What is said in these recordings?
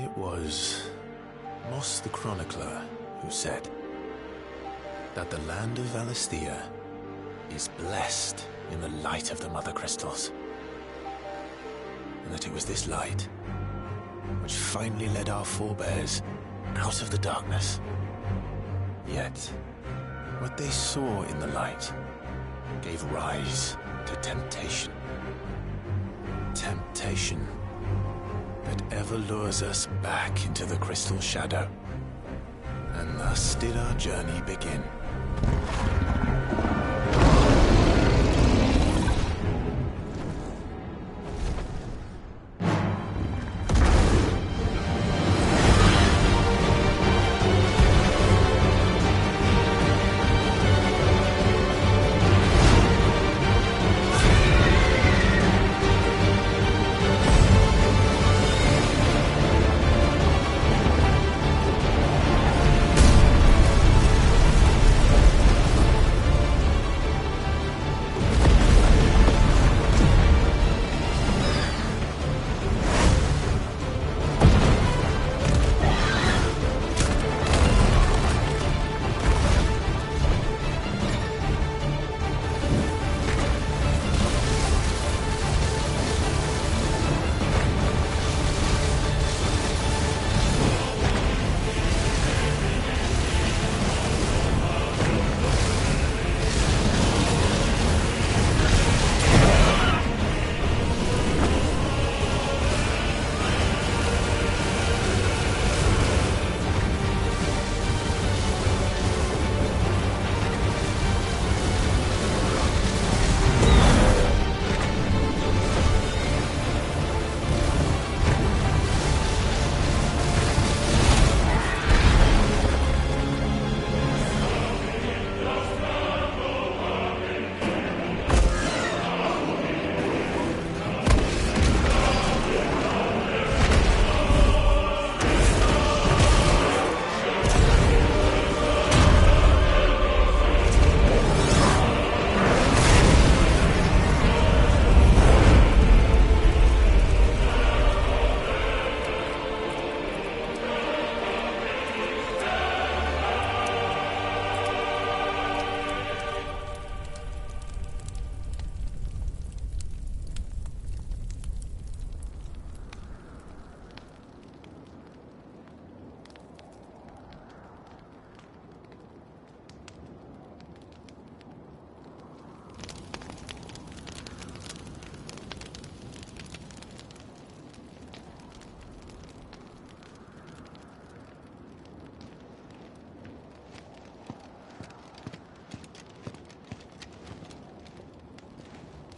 It was Moss the Chronicler who said that the land of Valisthea is blessed in the light of the Mother Crystals. And that it was this light which finally led our forebears out of the darkness. Yet, what they saw in the light gave rise to temptation. Temptation that ever lures us back into the crystal shadow. And thus did our journey begin.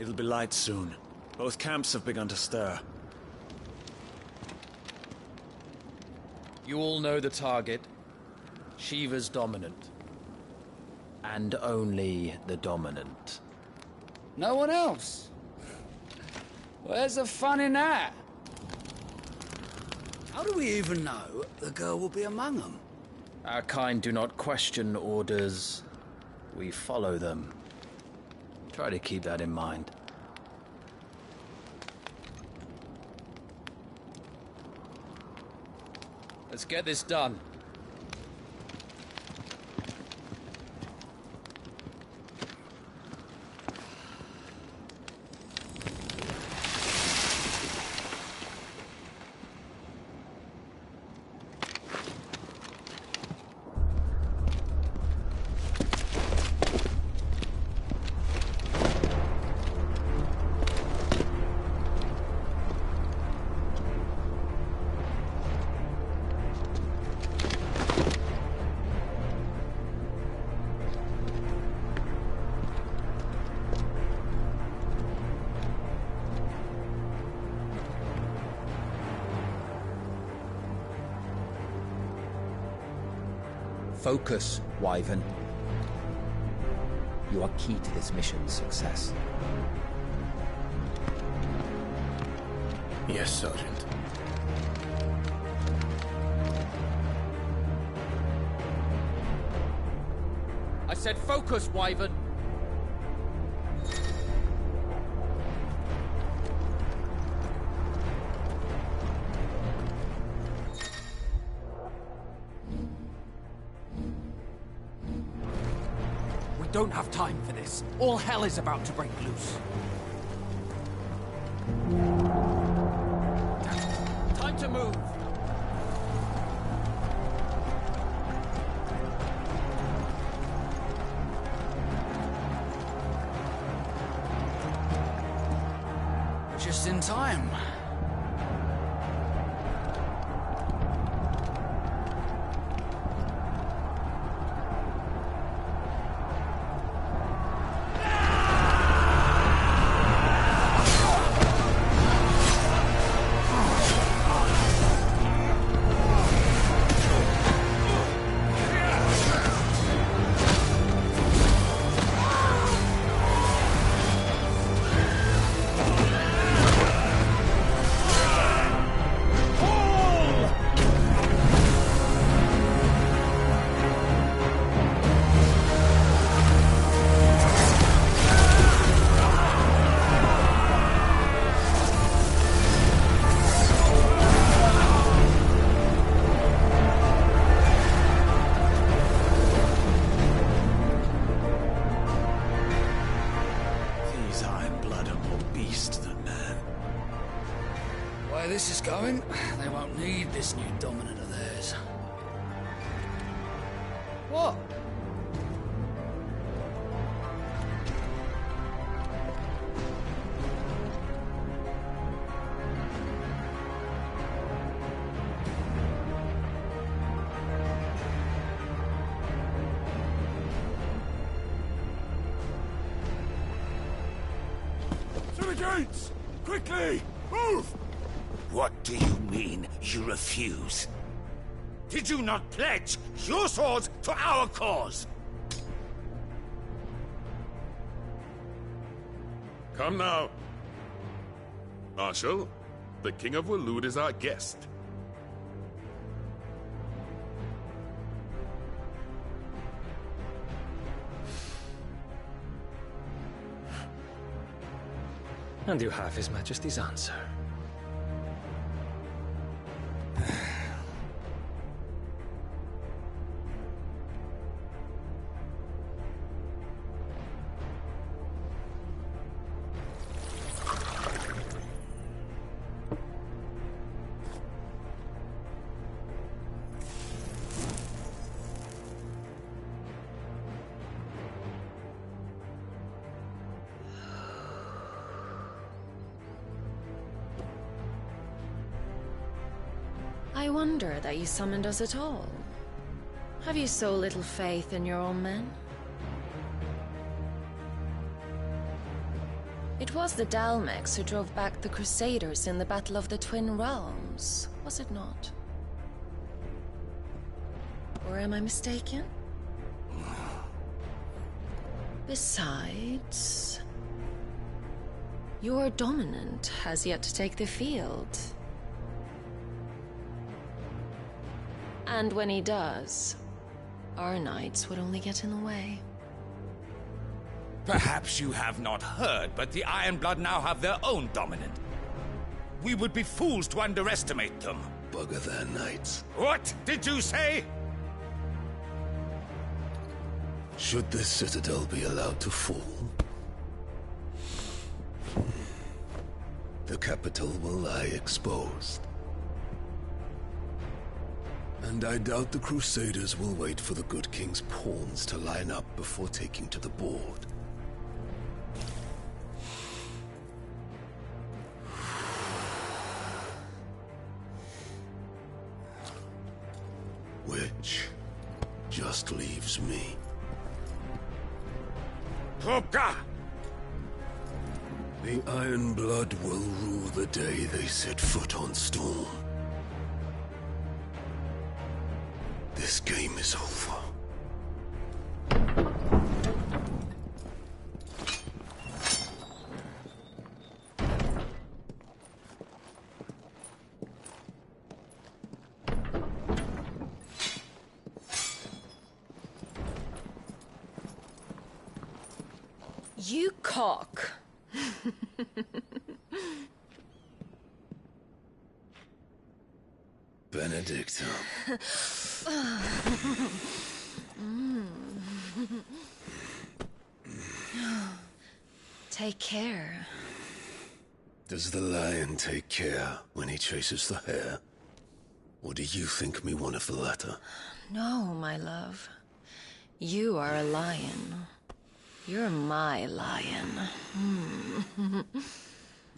It'll be light soon. Both camps have begun to stir. You all know the target. Shiva's dominant. And only the dominant. No one else? Where's the fun in that? How do we even know the girl will be among them? Our kind do not question orders. We follow them. Try to keep that in mind. Let's get this done. Focus, Wyvern. You are key to this mission's success. Yes, Sergeant. I said focus, Wyvern. don't have time for this. All hell is about to break loose. Time to move. Just in time. This is going, they won't need this new dominant of theirs. What? To the gates! Quickly! Move! What do you mean, you refuse? Did you not pledge your swords to our cause? Come now. Marshal, the King of Waloed is our guest. And you have His Majesty's answer. I wonder that you summoned us at all. Have you so little faith in your own men? It was the Dalmex who drove back the Crusaders in the Battle of the Twin Realms, was it not? Or am I mistaken? Besides, your dominant has yet to take the field. And when he does, our knights would only get in the way. Perhaps you have not heard, but the Ironblood now have their own dominant. We would be fools to underestimate them. Bugger their knights. What did you say? Should this citadel be allowed to fall, the capital will lie exposed. And I doubt the Crusaders will wait for the good king's pawns to line up before taking to the board. Which just leaves me. Hroka! The Ironblood will rue the day they set foot on Storm. This game is over. You cock. Benedicta. Take care. Does the lion take care when he chases the hare? Or do you think me one of the latter? No, my love. You are a lion. You're my lion.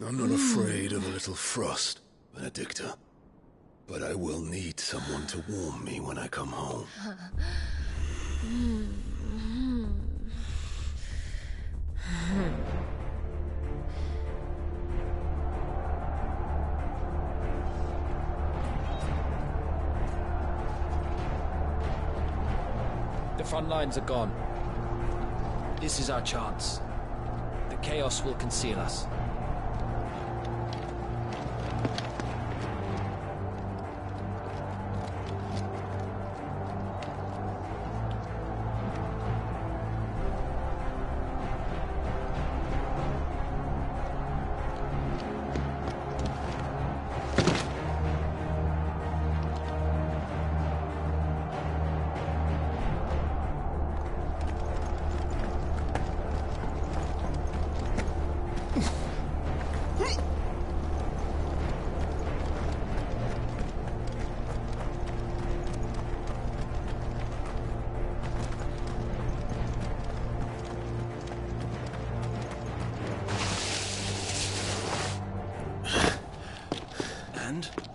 I'm not afraid of a little frost, Benedicta. But I will need someone to warm me when I come home. The front lines are gone. This is our chance. The chaos will conceal us.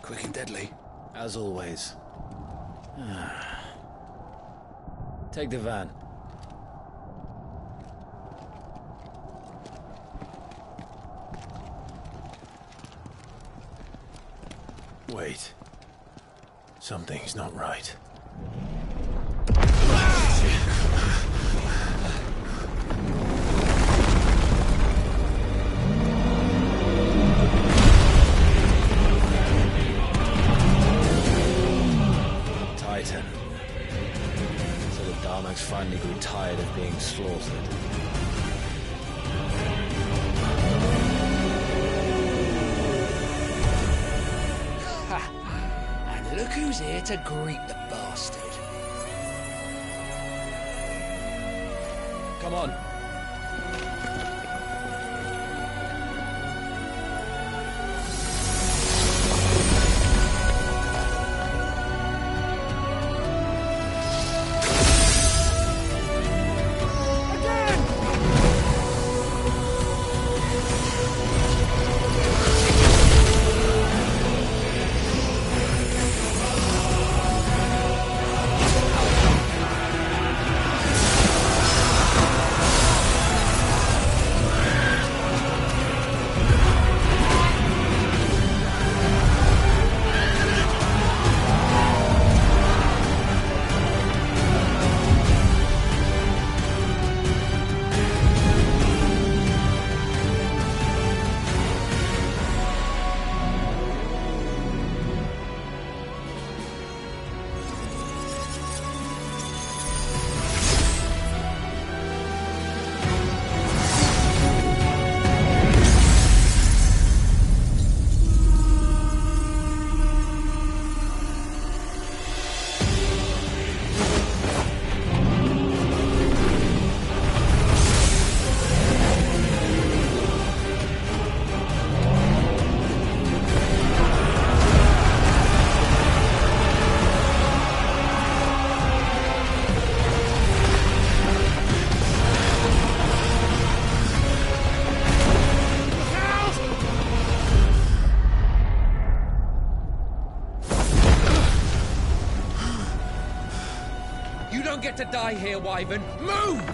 Quick and deadly. As always. Take the van. Wait. Something's not right. Titan. So the Darmaks finally grew tired of being slaughtered. And look who's here to greet the bastard. Come on. You don't get to die here, Wyvern. Move!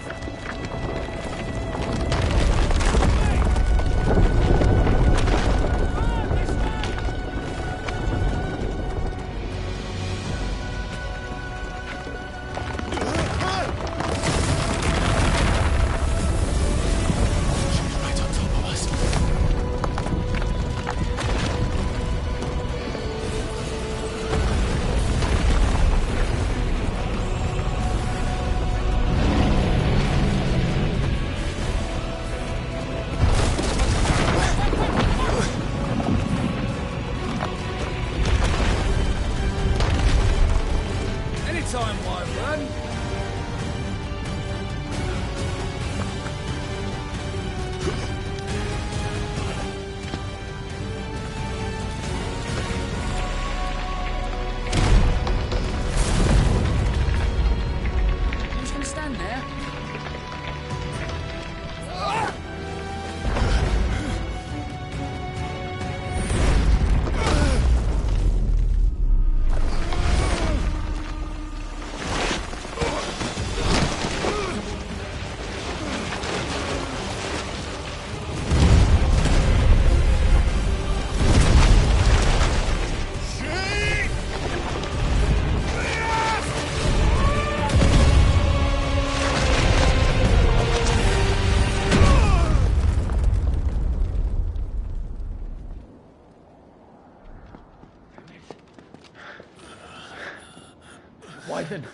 Wyvern!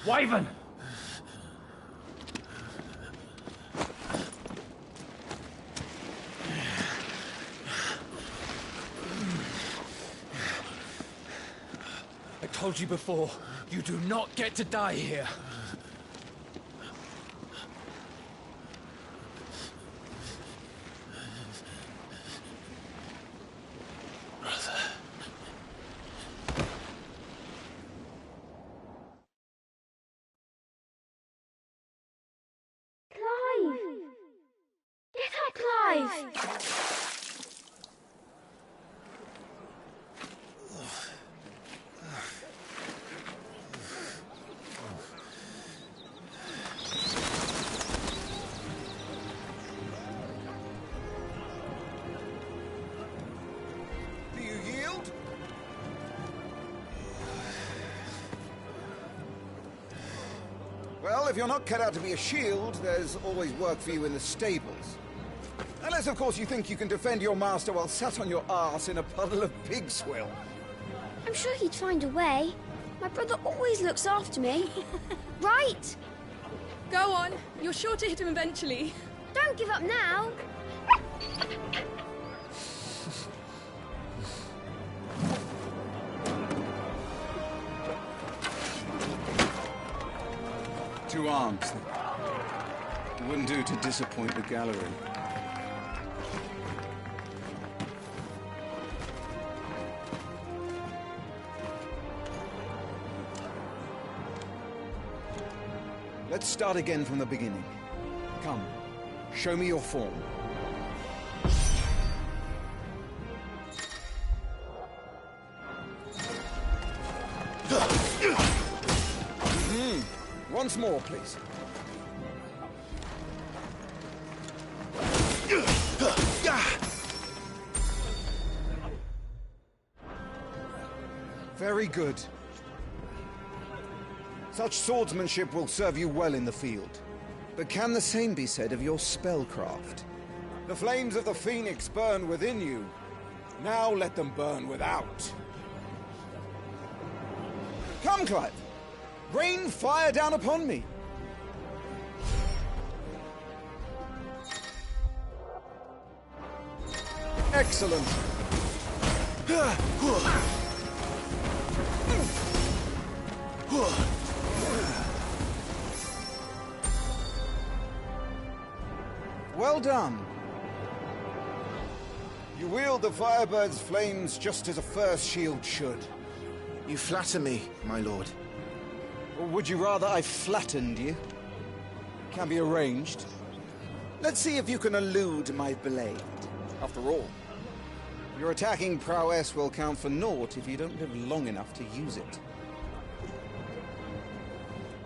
Wyvern! I told you before, you do not get to die here. Well, if you're not cut out to be a shield, there's always work for you in the stables. Unless, of course, you think you can defend your master while sat on your arse in a puddle of pig swill. I'm sure he'd find a way. My brother always looks after me. Right? Go on. You're sure to hit him eventually. Don't give up now. Two arms. It wouldn't do to disappoint the gallery. Let's start again from the beginning. Come, show me your form. Once more, please. Very good. Such swordsmanship will serve you well in the field. But can the same be said of your spellcraft? The flames of the Phoenix burn within you. Now let them burn without. Come, Clive. Rain fire down upon me! Excellent! Well done! You wield the Firebird's flames just as a first shield should. You flatter me, my lord. Or would you rather I flattened you? Can be arranged. Let's see if you can elude my blade. After all, your attacking prowess will count for naught if you don't live long enough to use it.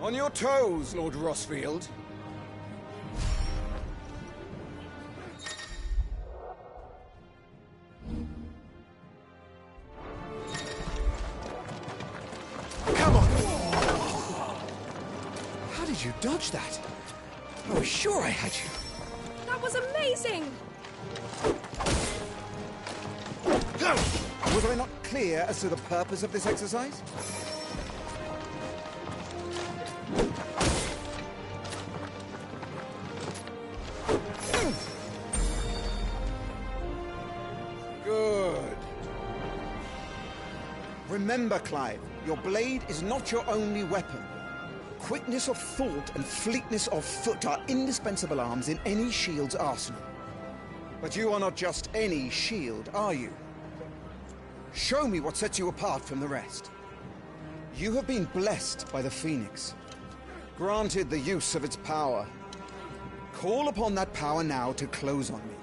On your toes, Lord Rosfield. You dodged that. I was sure I had you. That was amazing! Was I not clear as to the purpose of this exercise? Good. Remember, Clive, your blade is not your only weapon. Quickness of thought and fleetness of foot are indispensable arms in any shield's arsenal. But you are not just any shield, are you? Show me what sets you apart from the rest. You have been blessed by the Phoenix, granted the use of its power. Call upon that power now to close on me.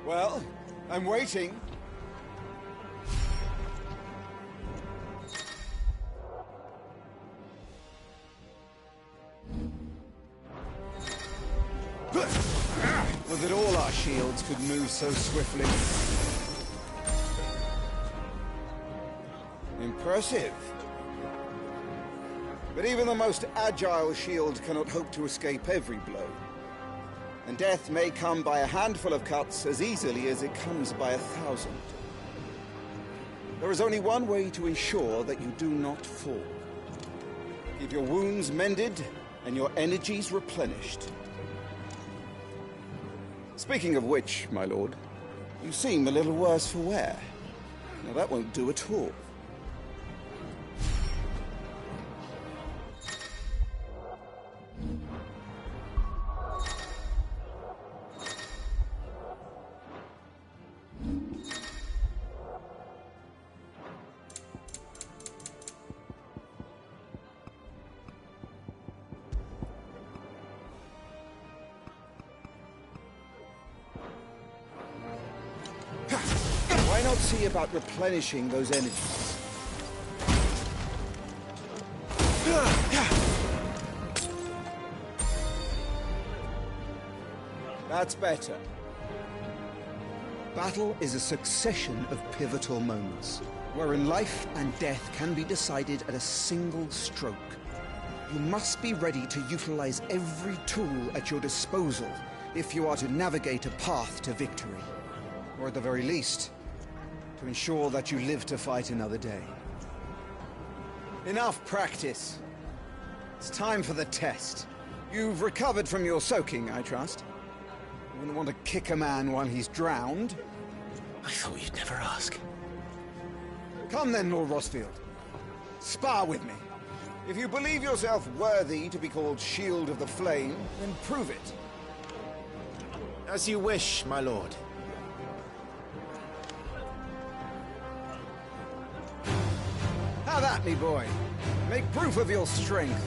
Well, I'm waiting. Would that all our shields could move so swiftly. Impressive. But even the most agile shield cannot hope to escape every blow. And death may come by a handful of cuts as easily as it comes by 1,000. There is only one way to ensure that you do not fall. Keep your wounds mended and your energies replenished. Speaking of which, my lord, you seem a little worse for wear. Now that won't do at all. Why not see about replenishing those energies? That's better. Battle is a succession of pivotal moments, wherein life and death can be decided at a single stroke. You must be ready to utilize every tool at your disposal if you are to navigate a path to victory. Or at the very least, to ensure that you live to fight another day. Enough practice. It's time for the test. You've recovered from your soaking, I trust. You wouldn't want to kick a man while he's drowned. I thought you'd never ask. Come then, Lord Rosfield. Spar with me. If you believe yourself worthy to be called Shield of the Flame, then prove it. As you wish, my lord. Have at me, boy. Make proof of your strength.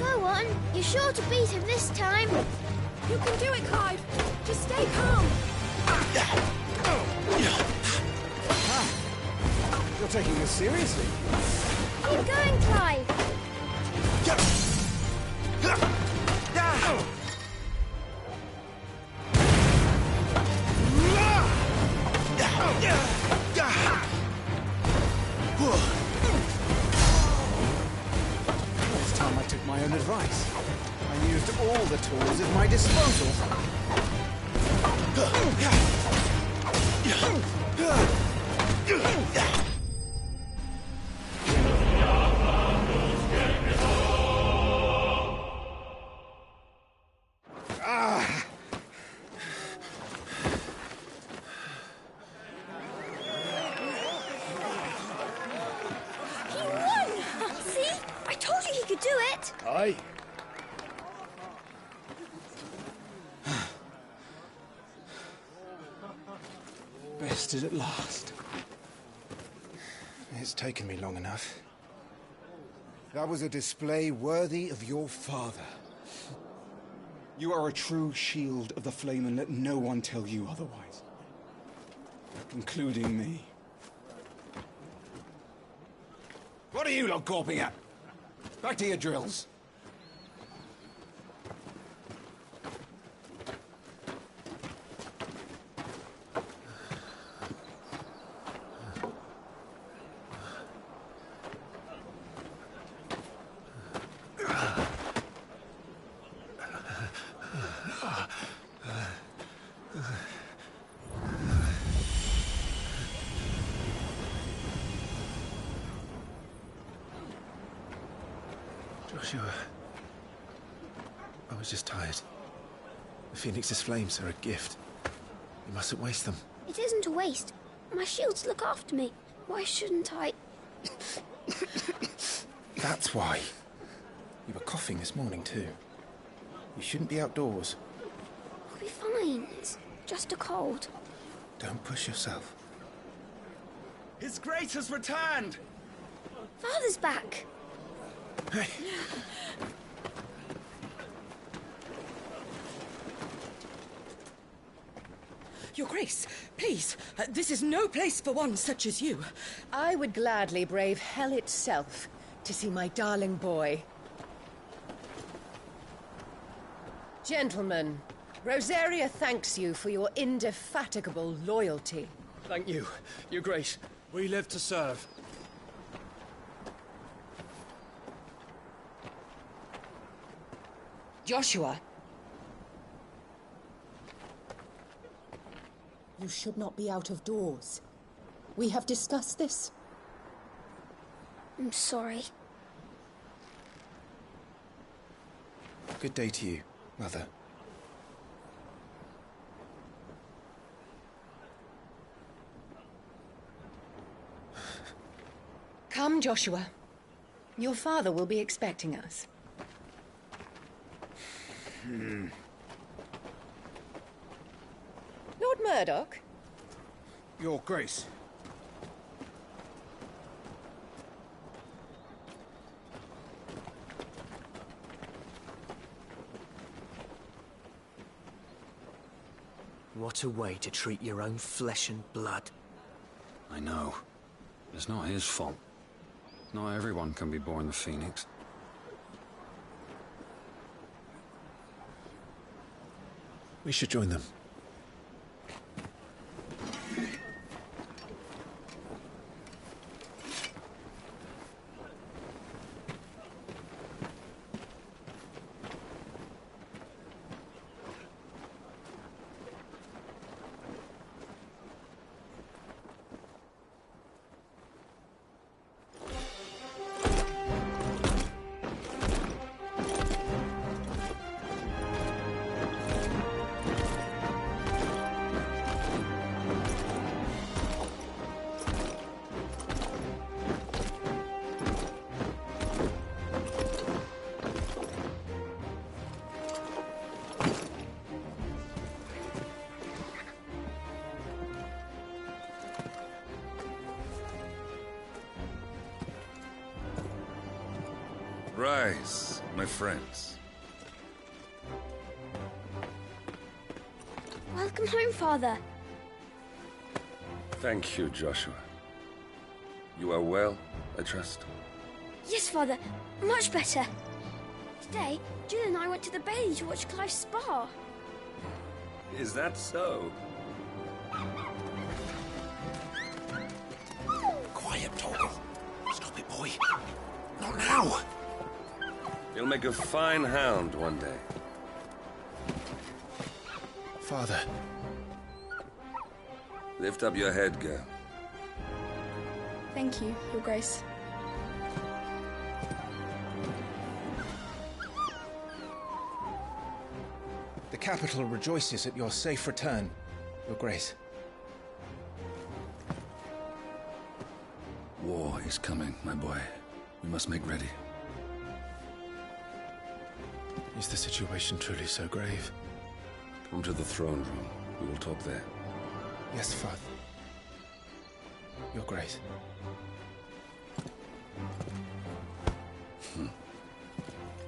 Go on. You're sure to beat him this time. You can do it, Clive. Just stay calm. You're taking this seriously. Keep going, Clive. This time I took my own advice. I used all the tools at my disposal. Aye. Bested at last. It's taken me long enough. That was a display worthy of your father. You are a true Shield of the Flame, and let no one tell you otherwise. Including me. What are you lot gawping at? Back to your drills. Joshua, I was just tired. The Phoenix's flames are a gift. You mustn't waste them. It isn't a waste. My shields look after me. Why shouldn't I? That's why. You were coughing this morning too. You shouldn't be outdoors. I'll be fine. It's just a cold. Don't push yourself. His Grace has returned! Father's back. Hey. Your Grace, please, this is no place for one such as you. I would gladly brave hell itself to see my darling boy. Gentlemen, Rosaria thanks you for your indefatigable loyalty. Thank you, Your Grace. We live to serve. Joshua. You should not be out of doors. We have discussed this. I'm sorry. Good day to you, Mother. Come, Joshua. Your father will be expecting us. Lord Murdoch? Your Grace. What a way to treat your own flesh and blood. I know. It's not his fault. Not everyone can be born the Phoenix. We should join them. Rise, my friends. Welcome home, Father. Thank you, Joshua. You are well, I trust? Yes, Father. Much better. Today, Jill and I went to the Bailey to watch Clive's spa. Is that so? Quiet, Torgal. Stop it, boy. Not now. You'll make a fine hound one day. Father. Lift up your head, girl. Thank you, Your Grace. The capital rejoices at your safe return, Your Grace. War is coming, my boy. We must make ready. Is the situation truly so grave? Come to the throne room. We will talk there. Yes, Father. Your Grace.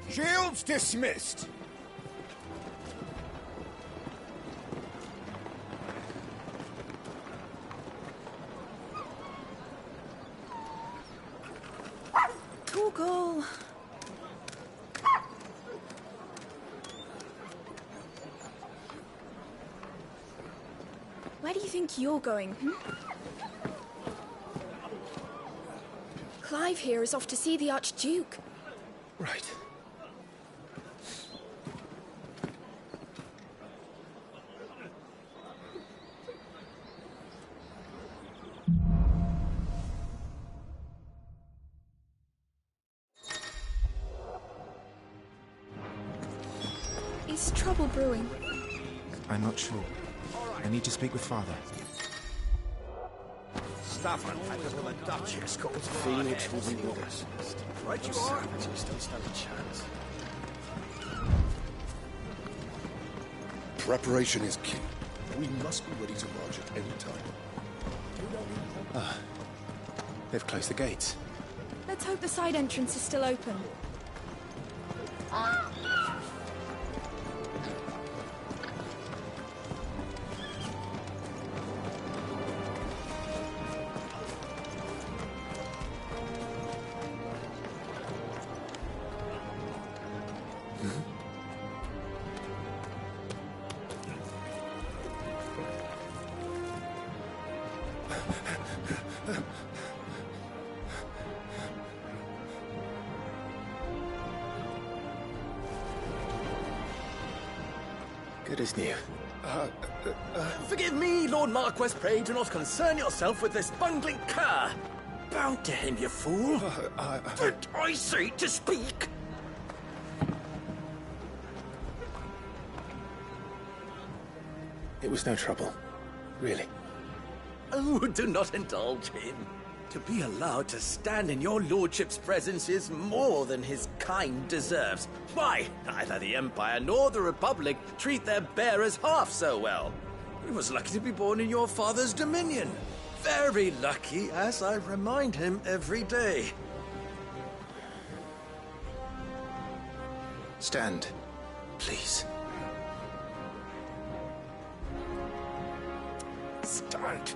Shields dismissed! Torgal. Where do you think you're going, Clive here is off to see the Archduke. Right. Is trouble brewing? I'm not sure. I need to speak with Father. Stafford had us with a Duchess called Phoenix will be with us. Right you No are. savages don't stand a chance. Preparation is key. We must be ready to march at any time. Ah. They've closed the gates. Let's hope the side entrance is still open. Good as new. Forgive me, Lord Marquess. Pray do not concern yourself with this bungling cur. Bow to him, you fool. Did I say to speak? It was no trouble. Really. Oh, do not indulge him. To be allowed to stand in your lordship's presence is more than his kind deserves. Why, neither the Empire nor the Republic treat their bearers half so well. He was lucky to be born in your father's dominion. Very lucky, as I remind him every day. Stand, please. Stand.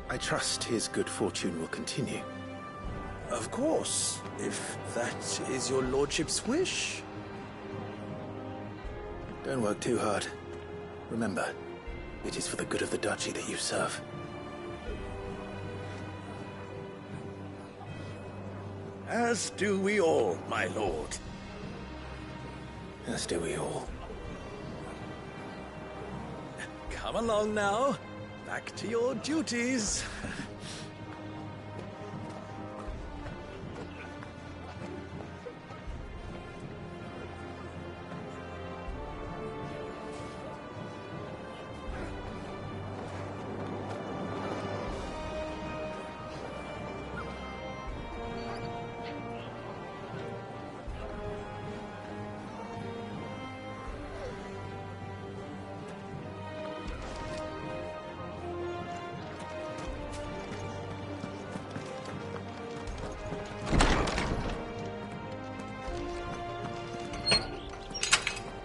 I trust his good fortune will continue. Of course, if that is your lordship's wish. Don't work too hard. Remember, it is for the good of the duchy that you serve. As do we all, my lord. As do we all. Come along now. Back to your duties.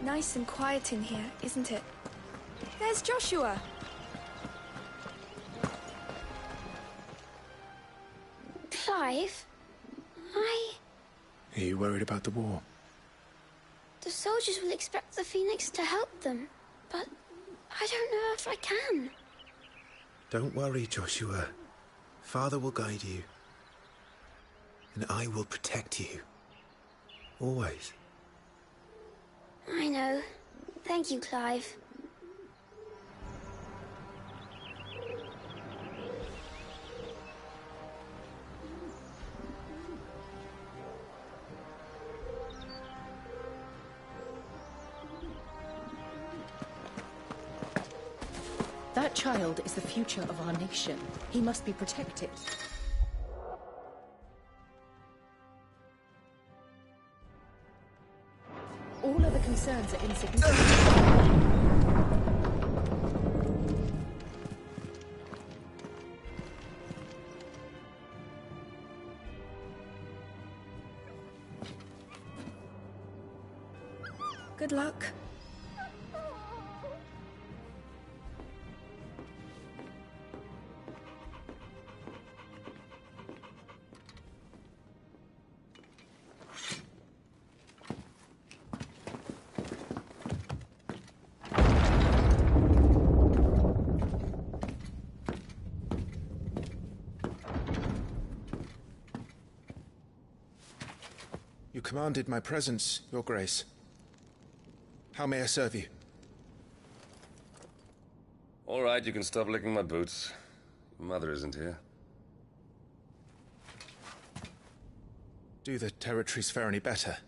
Nice and quiet in here, isn't it? There's Joshua. Clive? Are you worried about the war? The soldiers will expect the Phoenix to help them, but I don't know if I can. Don't worry, Joshua. Father will guide you. And I will protect you. Always. I know. Thank you, Clive. That child is the future of our nation. He must be protected. All other concerns are insignificant. Good luck. You commanded my presence, Your Grace. How may I serve you? All right, you can stop licking my boots. Your mother isn't here. Do the territories fare any better?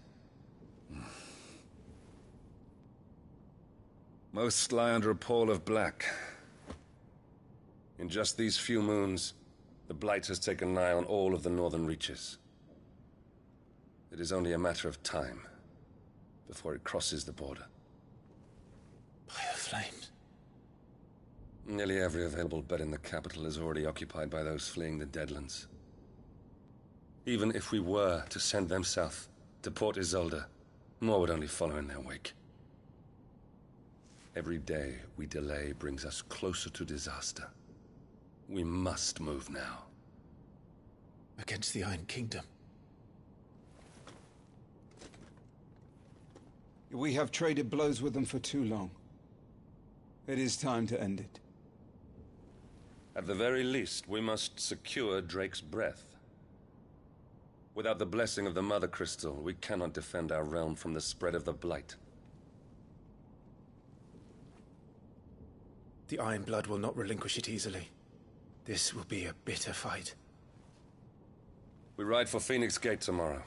Most lie under a pall of black. In just these few moons, the Blight has taken nigh on all of the northern reaches. It is only a matter of time before it crosses the border. By the flames. Nearly every available bed in the capital is already occupied by those fleeing the Deadlands. Even if we were to send them south, to Port Isolde, more would only follow in their wake. Every day we delay brings us closer to disaster. We must move now. Against the Iron Kingdom. We have traded blows with them for too long. It is time to end it. At the very least, we must secure Drake's breath. Without the blessing of the Mother Crystal, we cannot defend our realm from the spread of the Blight. The Iron Blood will not relinquish it easily. This will be a bitter fight. We ride for Phoenix Gate tomorrow.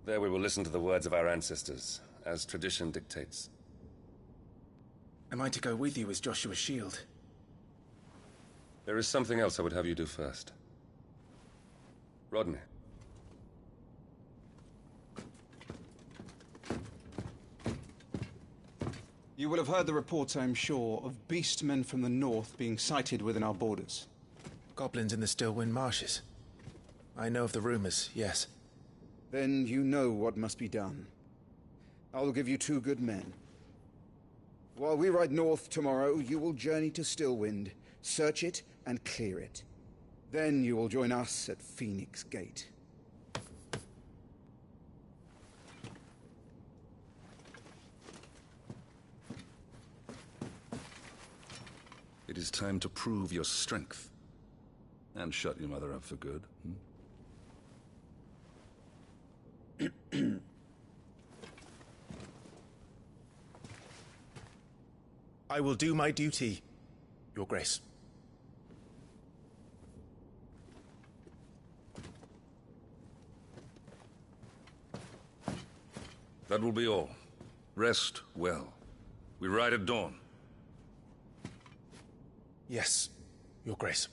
There we will listen to the words of our ancestors, as tradition dictates. Am I to go with you as Joshua's shield? There is something else I would have you do first. Rodney. You will have heard the reports, I am sure, of beastmen from the north being sighted within our borders. Goblins in the Stillwind Marshes. I know of the rumors, yes. Then you know what must be done. I will give you 2 good men. While we ride north tomorrow, you will journey to Stillwind, search it and clear it. Then you will join us at Phoenix Gate. It is time to prove your strength. And shut your mother up for good. I will do my duty, Your Grace. That will be all. Rest well. We ride at dawn. Yes, Your Grace.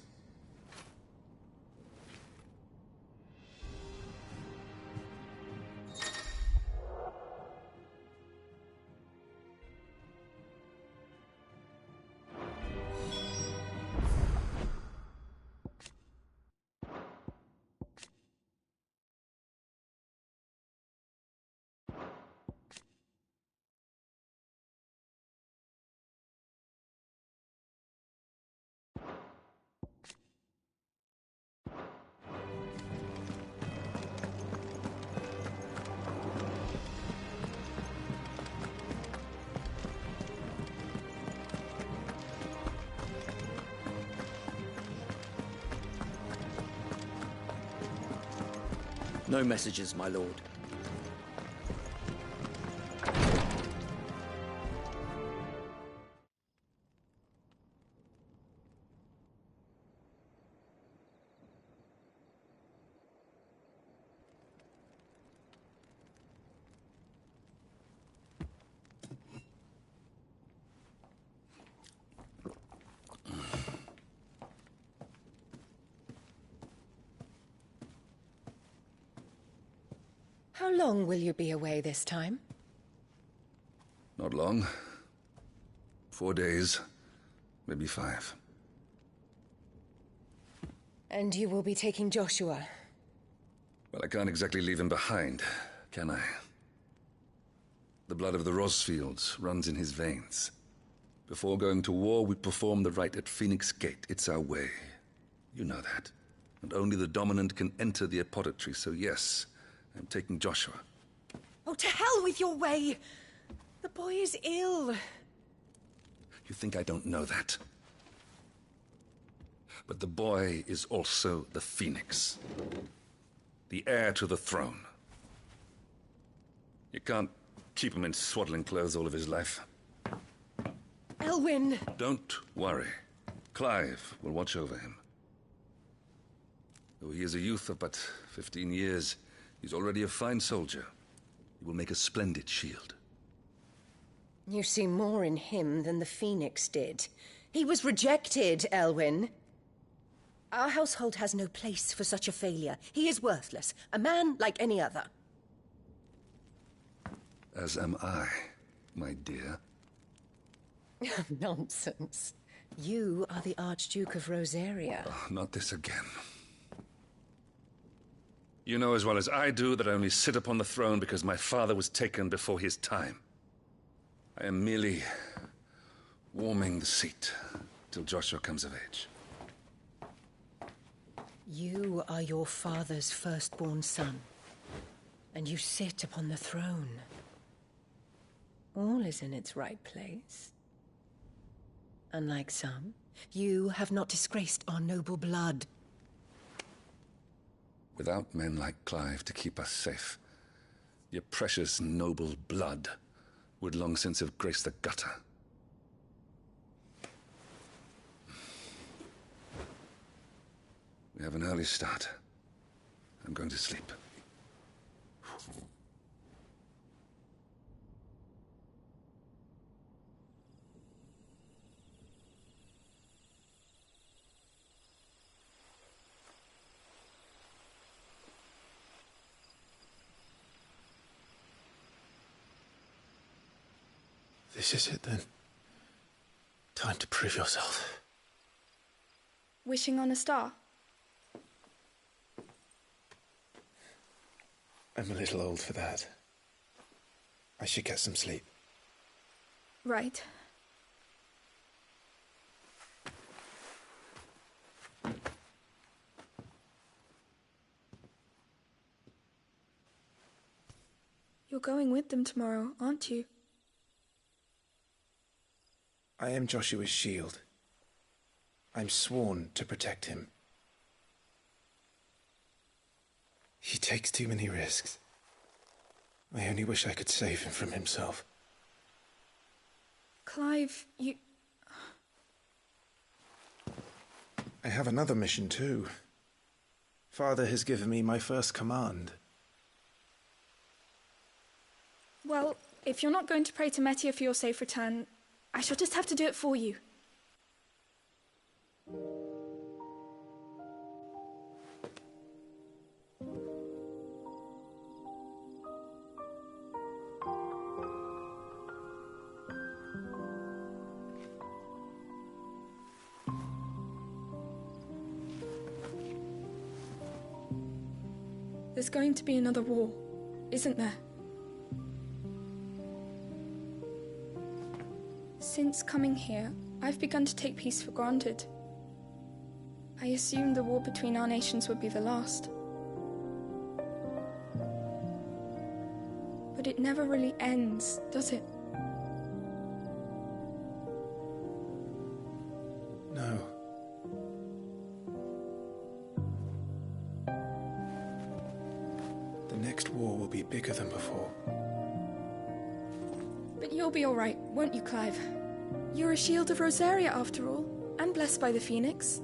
No messages, my lord. How long will you be away this time? Not long. 4 days, maybe 5. And you will be taking Joshua? Well, I can't exactly leave him behind, can I? The blood of the Rosfields runs in his veins. Before going to war, we perform the rite at Phoenix Gate. It's our way. You know that. And only the dominant can enter the apothecary, so yes, I'm taking Joshua. Oh, to hell with your way! The boy is ill. You think I don't know that? But the boy is also the Phoenix. The heir to the throne. You can't keep him in swaddling clothes all of his life. Elwyn! Don't worry. Clive will watch over him. Though he is a youth of but 15 years, he's already a fine soldier. He will make a splendid shield. You see more in him than the Phoenix did. He was rejected, Elwyn. Our household has no place for such a failure. He is worthless, a man like any other. As am I, my dear. Nonsense. You are the Archduke of Rosaria. Oh, not this again. You know as well as I do that I only sit upon the throne because my father was taken before his time. I am merely warming the seat till Joshua comes of age. You are your father's firstborn son, and you sit upon the throne. All is in its right place. Unlike some, you have not disgraced our noble blood. Without men like Clive to keep us safe, your precious noble blood would long since have graced the gutter. We have an early start. I'm going to sleep. This is it, then. Time to prove yourself. Wishing on a star? I'm a little old for that. I should get some sleep. Right. You're going with them tomorrow, aren't you? I am Joshua's shield. I'm sworn to protect him. He takes too many risks. I only wish I could save him from himself. Clive, you... I have another mission too. Father has given me my first command. Well, if you're not going to pray to Metia for your safe return, I shall just have to do it for you. There's going to be another war, isn't there? Since coming here, I've begun to take peace for granted. I assumed the war between our nations would be the last. But it never really ends, does it? No. The next war will be bigger than before. But you'll be all right, won't you, Clive? You're a shield of Rosaria, after all, and blessed by the Phoenix.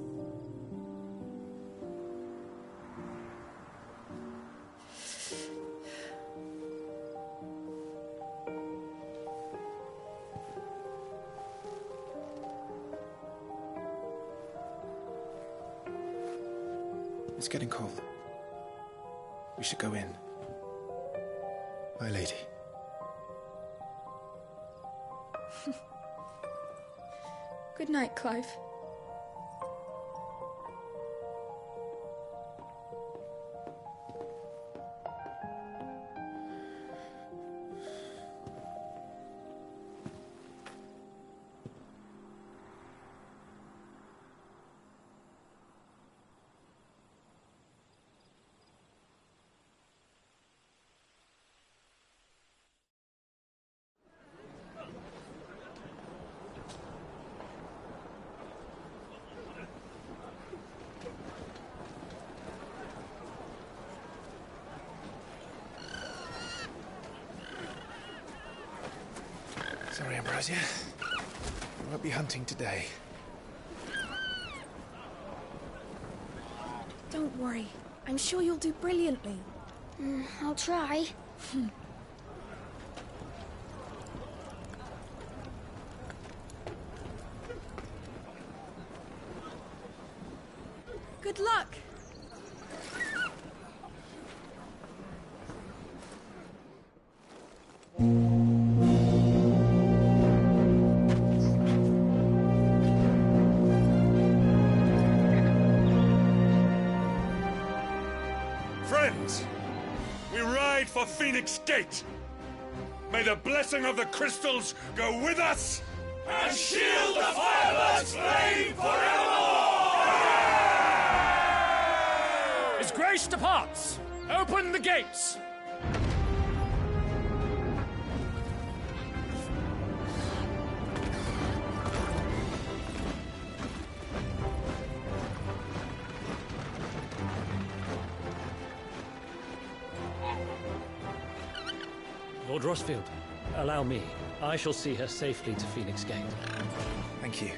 It's getting cold. We should go in. My lady. Good night, Clive. Sorry, Ambrosia. We won't be hunting today. Don't worry. I'm sure you'll do brilliantly. I'll try. Good luck! Friends, we ride for Phoenix Gate. May the blessing of the crystals go with us and shield the Firebird's flame forevermore! His Grace departs! Open the gates! Lord Rosfield, allow me. I shall see her safely to Phoenix Gate. Thank you.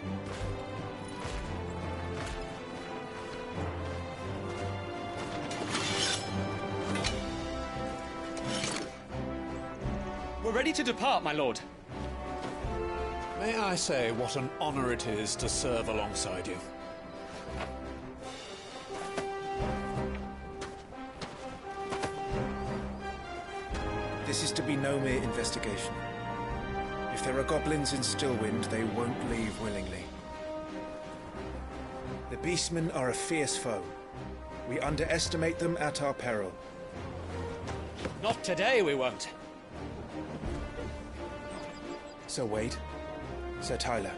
We're ready to depart, my lord. May I say what an honor it is to serve alongside you? This is to be no mere investigation. If there are goblins in Stillwind, they won't leave willingly. The Beastmen are a fierce foe. We underestimate them at our peril. Not today, we won't. Sir Wade, Sir Tyler,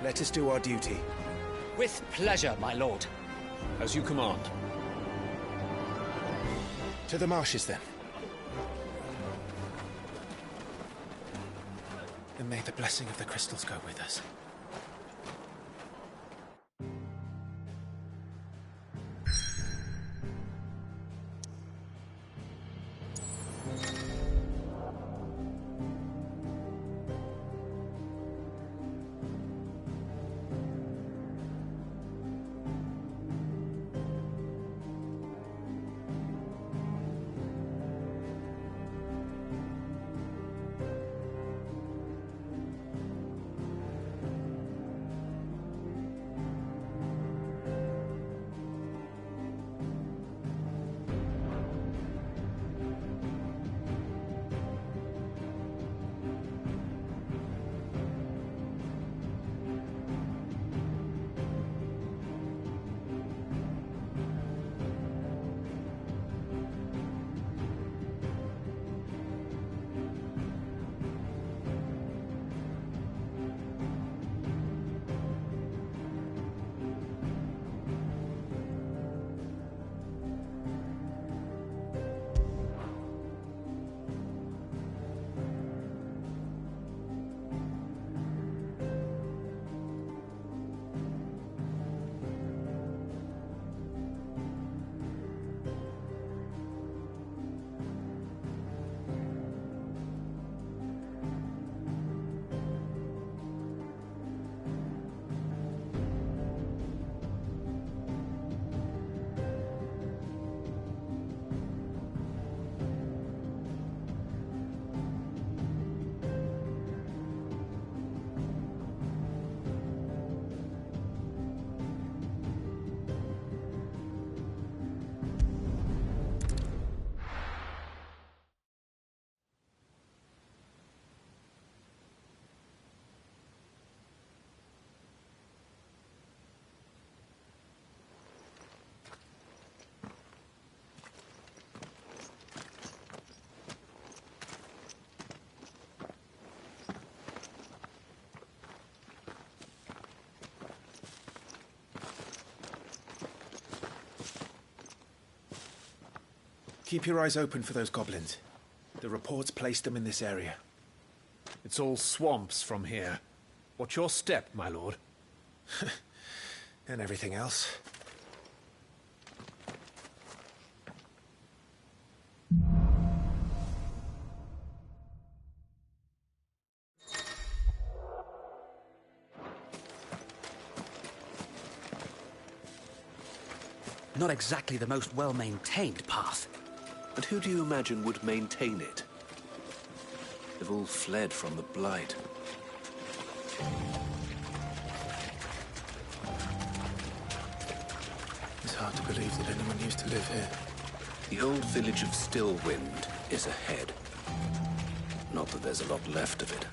let us do our duty. With pleasure, my lord. As you command. To the marshes, then. And may the blessing of the crystals go with us. Keep your eyes open for those goblins. The reports placed them in this area. It's all swamps from here. What's your step, my lord? And everything else. Not exactly the most well-maintained path. And who do you imagine would maintain it? They've all fled from the Blight. It's hard to believe that anyone used to live here. The old village of Stillwind is ahead. Not that there's a lot left of it.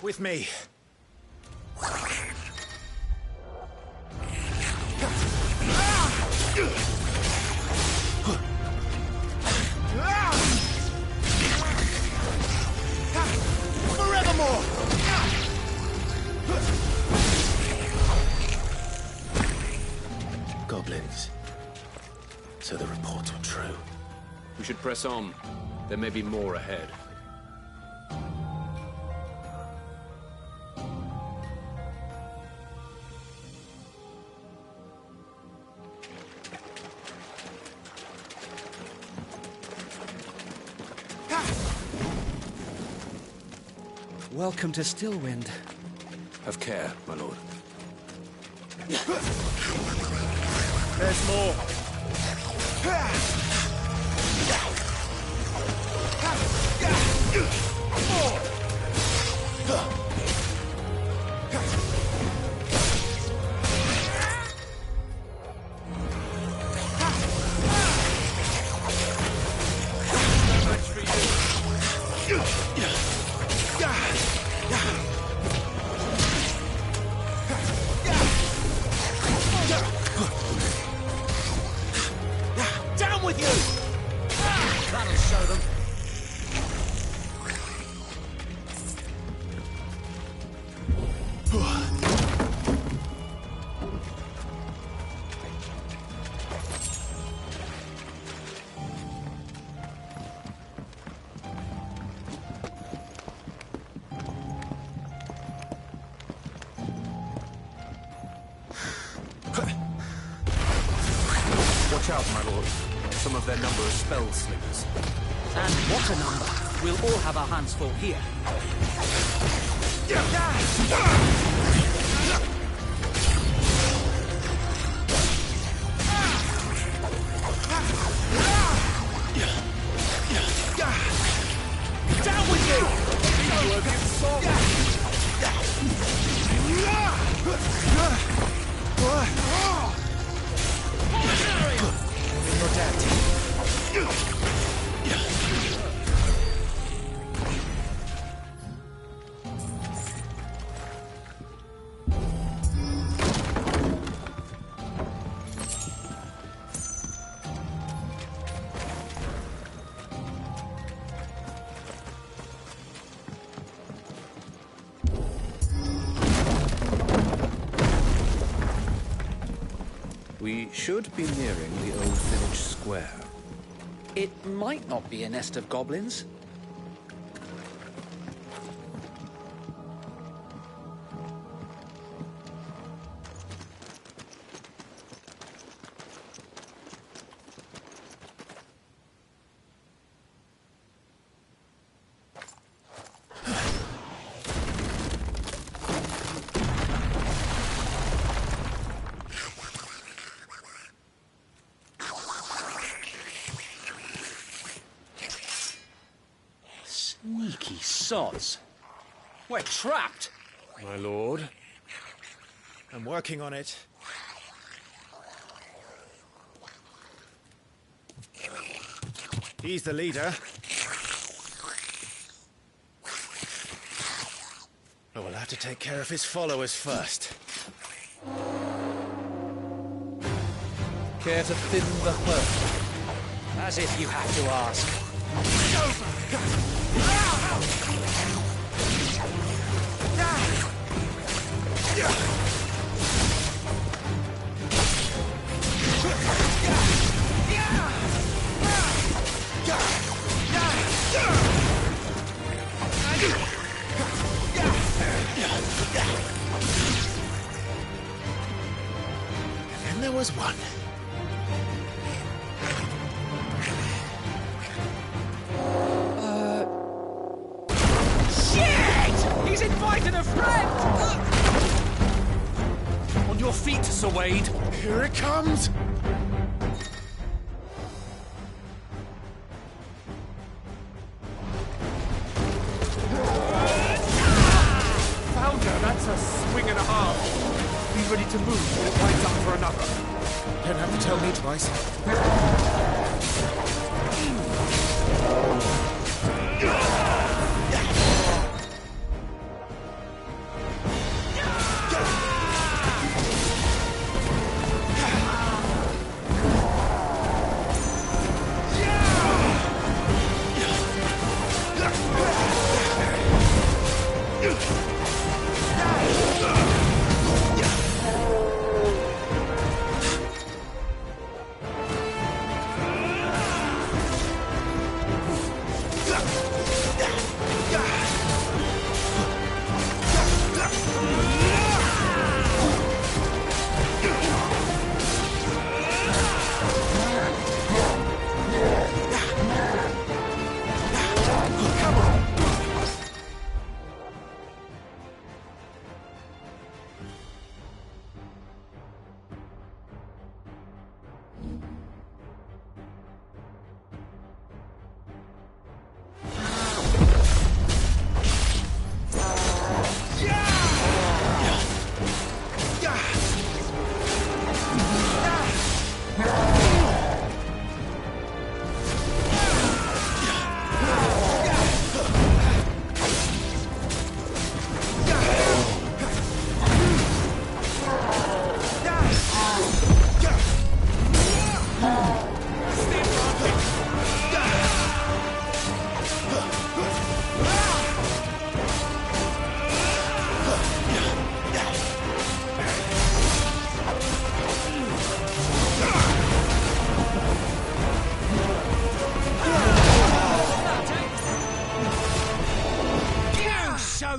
With me. Forevermore! Goblins. So the reports were true. We should press on. There may be more ahead. Welcome to Stillwind. Have care, my lord. There's more. Down with you! That'll show them. Watch out, my lord. Some of their number are spell slingers. And what a number! We'll all have our hands full here. Down with you! You're dead. We should be nearing the old village square. It might not be a nest of goblins. Sneaky sods. We're trapped. My lord. I'm working on it. He's the leader. But we'll have to take care of his followers first. Care to thin the herd? As if you have to ask. And then there was one. Shit! He's invited a friend! On your feet, Sir Wade. Here it comes! Founder, that's a swing and a half. Be ready to move when it winds up for another. Don't have to tell me twice.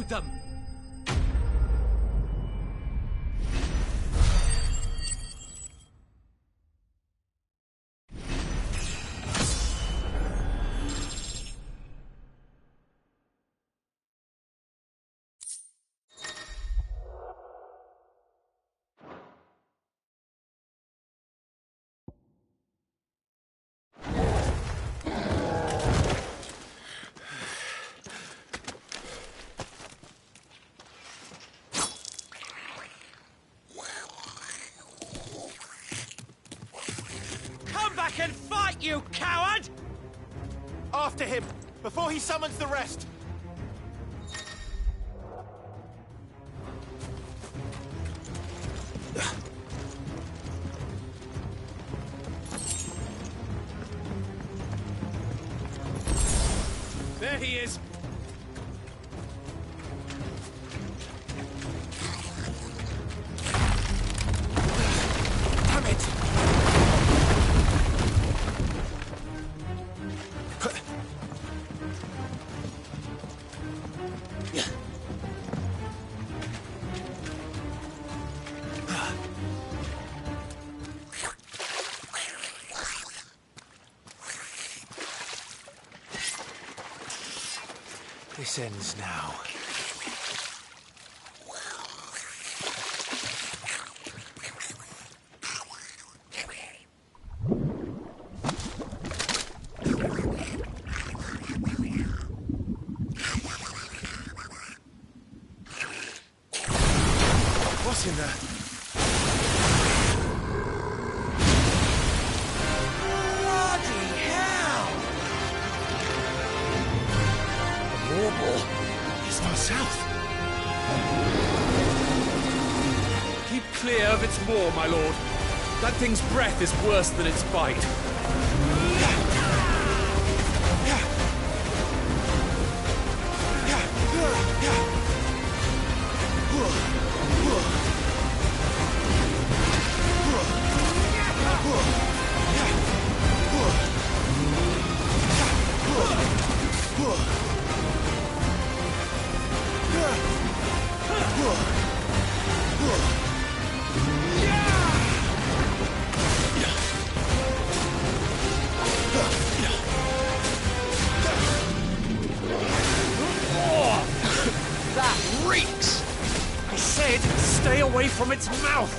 followed them! And fight, you coward! After him, before he summons the rest! There he is! Damn it! This ends now. What's in there? It's not south. Keep clear of its maw, my lord. That thing's breath is worse than its bite. That reeks! I said, stay away from its mouth!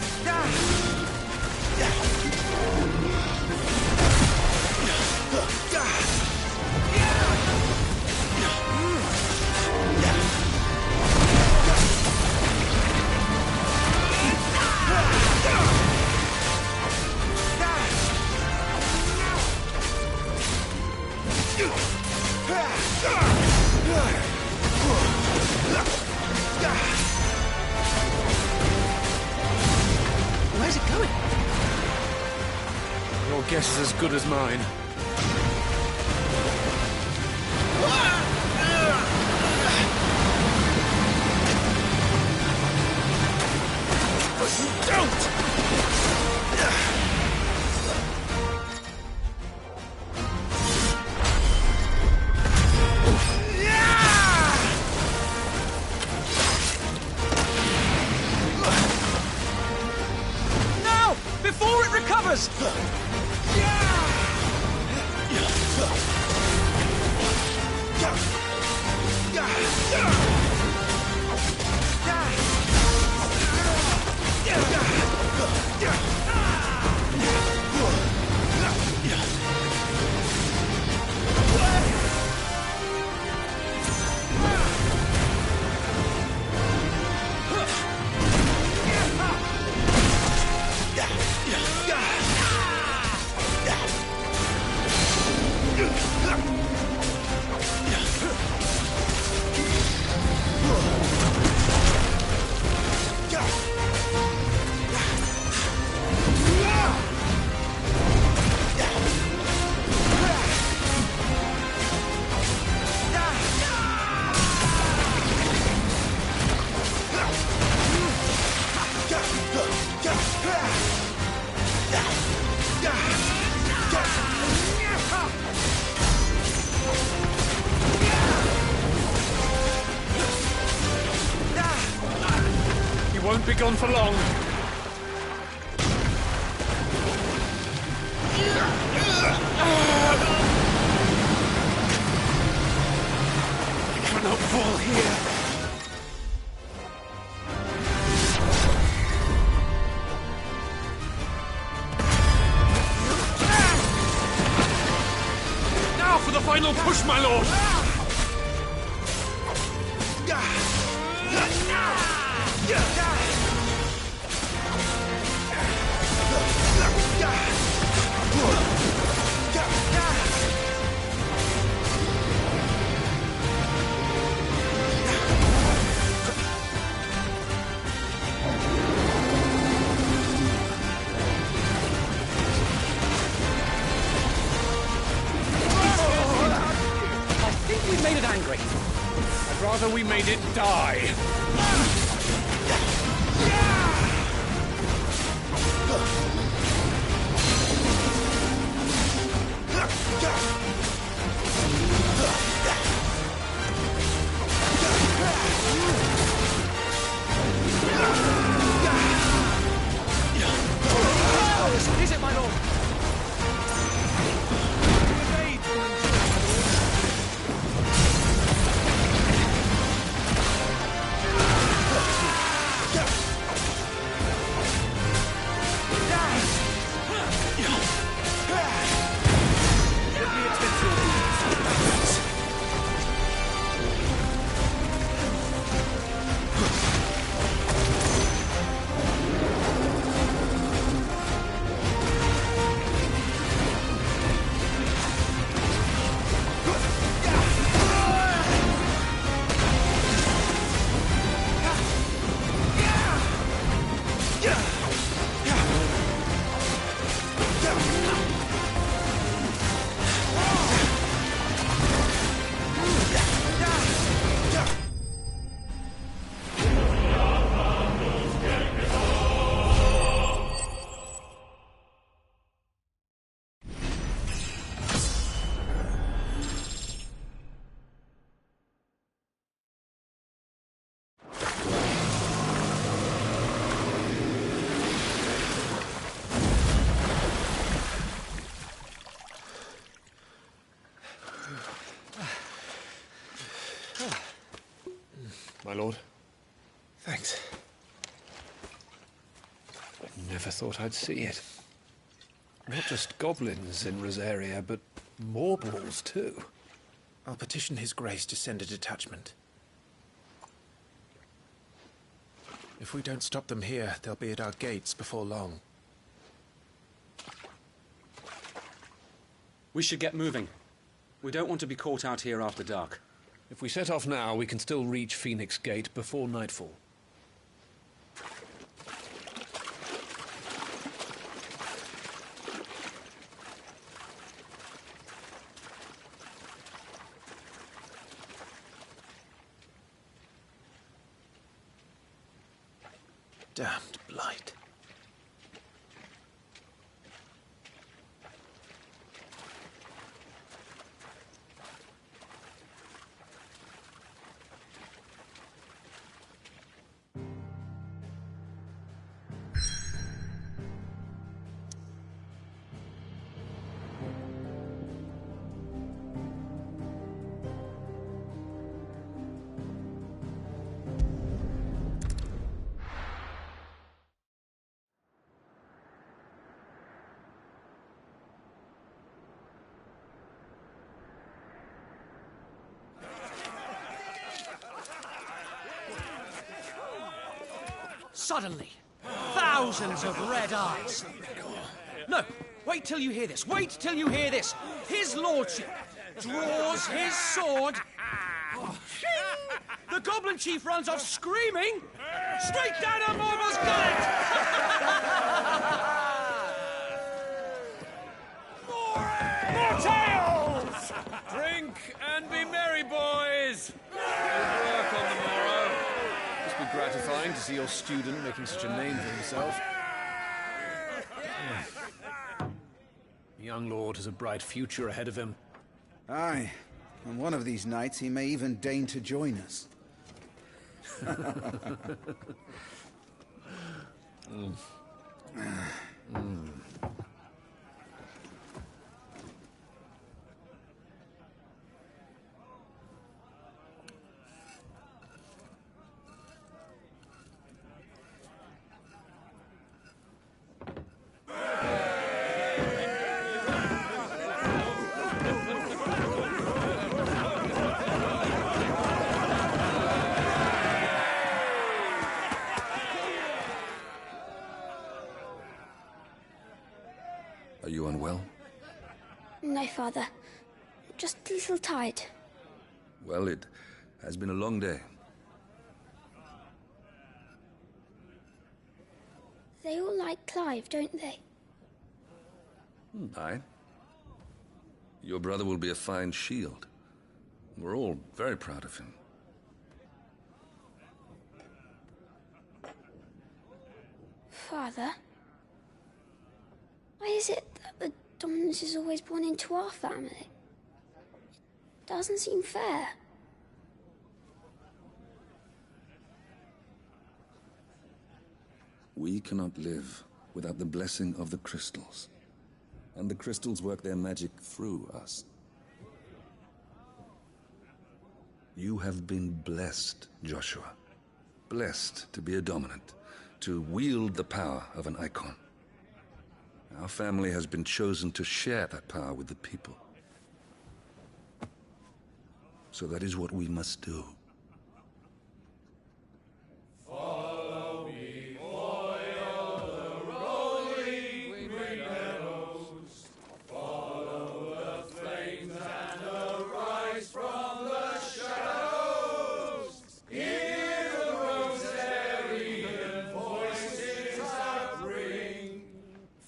Where's it going? Your guess is as good as mine. Now! Before it recovers! won't be gone for long. I cannot fall here. Now for the final push, my lord! I think we made it angry. I'd rather we made it die. Is it, my lord? My lord. Thanks. Never thought I'd see it. Not just goblins in Rosaria, but Morbles too. I'll petition His Grace to send a detachment. If we don't stop them here, they'll be at our gates before long. We should get moving. We don't want to be caught out here after dark. If we set off now, we can still reach Phoenix Gate before nightfall. Damned blight. Suddenly, thousands of red eyes. No, wait till you hear this. Wait till you hear this. His lordship draws his sword. The goblin chief runs off screaming straight down a Morble's gullet. More tales! Drink and be merry, boys! Good work on the morrow. Must be gratifying to see your student making such a name for himself. The young lord has a bright future ahead of him. Aye, and one of these nights he may even deign to join us. Are you unwell? No, Father. Just a little tired. Well, it has been a long day. They all like Clive, don't they? Aye. Your brother will be a fine shield. We're all very proud of him. Father? Why is it that the dominance is always born into our family? It doesn't seem fair. We cannot live without the blessing of the crystals. And the crystals work their magic through us. You have been blessed, Joshua. Blessed to be a dominant, to wield the power of an icon. Our family has been chosen to share that power with the people. So that is what we must do. Follow me, oil the rolling green meadows. Follow the flames and arise from the shadows. Hear the Rosarian voices that ring.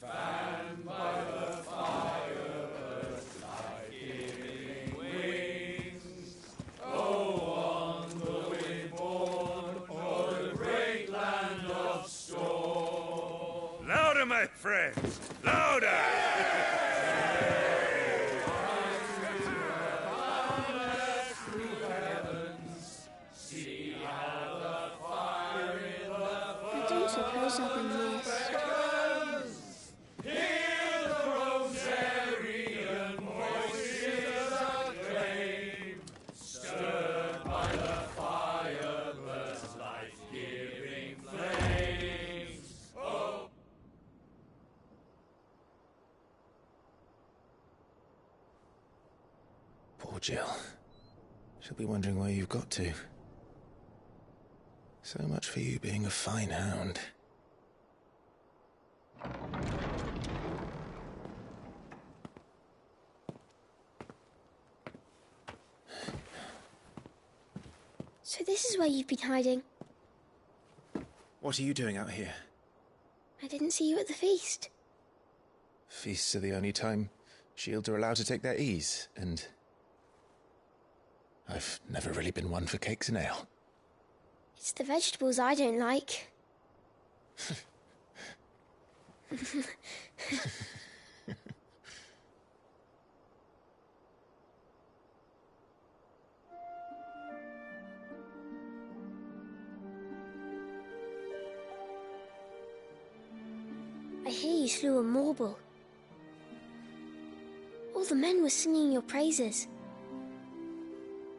Fanned by the fire, birds life-giving wings. Go on the wind-born o'er the great land of storm. Louder, my friends! Louder! See how the fire in the I don't suppose I've been missed. Hear the Rosarian voices acclaim, stirred by the fire, burst life-giving flames. Oh. Poor Jill. She'll be wondering where you've got to. So much for you being a fine hound. So this is where you've been hiding. What are you doing out here? I didn't see you at the feast. Feasts are the only time shields are allowed to take their ease, and I've never really been one for cakes and ale. It's the vegetables I don't like. I hear you slew a Morble. All the men were singing your praises.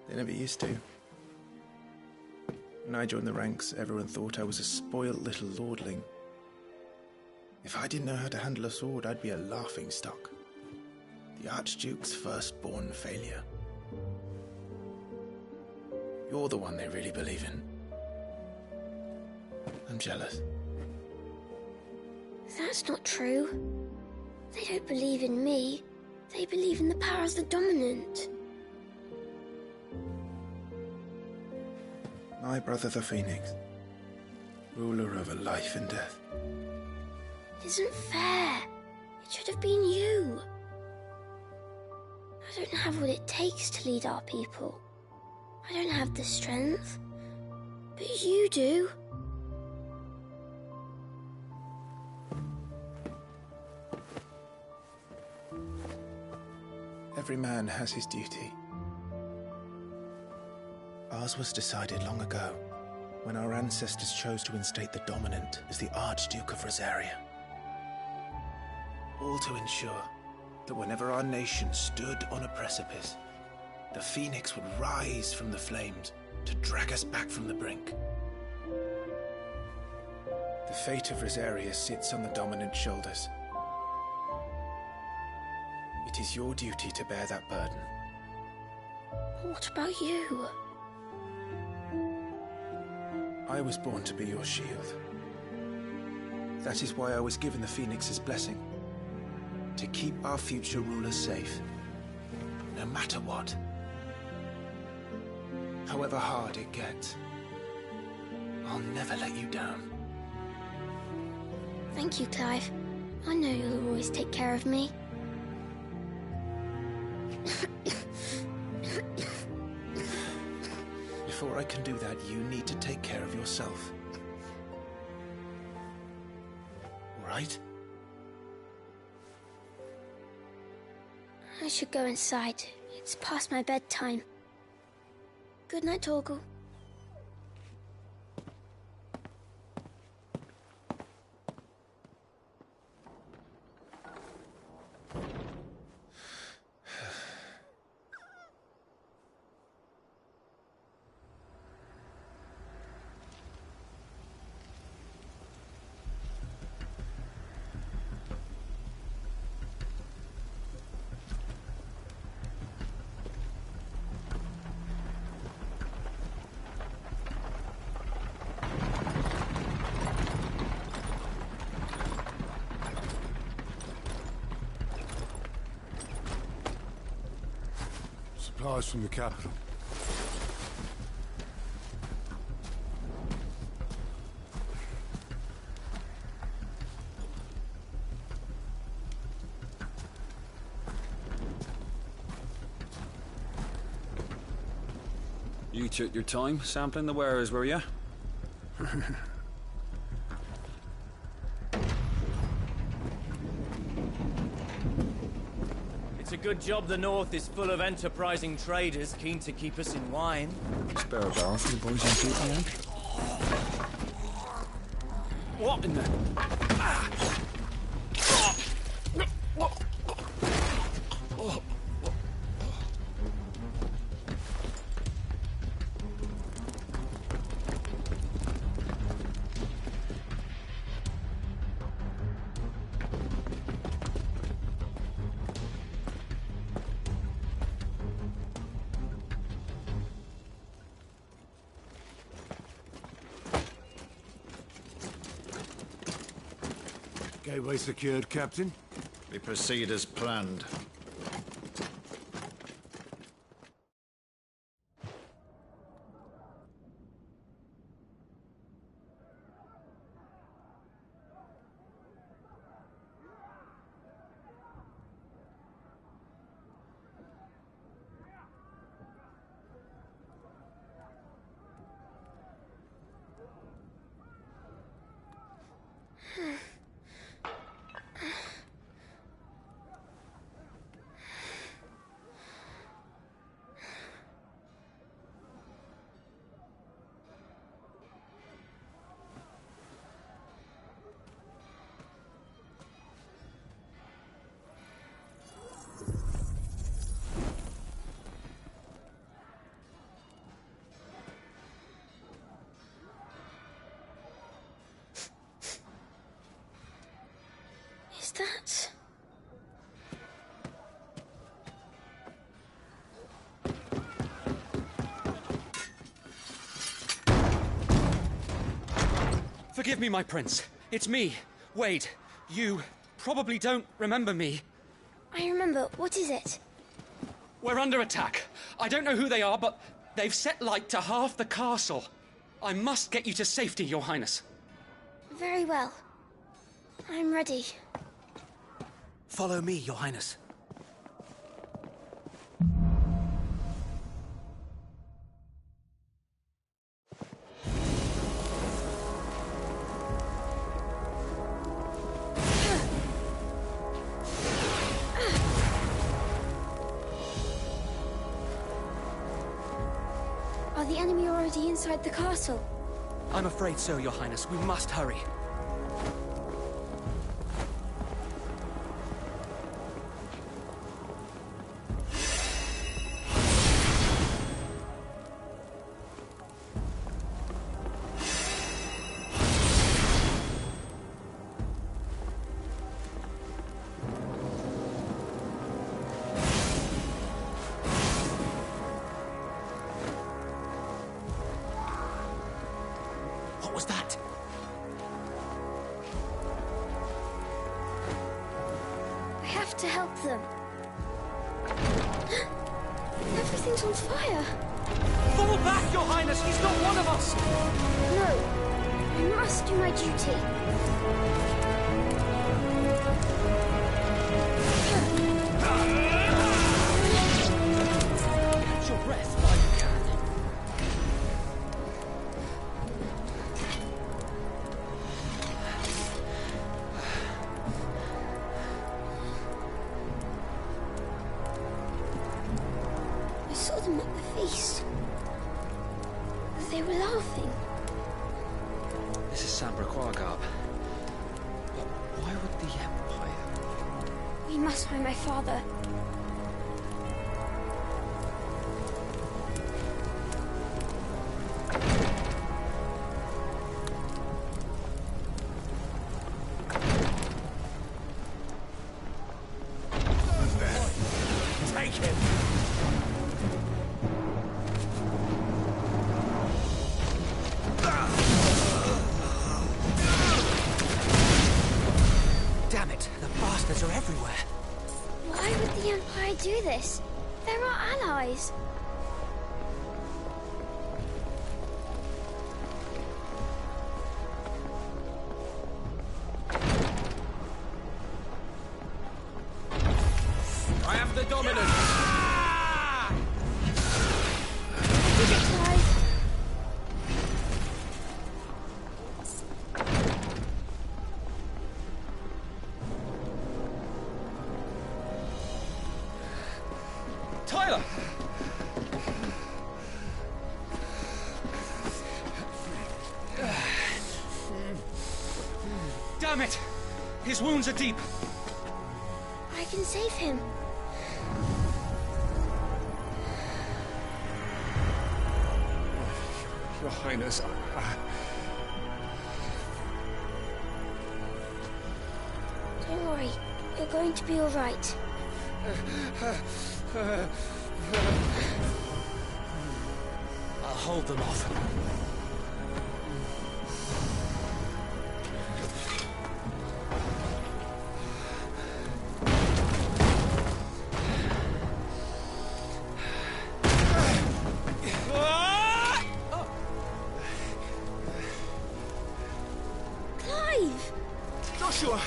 They never used to. When I joined the ranks, everyone thought I was a spoilt little lordling. If I didn't know how to handle a sword, I'd be a laughingstock. The Archduke's firstborn failure. You're the one they really believe in. I'm jealous. That's not true. They don't believe in me. They believe in the power of the dominant. My brother the Phoenix, ruler over life and death. It isn't fair. It should have been you. I don't have what it takes to lead our people. I don't have the strength. But you do. Every man has his duty. Ours was decided long ago, when our ancestors chose to instate the dominant as the Archduke of Rosaria. All to ensure that whenever our nation stood on a precipice, the Phoenix would rise from the flames to drag us back from the brink. The fate of Rosaria sits on the dominant's shoulders. It is your duty to bear that burden. What about you? I was born to be your shield. That is why I was given the Phoenix's blessing. To keep our future rulers safe. No matter what. However hard it gets. I'll never let you down. Thank you, Clive. I know you'll always take care of me. Before I can do that, you need to take care of yourself. All right? I should go inside. It's past my bedtime. Good night, Torgal. Supplies from the capital. You took your time sampling the wares, were you? It's a good job the North is full of enterprising traders keen to keep us in wine. Spare a barrel for the boys and people, then? What in the... Gateway secured, Captain. We proceed as planned. Is that... Forgive me, my prince. It's me, Wade. You probably don't remember me. I remember. What is it? We're under attack. I don't know who they are, but they've set light to half the castle. I must get you to safety, Your Highness. Very well. I'm ready. Follow me, Your Highness. Are the enemy already inside the castle? I'm afraid so, Your Highness. We must hurry. What was that? We have to help them. Everything's on fire. Fall back, Your Highness! He's not one of us! No. I must do my duty. Catch your breath while you can. I saw them at the feast. They were laughing. This is Sambra Quagab. But why would the Empire... We must find my father. Take him! Damn it! The bastards are everywhere. Why would the Empire do this? They're our allies. I have the dominance! Did it, Clive? Tyler! Damn it! His wounds are deep. I can save him. Your Highness, Don't worry. You're going to be all right. I'll hold them off. Clive! Joshua!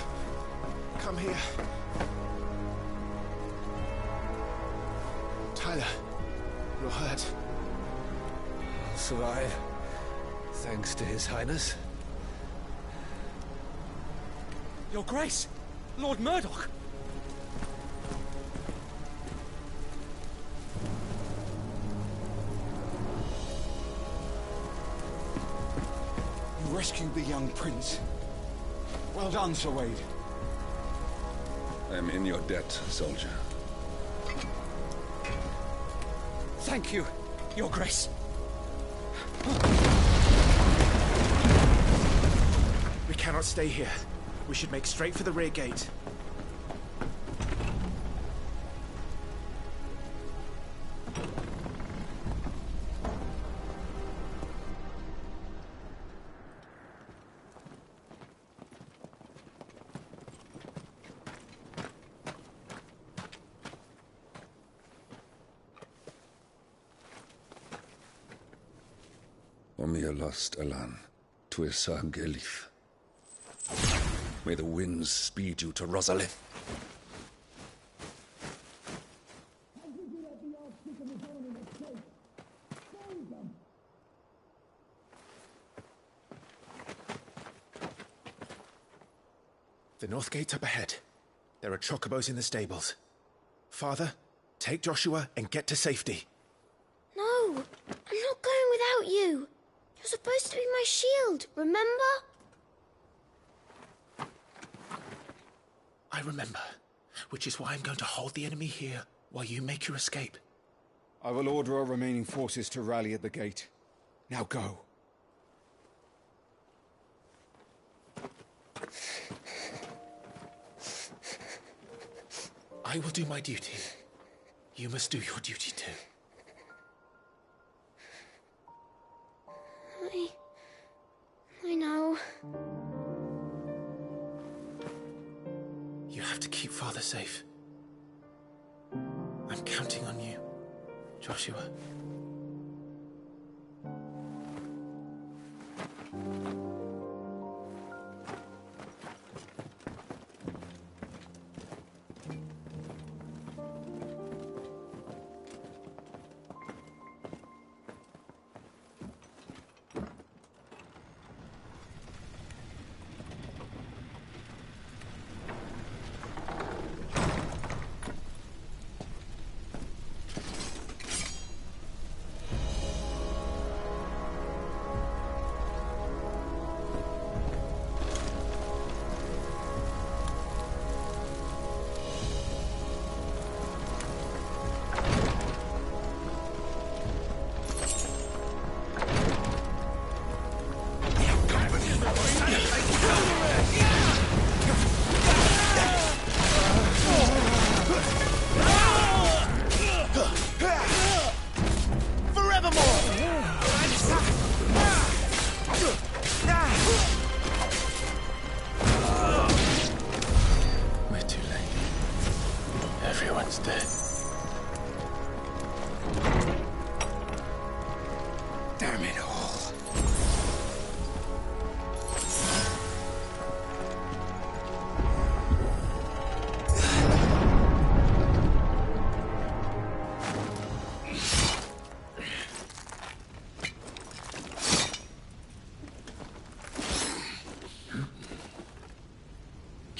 Come here. Tyler, you're hurt. I'll survive. Thanks to His Highness. Your Grace! Lord Murdoch! You rescued the young prince. Well done, Sir Wade. I am in your debt, soldier. Thank you, Your Grace. We cannot stay here. We should make straight for the rear gate. Omia lost Alan, Tuisa Gelith. May the winds speed you to Rosalith. The north gate's up ahead. There are chocobos in the stables. Father, take Joshua and get to safety. No, I'm not going without you. You're was supposed to be my shield, remember? I remember, which is why I'm going to hold the enemy here while you make your escape. I will order our remaining forces to rally at the gate. Now go. I will do my duty. You must do your duty too. I know. You have to keep Father safe. I'm counting on you, Joshua.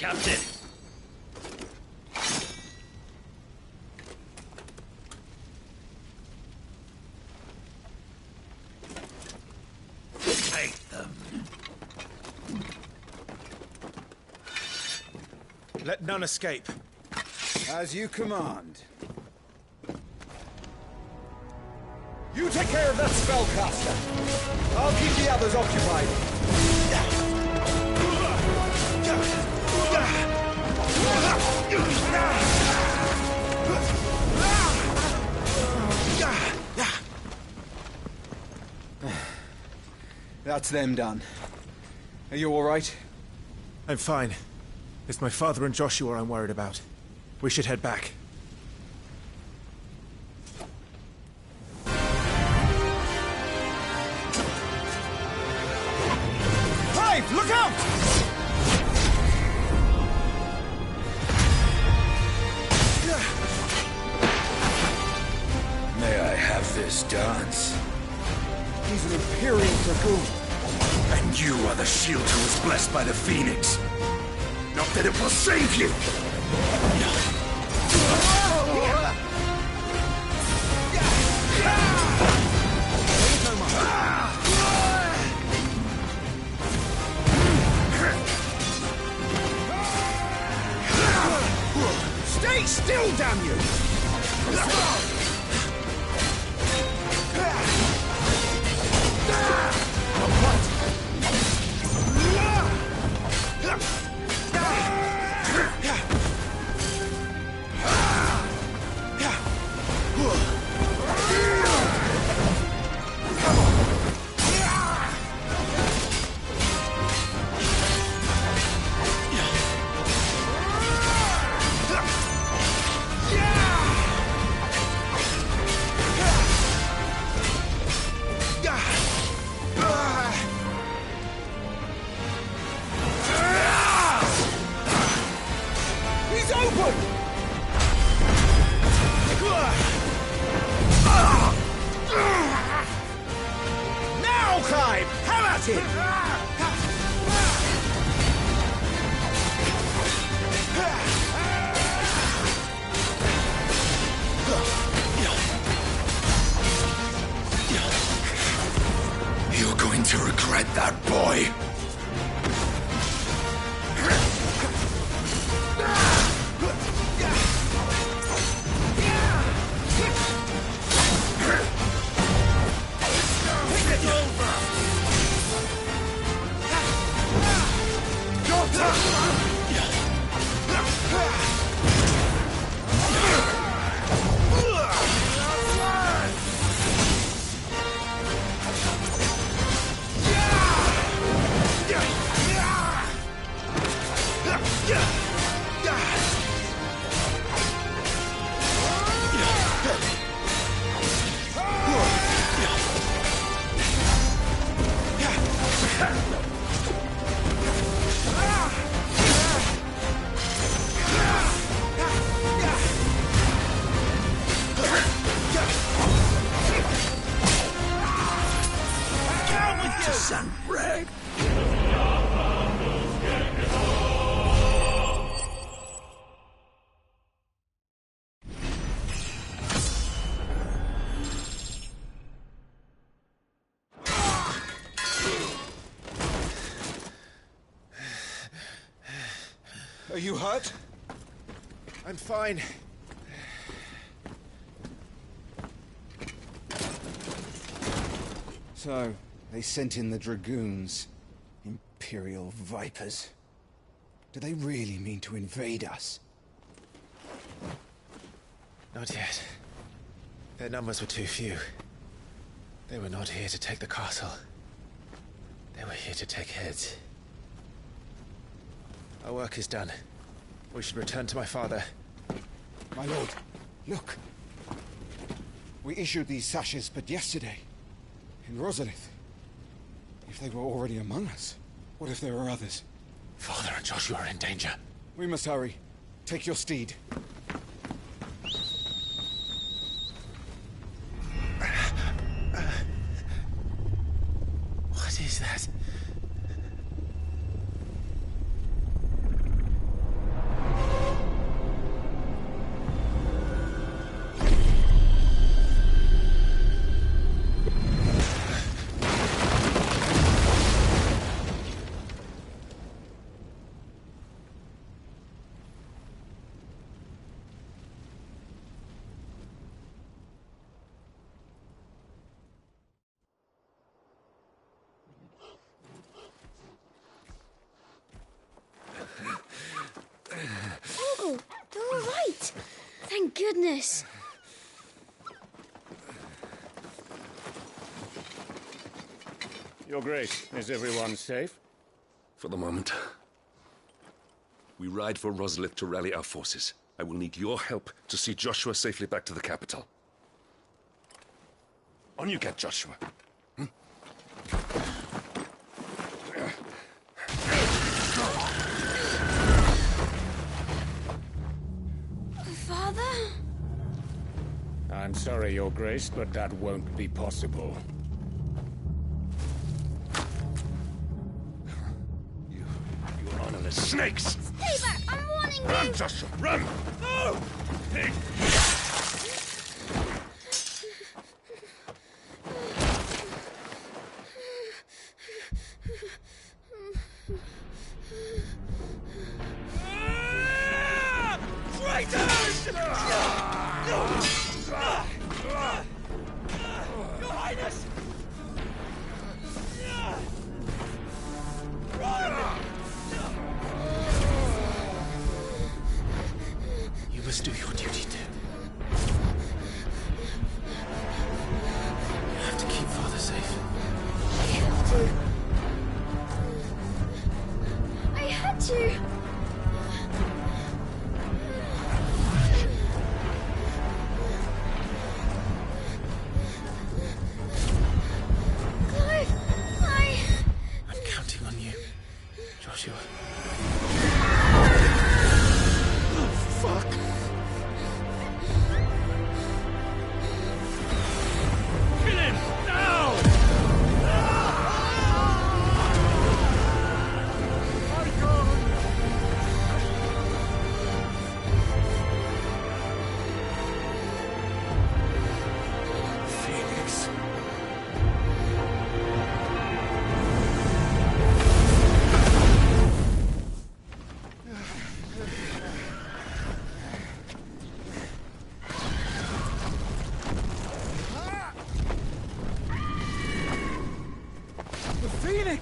Captain! Take them. Let none escape. As you command. You take care of that spellcaster. I'll keep the others occupied. That's them done. Are you all right? I'm fine. It's my father and Joshua I'm worried about. We should head back. Clive, look out! May I have this dance? He's an Imperial Dragoon. And you are the shield who was blessed by the Phoenix. Not that it will save you! Stay still, damn you! You're going to regret that, boy. Are you hurt? I'm fine. So, they sent in the Dragoons. Imperial vipers. Do they really mean to invade us? Not yet. Their numbers were too few. They were not here to take the castle. They were here to take heads. Our work is done. We should return to my father. My lord, look. We issued these sashes but yesterday. In Rosalith. If they were already among us, what if there were others? Father and Joshua are in danger. We must hurry. Take your steed. What is that? Thank goodness. Your Grace, is everyone safe? For the moment. We ride for Rosalith to rally our forces. I will need your help to see Joshua safely back to the capital. On you get, Joshua. Father? I'm sorry, Your Grace, but that won't be possible. You honorless snakes! Stay back! I'm warning you! Run, Joshua, run! No! Pig! Traitors! Your Highness! You must do your duty too.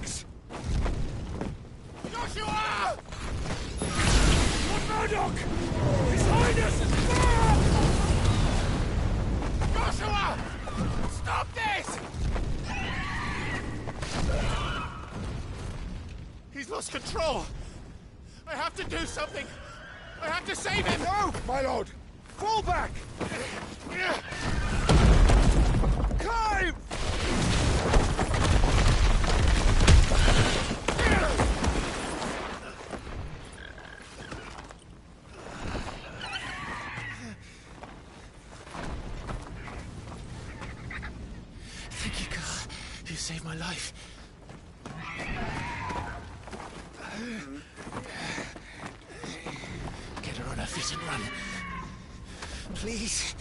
Phoenix! Joshua! Lord Murdoch! His Highness is far! Joshua! Stop this! He's lost control. I have to do something. I have to save him. No, my lord. Fall back. Clive! Thank you, Carl. You saved my life. Get her on her feet and run. Please.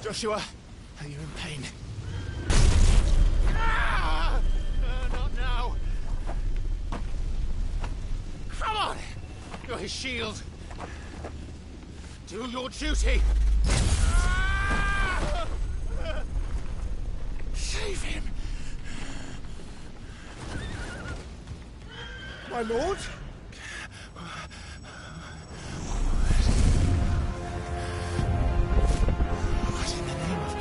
Joshua, are you in pain? Not now. Come on! You're his shield. Do your duty. Save him. My lord? What in the name of...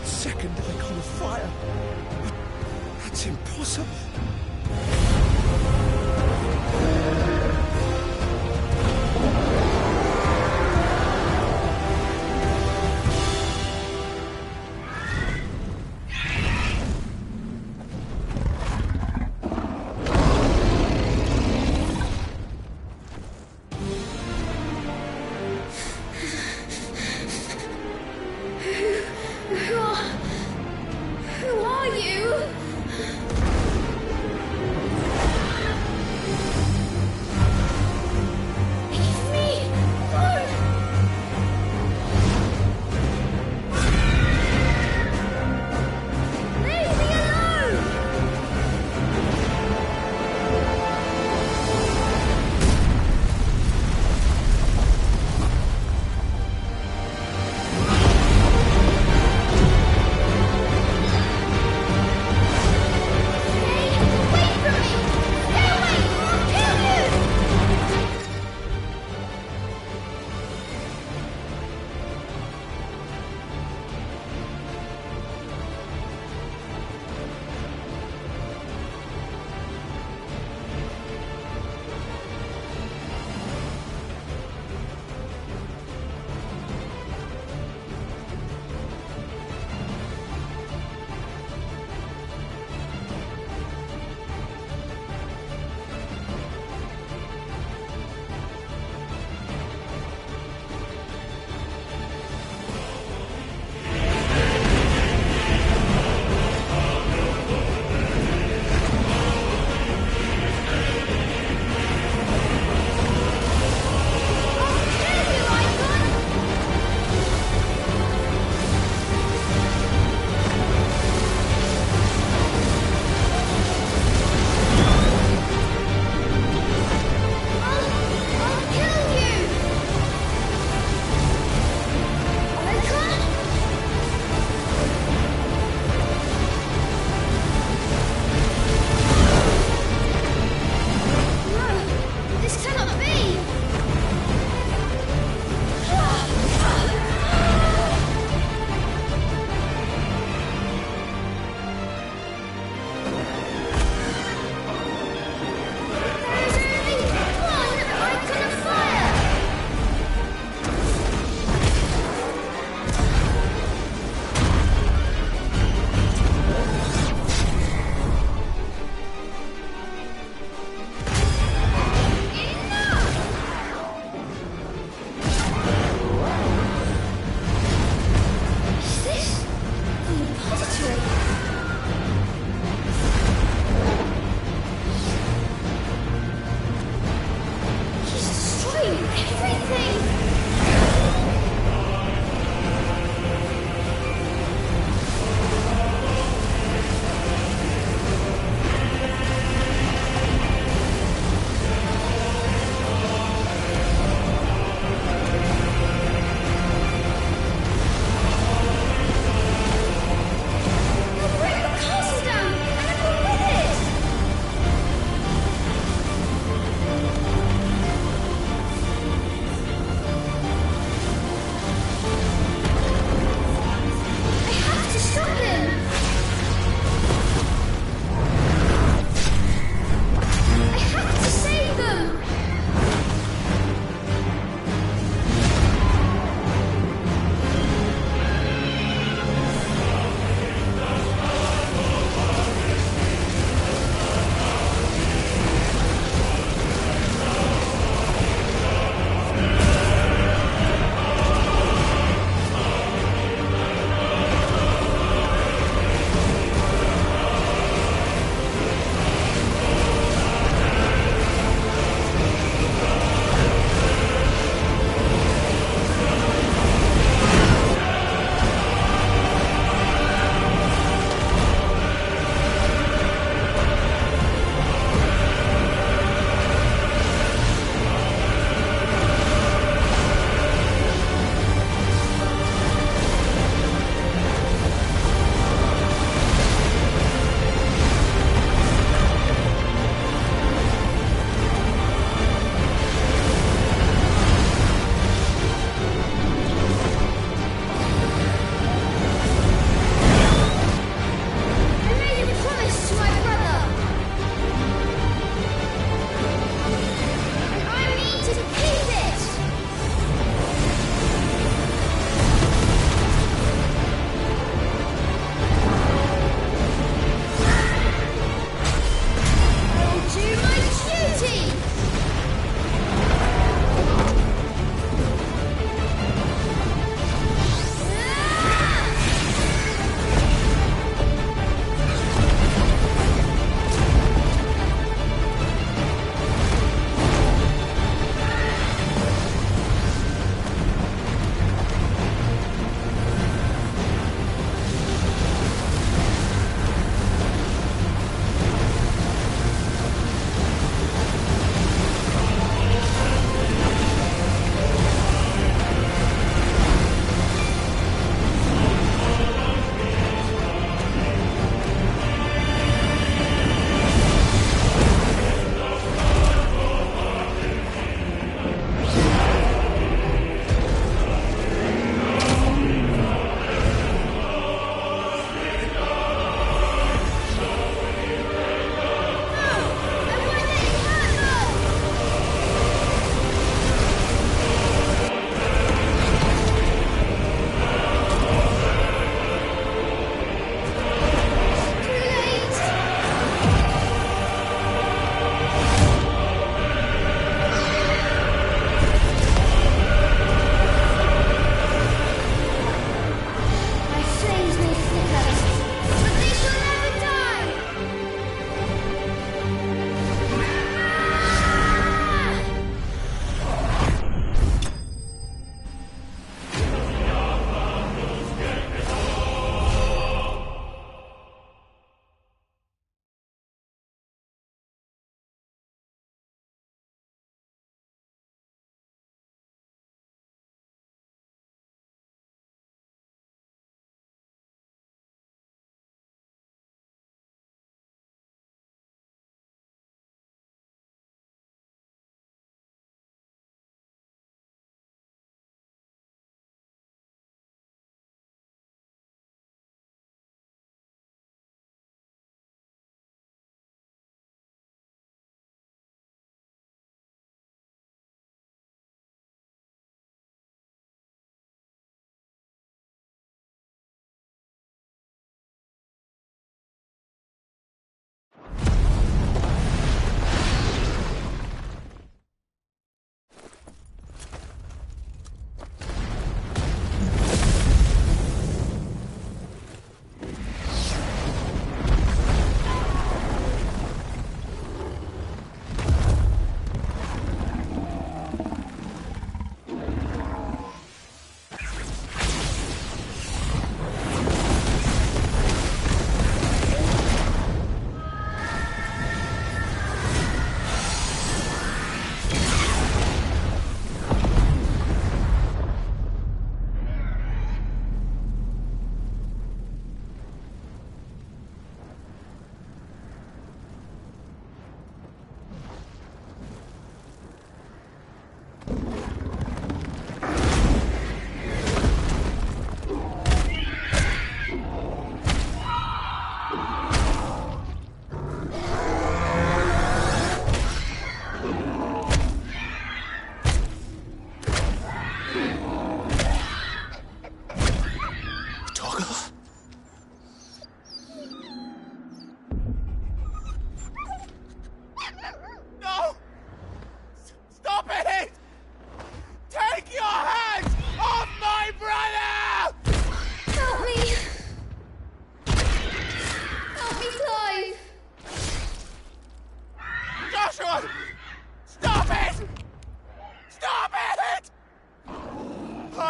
Second icon of fire. That's impossible. Who are you? Leave me alone. Leave me alone.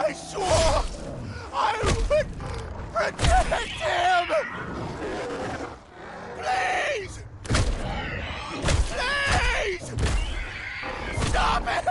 I swore I would protect him! Please! Please! Stop it!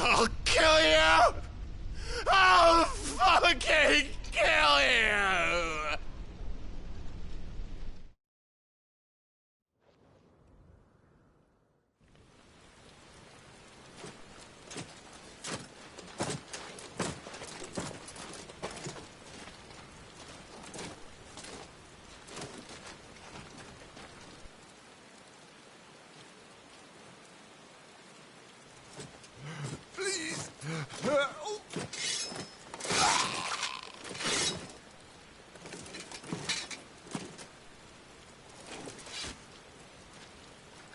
I'll kill you! I'll fucking kill you! Please!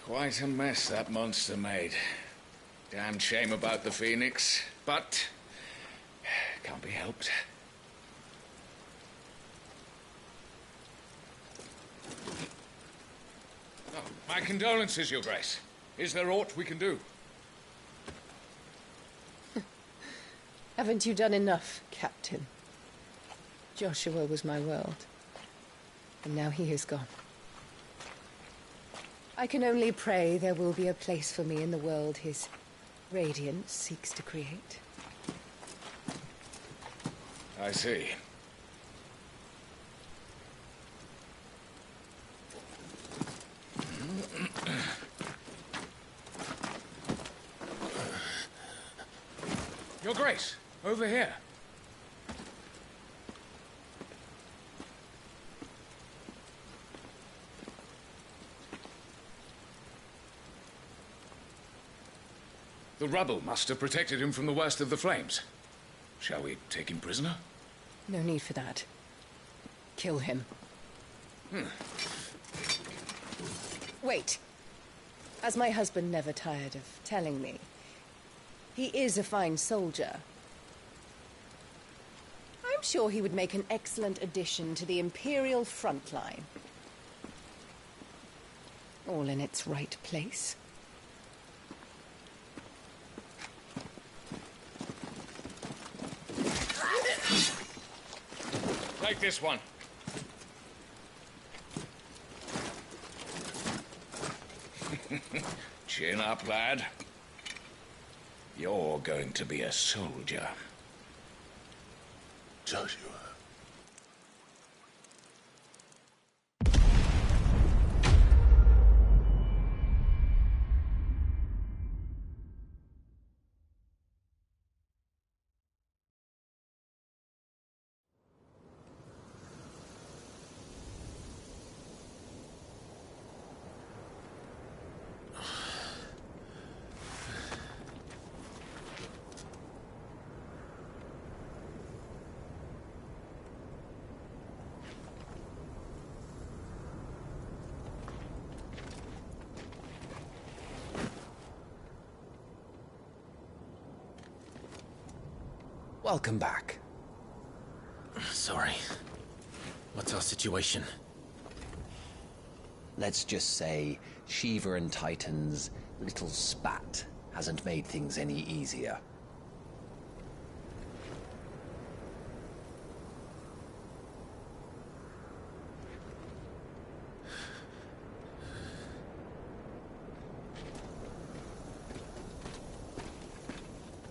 Quite a mess that monster made. Damn shame about the Phoenix, but can't be helped. Oh, my condolences, Your Grace. Is there aught we can do? Haven't you done enough, Captain? Joshua was my world, and now he is gone. I can only pray there will be a place for me in the world his radiance seeks to create. I see. Your Grace, over here. The rubble must have protected him from the worst of the flames. Shall we take him prisoner? No need for that. Kill him. Wait. As my husband never tired of telling me, he is a fine soldier. I'm sure he would make an excellent addition to the Imperial front line. All in its right place. Take this one. Chin up, lad. You're going to be a soldier. Joshua. Welcome back. Sorry. What's our situation? Let's just say Shiva and Titan's little spat hasn't made things any easier.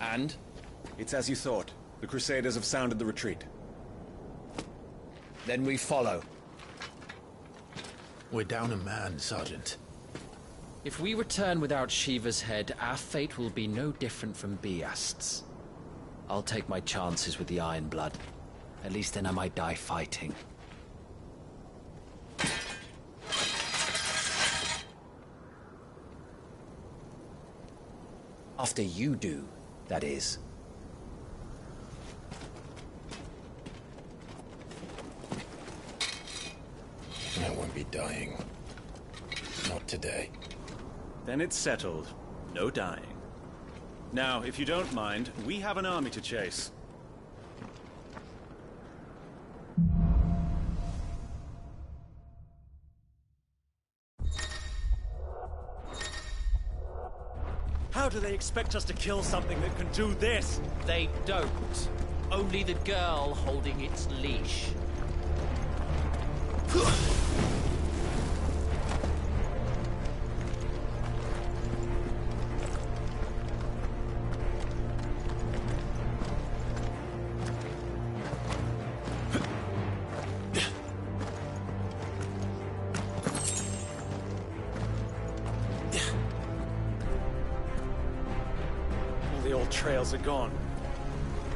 And? It's as you thought. The Crusaders have sounded the retreat. Then we follow. We're down a man, Sergeant. If we return without Shiva's head, our fate will be no different from Biast's. I'll take my chances with the Iron Blood. At least then I might die fighting. After you do, that is. I won't be dying. Not today. Then it's settled. No dying. Now, if you don't mind, we have an army to chase. How do they expect us to kill something that can do this? They don't. Only the girl holding its leash. All the old trails are gone.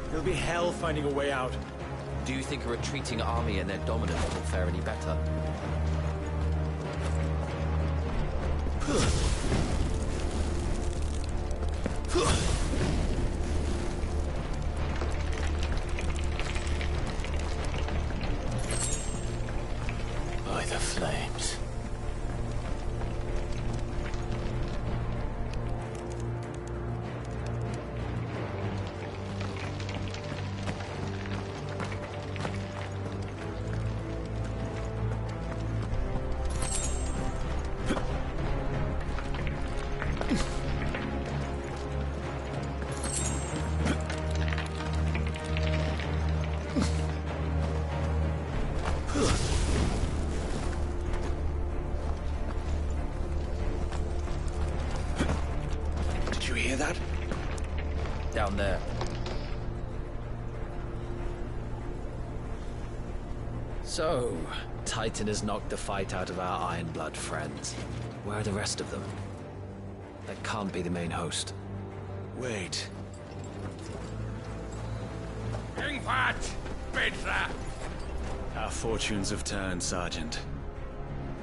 It'll be hell finding a way out. Do you think a retreating army and their dominant will fare any better? By the flames. Did you hear that? Down there. So, Titan has knocked the fight out of our Iron Blood friends. Where are the rest of them? That can't be the main host. Wait. Ingvat! Petra! Our fortunes have turned, Sergeant.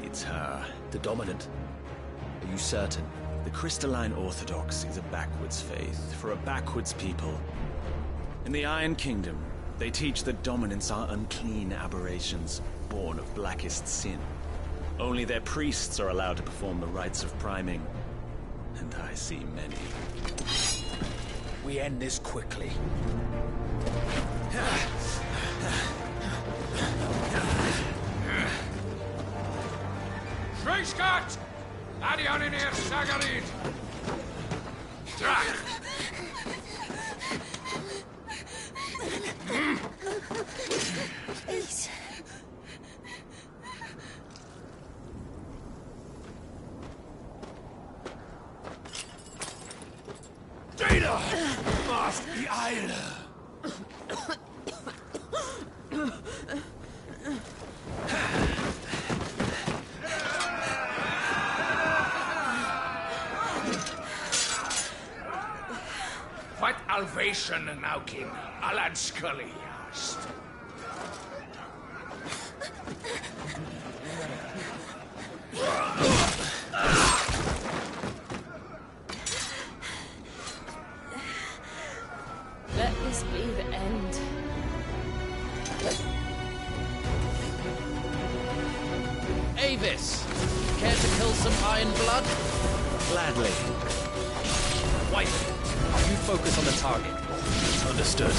It's her. The Dominant? Are you certain? The Crystalline Orthodox is a backwards faith for a backwards people. In the Iron Kingdom, they teach that dominants are unclean aberrations, born of blackest sin. Only their priests are allowed to perform the rites of priming. And I see many. We end this quickly. Schweinskat! Adionir Sagarid! Drach! Please. Data must be idle. What Alvation and Naukin, Alad Scully asked. Let this be the end. Avis! Care to kill some Iron Blood? Gladly. Wife, you focus on the target. Understood.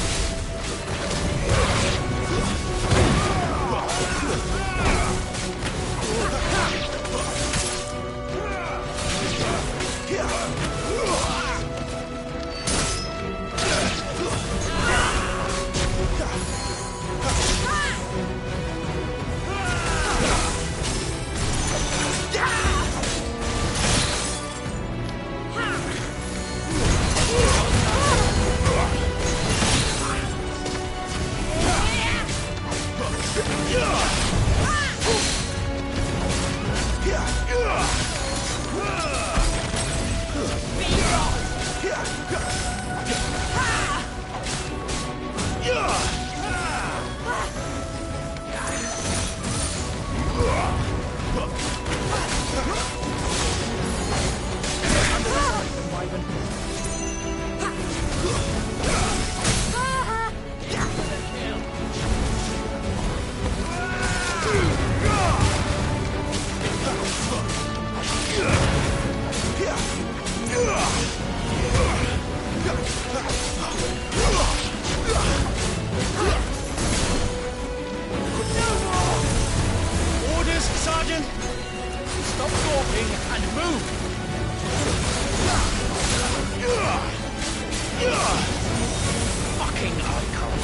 fucking Icon.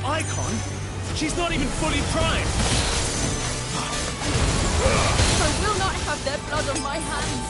Icon? She's not even fully primed. I will not have their blood on my hands.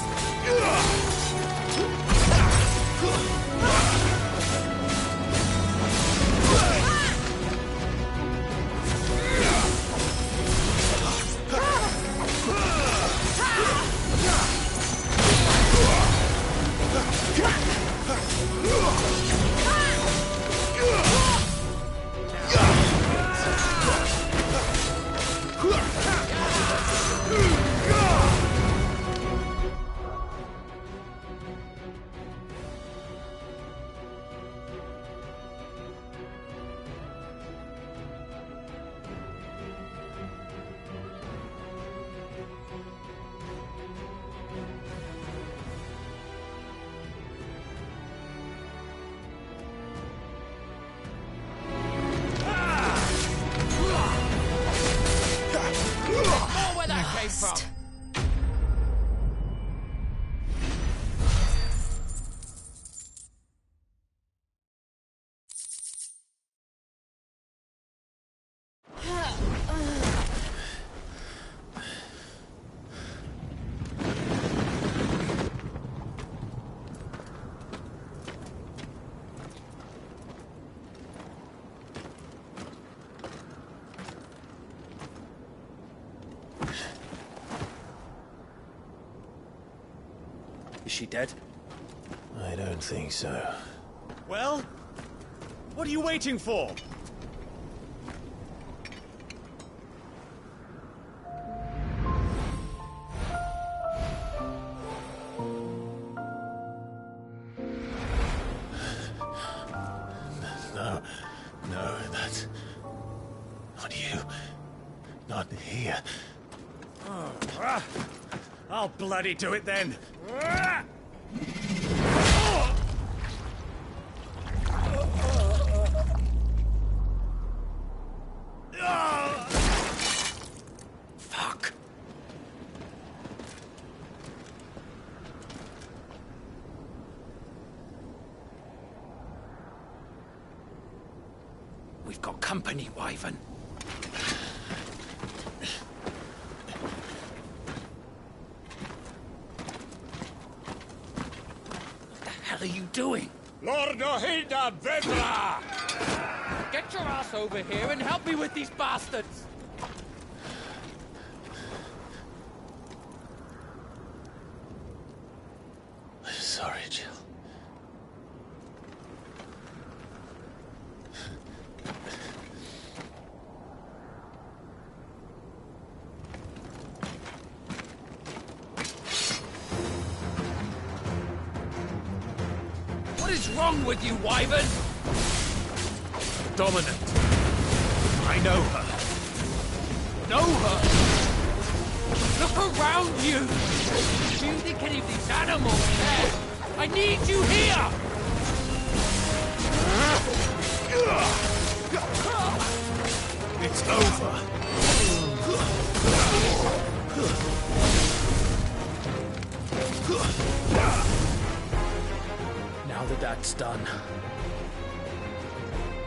Is she dead? I don't think so. Well, what are you waiting for? No, that's not you. Not here. I'll bloody do it then. Fuck. We've got company, Wyvern. What are you doing? Lord Ohida Vedra! Get your ass over here and help me with these bastards! I'm sorry, Jill. What is wrong with you, Wyvern? Dominant. I know her. Know her? Look around you! Do you think any of these animals care? I need you here! It's over. Now that that's done,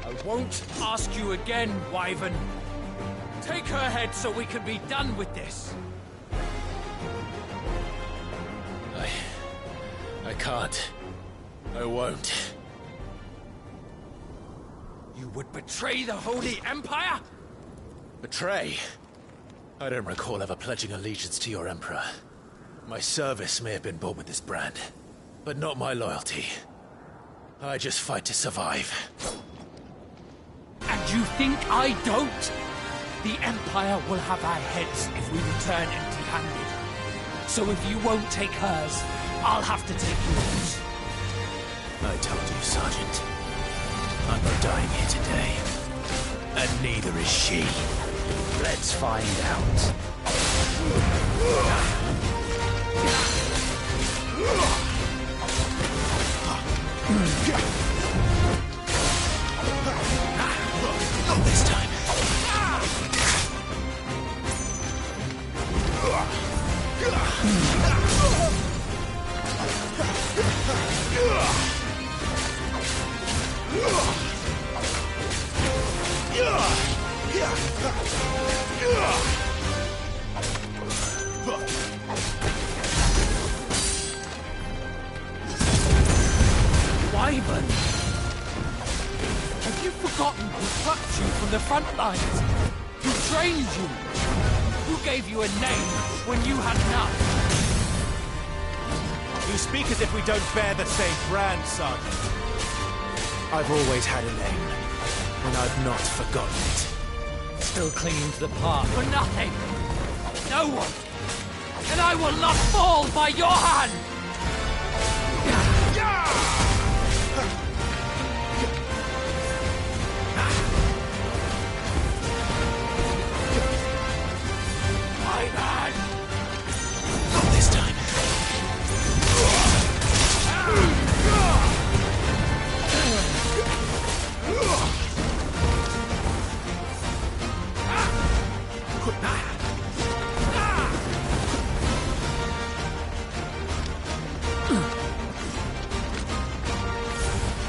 I won't ask you again, Wyvern. Take her head so we can be done with this. I can't. I won't. You would betray the Holy Empire? Betray? I don't recall ever pledging allegiance to your Emperor. My service may have been bought with this brand, but not my loyalty. I just fight to survive. And you think I don't? The Empire will have our heads if we return empty-handed. So if you won't take hers, I'll have to take yours. I told you, Sergeant. I'm not dying here today. And neither is she. Let's find out. Not this time. Wyvern! Have you forgotten who plucked you from the front lines? Who trained you? Who gave you a name when you had none? You speak as if we don't bear the same brand, Sergeant. I've always had a name, and I've not forgotten it. Still clinging to the past for nothing! No one! And I will not fall by your hand! My man! Not this time.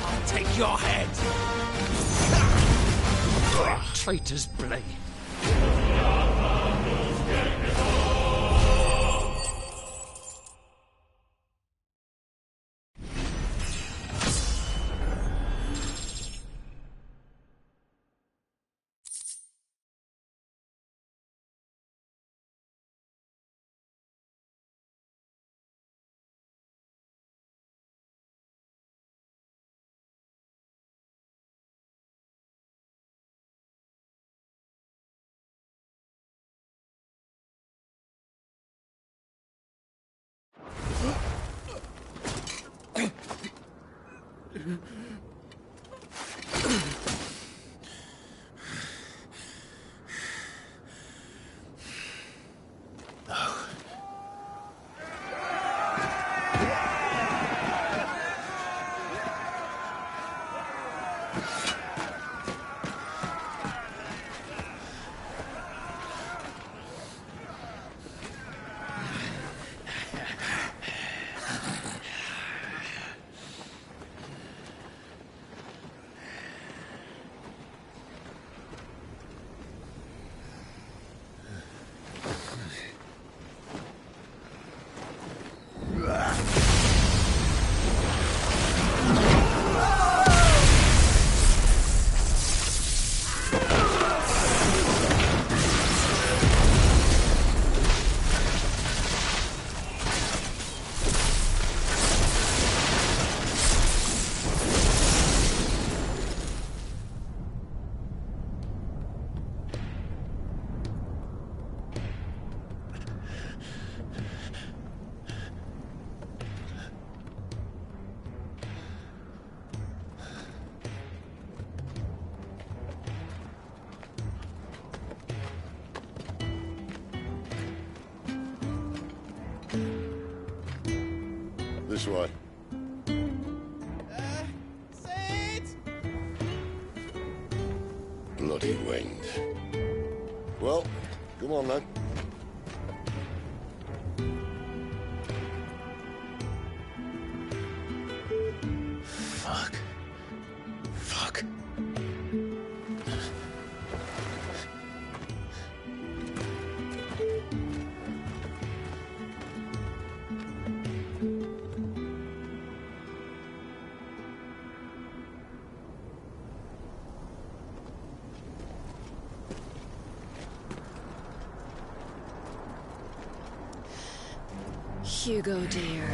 I'll take your head! Traitor's blade! This way. Bloody wind. Well, come on then. Fuck. Fuck. Hugo, dear,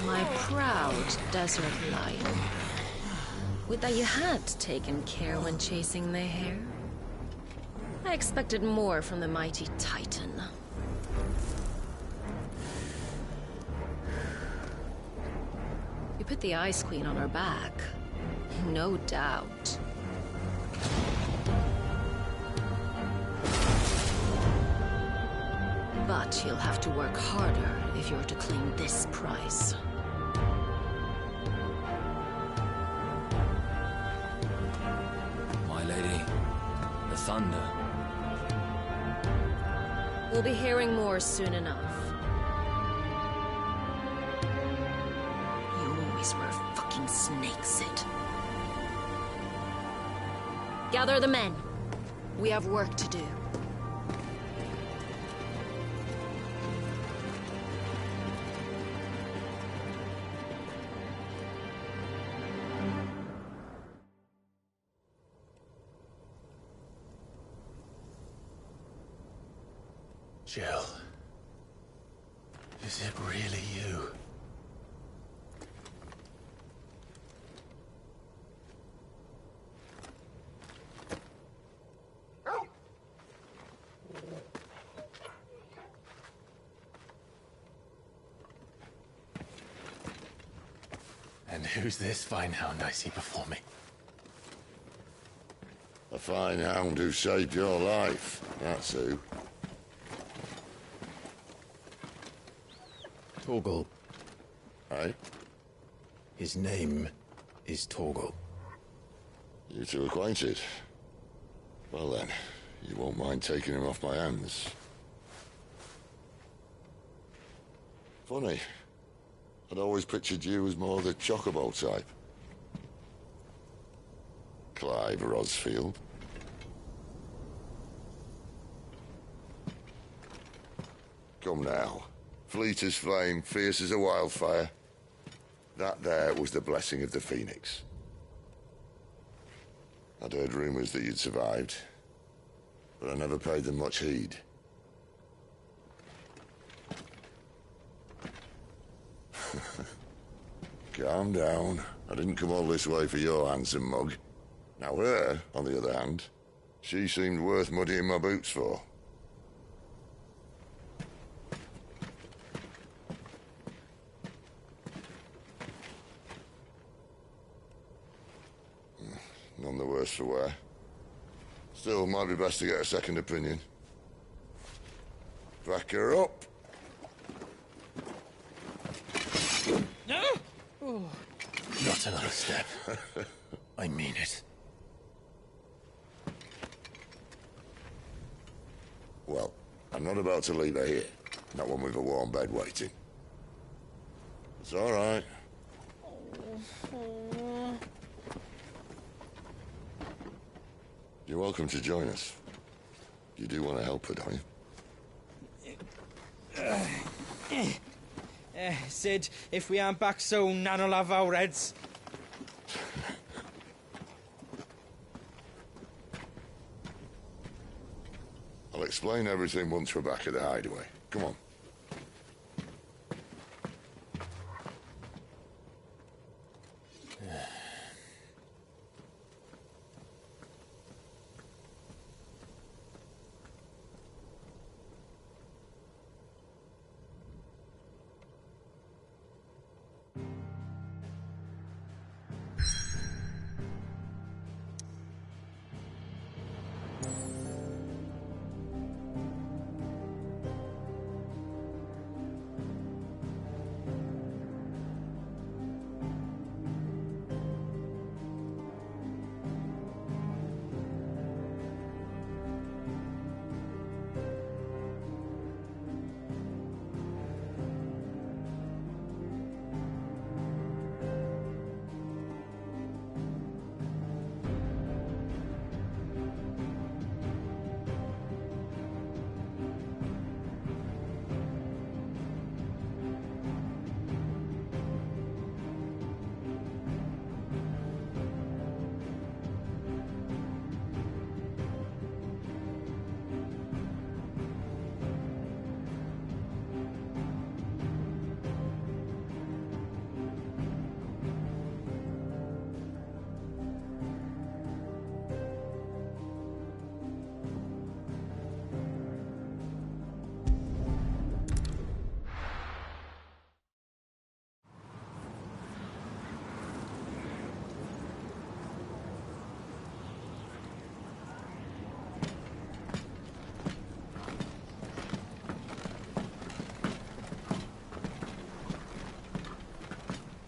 my proud desert lion. Would that you had taken care when chasing the hare. I expected more from the mighty Titan. You put the Ice Queen on her back, no doubt. But you'll have to work harder if you're to claim this prize. My lady, the thunder. We'll be hearing more soon enough. You always were a fucking snake, Sid. Gather the men. We have work to do. Jill. Is it really you? And who's this fine hound I see before me? A fine hound who saved your life, that's who. Torgal. Aye? His name is Torgal. You two acquainted? Well then, you won't mind taking him off my hands. Funny. I'd always pictured you as more the Chocobo type. Clive Rosfield. Come now. Fleet as flame, fierce as a wildfire. That there was the blessing of the Phoenix. I'd heard rumors that you'd survived, but I never paid them much heed. Calm down. I didn't come all this way for your handsome mug. Now her, on the other hand, she seemed worth muddying my boots for. None the worse for wear. Still, might be best to get a second opinion. Back her up. No? Oh. Not another step. I mean it. Well, I'm not about to leave her here. Not one with a warm bed waiting. It's all right. You're welcome to join us. You do want to help her, don't you? Sid, if we aren't back soon, Nan'll have our heads. I'll explain everything once we're back at the hideaway. Come on.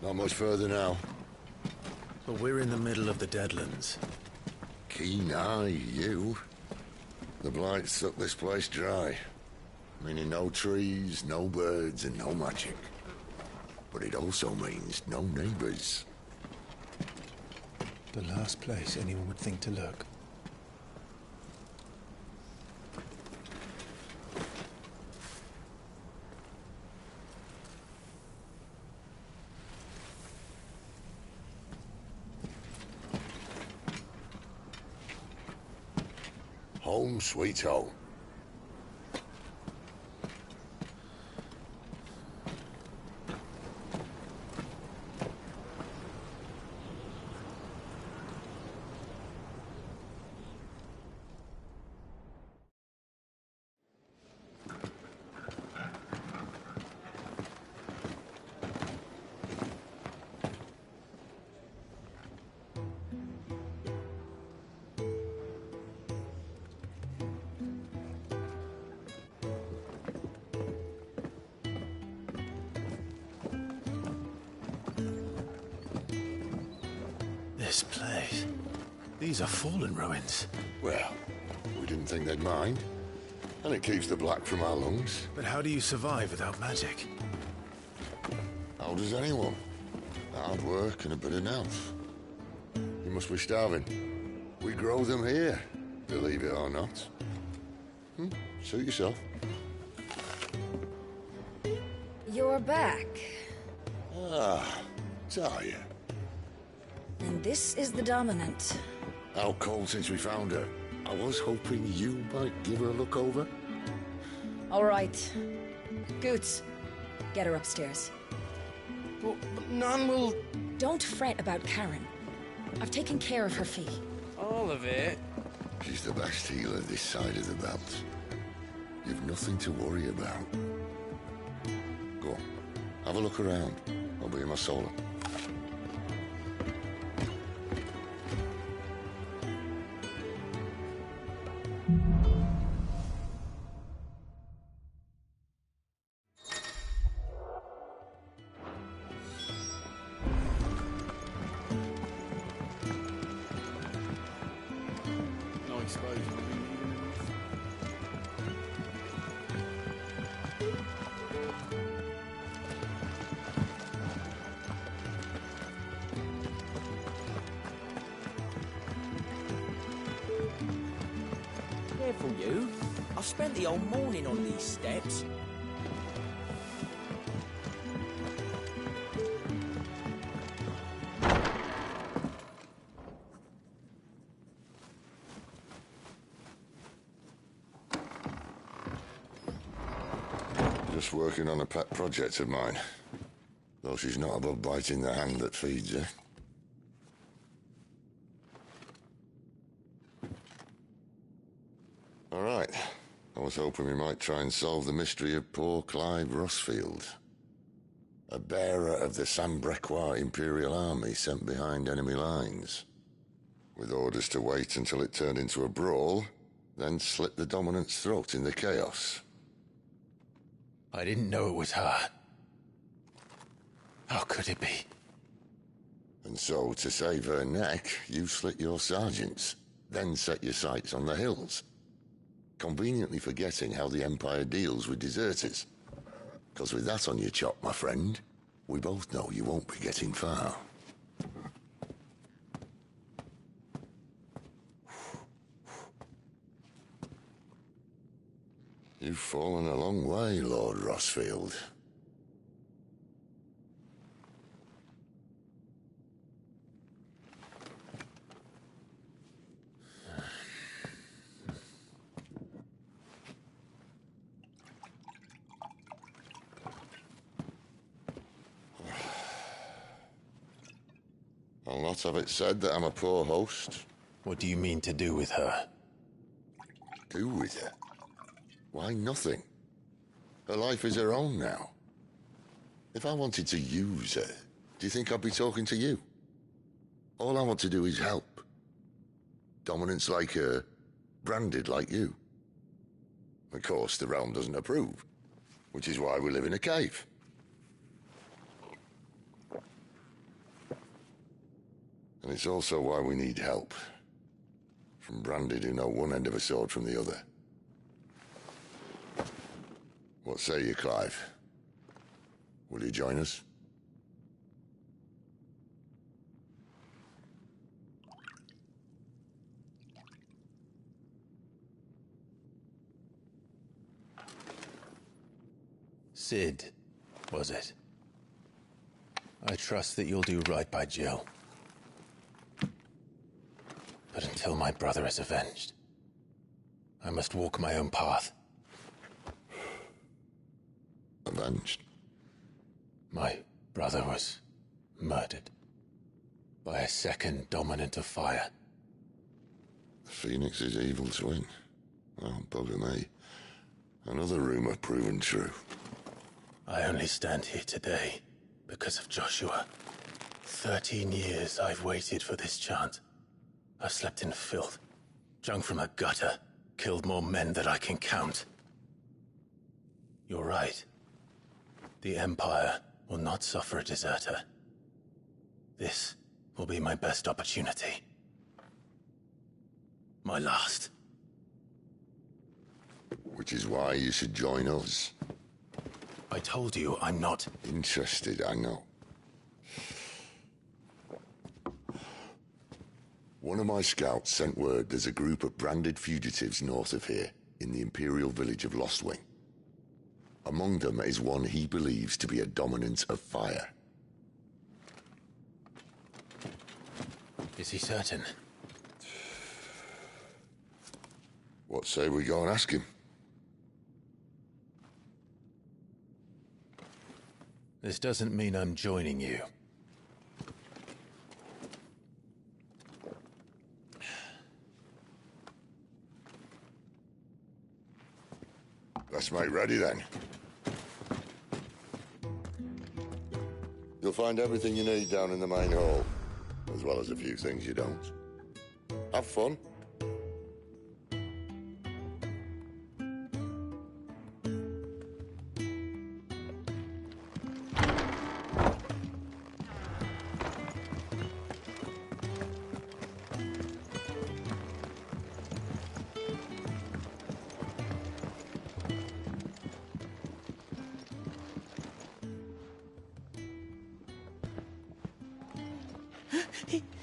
Not much further now. But we're in the middle of the Deadlands. Keen eye, you. The blight sucked this place dry. Meaning no trees, no birds, and no magic. But it also means no neighbors. The last place anyone would think to look. Home sweet home. This place. These are fallen ruins. Well, we didn't think they'd mind. And it keeps the black from our lungs. But how do you survive without magic? How does anyone? Hard work and a bit of nerve. You must be starving. We grow them here, believe it or not. Suit yourself. You're back. Ah, Talia. And this is the Dominant. How cold since we found her. I was hoping you might give her a look over. All right. Goots, get her upstairs. But none will... Don't fret about Karen. I've taken care of her fee. All of it? She's the best healer this side of the belt. You've nothing to worry about. Go on, have a look around. I'll be in my solar. Careful, you. I've spent the whole morning on these steps. Just working on a pet project of mine. Though she's not above biting the hand that feeds her. All right. I was hoping we might try and solve the mystery of poor Clive Rossfield. A bearer of the Sambrequa Imperial Army sent behind enemy lines. With orders to wait until it turned into a brawl, then slit the Dominant's throat in the chaos. I didn't know it was her. How could it be? And so, to save her neck, you slit your sergeants, then set your sights on the hills. Conveniently forgetting how the Empire deals with deserters. Because with that on your chop, my friend, we both know you won't be getting far. You've fallen a long way, Lord Rossfield. I'll not have it said that I'm a poor host. What do you mean to do with her? Do with her? Why, nothing. Her life is her own now. If I wanted to use her, do you think I'd be talking to you? All I want to do is help. Dominants like her, branded like you. Of course, the realm doesn't approve, which is why we live in a cave. And it's also why we need help. From branded who know one end of a sword from the other. What say you, Clive? Will you join us? Cid, was it? I trust that you'll do right by Jill. But until my brother is avenged, I must walk my own path. Avenged? My brother was murdered by a second dominant of fire. Phoenix's evil twin. Well, bugger me. Another rumor proven true. I only stand here today because of Joshua. 13 years I've waited for this chance. I've slept in filth, drunk from a gutter, killed more men than I can count. You're right. The Empire will not suffer a deserter. This will be my best opportunity. My last. Which is why you should join us. I told you I'm not interested, I know. One of my scouts sent word there's a group of branded fugitives north of here, in the Imperial village of Lostwing. Among them is one he believes to be a dominant of fire. Is he certain? What say we go and ask him? This doesn't mean I'm joining you. Let's make ready then. You'll find everything you need down in the main hall, as well as a few things you don't. Have fun.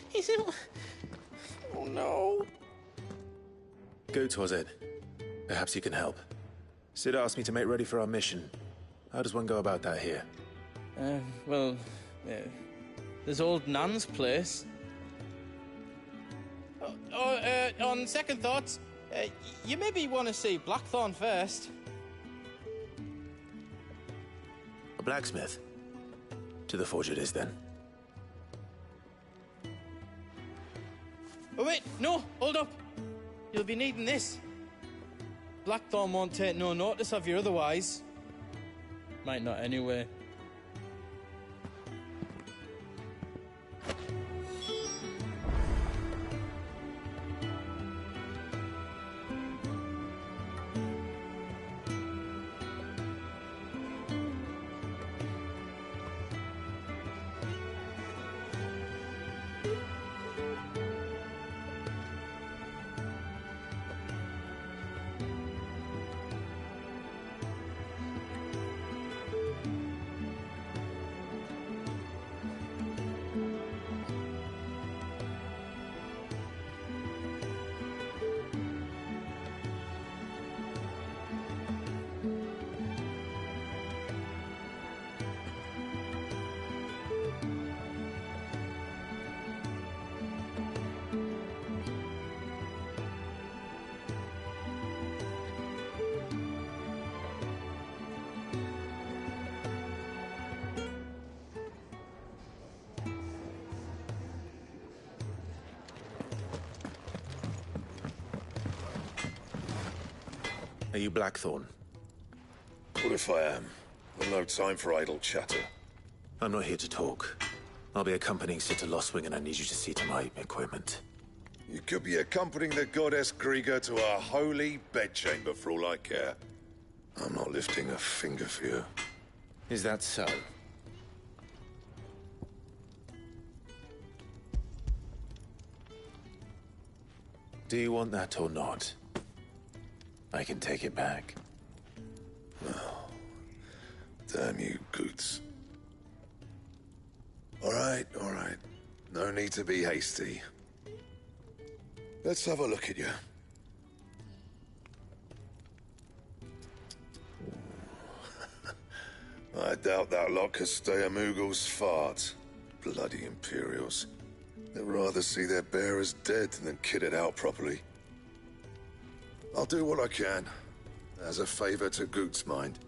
He's in... Oh no. Go towards it. Perhaps you can help. Sid asked me to make ready for our mission. How does one go about that here? Well, there's old Nan's place. On second thoughts, you maybe want to see Blackthorn first. A blacksmith? To the forge it is, then. Oh wait, no, hold up. You'll be needing this. Blackthorn won't take no notice of you otherwise. Might not anyway. Are you Blackthorn? What if I am? I've no time for idle chatter. I'm not here to talk. I'll be accompanying Sid to Lostwing, and I need you to see to my equipment. You could be accompanying the goddess Krieger to our holy bedchamber for all I care. I'm not lifting a finger for you. Is that so? Do you want that or not? I can take it back. Oh, damn you, Goots. All right. No need to be hasty. Let's have a look at you. I doubt that lot could stay a Moogle's fart. Bloody Imperials. They'd rather see their bearers dead than kitted out properly. I'll do what I can, as a favor to Goot's mind.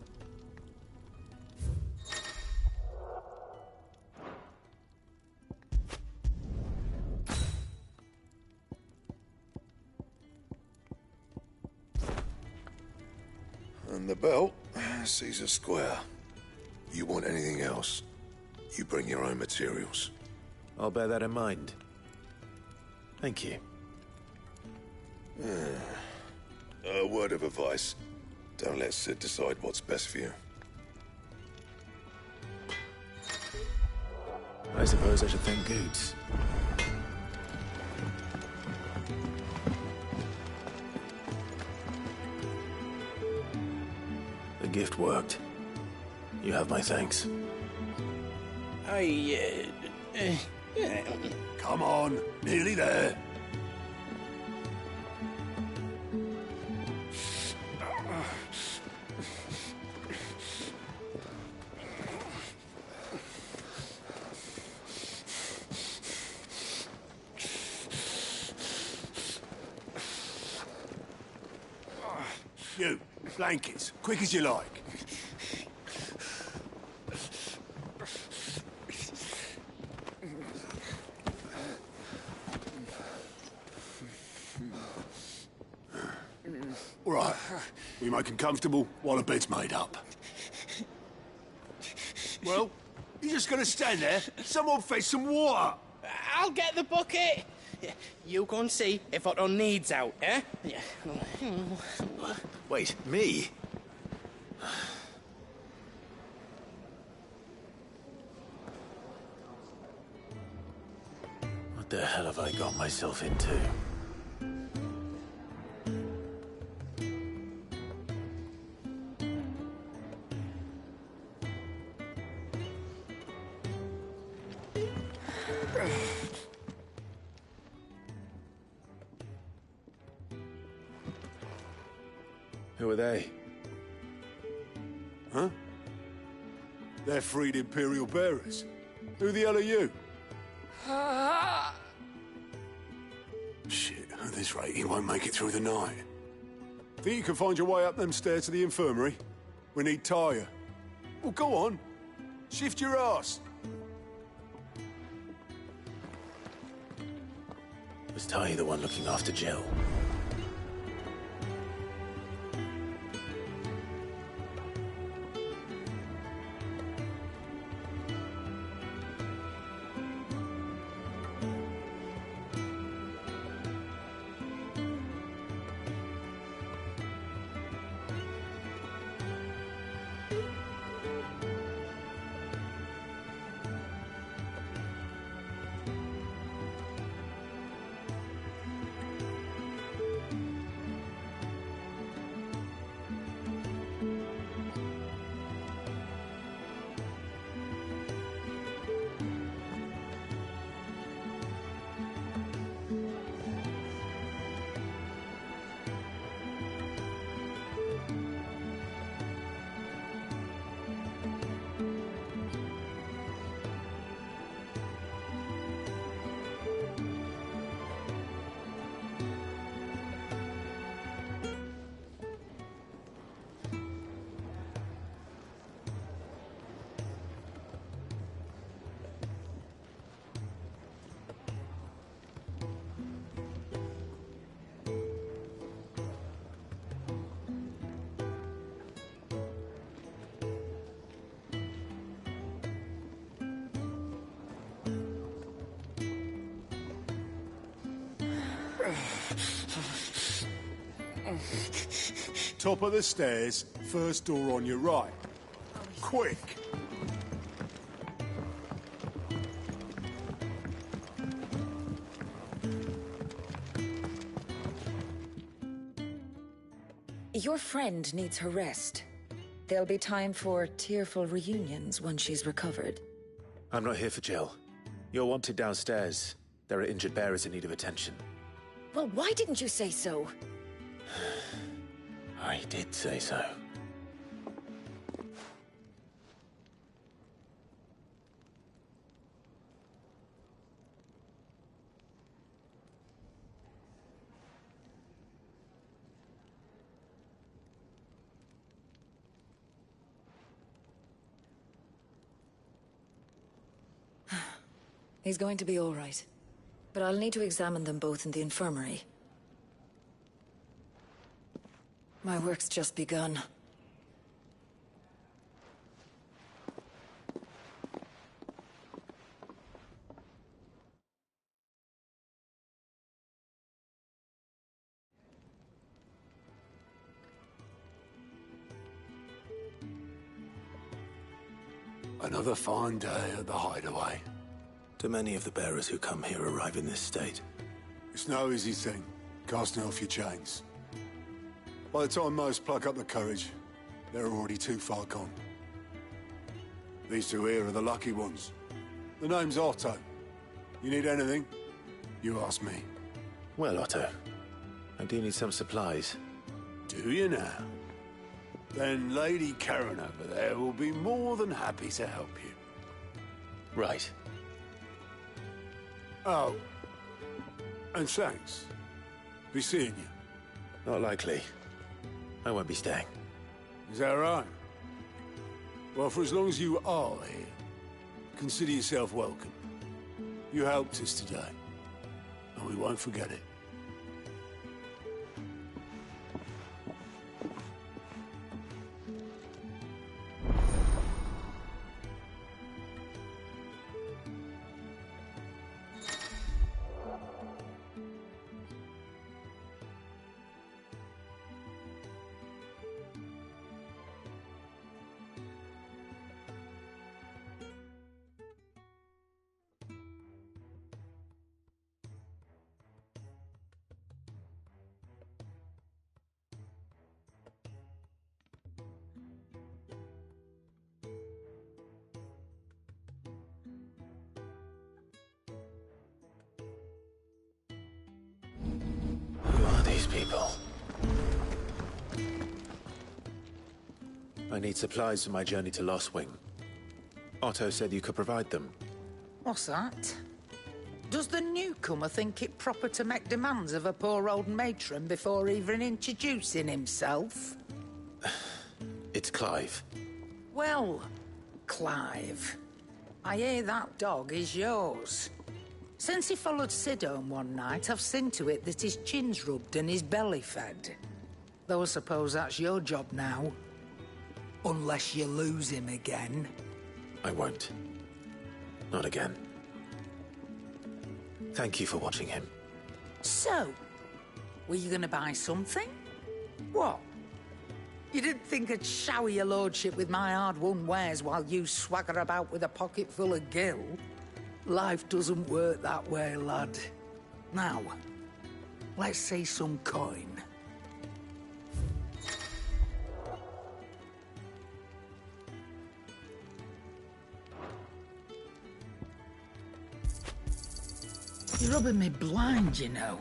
And the belt, Caesar Square. You want anything else, you bring your own materials. I'll bear that in mind. Thank you. A word of advice. Don't let Sid decide what's best for you. I suppose I should thank Goots. The gift worked. You have my thanks. Come on, nearly there. You, blankets, quick as you like. All right, we make him comfortable while the bed's made up. Well, you're just gonna stand there? Someone fetch some water! I'll get the bucket! You go and see if Otto needs out, eh? Wait, me? What the hell have I got myself into? Who are they? Huh? They're freed Imperial bearers. Who the hell are you? Shit, at this rate, he won't make it through the night. Think you can find your way up them stairs to the infirmary? We need Tyre. Well, go on. Shift your ass. Was Ty the one looking after Jill? Top of the stairs, first door on your right. Quick! Your friend needs her rest. There'll be time for tearful reunions once she's recovered. I'm not here for Jill. You're wanted downstairs. There are injured bearers in need of attention. Well, why didn't you say so? I did say so. He's going to be all right. But I'll need to examine them both in the infirmary. My work's just begun. Another fine day at the Hideaway. Do many of the bearers who come here arrive in this state? It's no easy thing, casting off your chains. By the time most pluck up the courage, they're already too far gone. These two here are the lucky ones. The name's Otto. You need anything? You ask me. Well, Otto, I do need some supplies. Do you now? Then Lady Karen over there will be more than happy to help you. Right. Oh. And thanks. Be seeing you. Not likely. I won't be staying. Is that right? Well, for as long as you are here, consider yourself welcome. You helped us today, and we won't forget it. Who are these people? I need supplies for my journey to Lostwing. Otto said you could provide them. What's that? Does the newcomer think it proper to make demands of a poor old matron before even introducing himself? It's Clive. Well, Clive, I hear that dog is yours. Since he followed Sid home one night, I've seen to it that his chin's rubbed and his belly fed. Though I suppose that's your job now. Unless you lose him again. I won't. Not again. Thank you for watching him. So, were you gonna buy something? What? You didn't think I'd shower your lordship with my hard-won wares while you swagger about with a pocket full of gil? Life doesn't work that way, lad. Now, let's see some coin. You're rubbing me blind, you know.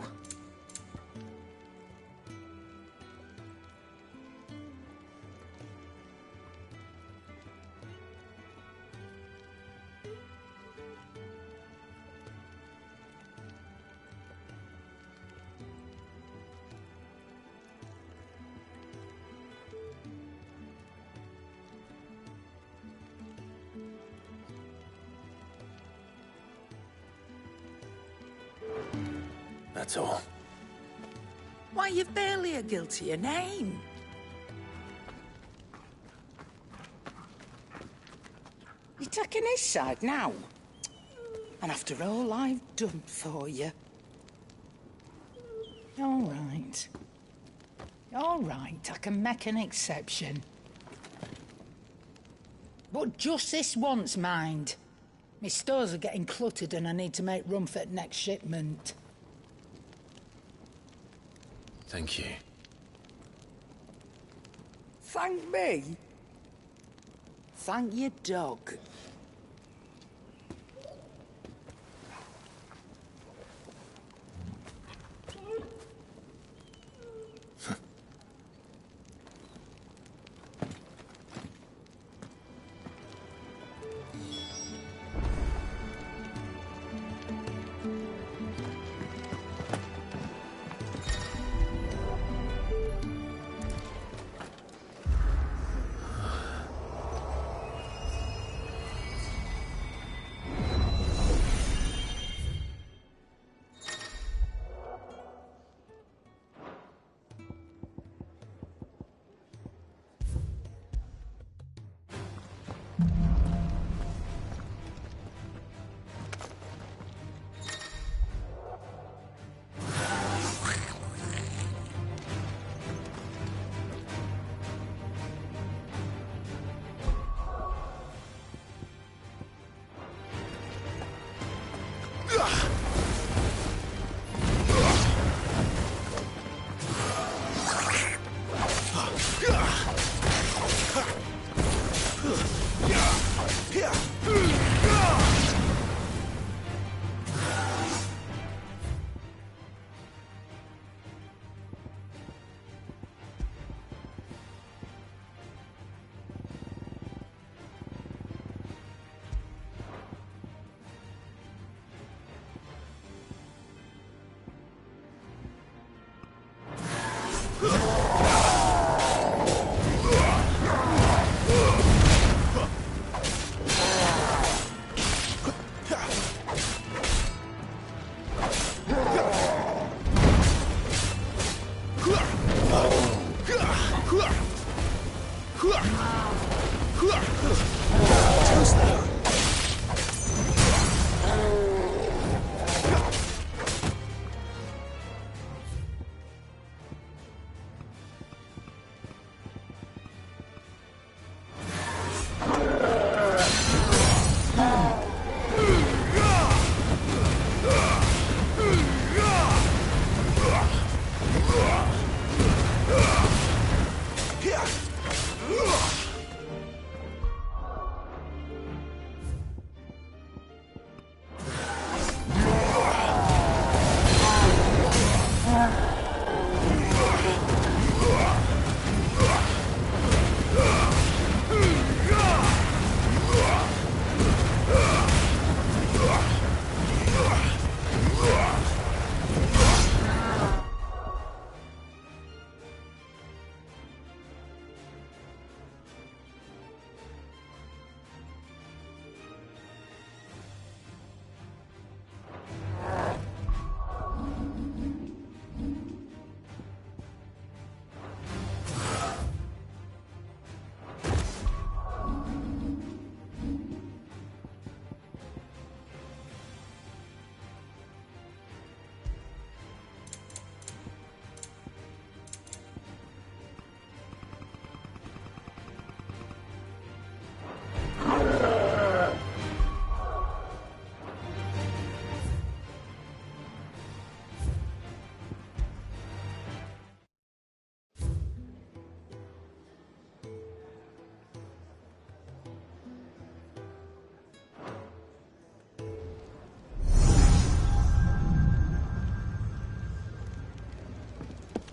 That's all. Why, you've barely a guiltier name. You're taking his side now? And after all I've done for you? All right. All right, I can make an exception. But just this once, mind. My stores are getting cluttered and I need to make room for the next shipment. Thank you. Thank me? Thank your dog.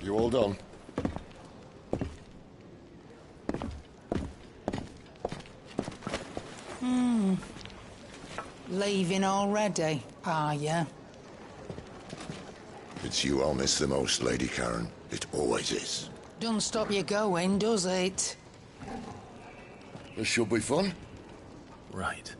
You all done? Leaving already, are ya? It's you I'll miss the most, Lady Karen. It always is. Don't stop you going, does it? This should be fun. Right.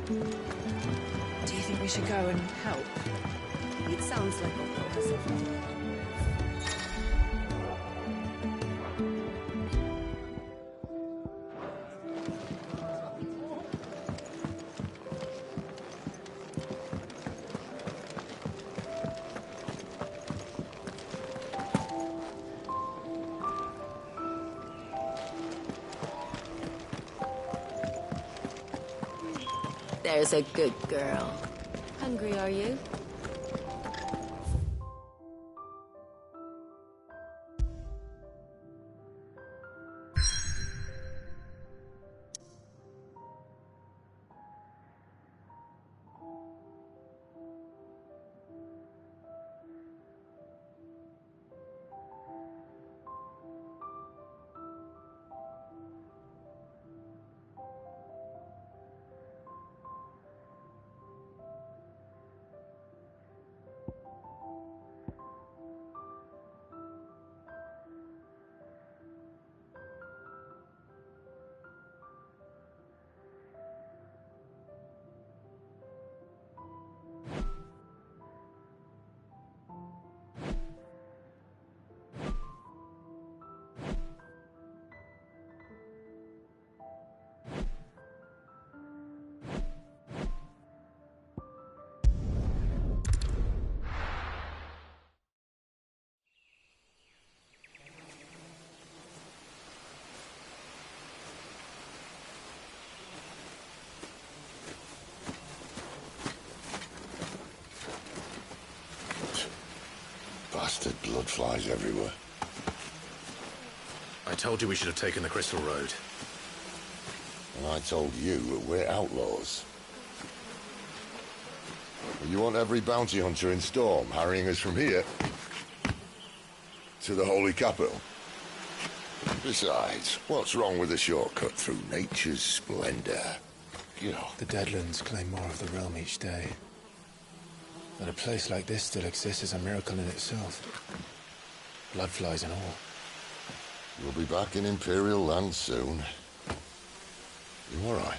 Do you think we should go and help? It sounds like Otto has something. There's a good girl. Hungry, are you? Bastard blood flies everywhere. I told you we should have taken the Crystal Road. And I told you that we're outlaws. You want every bounty hunter in Storm harrying us from here to the Holy Capital? Besides, what's wrong with a shortcut through nature's splendor? You know. The Deadlands claim more of the realm each day. That a place like this still exists is a miracle in itself. Bloodflies and all. We'll be back in Imperial land soon. You all right?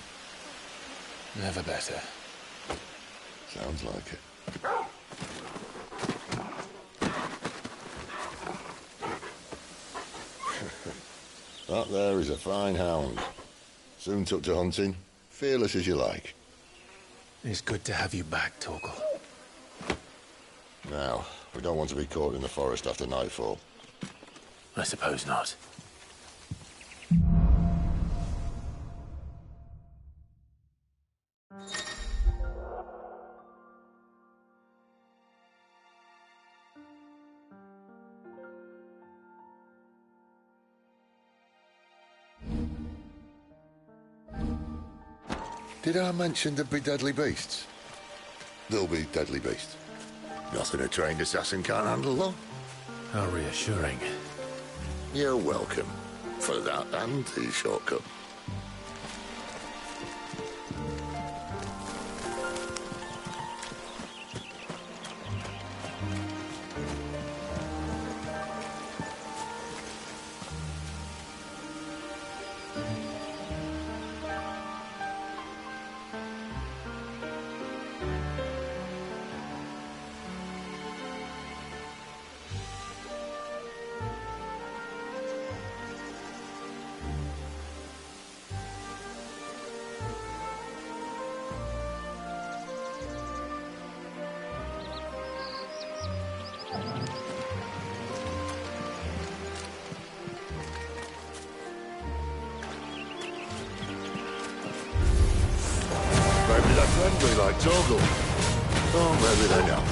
Never better. Sounds like it. That there is a fine hound. Soon took to hunting. Fearless as you like. It's good to have you back, Torgal. Now, we don't want to be caught in the forest after nightfall. I suppose not. Did I mention there'd be deadly beasts? There'll be deadly beasts. Nothing a trained assassin can't handle, though. How reassuring. You're welcome for that and the shortcut. Maybe they're friendly like Torgal. Or maybe they're not.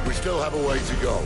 We still have a way to go.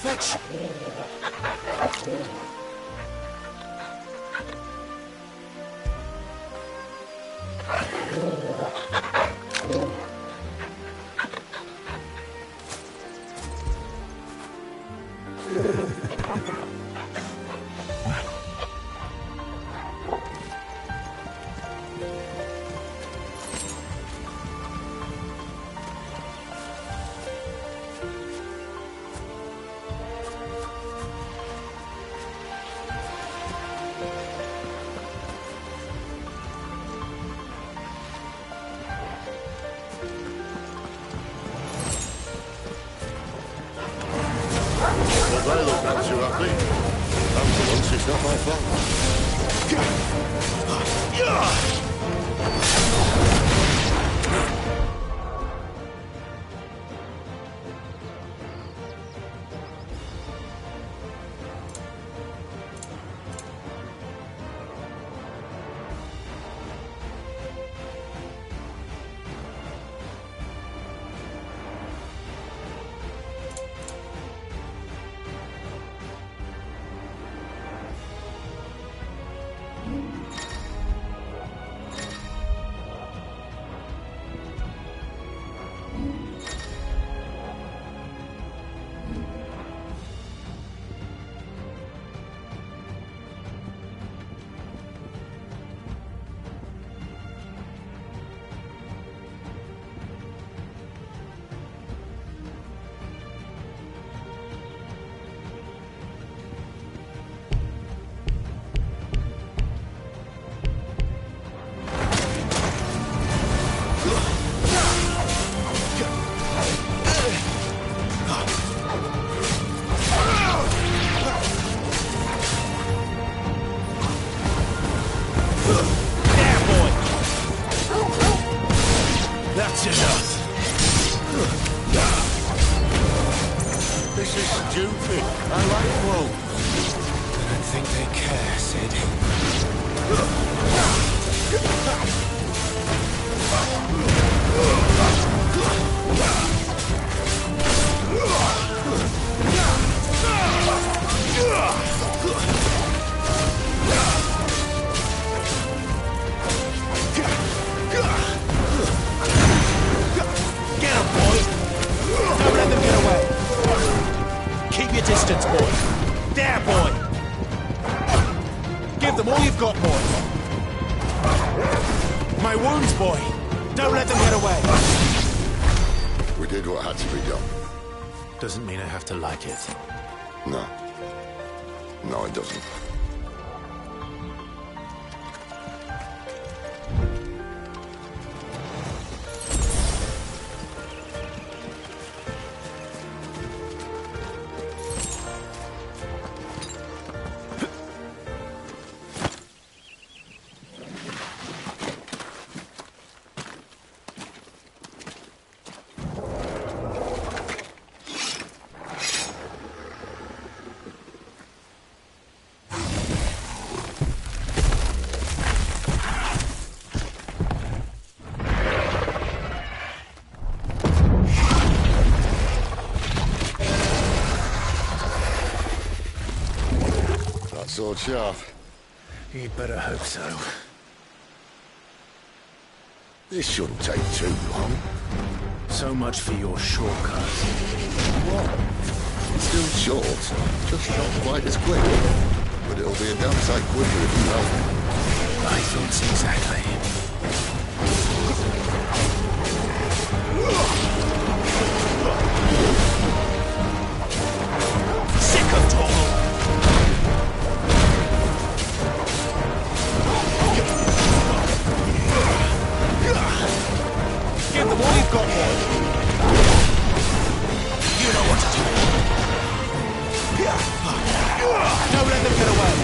Fetch! They look not too happy. And for once, it's not my fault. That's enough. This is stupid. I like wolves. I don't think they care, Sid. Get him, boy! Don't let them get away! Keep your distance, boy! There, boy! Give them all you've got, boy! My wounds, boy! Don't let them get away! We did what had to be done. Doesn't mean I have to like it. No. No, it doesn't. Sword sharp. You'd better hope so. This shouldn't take too long. So much for your shortcut. What? Still short, just not quite as quick. But it'll be a damn sight quicker if you help me. My thoughts exactly. Sick of Torgal! Give them all you've got, boy. You know what to do. Don't let them get away.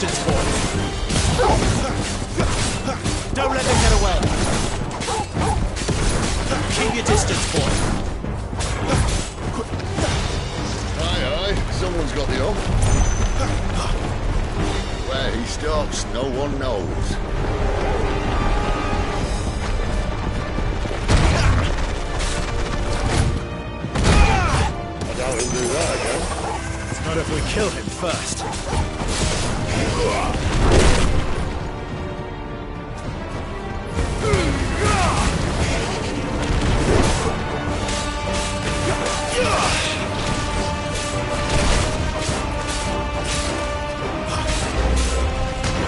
distance, boy. Don't let them get away. Keep your distance, boy. Aye, someone's got the up. Where he stops, no one knows. I doubt he'll do that again. Not if we kill him first.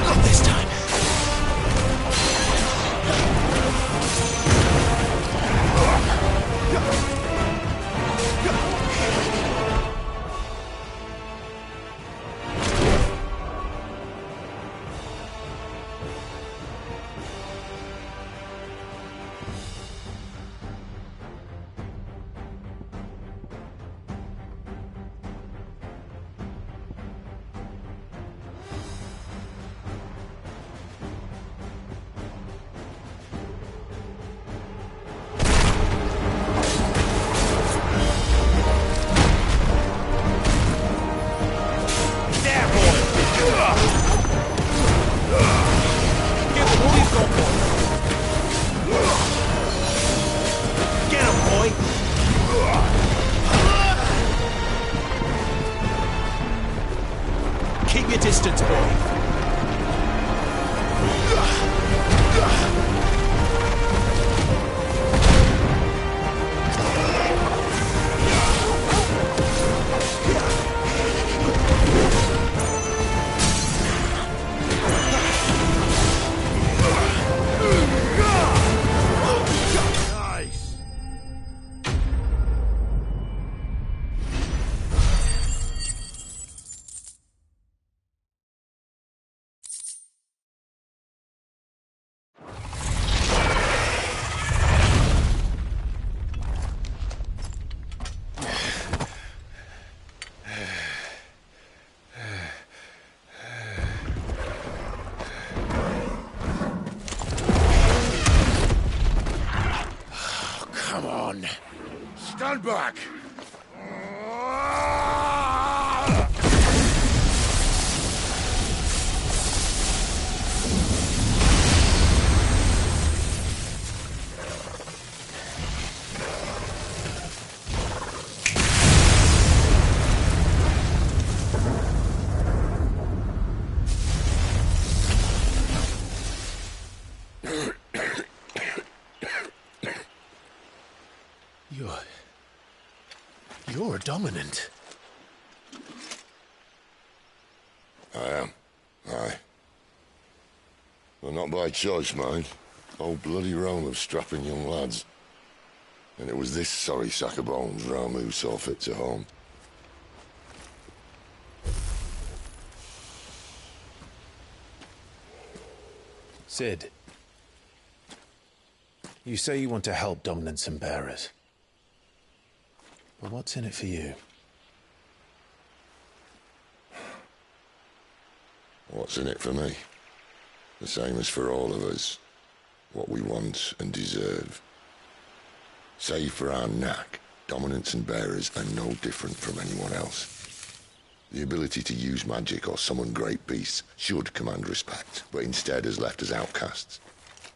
Not this time. Keep your distance, boy. Come on. Stand back. You're dominant. I am. Aye. Well, not by choice, mind. Whole bloody realm of strapping young lads. And it was this sorry sack of bones Ramu saw fit to home. Cid, you say you want to help dominants and bearers. But what's in it for you? What's in it for me? The same as for all of us. What we want and deserve. Save for our knack, dominants and bearers are no different from anyone else. The ability to use magic or summon great beasts should command respect, but instead has left us outcasts.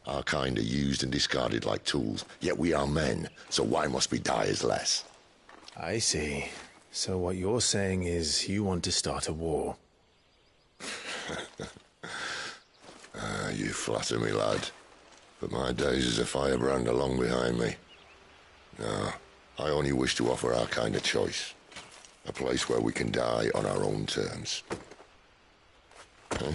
Our kind are used and discarded like tools, yet we are men, so why must we die as less? I see. So what you're saying is you want to start a war. You flatter me, lad. But my days as a firebrand are long behind me. No, I only wish to offer our kind a choice. A place where we can die on our own terms. Huh?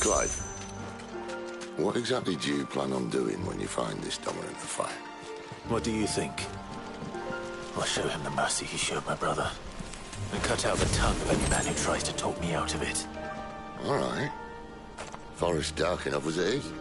Clive, What exactly do you plan on doing when you find this dominant of fire? What do you think? I'll show him the mercy he showed my brother. And cut out the tongue of any man who tries to talk me out of it. All right. Forest dark enough as it is.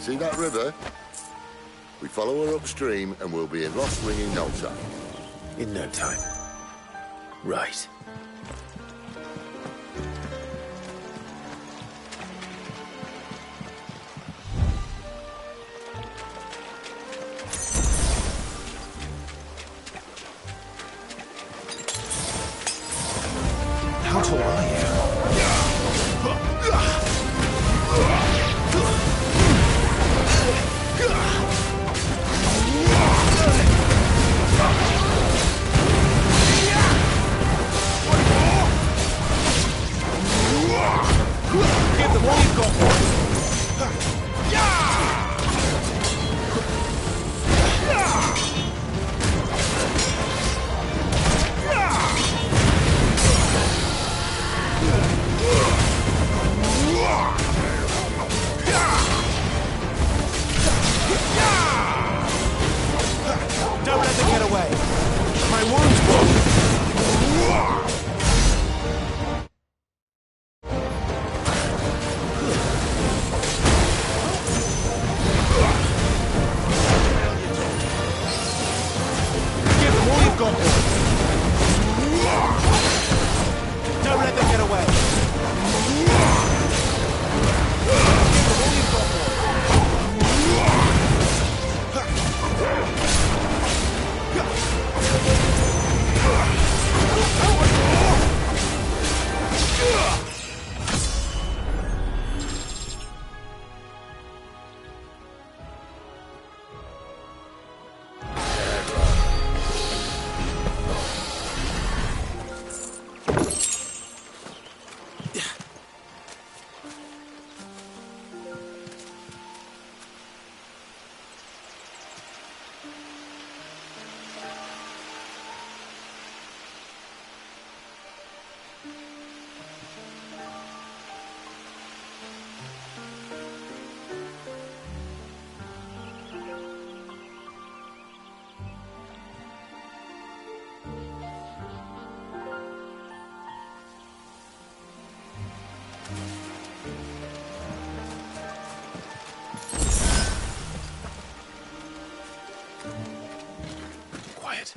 See that river? We follow her upstream and we'll be in Lost Ring in no time. In no time. Right. How tall are you? Give them all you've got, boys. quiet.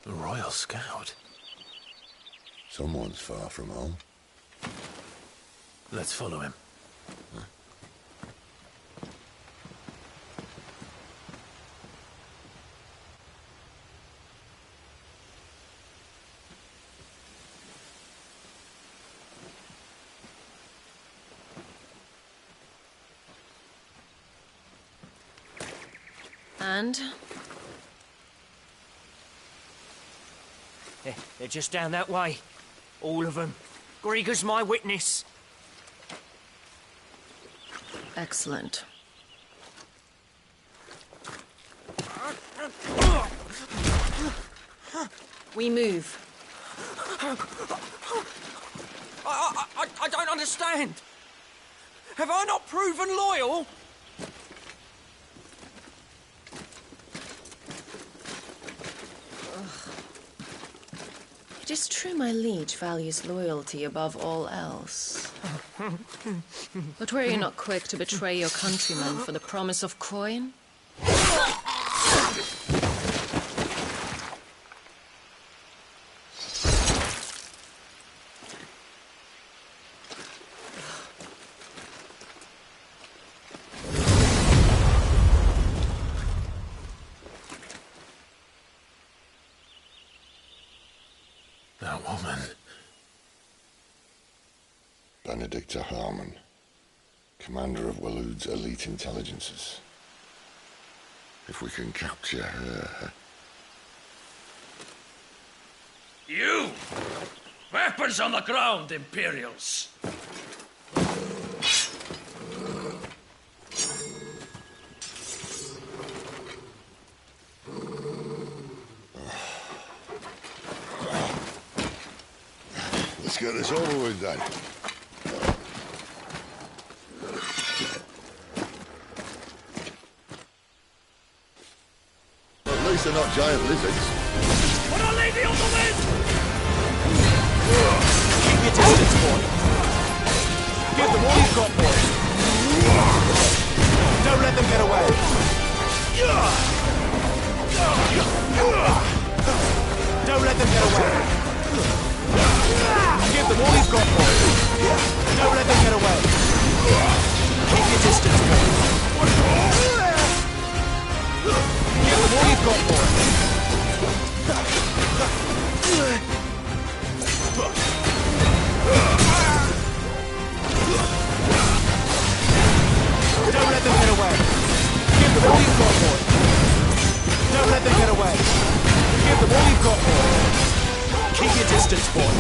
A Royal Scout? Someone's far from home. Let's follow him. And? They're just down that way. All of them. Grieger's my witness. Excellent. We move. I don't understand. Have I not proven loyal? It is true my liege values loyalty above all else. But were you not quick to betray your countrymen for the promise of coin? That woman. Benedicta Harmon, commander of Waloed's elite intelligences. If we can capture her... You! Weapons on the ground, Imperials! Let's get this over with then. At least they're not giant lizards. Put a lady on the wind! Keep your distance, boy. Give them all you've got, boy. Don't let them get away. Don't let them get away. Give them all you've got, boy. Don't let them get away. Keep your distance, boy. Give them all you've got, boy. Don't let them get away. Give them all you've got, boy. Don't let them get away. Give them all you've got, boy. Keep your distance, boy.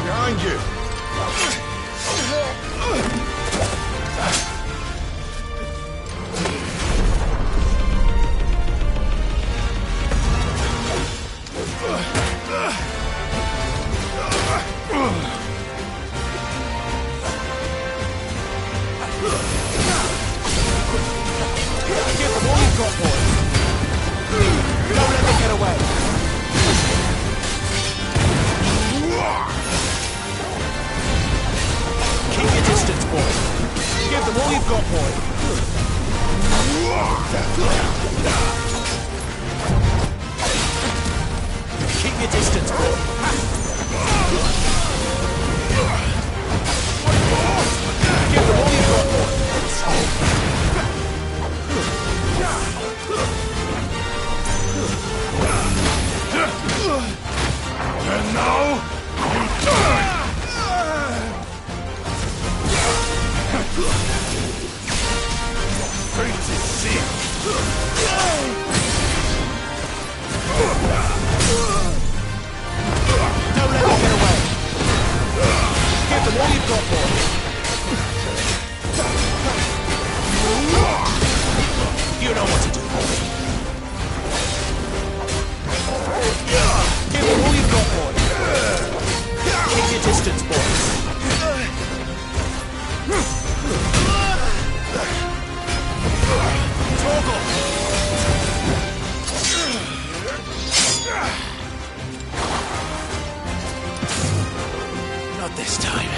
Behind you. Give them all you've got, boy. Don't let them get away. Keep your distance, boy. Give them all you've got, boy. Keep your distance, boy. Give them all you've got, boy. And now, you die! Fate is sealed. Don't let them get away. Give them all you've got, boy. You know what to do, boy. Give them all you've got, boy. Not this time.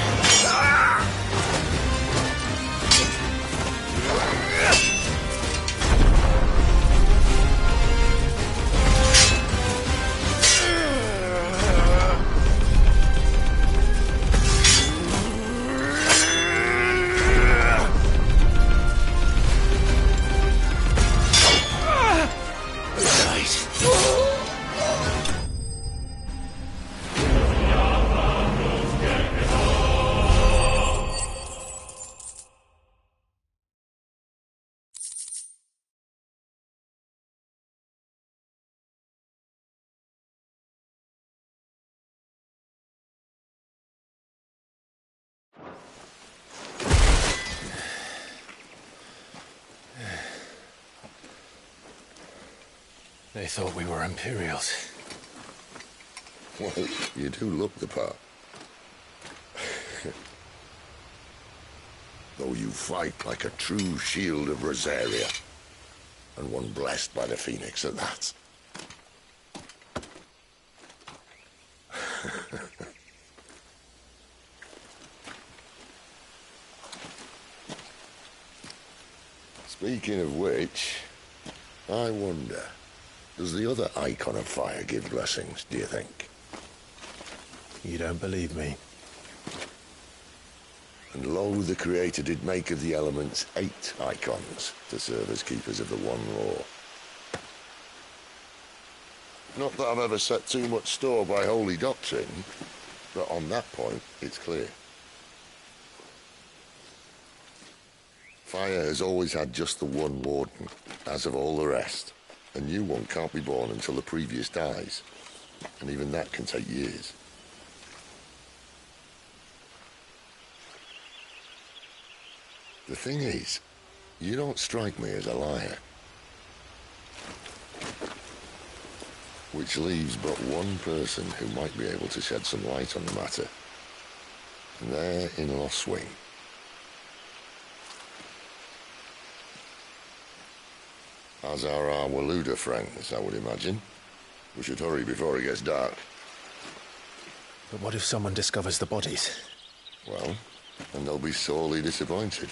They thought we were Imperials. Well, you do look the part. Though you fight like a true shield of Rosaria. And one blessed by the Phoenix at that. Speaking of which, I wonder, does the other Icon of Fire give blessings, do you think? You don't believe me? And lo, the Creator did make of the elements 8 Icons to serve as keepers of the one law. Not that I've ever set too much store by holy doctrine, but on that point, it's clear. Fire has always had just the one warden, as of all the rest. A new one can't be born until the previous dies, and even that can take years. The thing is, you don't strike me as a liar. Which leaves but one person who might be able to shed some light on the matter. And they're in Lostwing. As are our Waluda friends, I would imagine. We should hurry before it gets dark. But what if someone discovers the bodies? Well, then they'll be sorely disappointed.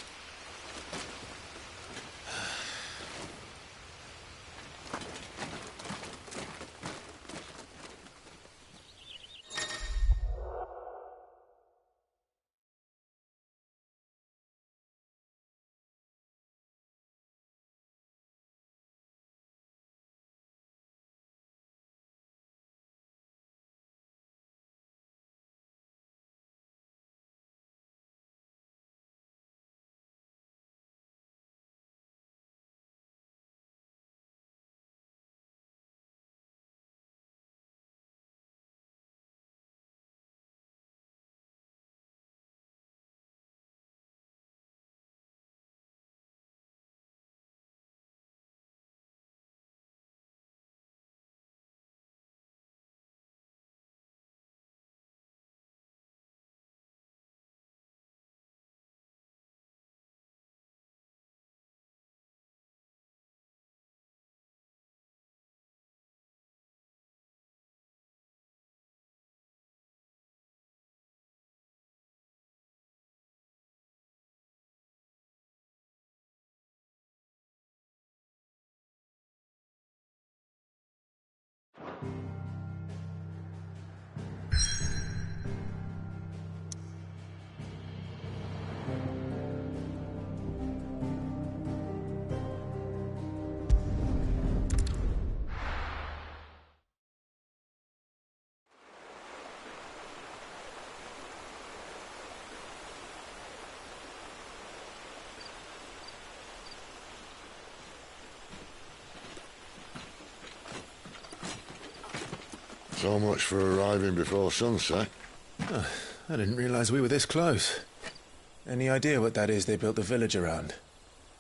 So much for arriving before sunset. Oh, I didn't realize we were this close. Any idea what that is they built the village around?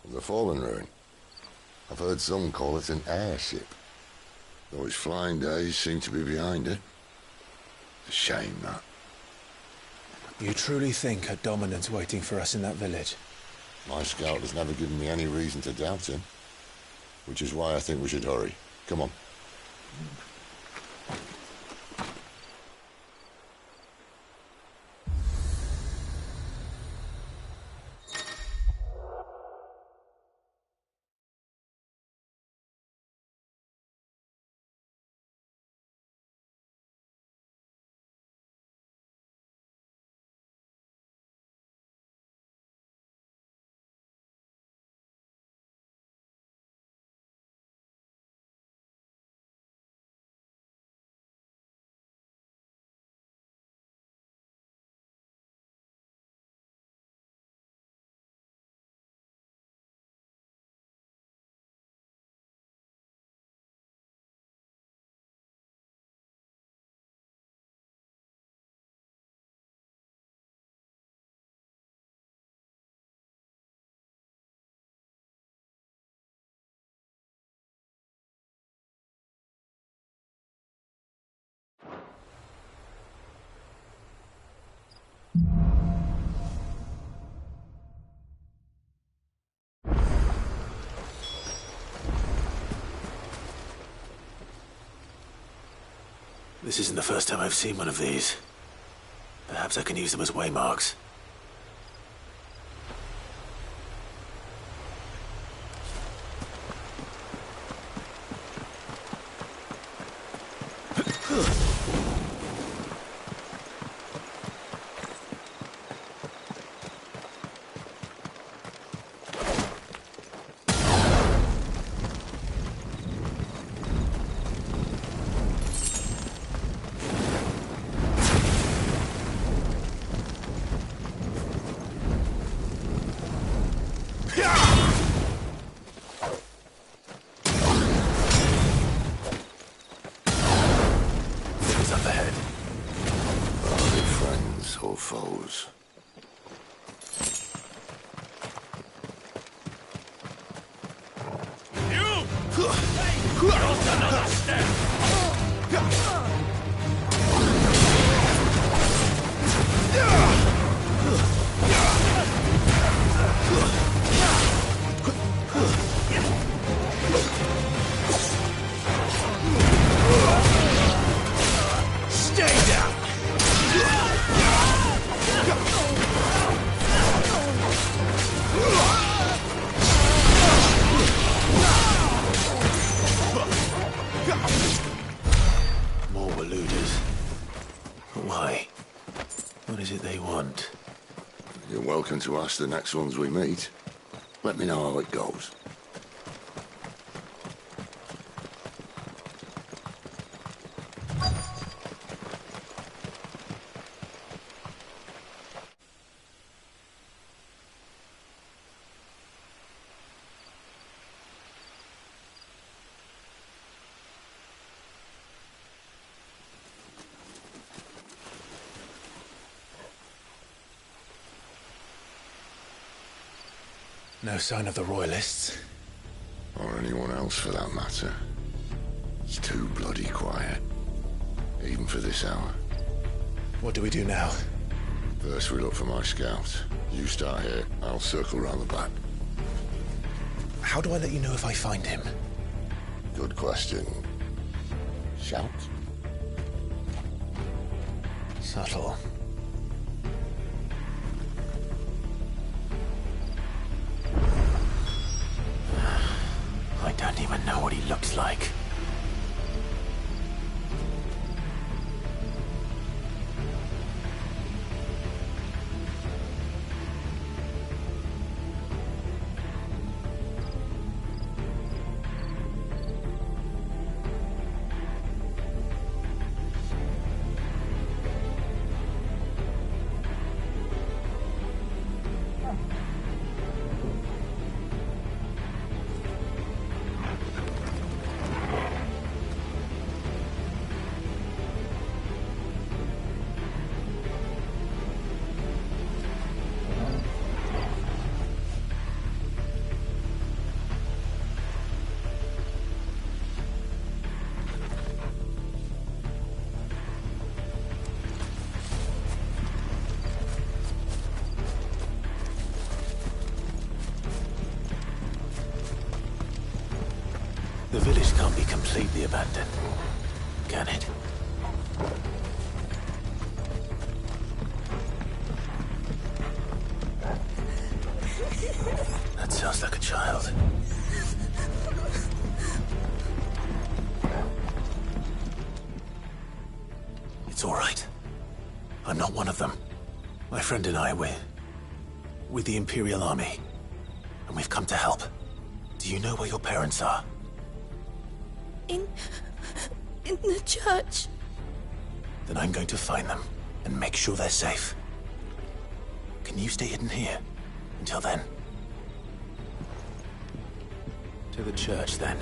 The Fallen Ruin. I've heard some call it an airship. Though its flying days seem to be behind it. It's a shame, that. You truly think a dominant's waiting for us in that village? My scout has never given me any reason to doubt him. Which is why I think we should hurry. Come on. This isn't the first time I've seen one of these. Perhaps I can use them as waymarks. Foes. More Waluders. Why? What is it they want? You're welcome to ask the next ones we meet. Let me know how it goes. No sign of the Royalists. Or anyone else for that matter. It's too bloody quiet. Even for this hour. What do we do now? First we look for my scout. You start here, I'll circle round the back. How do I let you know if I find him? Good question. Shout? Subtle. I don't even know what he looks like. The village can't be completely abandoned, can it? That sounds like a child. It's all right. I'm not one of them. My friend and I, we're with the Imperial Army, and we've come to help. Do you know where your parents are? In the church. Then I'm going to find them and make sure they're safe. Can you stay hidden here until then? To the church, then.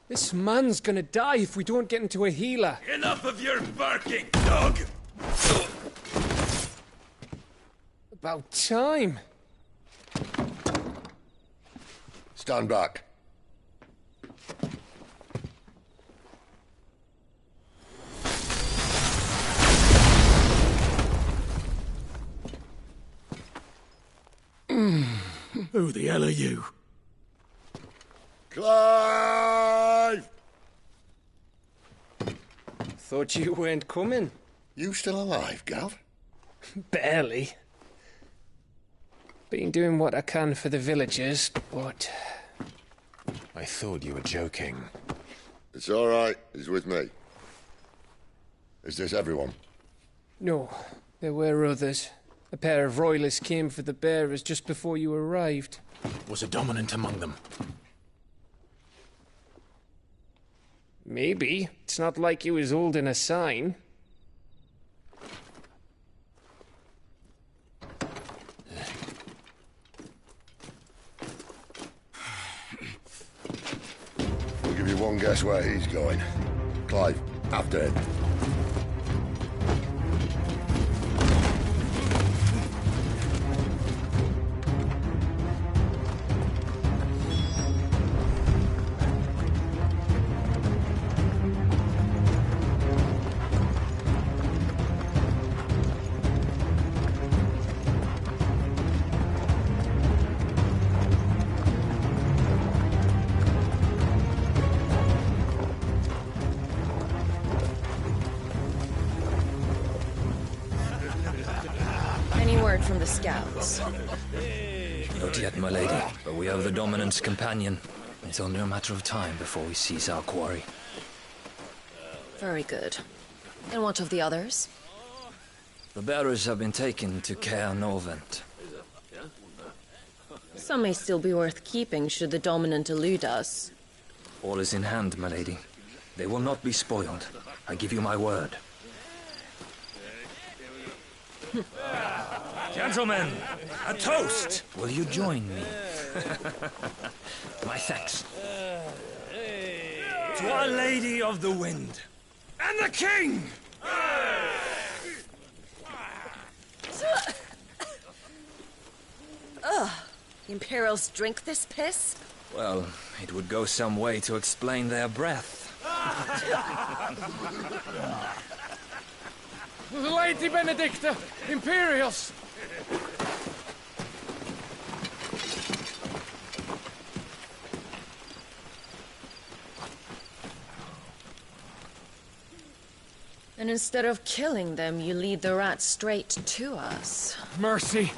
This man's gonna die if we don't get into a healer. Enough of your barking, dog! About time. Stand back. Who the hell are you? Clive! Thought you weren't coming. You still alive, Gav? Barely. Been doing what I can for the villagers, but... I thought you were joking. It's all right. He's with me. Is this everyone? No, there were others. A pair of royalists came for the bearers just before you arrived. Was a dominant among them? Maybe. It's not like he was holding a sign. I'll give you one guess where he's going. Clive, after him. From the scouts. Not yet, my lady, but we have the Dominant's companion. It's only a matter of time before we seize our quarry. Very good. And what of the others? The bearers have been taken to Caer Norvent. Some may still be worth keeping should the Dominant elude us. All is in hand, my lady. They will not be spoiled. I give you my word. Gentlemen, a toast! Will you join me? My thanks. To Our Lady of the Wind. And the King! Ugh. Imperials drink this piss? Well, it would go some way to explain their breath. Lady Benedicta! Imperials! And instead of killing them, you lead the rats straight to us. Mercy!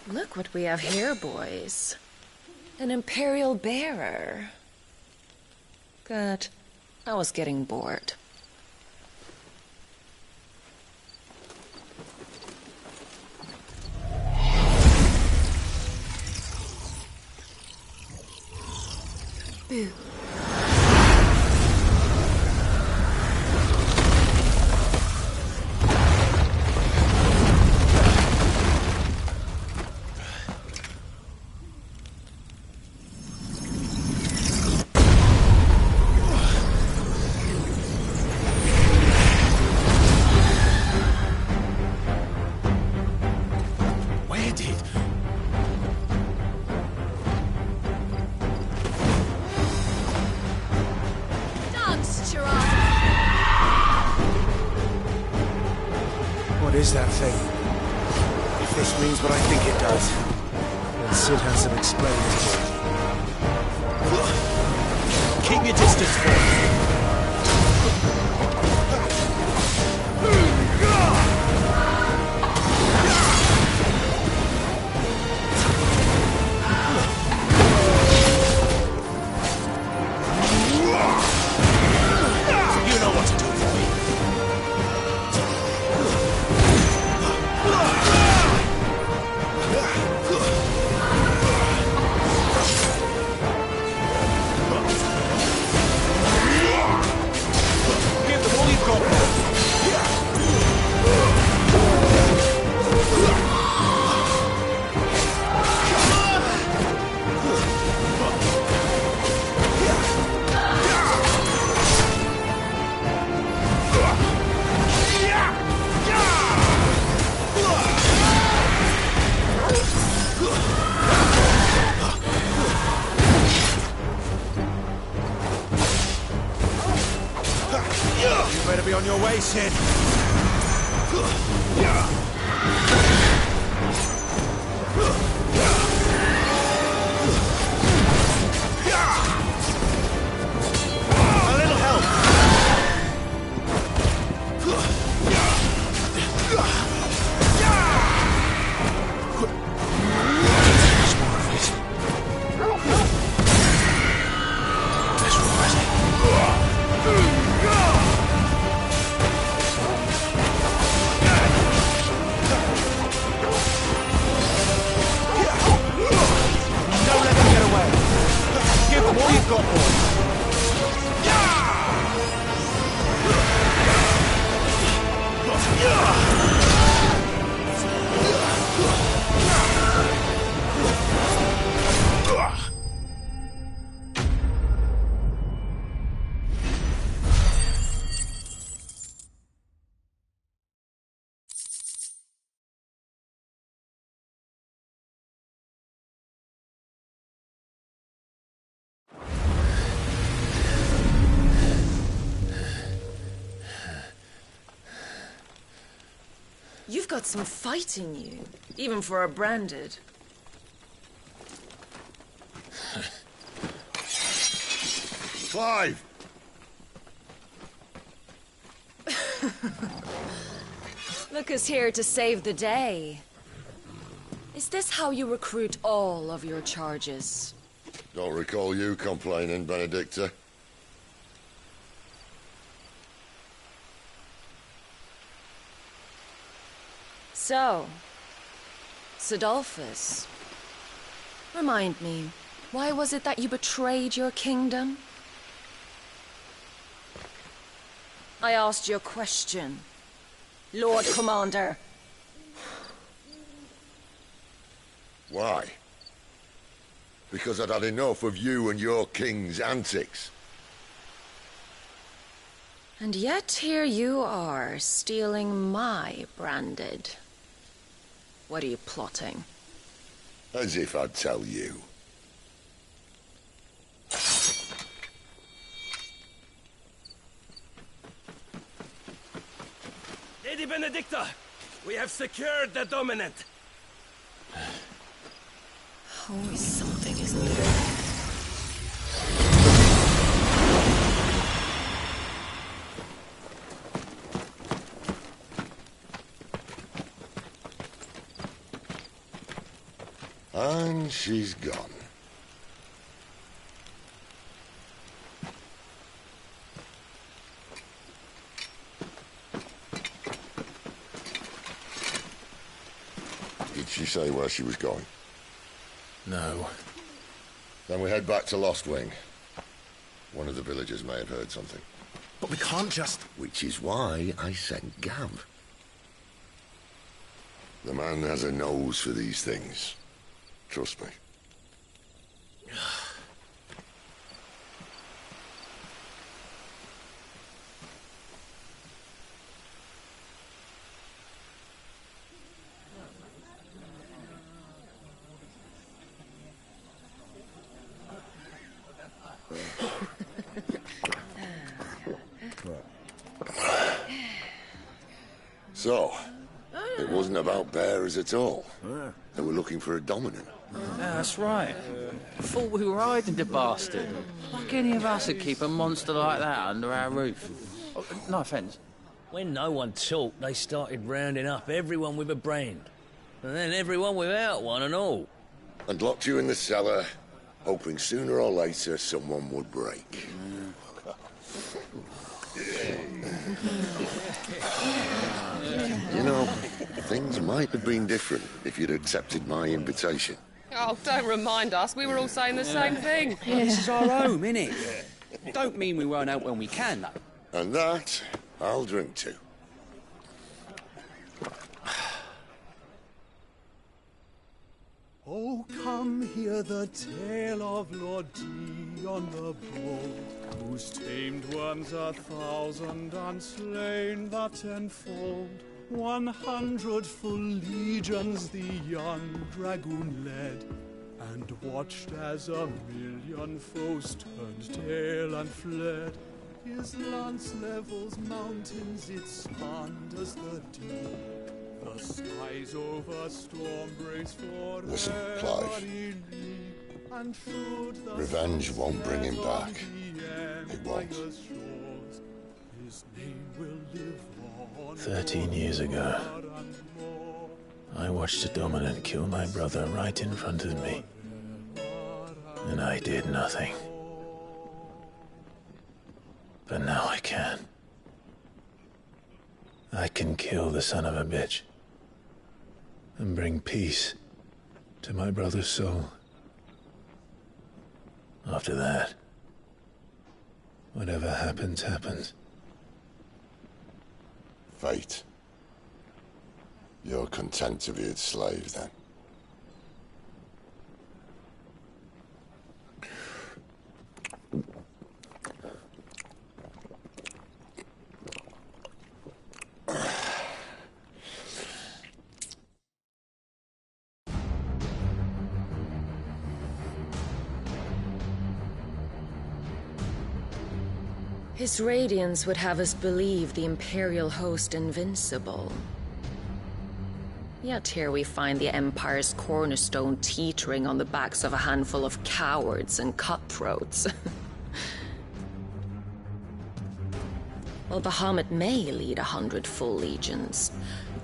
Look what we have here, boys. An Imperial bearer. Good. I was getting bored. Boo. What is that thing? If this means what I think it does, then Sid has some explaining to do. Keep your distance, boy. away, Cid! A little help! You've got some fight in you, even for a branded. Clive! Look who's here to save the day. Is this how you recruit all of your charges? Don't recall you complaining, Benedicta. So, Cidolfus, remind me, why was it that you betrayed your kingdom? I asked you a question, Lord Commander. Why? Because I'd had enough of you and your king's antics. And yet here you are, stealing my branded. What are you plotting? As if I'd tell you. Lady Benedicta, we have secured the Dominant. Always something, isn't there? And she's gone. Did she say where she was going? No. Then we head back to Lost Wing. One of the villagers may have heard something. But we can't just... Which is why I sent Gav. The man has a nose for these things. Trust me. So, it wasn't about bearers at all. They were looking for a dominant. Yeah, that's right. Thought we were hiding the bastard. Like any of us would keep a monster like that under our roof. Oh, no offence. When no one talked, they started rounding up everyone with a brand. And then everyone without one and all. And locked you in the cellar, hoping sooner or later someone would break. You know, things might have been different if you'd accepted my invitation. Oh, don't remind us. We were all saying the same thing. This is our home, innit? Don't mean we won't out when we can, though. And that, I'll drink to. Oh, come hear the tale of Lord Dion the Bold, who's tamed worms 1,000 and slain the 10-fold. 100 full legions the young dragoon led, and watched as 1,000,000 foes turned tail and fled. His lance levels mountains, it spanders the deep. The skies over storm breaks for Listen, Clive. Revenge won't bring him back. It won't. 13 years ago, I watched a dominant kill my brother right in front of me. And I did nothing. But now I can. I can kill the son of a bitch. And bring peace to my brother's soul. After that, whatever happens, happens. Fate. You're content to be its slave, then? His radiance would have us believe the Imperial host invincible. Yet here we find the Empire's cornerstone teetering on the backs of a handful of cowards and cutthroats. While Bahamut may lead 100 full legions,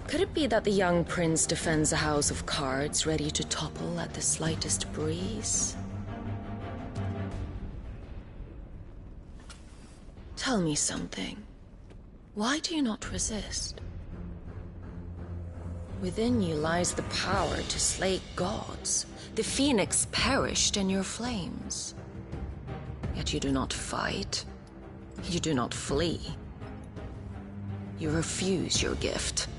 could it be that the young prince defends a house of cards ready to topple at the slightest breeze? Tell me something. Why do you not resist? Within you lies the power to slay gods. The Phoenix perished in your flames. Yet you do not fight. You do not flee. You refuse your gift.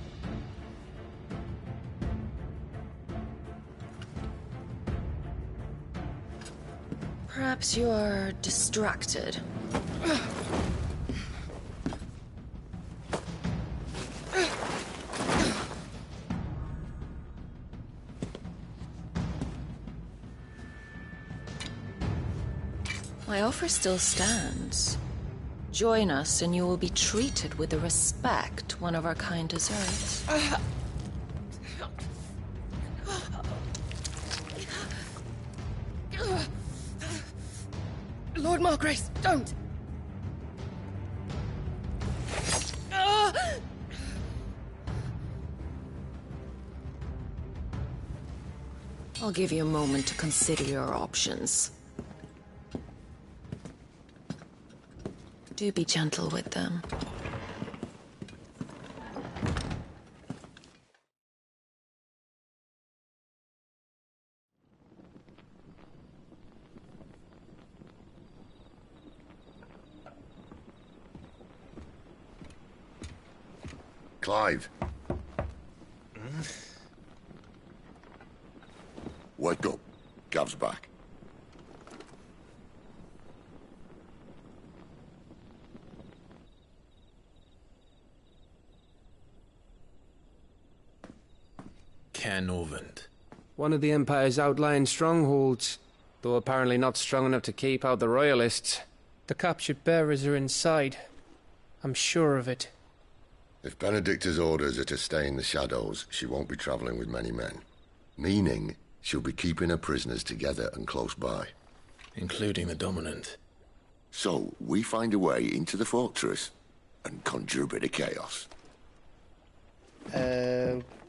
Perhaps you are distracted. My offer still stands. Join us and you will be treated with the respect one of our kind deserves. Lord Margrace, don't! I'll give you a moment to consider your options. Do be gentle with them. Clive. Wake up. Gav's back. Caernarvon. One of the Empire's outlying strongholds, though apparently not strong enough to keep out the Royalists. The captured bearers are inside. I'm sure of it. If Benedicta's orders are to stay in the shadows, she won't be travelling with many men. Meaning, she'll be keeping her prisoners together and close by. Including the Dominant. So, we find a way into the fortress and conjure a bit of chaos.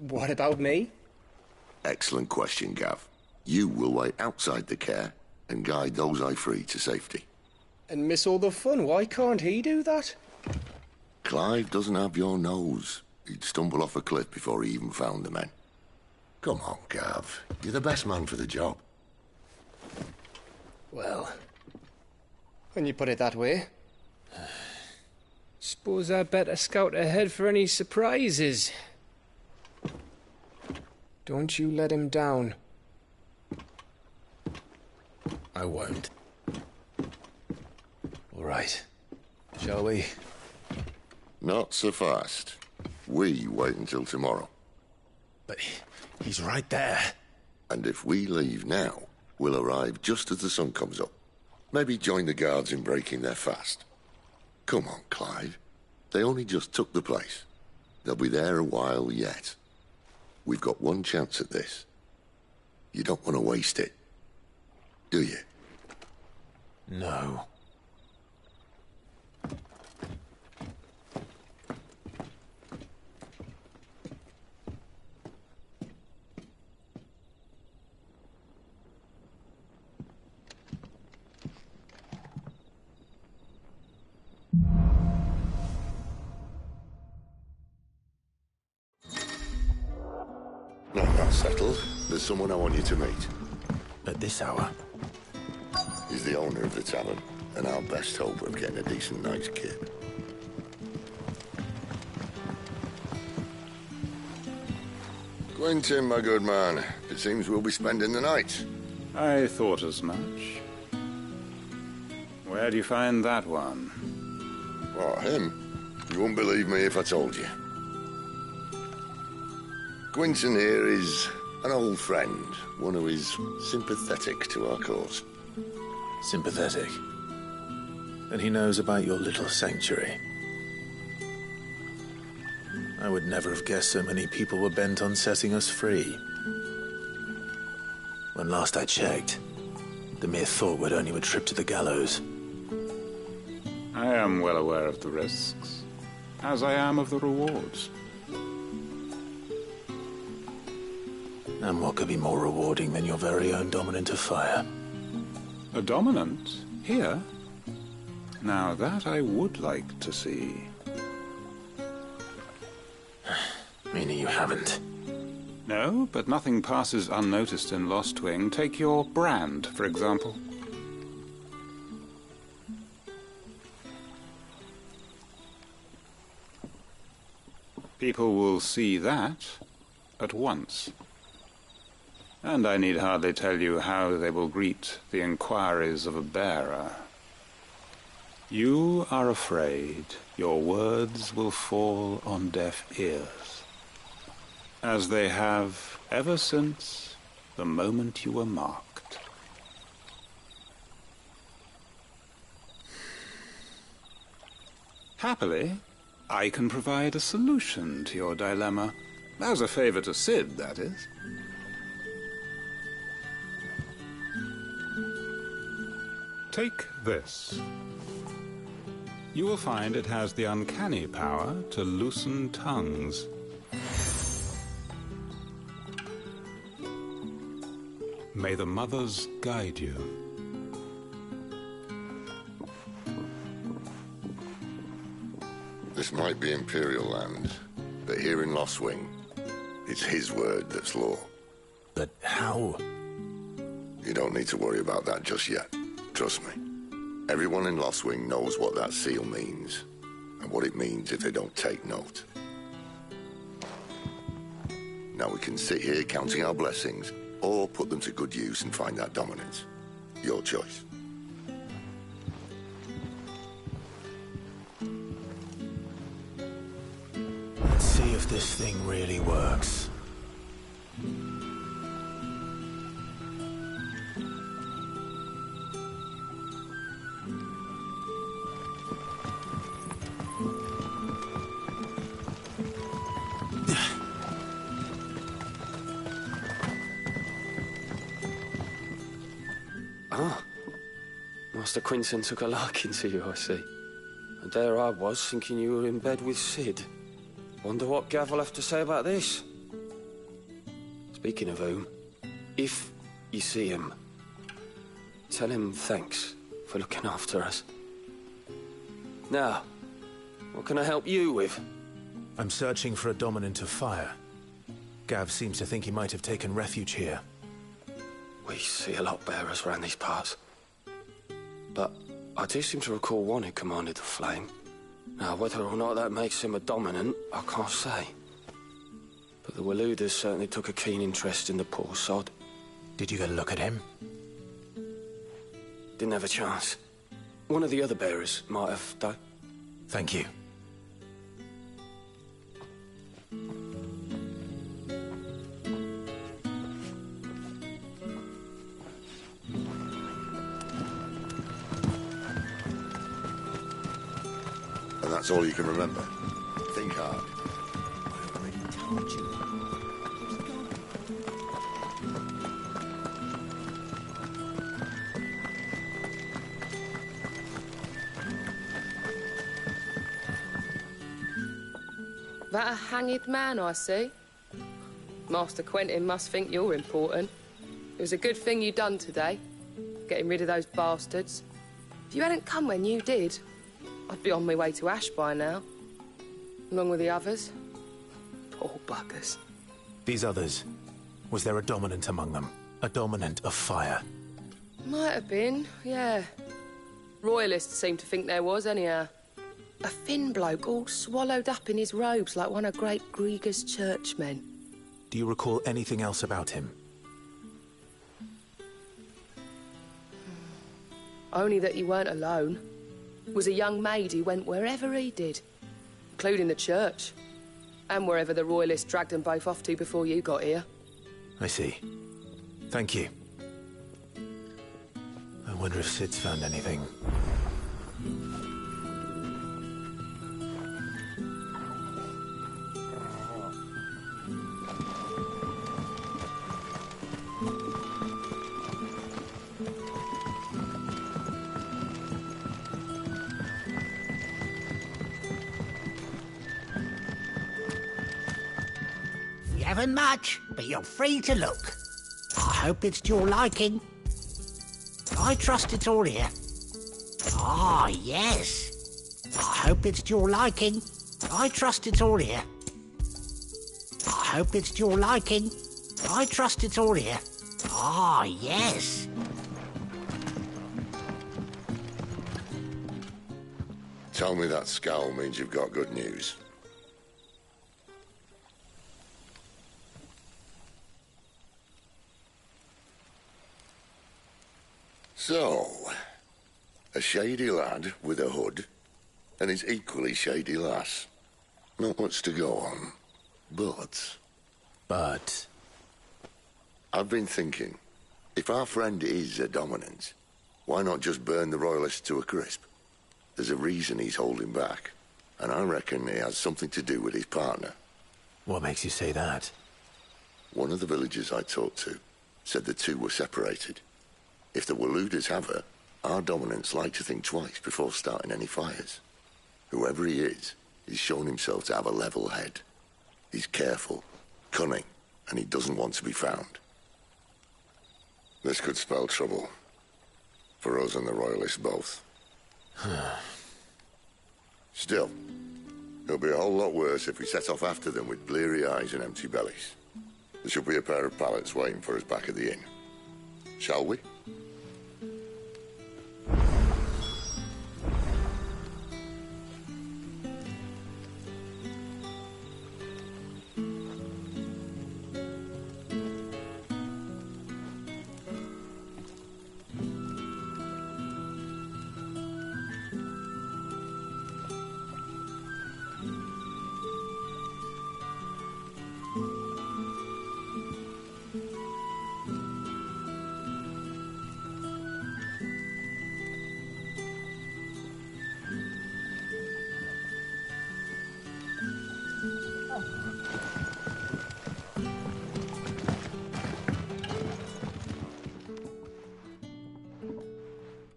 What about me? Excellent question, Gav. You will wait outside the care and guide those I free to safety. And miss all the fun. Why can't he do that? Clive doesn't have your nose. He'd stumble off a cliff before he even found the men. Come on, Gav. You're the best man for the job. Well, when you put it that way. Suppose I'd better scout ahead for any surprises. Don't you let him down. I won't. All right. Shall we? Not so fast. We wait until tomorrow. But he's right there. And if we leave now, we'll arrive just as the sun comes up. Maybe join the guards in breaking their fast. Come on, Clive. They only just took the place. They'll be there a while yet. We've got one chance at this. You don't want to waste it, do you? No. Now that's settled. There's someone I want you to meet. At this hour? He's the owner of the tavern, and our best hope of getting a decent night's kip. Quentin, my good man. It seems we'll be spending the night. I thought as much. Where do you find that one? What, him? You wouldn't believe me if I told you. Quentin here is an old friend, one who is sympathetic to our cause. Sympathetic? And he knows about your little sanctuary. I would never have guessed so many people were bent on setting us free. When last I checked, the mere thought would earn you a trip to the gallows. I am well aware of the risks, as I am of the rewards. And what could be more rewarding than your very own dominant of fire? A dominant? Here? Now that I would like to see. Meaning you haven't? No, but nothing passes unnoticed in Lostwing. Take your brand, for example. People will see that at once. And I need hardly tell you how they will greet the inquiries of a bearer. You are afraid your words will fall on deaf ears, as they have ever since the moment you were marked. Happily, I can provide a solution to your dilemma, as a favor to Cid, that is. Take this. You will find it has the uncanny power to loosen tongues. May the mothers guide you. This might be Imperial land, but here in Lostwing, it's his word that's law. But how? You don't need to worry about that just yet. Trust me. Everyone in Lostwing knows what that seal means, and what it means if they don't take note. Now we can sit here counting our blessings, or put them to good use and find that dominance. Your choice. Let's see if this thing really works. Ah, Master Quentin took a liking to you, I see. And there I was, thinking you were in bed with Cid. Wonder what Gav will have to say about this. Speaking of whom, if you see him, tell him thanks for looking after us. Now, what can I help you with? I'm searching for a dominant of fire. Gav seems to think he might have taken refuge here. We see a lot bearers around these parts. But I do seem to recall one who commanded the flame. Now, whether or not that makes him a dominant, I can't say. But the Waluders certainly took a keen interest in the poor sod. Did you get a look at him? Didn't have a chance. One of the other bearers might have done. Thank you. that's all you can remember. Think hard. I already told you. That a hanged man I see? Master Quentin must think you're important. It was a good thing you done today, getting rid of those bastards. If you hadn't come when you did, I'd be on my way to Ash by now, along with the others. Poor buggers. These others, was there a dominant among them? A dominant of fire? Might have been, yeah. Royalists seem to think there was, anyhow. A thin bloke all swallowed up in his robes like one of Great Grieger's churchmen. Do you recall anything else about him? Only that he weren't alone. Was a young maid who went wherever he did, including the church, and wherever the Royalists dragged them both off to before you got here. I see. Thank you. I wonder if Sid's found anything. You haven't much, but you're free to look. I hope it's to your liking. I trust it's all here. Ah, yes. I hope it's to your liking. I trust it's all here. I hope it's to your liking. I trust it's all here. Ah, yes. Tell me that scowl means you've got good news. So, a shady lad with a hood, and his equally shady lass. Not much to go on, but... But? I've been thinking, if our friend is a dominant, why not just burn the Royalists to a crisp? There's a reason he's holding back, and I reckon it has something to do with his partner. What makes you say that? One of the villagers I talked to said the two were separated. If the Waluders have her, our dominants like to think twice before starting any fires. Whoever he is, he's shown himself to have a level head. He's careful, cunning, and he doesn't want to be found. This could spell trouble. For us and the Royalists both. Still, it'll be a whole lot worse if we set off after them with bleary eyes and empty bellies. There should be a pair of pallets waiting for us back at the inn. Shall we?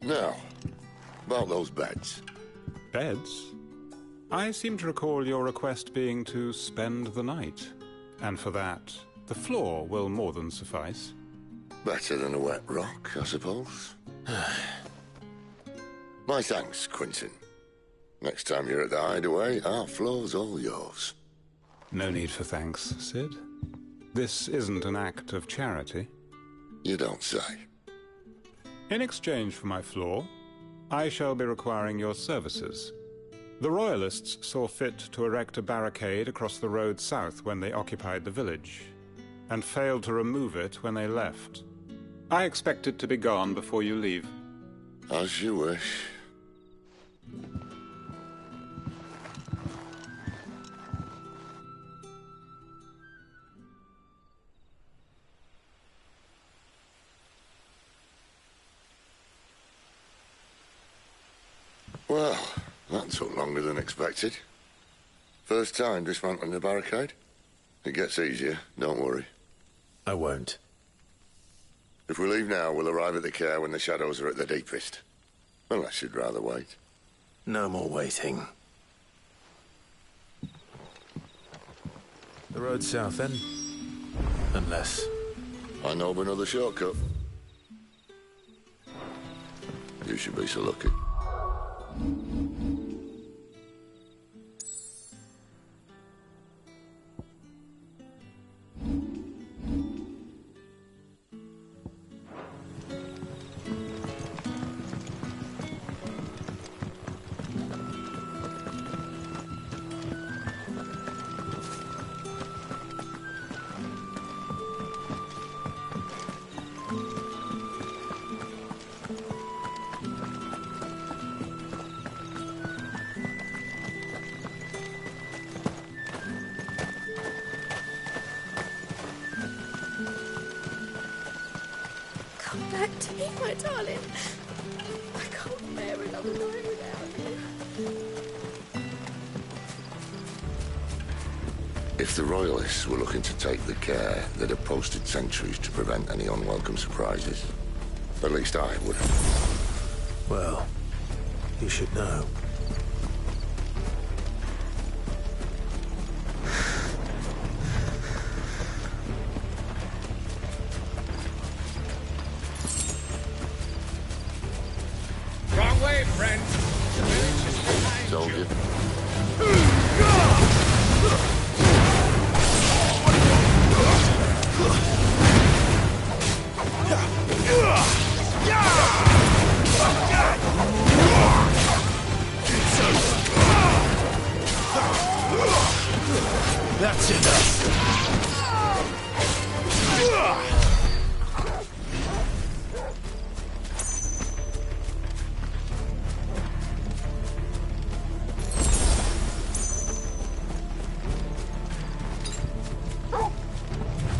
Now, about those beds. Beds? I seem to recall your request being to spend the night. And for that, the floor will more than suffice. Better than a wet rock, I suppose. My thanks, Quentin. Next time you're at the Hideaway, our floor's all yours. No need for thanks, Sid. This isn't an act of charity. You don't say. In exchange for my floor, I shall be requiring your services. The Royalists saw fit to erect a barricade across the road south when they occupied the village, and failed to remove it when they left. I expect it to be gone before you leave. As you wish. Well, That took longer than expected. First time dismantling the barricade? It gets easier, don't worry. I won't. If we leave now, we'll arrive at the Care when the shadows are at their deepest. Unless you'd rather wait. No more waiting. The road south, then? Unless... I know of another shortcut. You should be so lucky. Come back to me, my darling. I can't bear another night without you. If the Royalists were looking to take the Care, they'd have posted sentries to prevent any unwelcome surprises. At least I would have. Well, you should know. Wrong way, friend. The village is behind Told you. you. That's enough.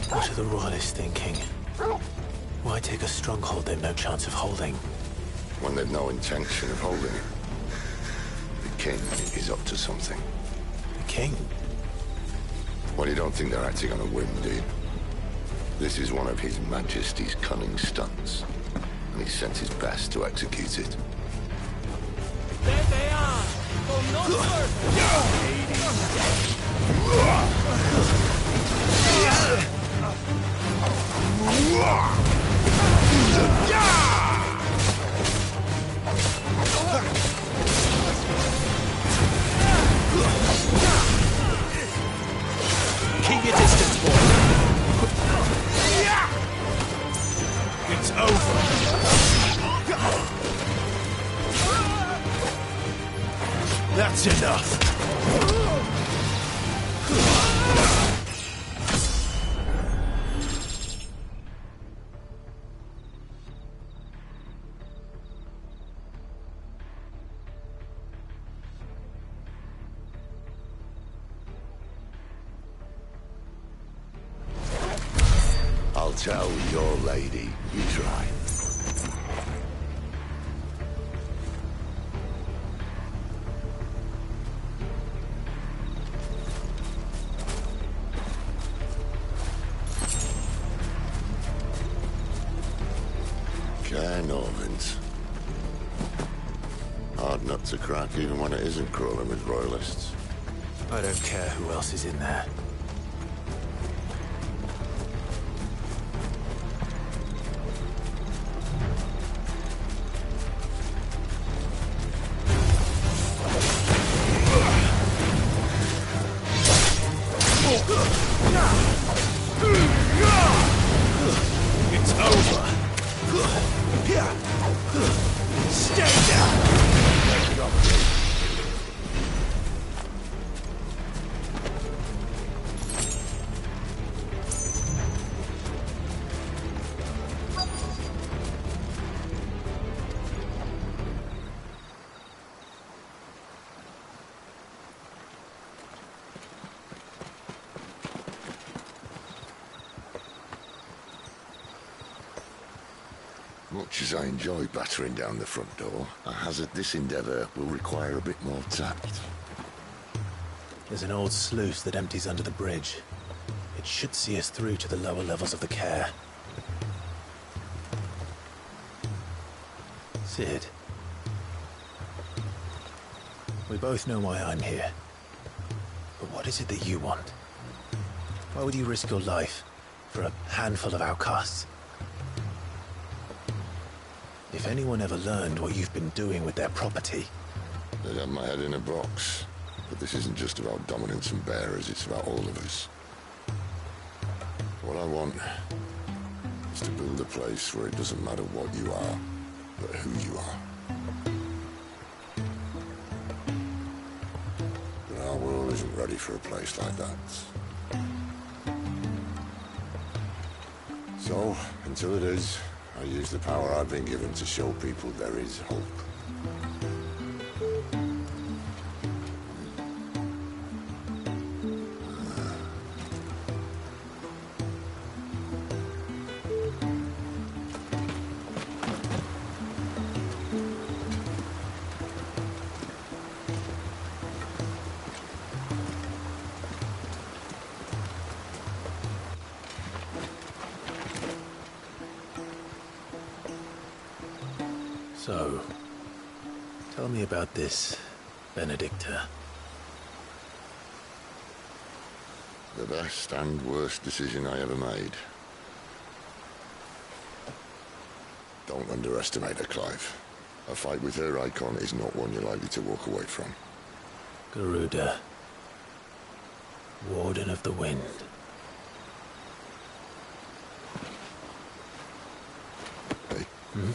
What are the Royalists thinking? Why take a stronghold they've no chance of holding? When they've no intention of holding it. The King is up to something. The King? Well, you don't think they're acting on a whim, do you? This is one of His Majesty's cunning stunts, and he sent his best to execute it. There they are! Go no Keep your distance, boy. It's over. That's enough. I'll tell your lady, you try. Caernarvon's. Hard nut to crack even when it isn't crawling with Royalists. I don't care who else is in there. It's over. Stay down. Much as I enjoy battering down the front door, I hazard this endeavour will require a bit more tact. There's an old sluice that empties under the bridge. It should see us through to the lower levels of the care. Cid. We both know why I'm here. But what is it that you want? Why would you risk your life for a handful of outcasts? If anyone ever learned what you've been doing with their property... They'd have my head in a box. But this isn't just about dominance and bearers, it's about all of us. What I want is to build a place where it doesn't matter what you are, but who you are. But our world isn't ready for a place like that. So, until it is, I use the power I've been given to show people there is hope. So, tell me about this, Benedicta. The best and worst decision I ever made. Don't underestimate her, Clive. A fight with her icon is not one you're likely to walk away from. Garuda. Warden of the Wind. Hey. Hmm?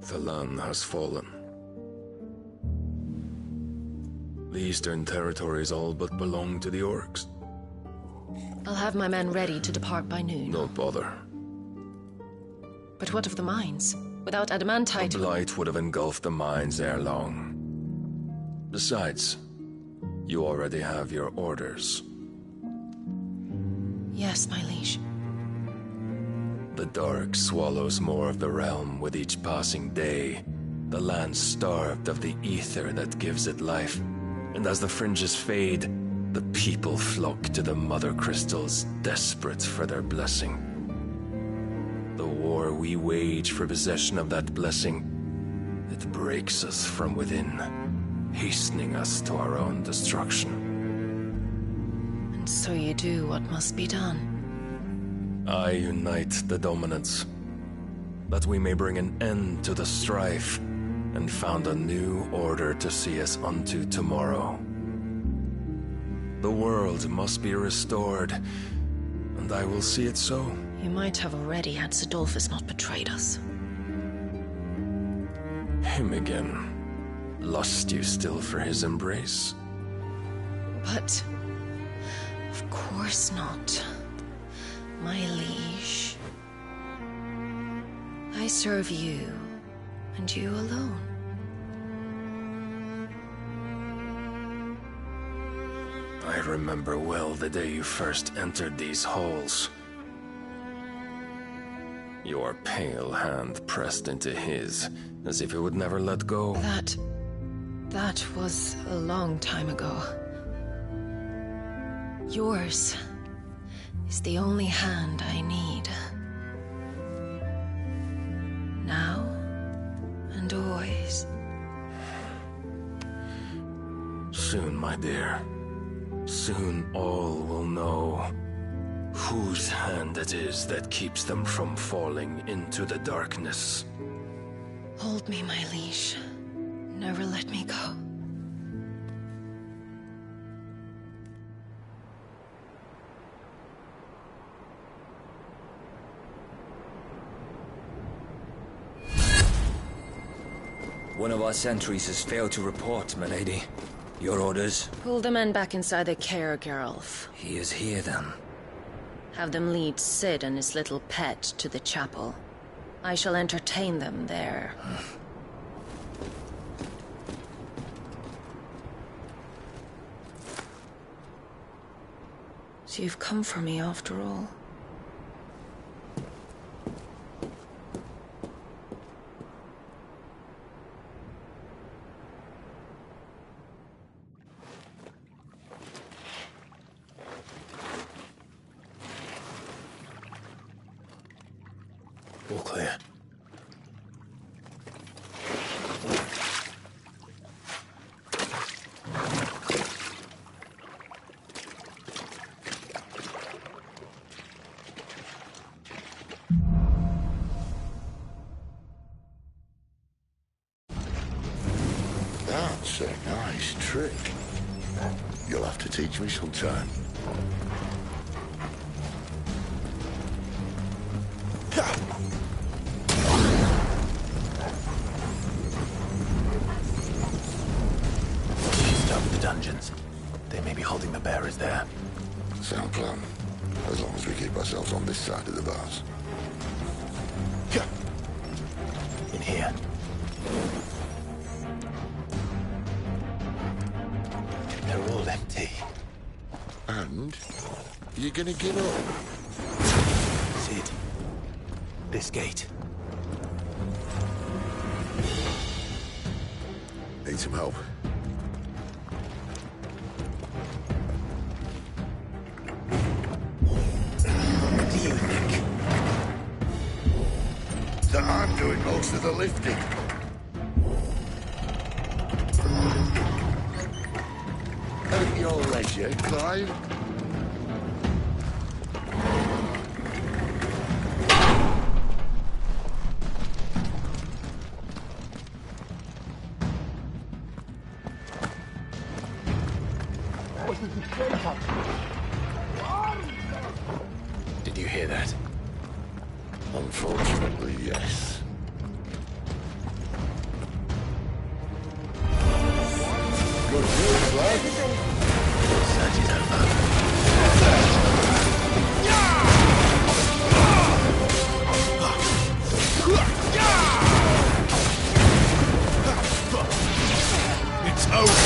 The Lan has fallen. The eastern territories all but belong to the orcs. I'll have my men ready to depart by noon. Don't bother. But what of the mines? Without adamantite... The blight would have engulfed the mines ere long. Besides, you already have your orders. Yes, my liege. The dark swallows more of the realm with each passing day. The land starved of the ether that gives it life. And as the fringes fade, the people flock to the mother crystals, desperate for their blessing. The war we wage for possession of that blessing, it breaks us from within, hastening us to our own destruction. And so you do what must be done. I unite the dominants, that we may bring an end to the strife, and found a new order to see us unto tomorrow. The world must be restored, and I will see it so. You might have already had Sidolphus not betrayed us. Him again. Lust you still for his embrace? But... of course not. My liege. I serve you, and you alone. I remember well the day you first entered these halls. Your pale hand pressed into his, as if it would never let go. That was a long time ago. Yours is the only hand I need. Soon, my dear. Soon all will know whose hand it is that keeps them from falling into the darkness. Hold me, my liege. Never let me go. One of our sentries has failed to report, milady. Your orders? Pull the men back inside the care, Geralf. He is here, then. Have them lead Cid and his little pet to the chapel. I shall entertain them there. So you've come for me after all. All clear. That's a nice trick. You'll have to teach me sometime. Start with the dungeons. They may be holding the bearers there. Sound plan. As long as we keep ourselves on this side of the bars. In here. They're all empty. And? You're gonna give up? Cid. This gate. Need some help? What do you think? That I'm doing most of the lifting. At your leisure, Clive. Did you hear that? Unfortunately, yes. Good news, lad. Search is over. It's over.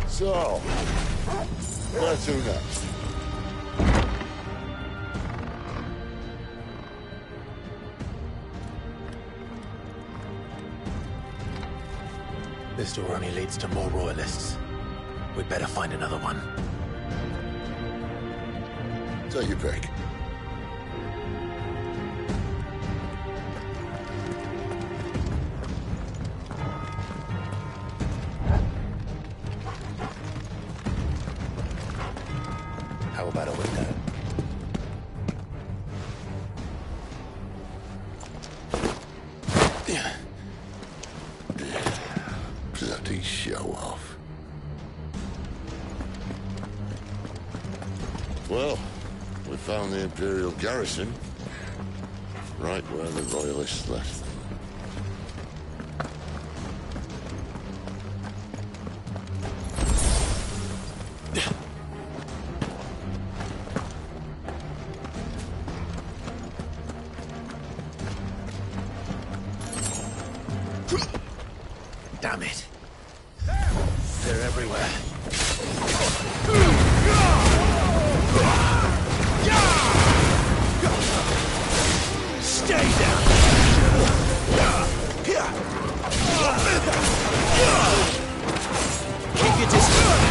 So, where to next? This door only leads to more royalists. We'd better find another one. Take your pick. How about a window? Bloody show off. Well, we found the Imperial garrison. Right where the Royalists left them. Damn it. They're everywhere. Stay down. Keep your distance.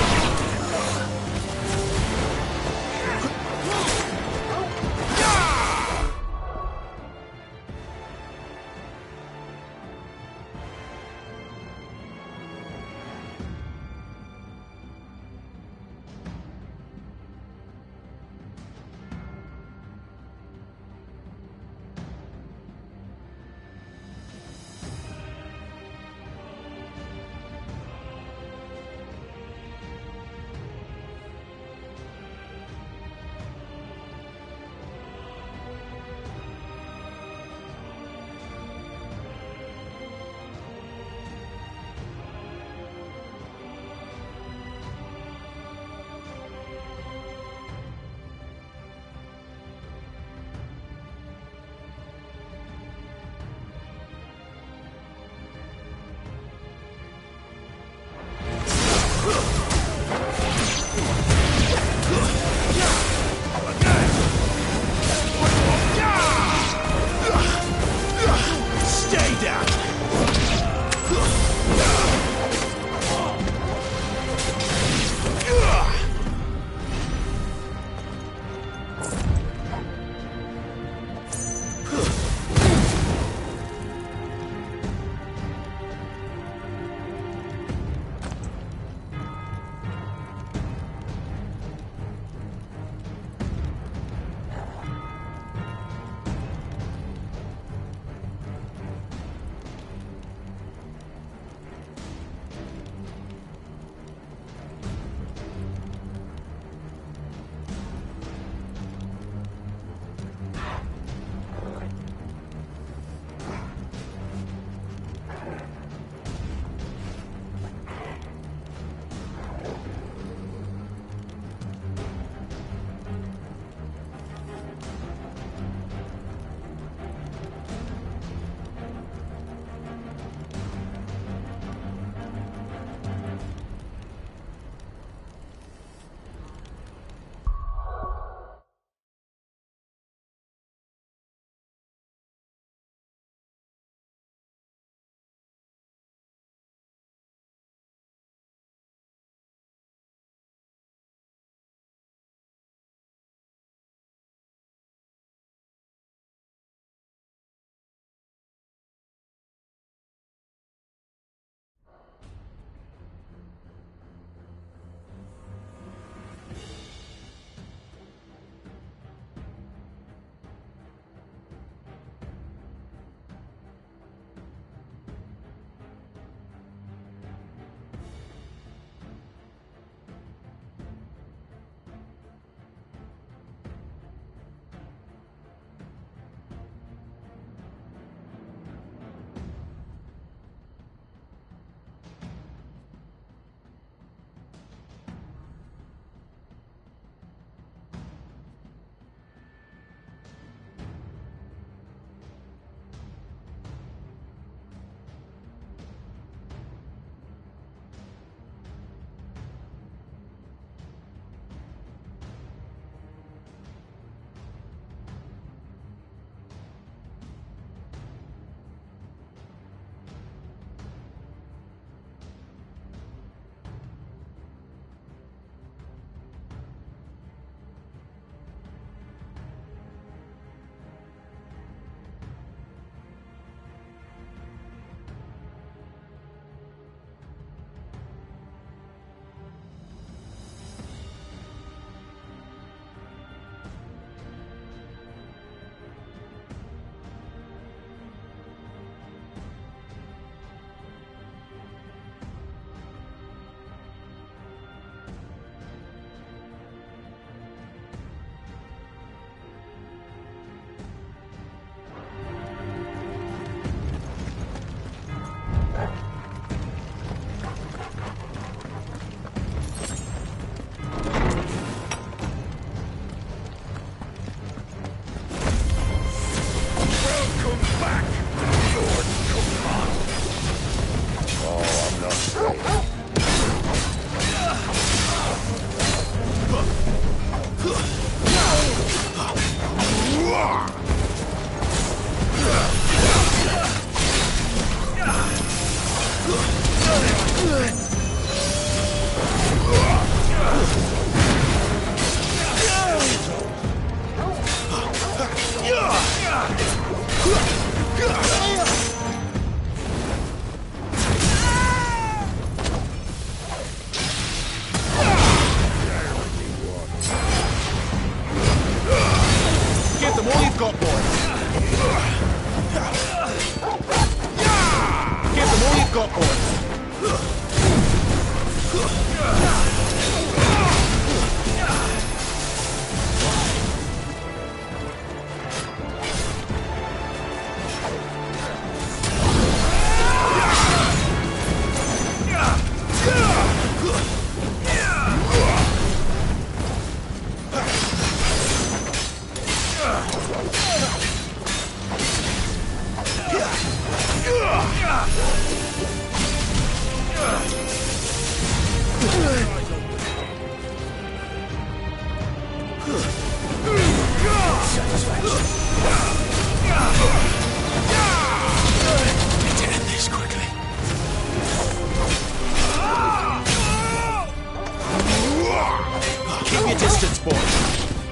distance, boy.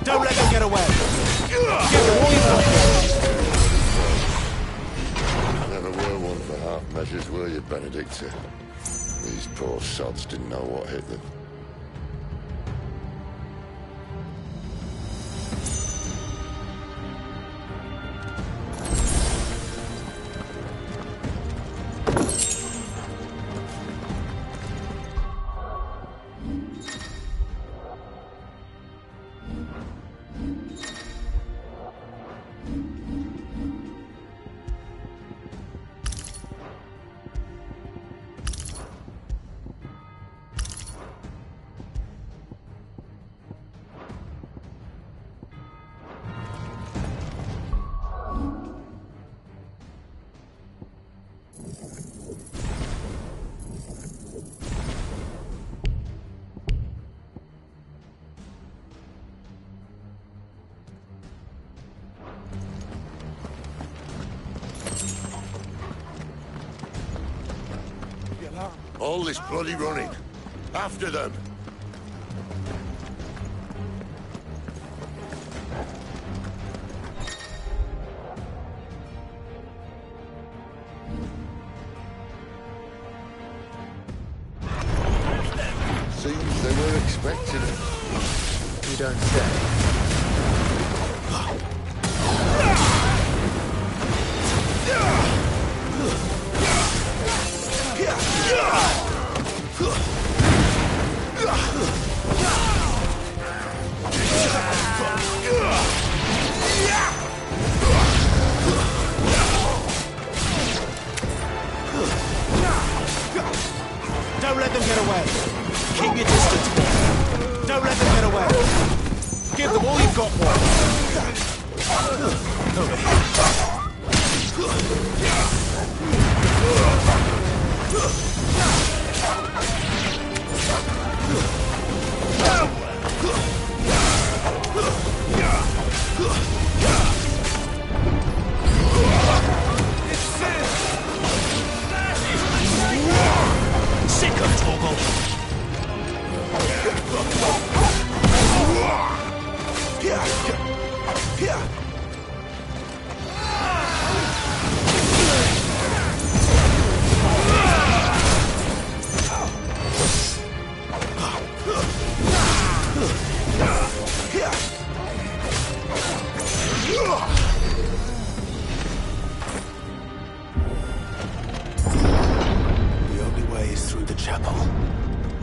Don't let them get away. Give them all you've got, boy. Never were one for half measures, were you, Benedicta? These poor sods didn't know what hit them. All this bloody running. After them. Seems they were expecting it. You don't say. Don't let them get away. Keep your distance, boy. Don't let them get away. Give them all you've got, boy. Over here. Sick of Torgal. The only way is through the chapel.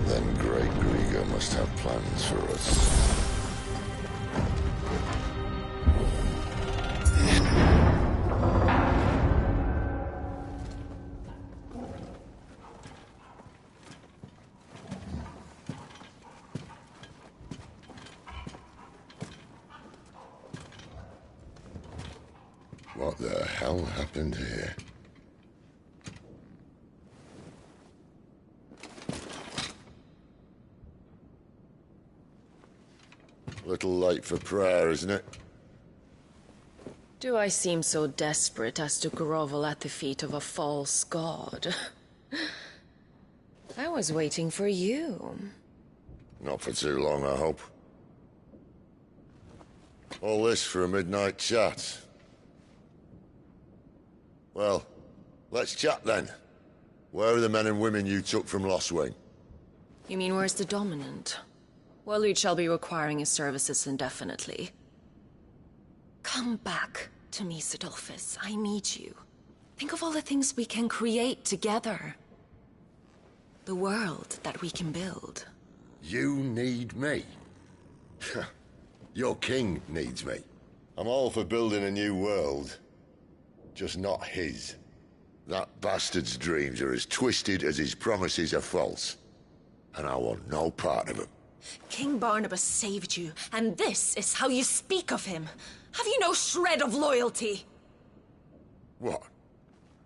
Then Great Grieger must have plans for us. What the hell happened here? Little late for prayer, isn't it? Do I seem so desperate as to grovel at the feet of a false god? I was waiting for you. Not for too long, I hope. All this for a midnight chat. Well, let's chat then. Where are the men and women you took from Lostwing? You mean where's the dominant? Waleed shall be requiring his services indefinitely. Come back to me, Sidolphus. I need you. Think of all the things we can create together. The world that we can build. You need me? Your king needs me. I'm all for building a new world. Just not his. That bastard's dreams are as twisted as his promises are false. And I want no part of them. King Barnabas saved you, and this is how you speak of him. Have you no shred of loyalty? What?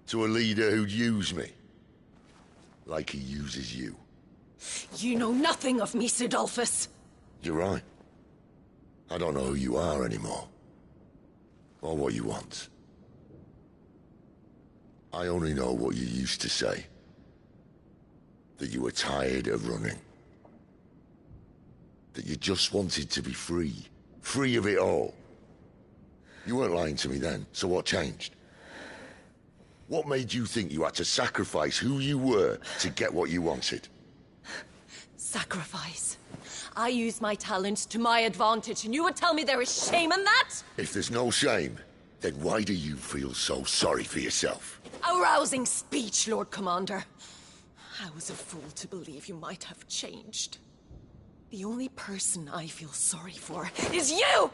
To a leader who'd use me? Like he uses you? You know nothing of me, Sidolphus. You're right. I don't know who you are anymore. Or what you want. I only know what you used to say. That you were tired of running. That you just wanted to be free. Free of it all. You weren't lying to me then, so what changed? What made you think you had to sacrifice who you were to get what you wanted? Sacrifice? I use my talents to my advantage, and you would tell me there is shame in that? If there's no shame, then why do you feel so sorry for yourself? A rousing speech, Lord Commander. I was a fool to believe you might have changed. The only person I feel sorry for is you!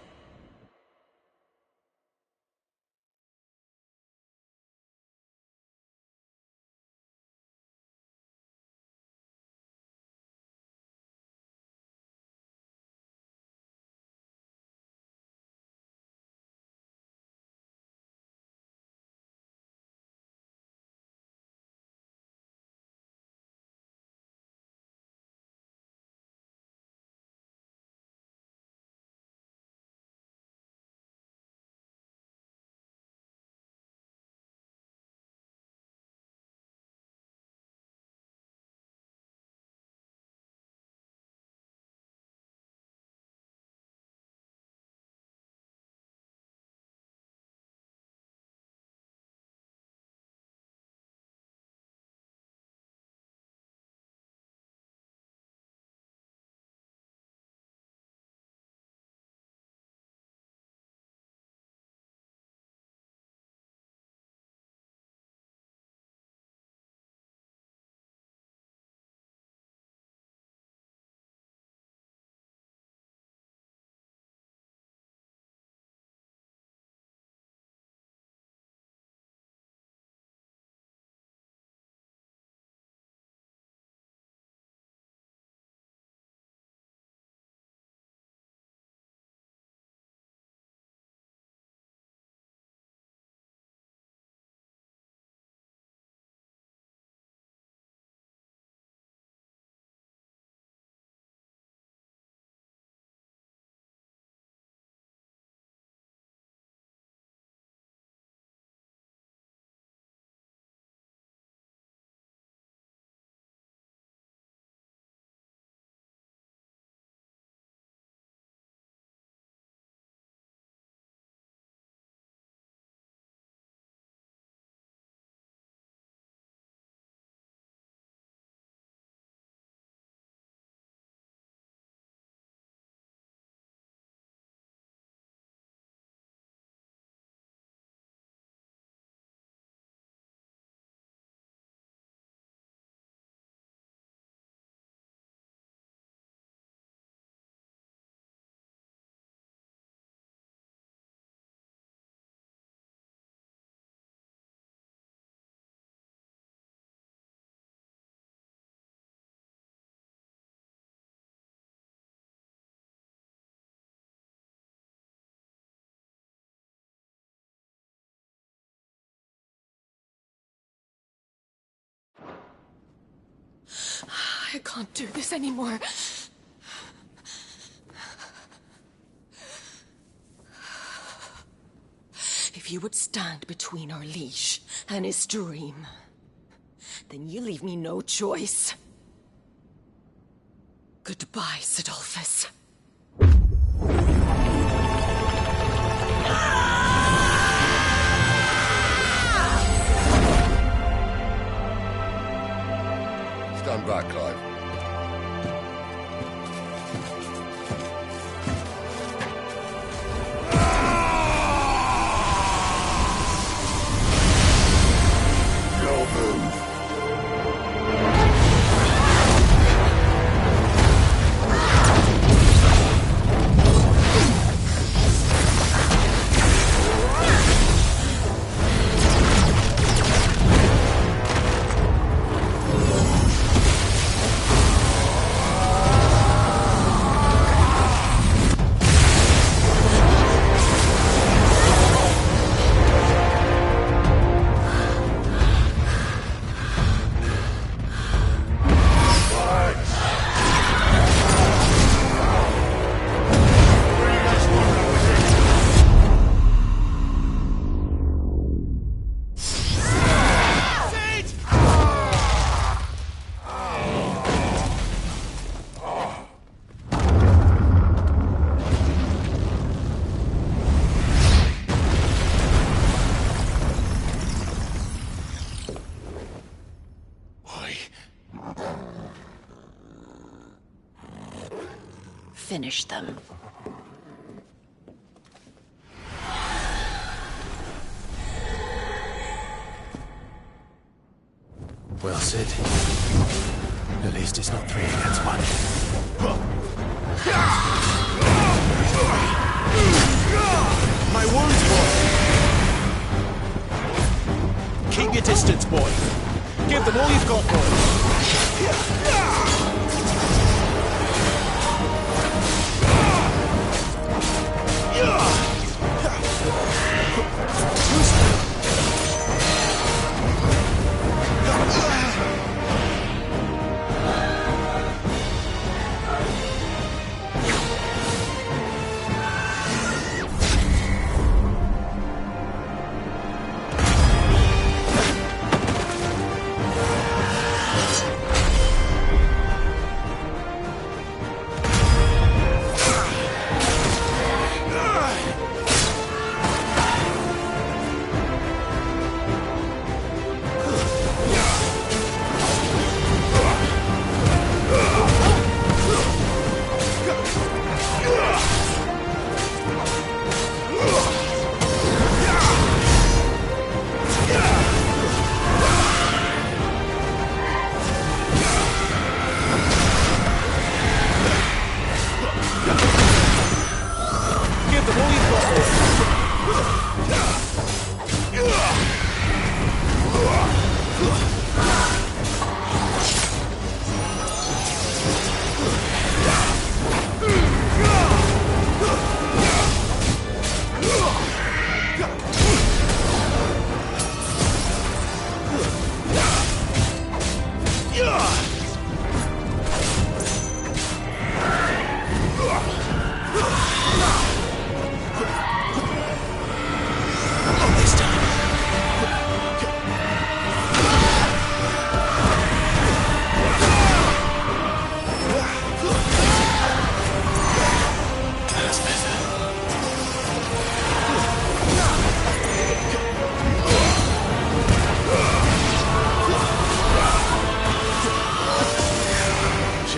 I can't do this anymore. If you would stand between our leash and his dream, then you leave me no choice. Goodbye, Sidolphus. Stand back, Clive. No move. finish them. Well, Sid. At least it's not 3 against 1. My wounds, boy! Keep your distance, boy. Give them all you've got, boy.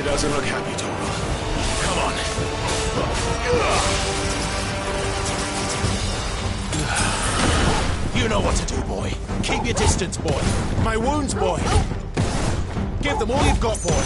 Doesn't look happy, Torval. Come on. You know what to do, boy. Keep your distance, boy. My wounds, boy. Give them all you've got, boy.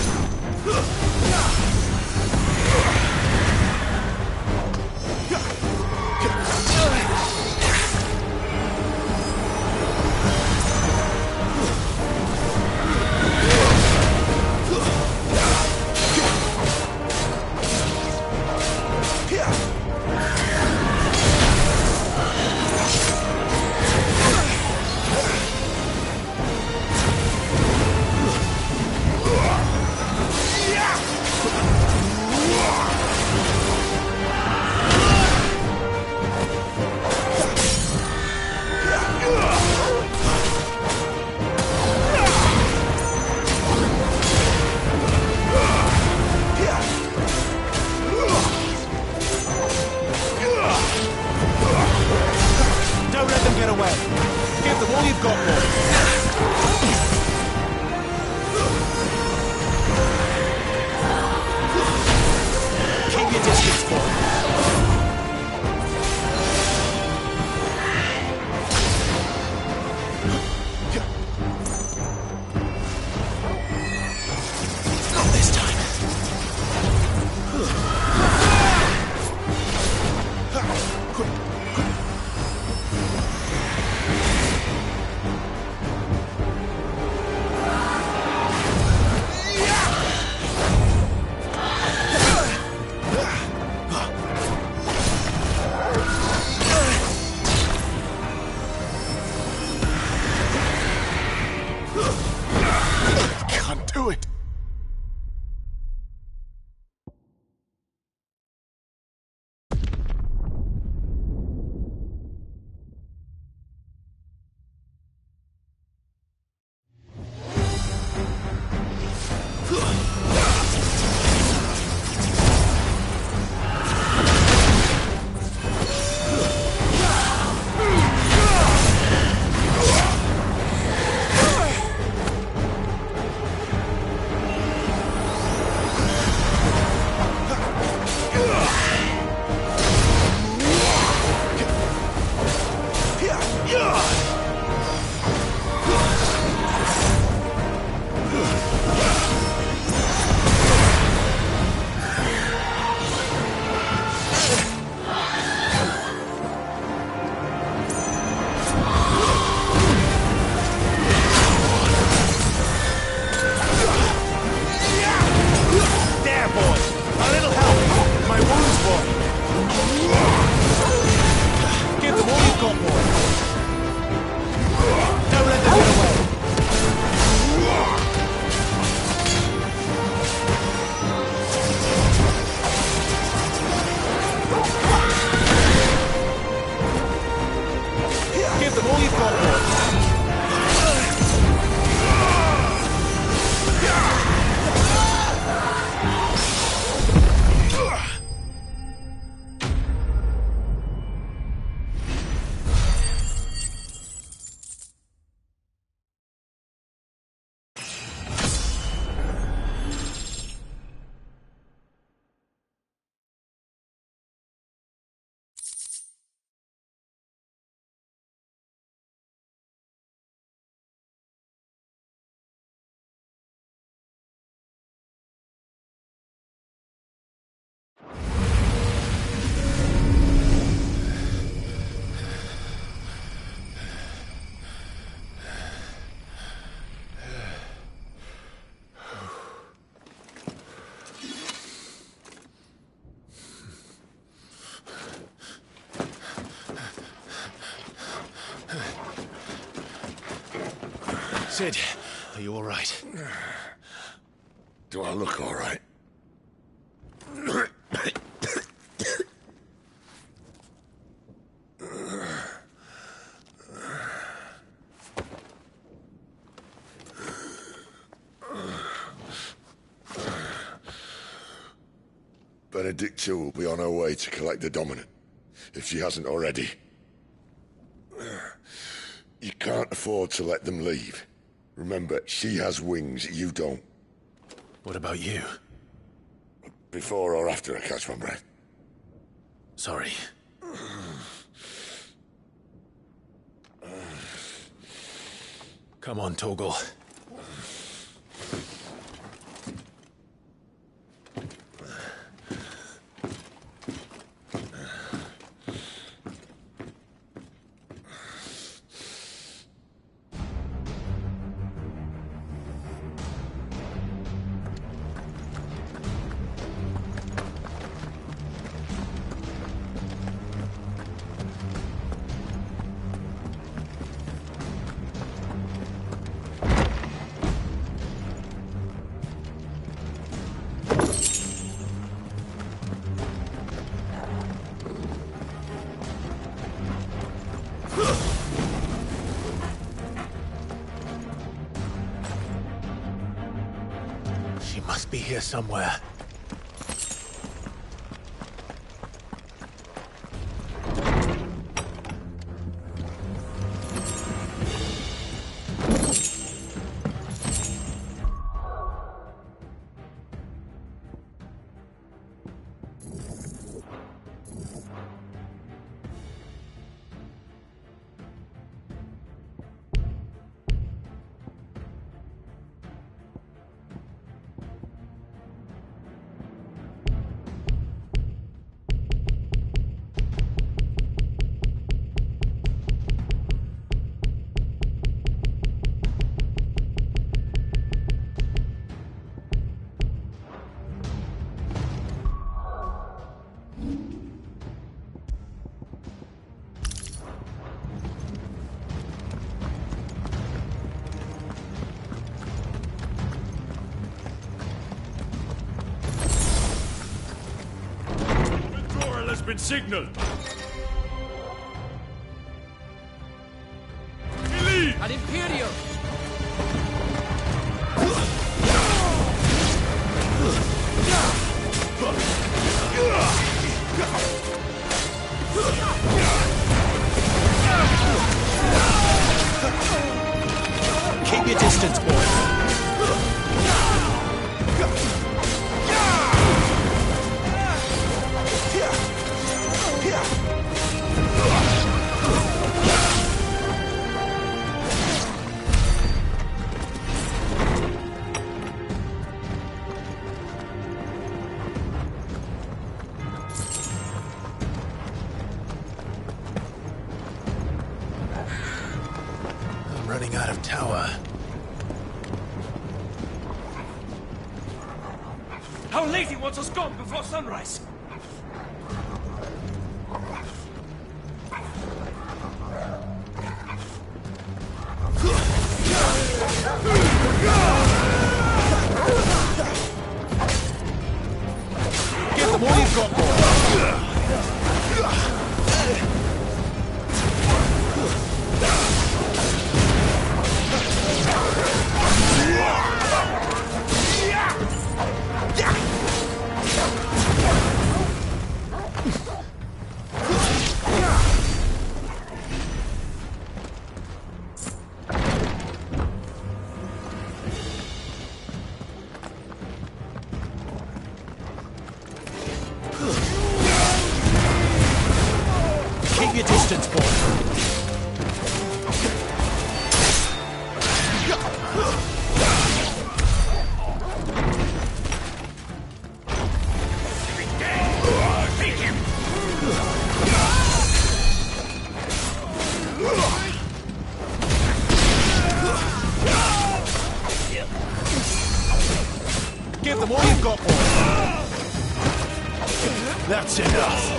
Cid, are you all right? Do I look all right? Benedicta will be on her way to collect the Dominant, if she hasn't already. You can't afford to let them leave. Remember, she has wings, you don't. What about you? Before or after I catch my breath? Sorry. Come on, Torgal. She must be here somewhere. Been signaled. Ad Imperium! Keep your distance, boy. I'm running out of tower. Our lady wants us gone before sunrise. Give them all you've got, boy. Keep your distance, boy. Give them all you've got, boy. That's enough.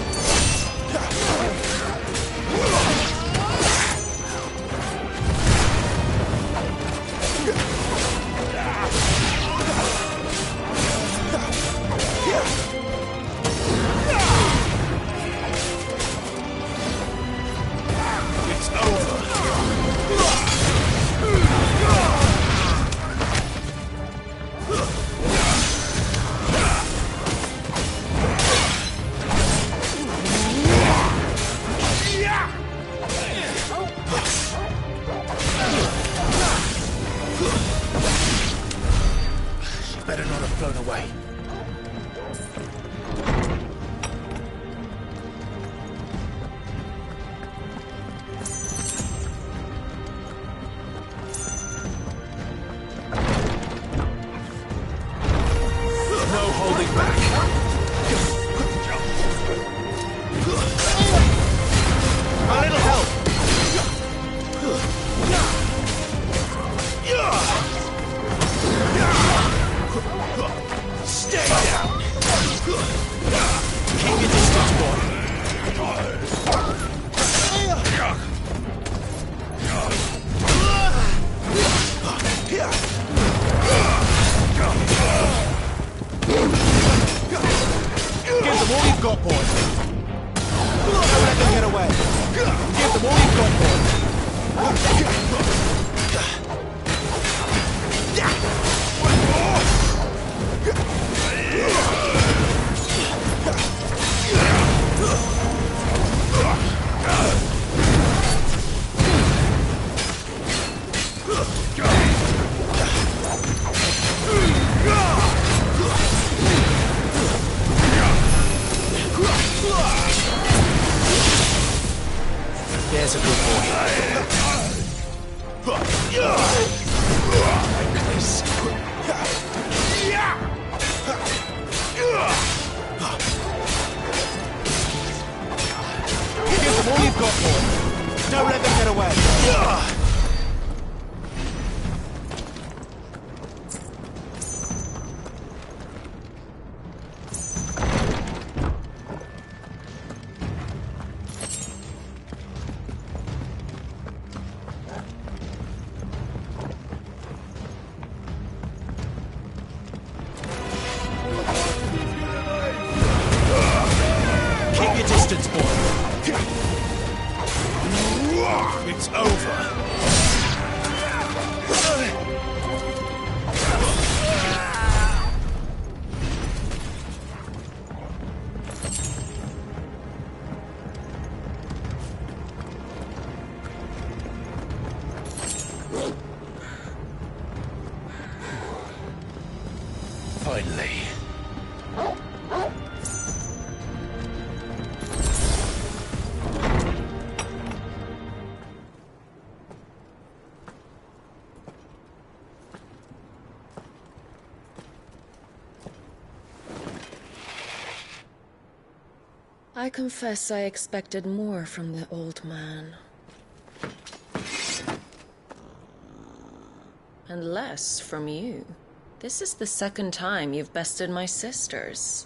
There's a good boy. Give them all you've got, boy. Don't let them get away. It's over. Finally. I confess I expected more from the old man. And less from you. This is the second time you've bested my sisters.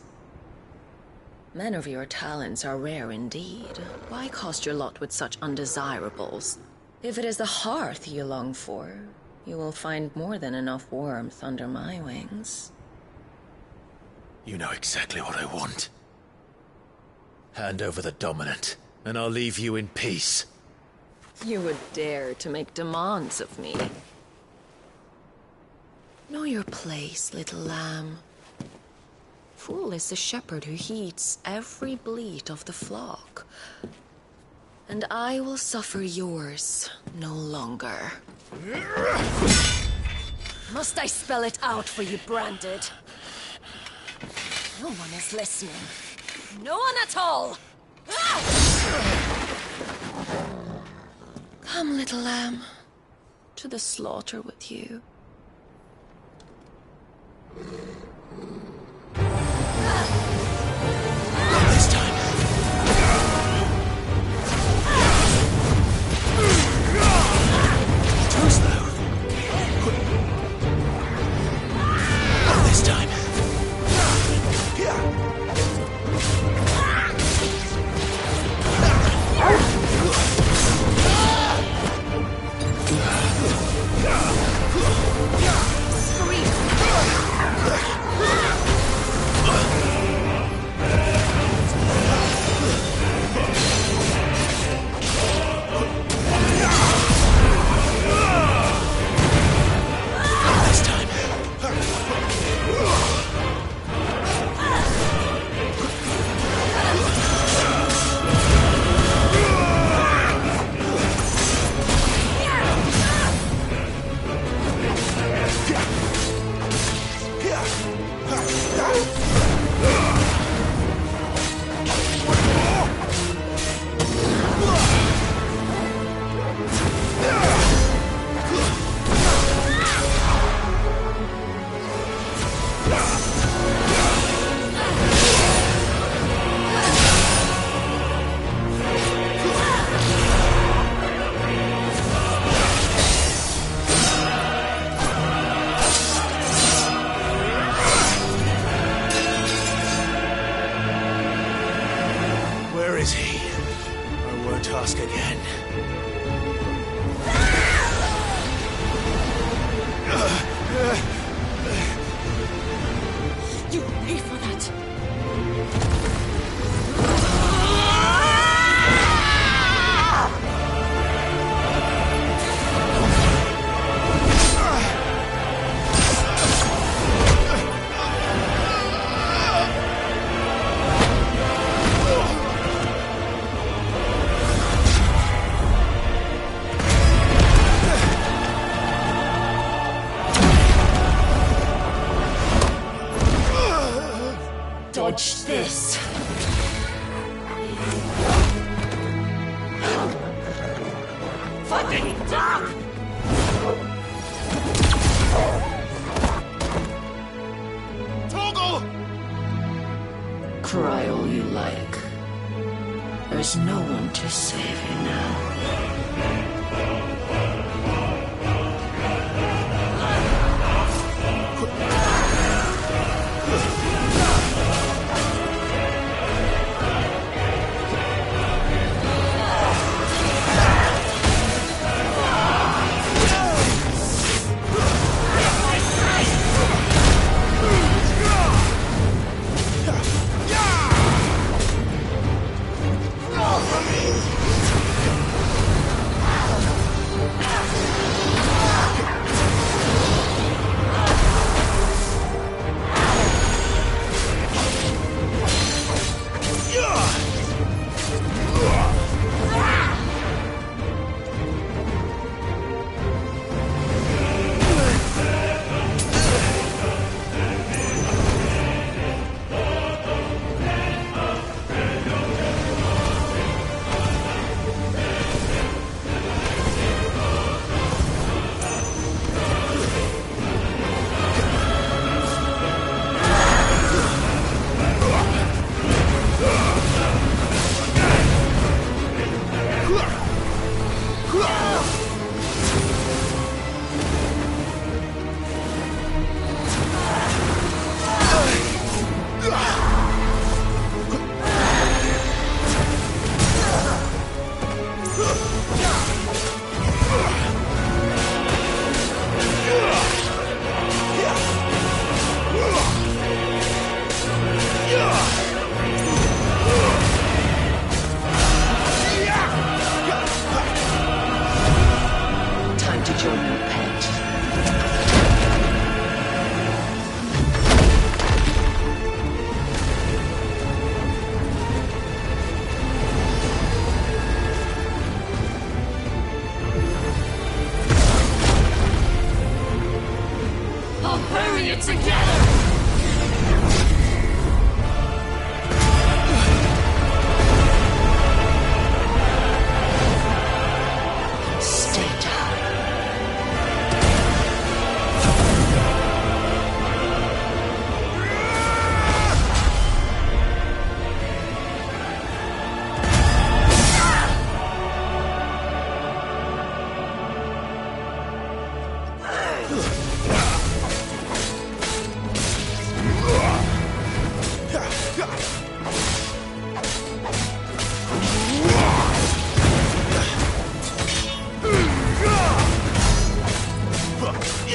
Men of your talents are rare indeed. Why cast your lot with such undesirables? If it is the hearth you long for, you will find more than enough warmth under my wings. You know exactly what I want. Hand over the dominant, and I'll leave you in peace. You would dare to make demands of me. Know your place, little lamb. Fool is the shepherd who heeds every bleat of the flock. And I will suffer yours no longer. Must I spell it out for you, Branded? No one is listening. No one at all! Come, little lamb, to the slaughter with you. This time. Too slow. Not this time. again. You pay for that. Dodge this. Fucking dog! Torgal! Cry all you like. There's no one to save you now.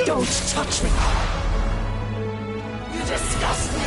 Don't touch me! You disgust me!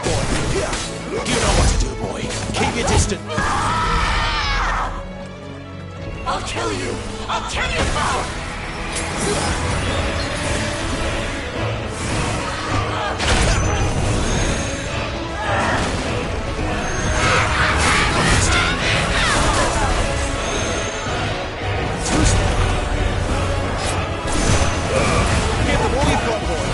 boy. You know what to do, boy. Keep your distance. I'll kill you! I'll kill you, Paul! Give them all you've got, boy.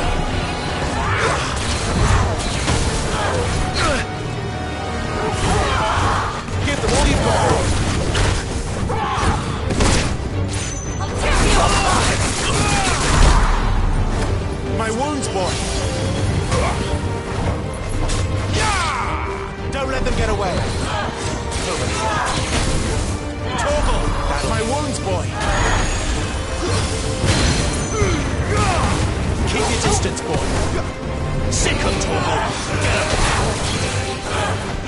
Give them all you've got, boy. My wounds, boy. Don't let them get away. Torgal, that's my wounds, boy. Keep your distance, boy. Sick of Torgal.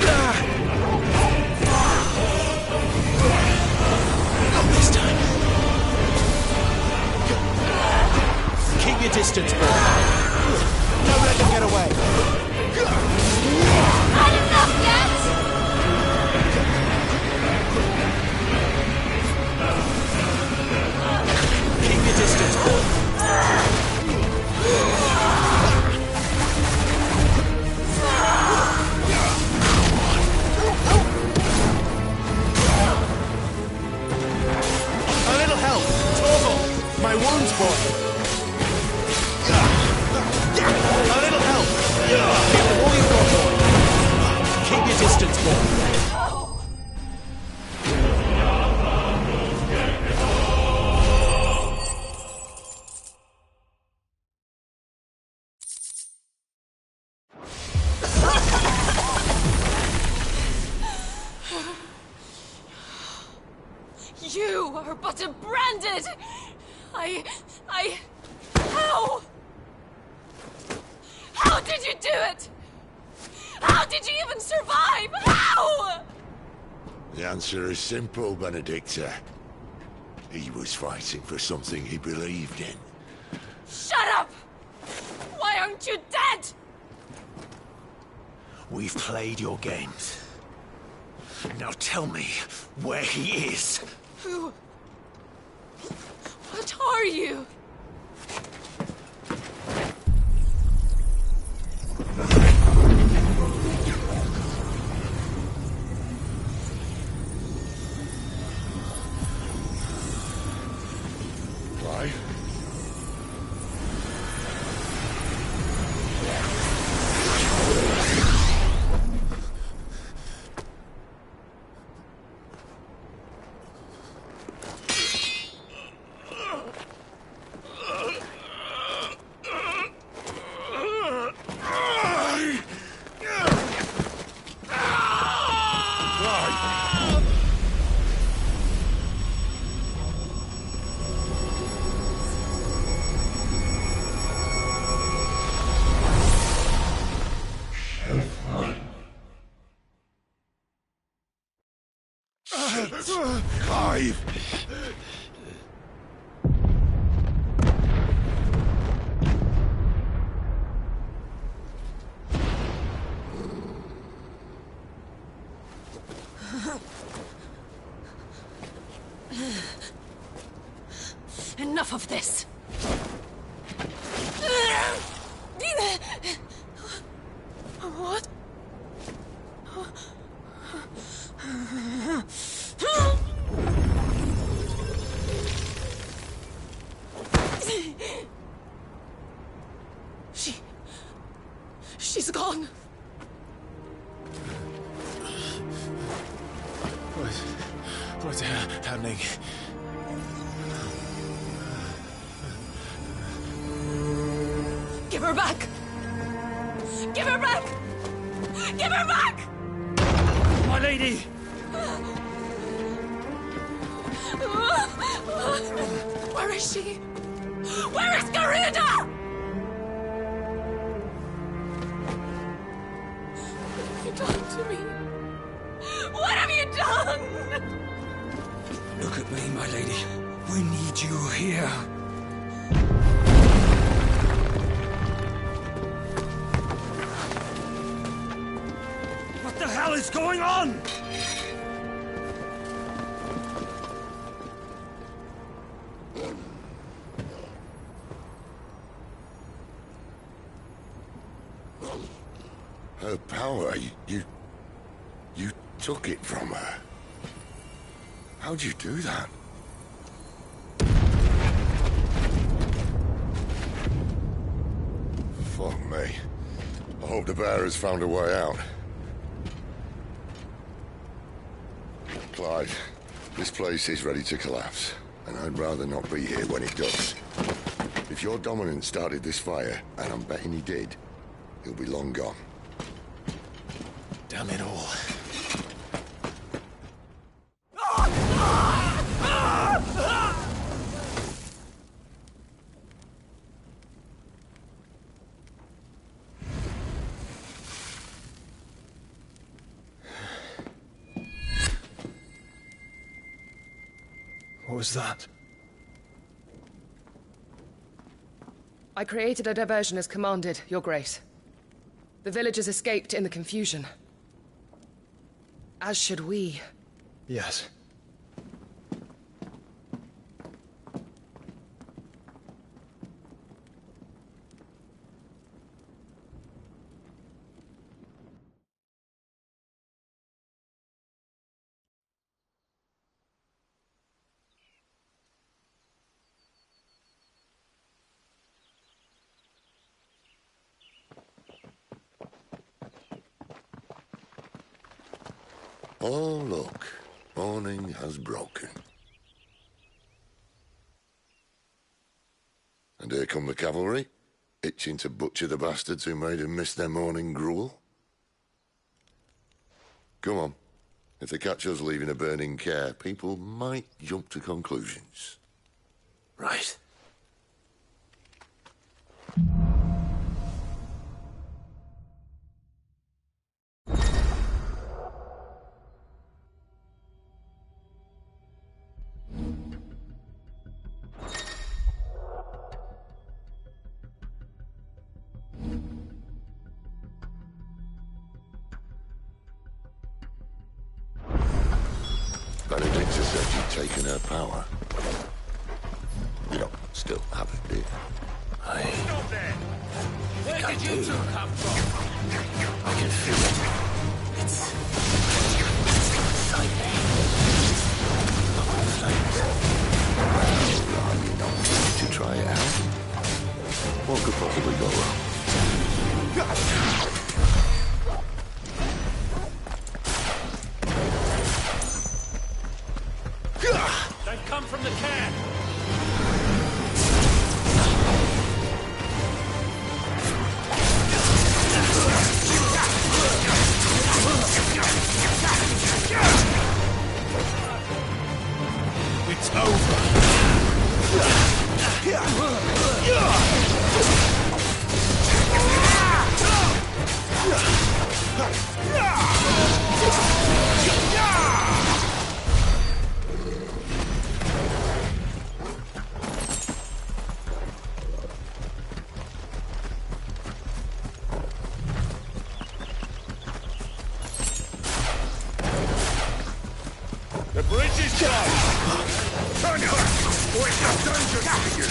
Get him. Not this time. Keep your distance, boy. Don't let them get away. Not enough yet! Keep your distance, boy. A little help. Torgal. My wounds, boy. A little help. Give them all you've got, boy. Keep your distance, boy. You are but a branded! How? How did you do it? How did you even survive? How? The answer is simple, Benedicta. He was fighting for something he believed in. Shut up! Why aren't you dead? We've played your games. Now tell me where he is. Who? What are you? Clive? Clive! Enough of this! What? She's gone. What's happening? Give her back! Give her back! Give her back! My lady! Where is she? Where is Garuda? What have you done to me? What have you done? Look at me, my lady. We need you here. the hell is going on? Her power, you took it from her. How'd you do that? Fuck me. I hope the bearers found a way out. Clive, this place is ready to collapse, and I'd rather not be here when it does. If your dominant started this fire, and I'm betting he did, he'll be long gone. Damn it all. What was that? I created a diversion as commanded, Your Grace. The villagers escaped in the confusion. As should we. Yes. Oh, look. Morning has broken. And here come the cavalry, itching to butcher the bastards who made them miss their morning gruel. Come on. If they catch us leaving a burning care, people might jump to conclusions. Right. Benedicta said you'd taken her power. You don't still have it, do you? Stop there! Where did you two come from? I can feel it. It's exciting. Flames. Well, are you not ready to try it out? What could possibly go wrong? They've come from the camp! It's over. The bridge is down! Turn back! Or it's a dungeon for you!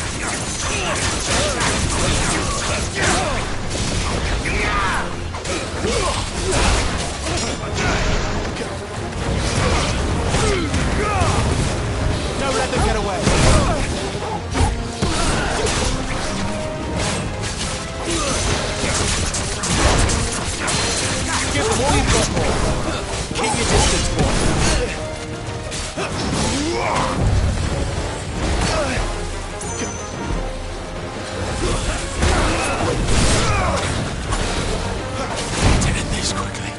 Don't let them get away. Give them all you've got more. Keep your distance, boy. To end this quickly.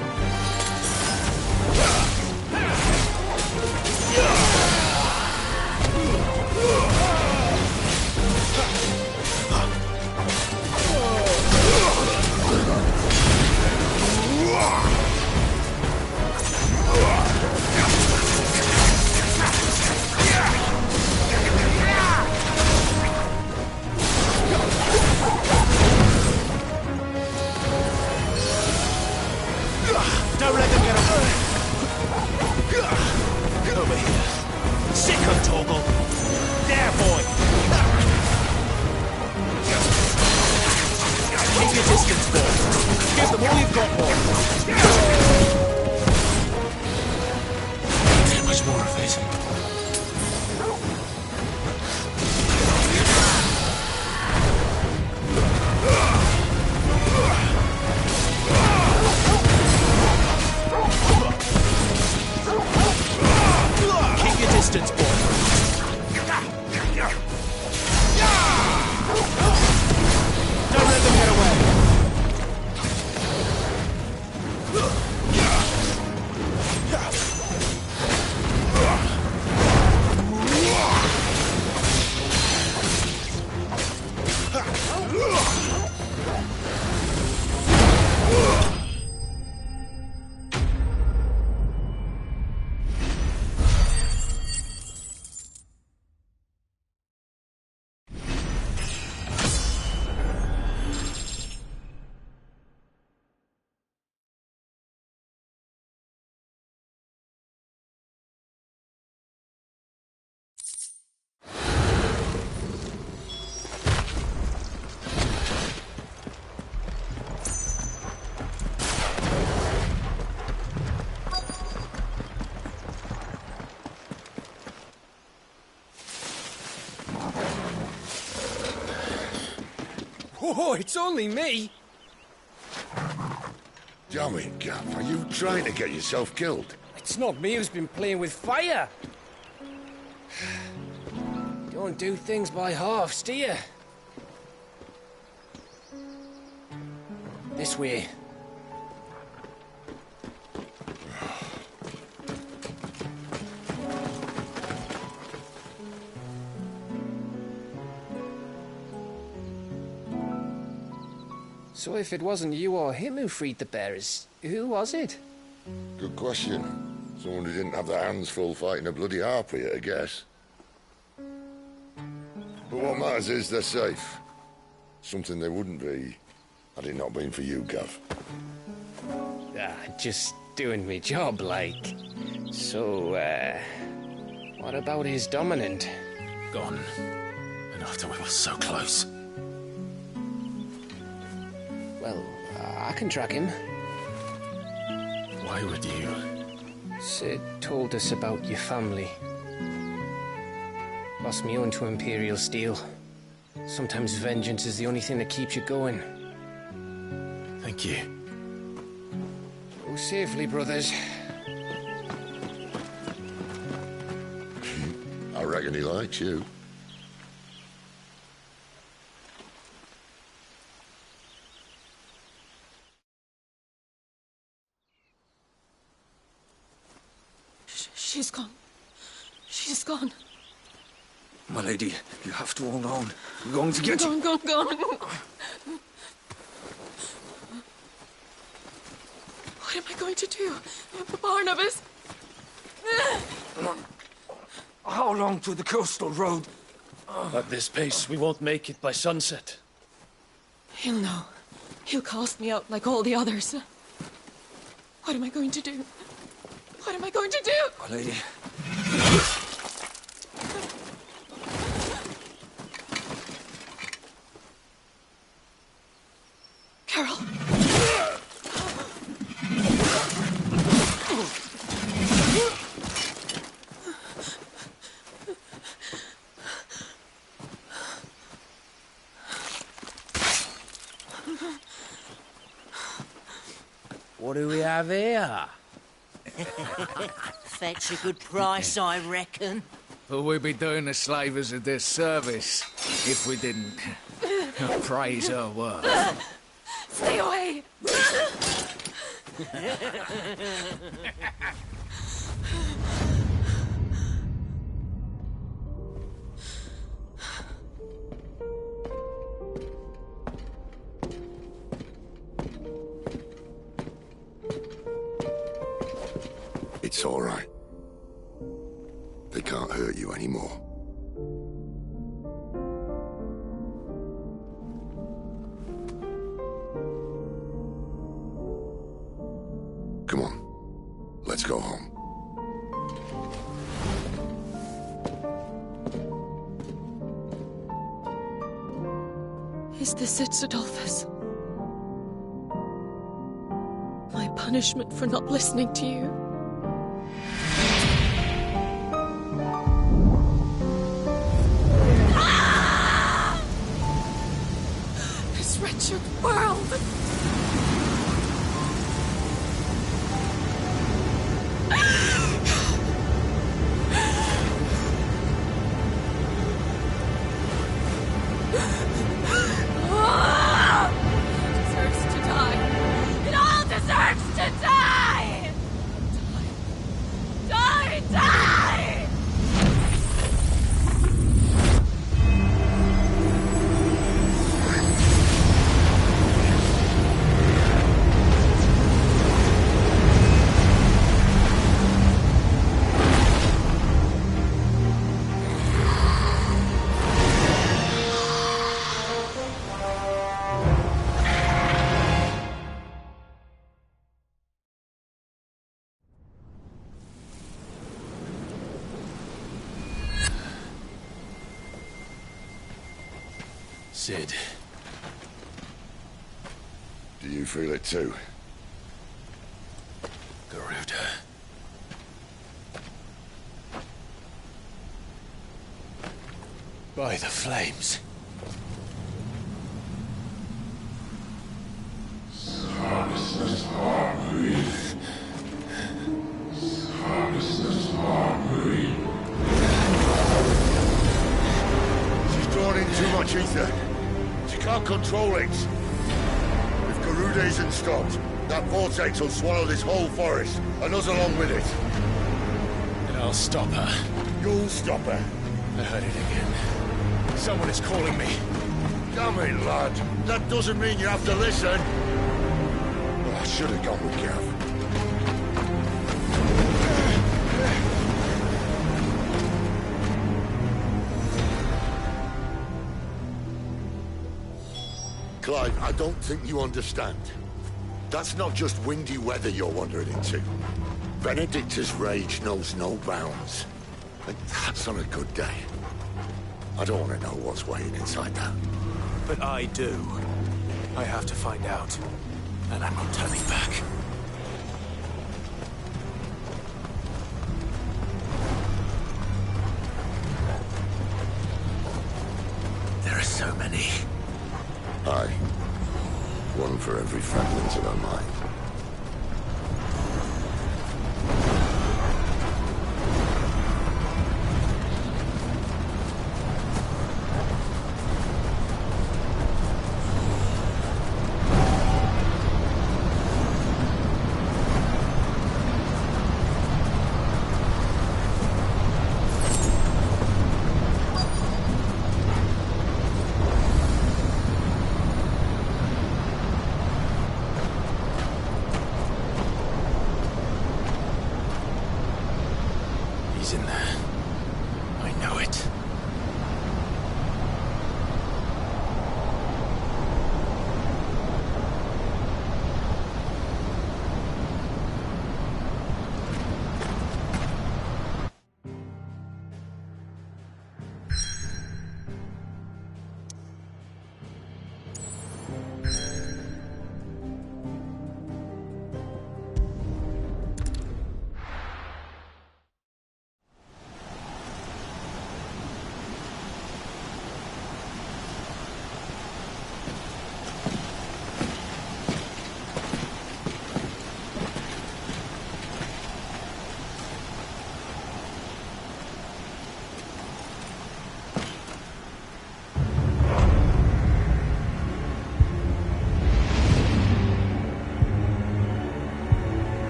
Don't let them get away. Over here. Sick of Torgal. There, boy. Keep your distance, boy. Give them all you've got, boy. Too much more of it. Keep your distance, boy. Don't let them get away. Oh, it's only me. Damn it, Gav. Are you trying to get yourself killed? It's not me who's been playing with fire. Don't do things by halves, do you? This way. So if it wasn't you or him who freed the bearers, who was it? Good question. Someone who didn't have their hands full fighting a bloody harpy, I guess. But what matters is they're safe. Something they wouldn't be had it not been for you, Gav. Just doing me job, like. So, what about his dominant? Gone. And after we were so close. Well, I can track him. Why would you? Sid told us about your family. Lost me own to Imperial Steel. Sometimes vengeance is the only thing that keeps you going. Thank you. Go safely, brothers. I reckon he likes you. She's gone. She's gone. My lady, you have to hold on. We're going to get you. Gone. What am I going to do? Barnabas? How long to the coastal road? At this pace, we won't make it by sunset. He'll know. He'll cast me out like all the others. What am I going to do? What am I going to do? My lady. Carol. What do we have here? Fetch a good price, I reckon. Well, we'd be doing the slavers a disservice if we didn't praise her work. Stay away! It's all right. They can't hurt you anymore. Come on. Let's go home. Is this it, Adolphus? My punishment for not listening to you? This wretched world! Deserves to die. It all deserves to die! Die! Die! Cid. Do you feel it too? Garuda. By the flames. She's drawn in too much ether. She can't control it. If Garuda isn't stopped, that vortex will swallow this whole forest, and us along with it. And I'll stop her. You'll stop her. I heard it again. Someone is calling me. Damn it, lad. That doesn't mean you have to listen. Well, I should have gone with Gav. Clive, I don't think you understand. That's not just windy weather you're wandering into. Benedicta's rage knows no bounds. And that's on a good day. I don't want to know what's waiting inside that. But I do. I have to find out. And I'm not turning back. There are so many. Aye. One for every fragment of her mind. He's in there. I know it.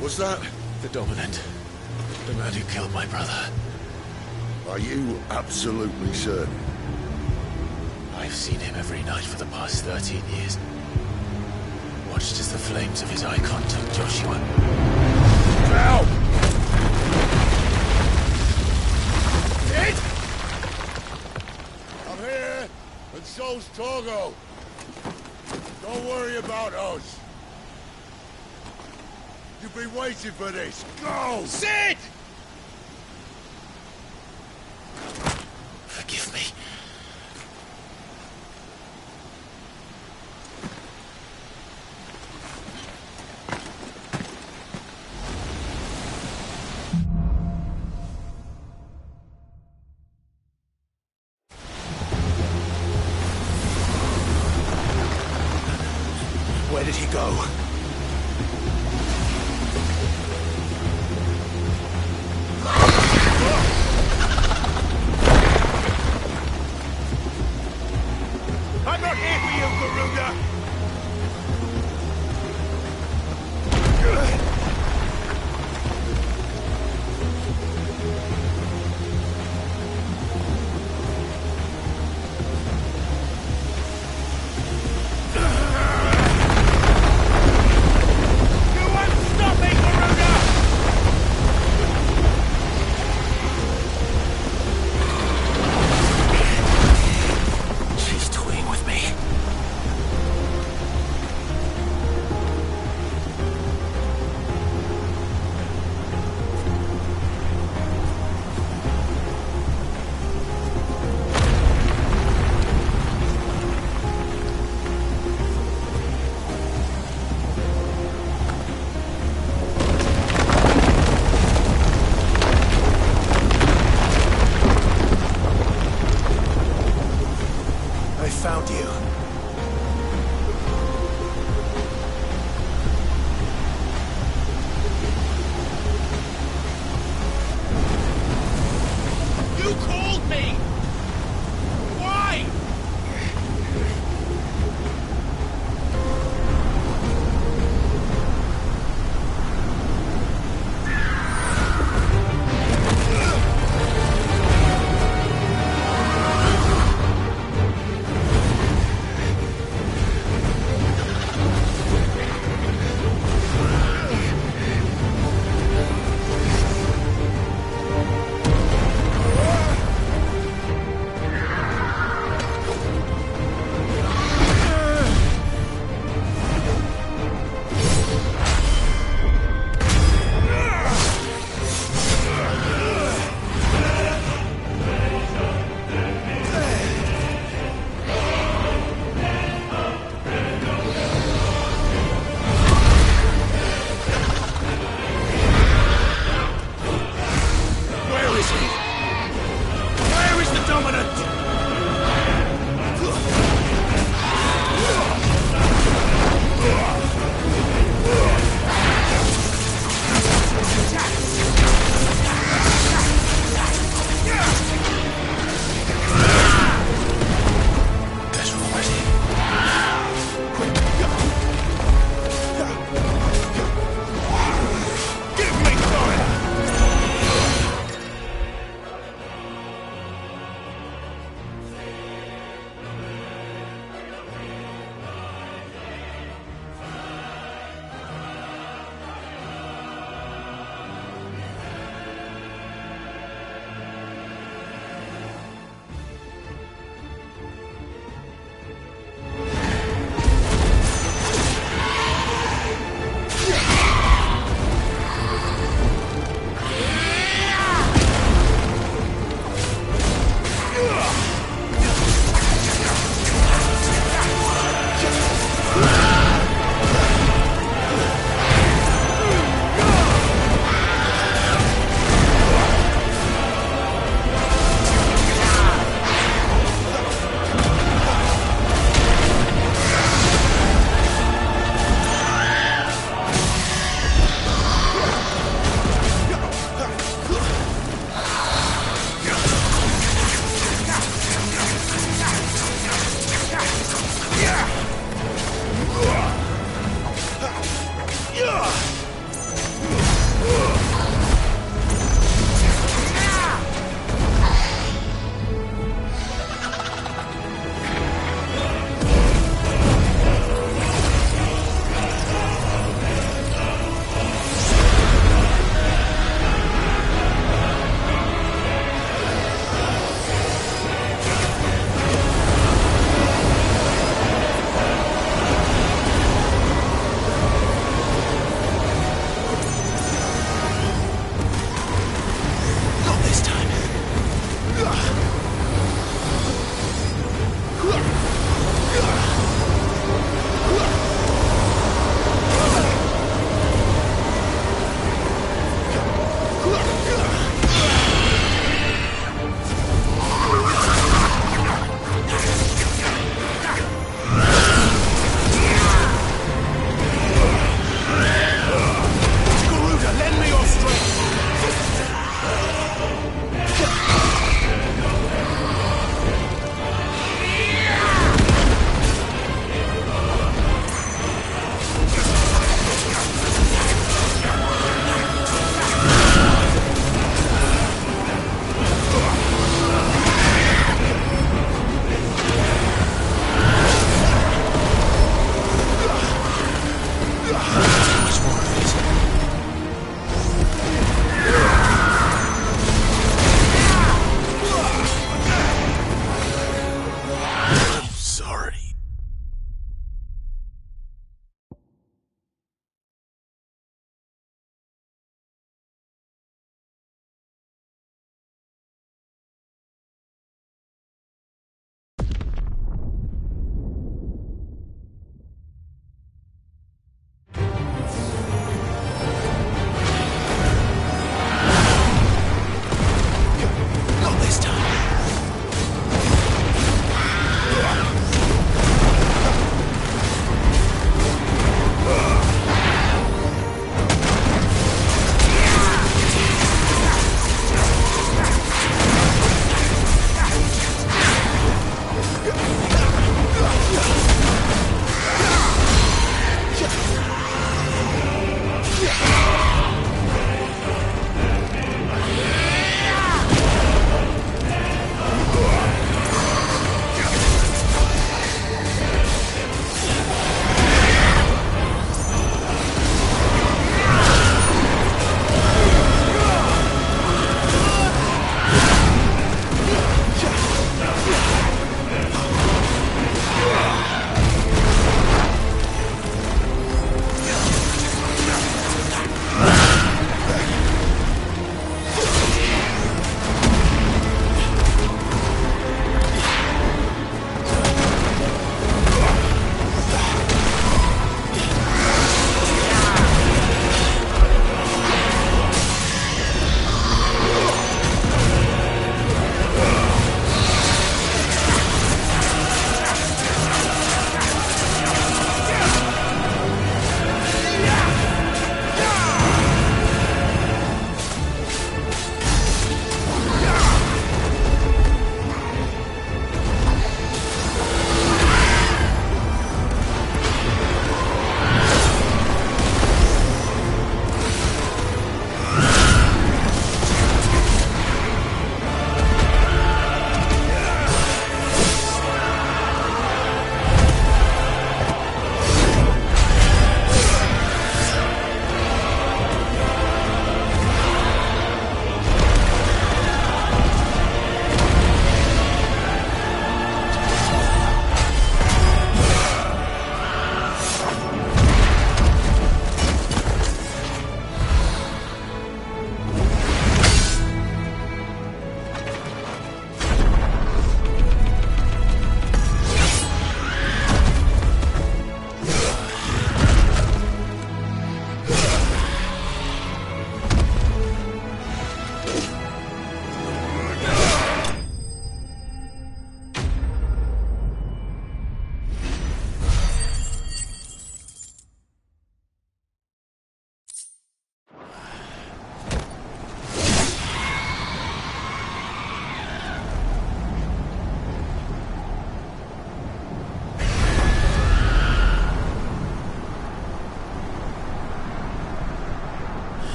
Was that? The Dominant. The man who killed my brother. Are you absolutely certain? I've seen him every night for the past 13 years. Watched as the flames of his icon took Joshua. Now! Cid! I'm here! And so's Torgo. Don't worry about us. You've been waiting for this. Go! Sid! Forgive me. Where did he go? I'm not here for you, Garuda! She's toying with me. I found you. You called me! Why?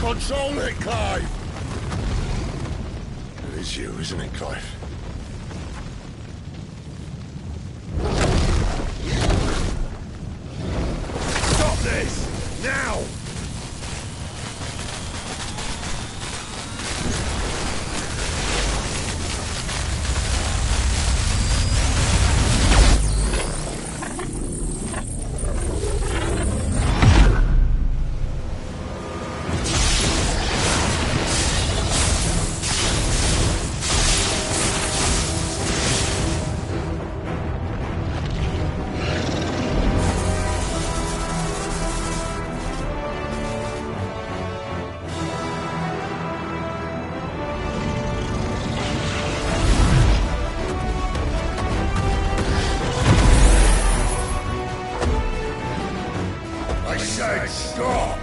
Control it, Clive! It is you, isn't it, Clive? Stop this! Now! I said stop!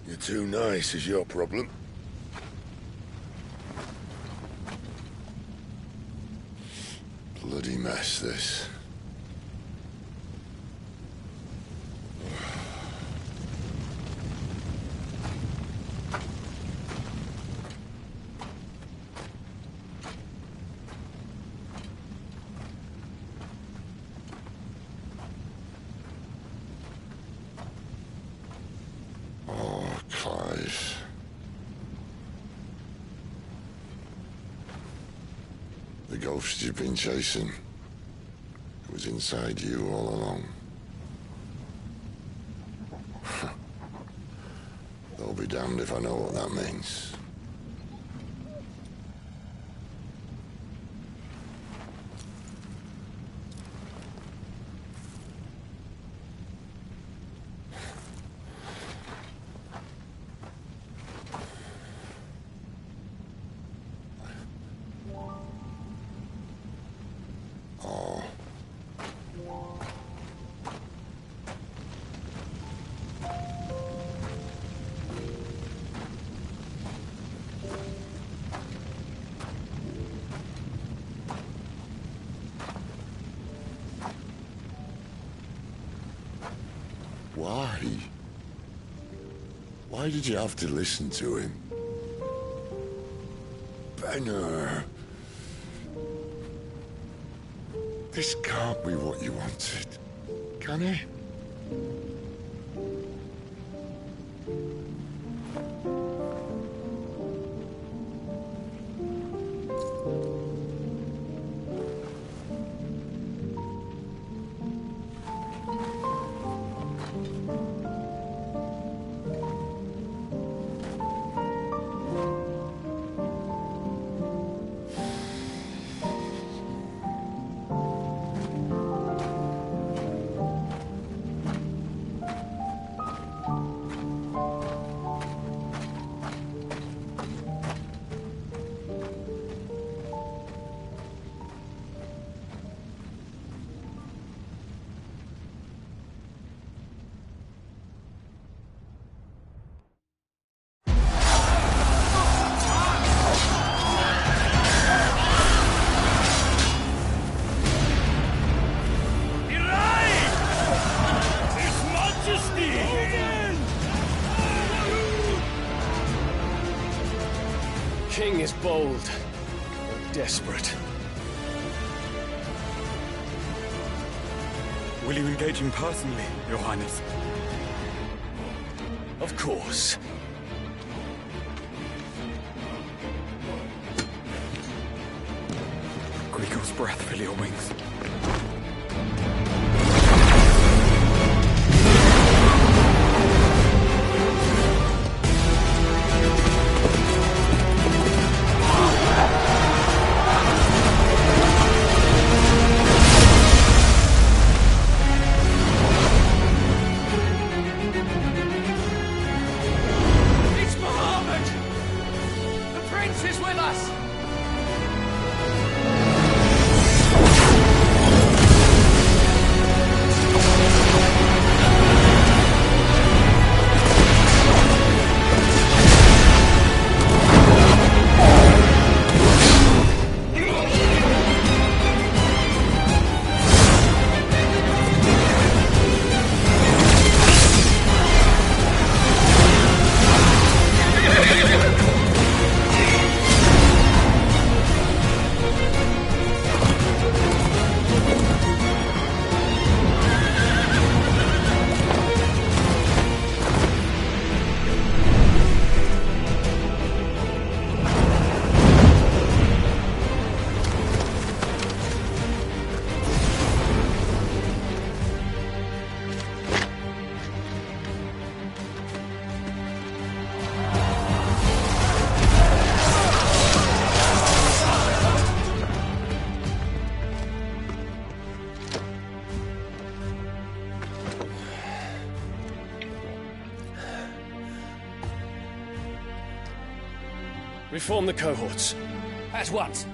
You're too nice is your problem. Bloody mess, this. Clive. The ghost you've been chasing was inside you all along. I'll be damned if I know what that means. Why? Why did you have to listen to him? Benner. This can't be what you wanted, can it? King is bold, or desperate. Will you engage him personally, Your Highness? Of course. Greagor's breath fill your wings. Reform the cohorts. At once.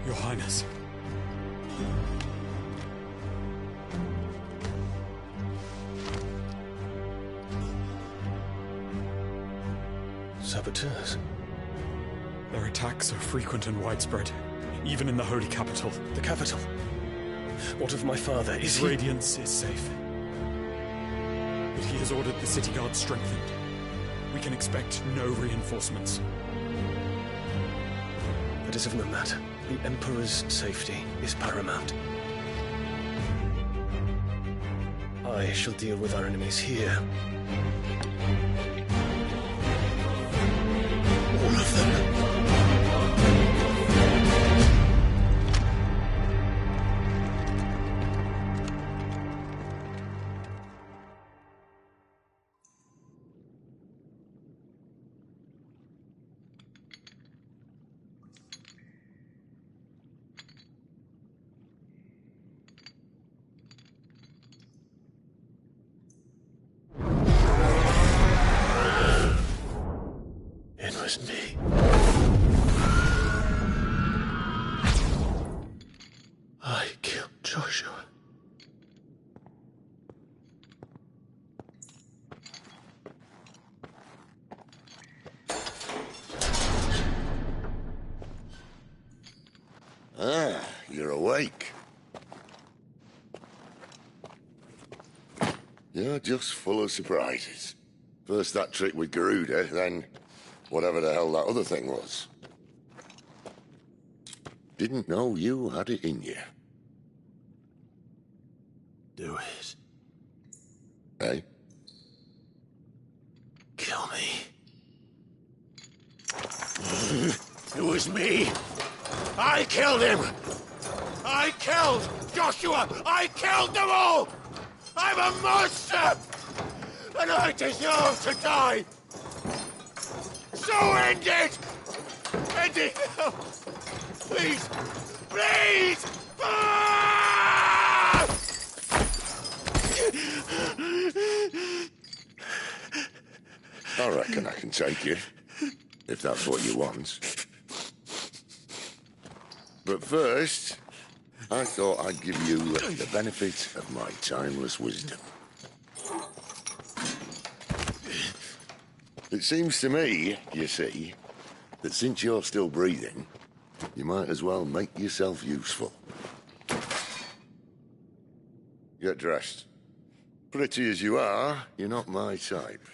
Your Highness. Saboteurs? Their attacks are frequent and widespread, even in the Holy Capital. The capital? What of my father? Is he... Radiance is safe. But he has ordered the city guard strengthened. We can expect no reinforcements. That is of no matter. The Emperor's safety is paramount. I shall deal with our enemies here. All of them. It was me. I killed Joshua. Ah, you're awake. You're just full of surprises. First that trick with Garuda, then whatever the hell that other thing was. Didn't know you had it in you. Do it. Hey? Kill me. It was me. I killed him. I killed Joshua. I killed them all. I'm a monster. And I deserve to die. So end it. End it now. Please. Please. Ah! I reckon I can take you, if that's what you want. But first, I thought I'd give you the benefit of my timeless wisdom. It seems to me, you see, that since you're still breathing, you might as well make yourself useful. Get dressed. Pretty as you are, you're not my type.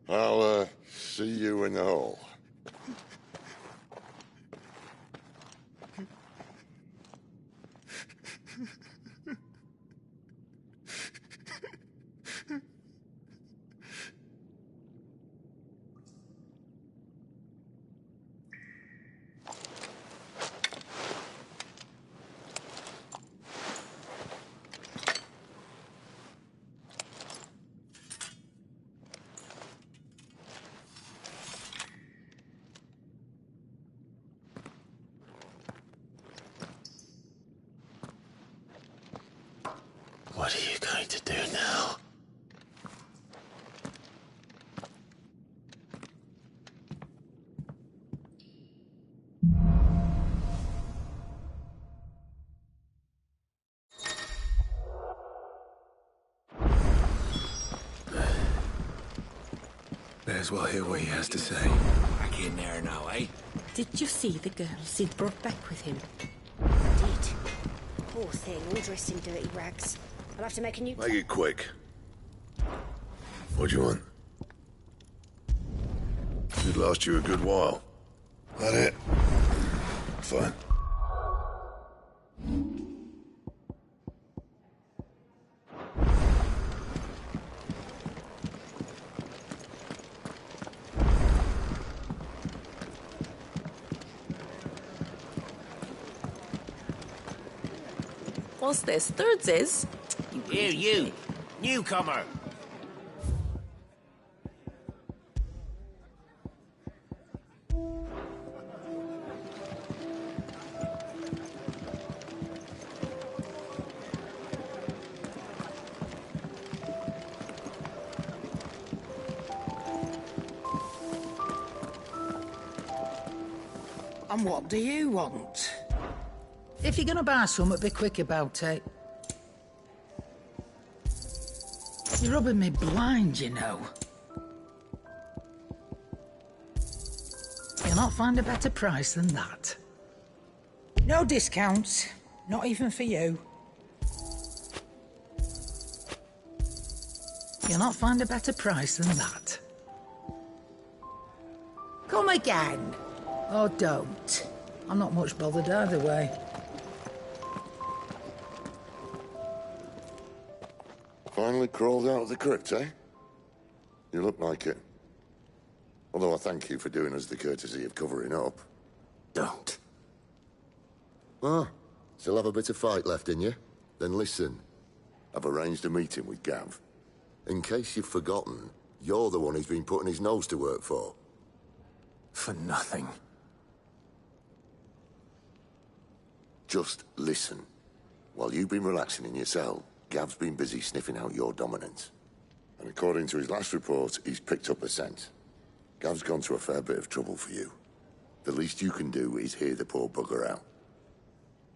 I'll, see you in the hall. What are you going to do now? May as well hear what he has to say. Back in there now, eh? Did you see the girl Sid brought back with him? Did. Poor thing, all dressed in dirty rags. I'll have to make a new... Make it quick. What do you want? Should last you a good while. That it? Fine. What's this? Thirds is? You! Newcomer! And what do you want? If you're gonna buy something, be quick about it. You're rubbing me blind, you know. You'll not find a better price than that. No discounts, not even for you. You'll not find a better price than that. Come again. Oh, don't. I'm not much bothered either way. Finally crawled out of the crypt, eh? You look like it. Although I thank you for doing us the courtesy of covering up. Don't. Ah, still have a bit of fight left in you? Then listen. I've arranged a meeting with Gav. In case you've forgotten, you're the one he's been putting his nose to work for. For nothing. Just listen. While you've been relaxing in your cell, Gav's been busy sniffing out your dominance. And according to his last report, he's picked up a scent. Gav's gone to a fair bit of trouble for you. The least you can do is hear the poor bugger out.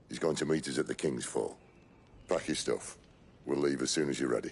He's going to meet us at the King's Fall. Pack your stuff. We'll leave as soon as you're ready.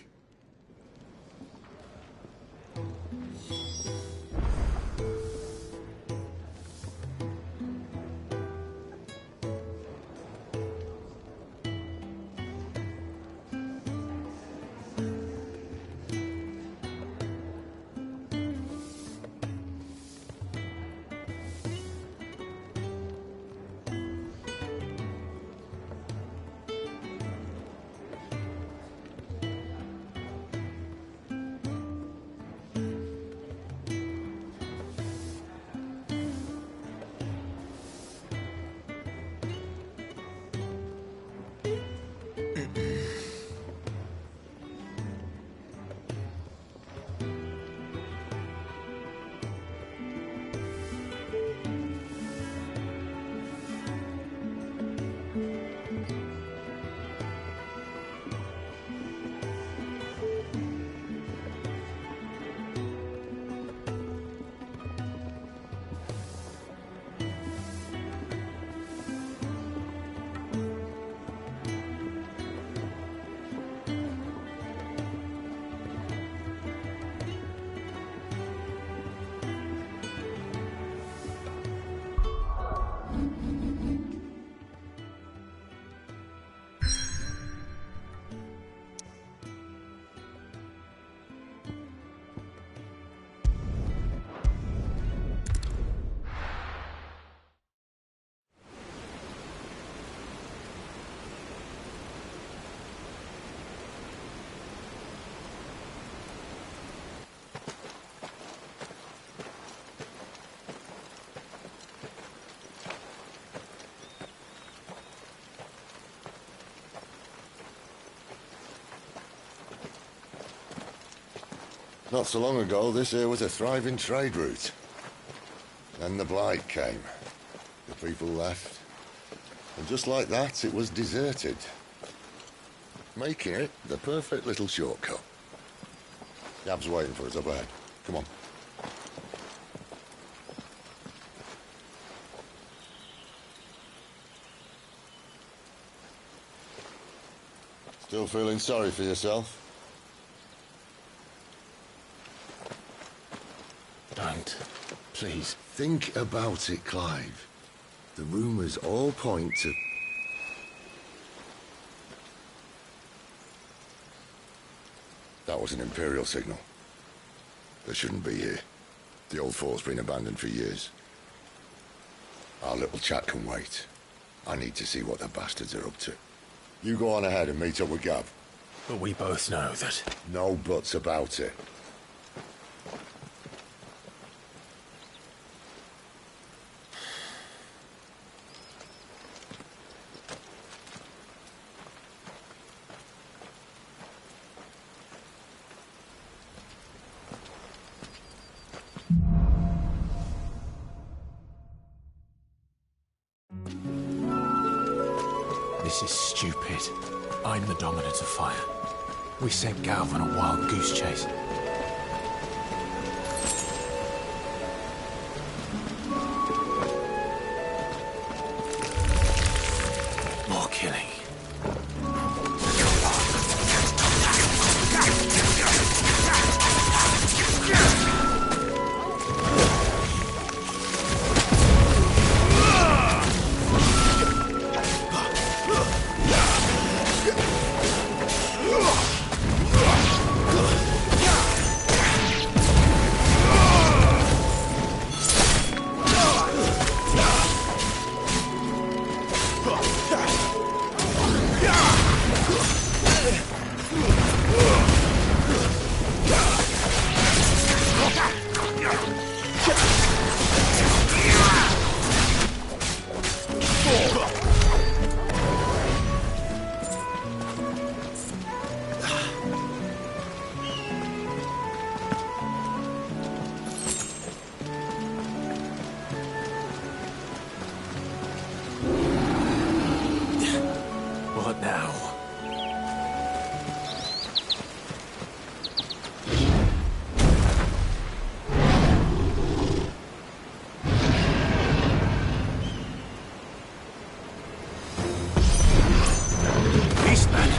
Not so long ago, this here was a thriving trade route. Then the Blight came. The people left. And just like that, it was deserted. Making it the perfect little shortcut. Gav's waiting for us up ahead. Come on. Still feeling sorry for yourself? Don't. Please. Think about it, Clive. The rumours all point to... That was an Imperial signal. They shouldn't be here. The old fort's been abandoned for years. Our little chat can wait. I need to see what the bastards are up to. You go on ahead and meet up with Gav. But we both know that... No buts about it. This is stupid. I'm the Dominant of Fire. We sent Gav on a wild goose chase. killing. What now? Beastman!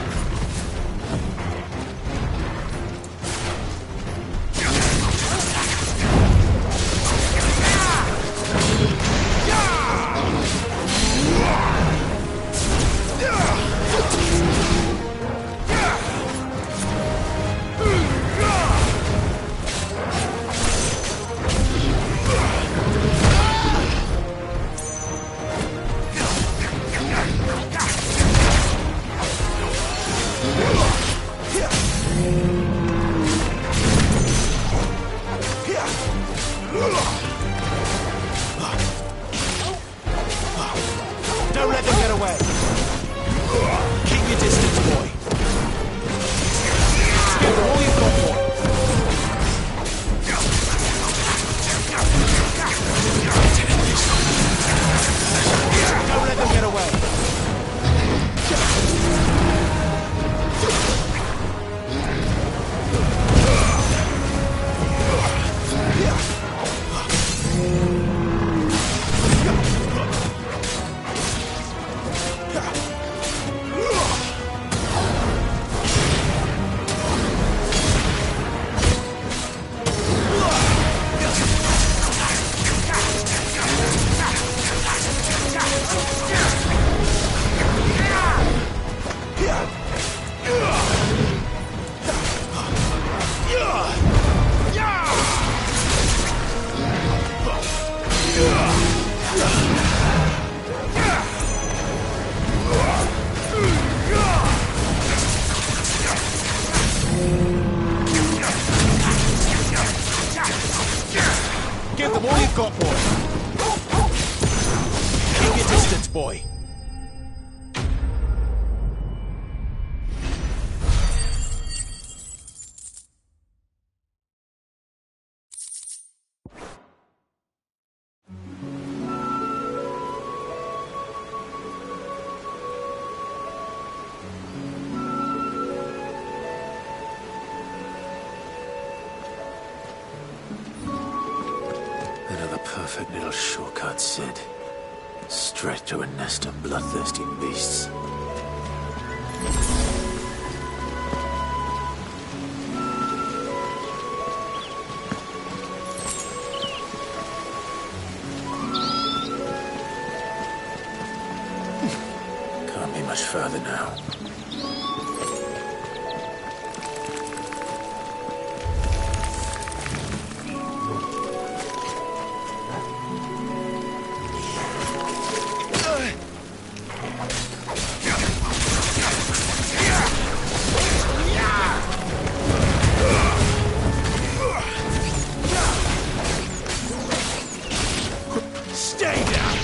Don't let them get away. Keep your distance, boy. Give them all you've got, boy. Don't let them get away. Give them all you've got, boy. Keep your distance, boy. Another perfect little shortcut, Sid. Straight to a nest of bloodthirsty beasts. Can't be much further now. Stay down!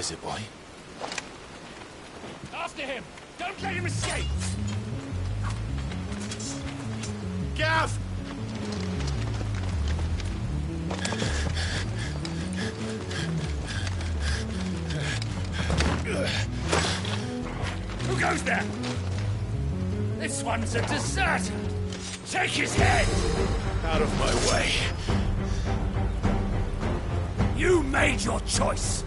is it, boy? After him! Don't let him escape! Gav! Who goes there? This one's a deserter! Take his head! Out of my way. You made your choice!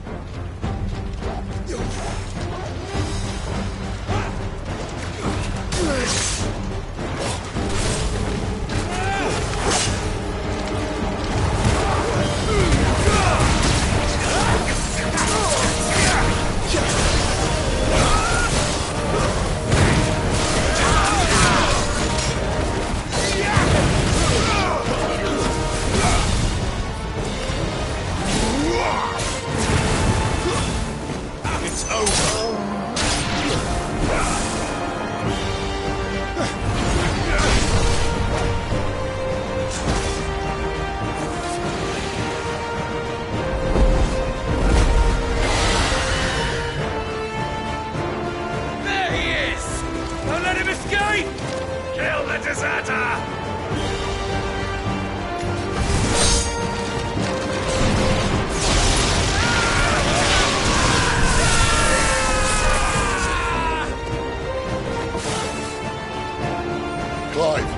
Clive,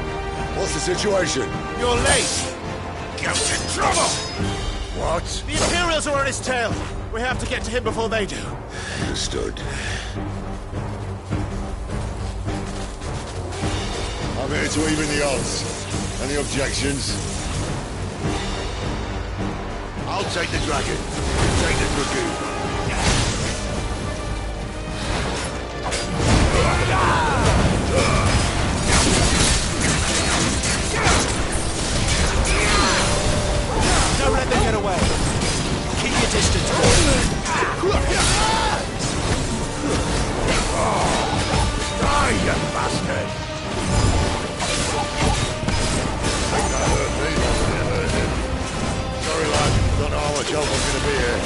what's the situation? You're late! Goat's in trouble! What? The Imperials are on his tail. We have to get to him before they do. Understood. I'm here to even the odds. Any objections? I'll take the dragon. You take the dragoon. Don't let them get away. Keep your distance, boy. Die, you bastard! Think that hurt me? It hurt him. Sorry, lad. Don't know how much help I'm gonna be here.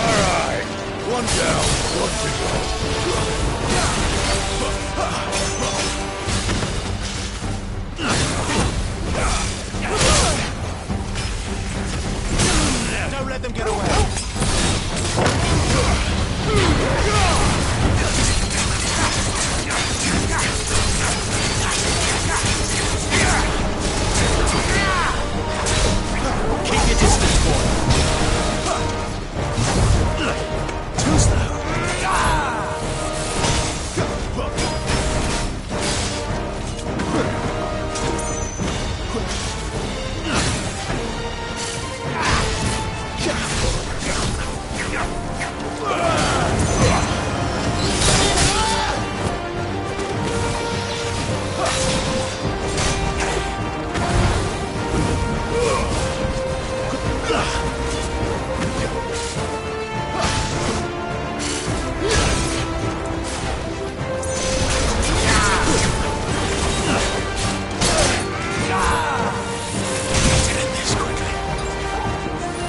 Alright. One down, one to go. Don't let them get away. Keep your distance, boy. Too slow.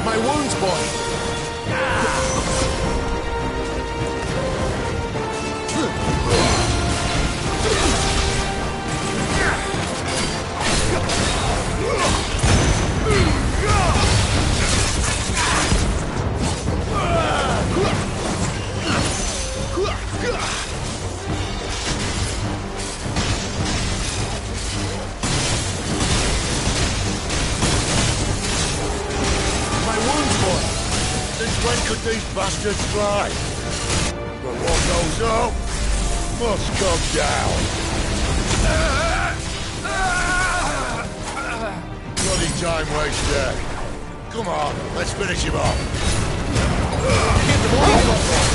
My wounds, boy. When could these bastards fly? But what goes up must come down. Bloody time waster. Come on, let's finish him off. Keep them all you've got, boy.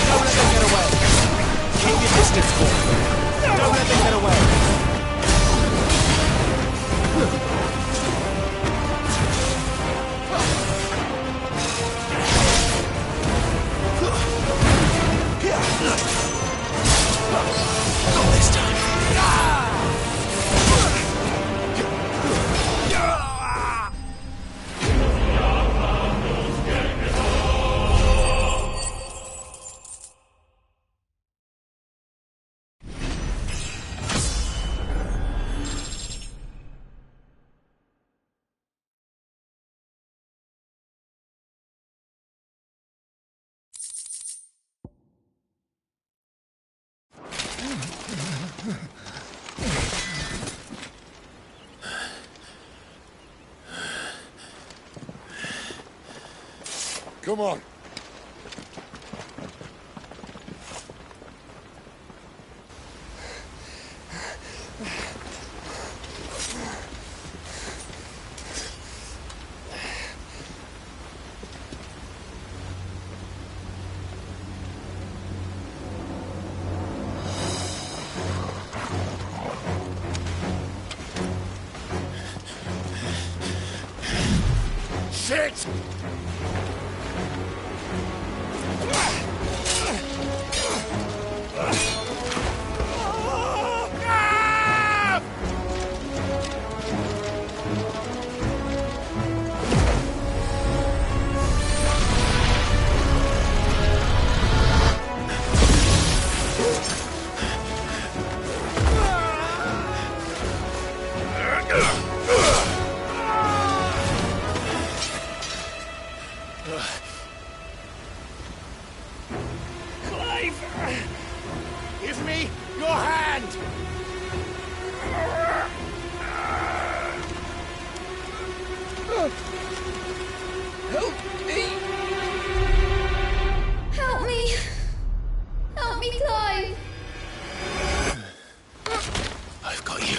Don't let them get away. Keep your distance, boy. Don't let them get away. Come on. Shit! Give me your hand! Help me! Help me! Help me, Clive! I've got you.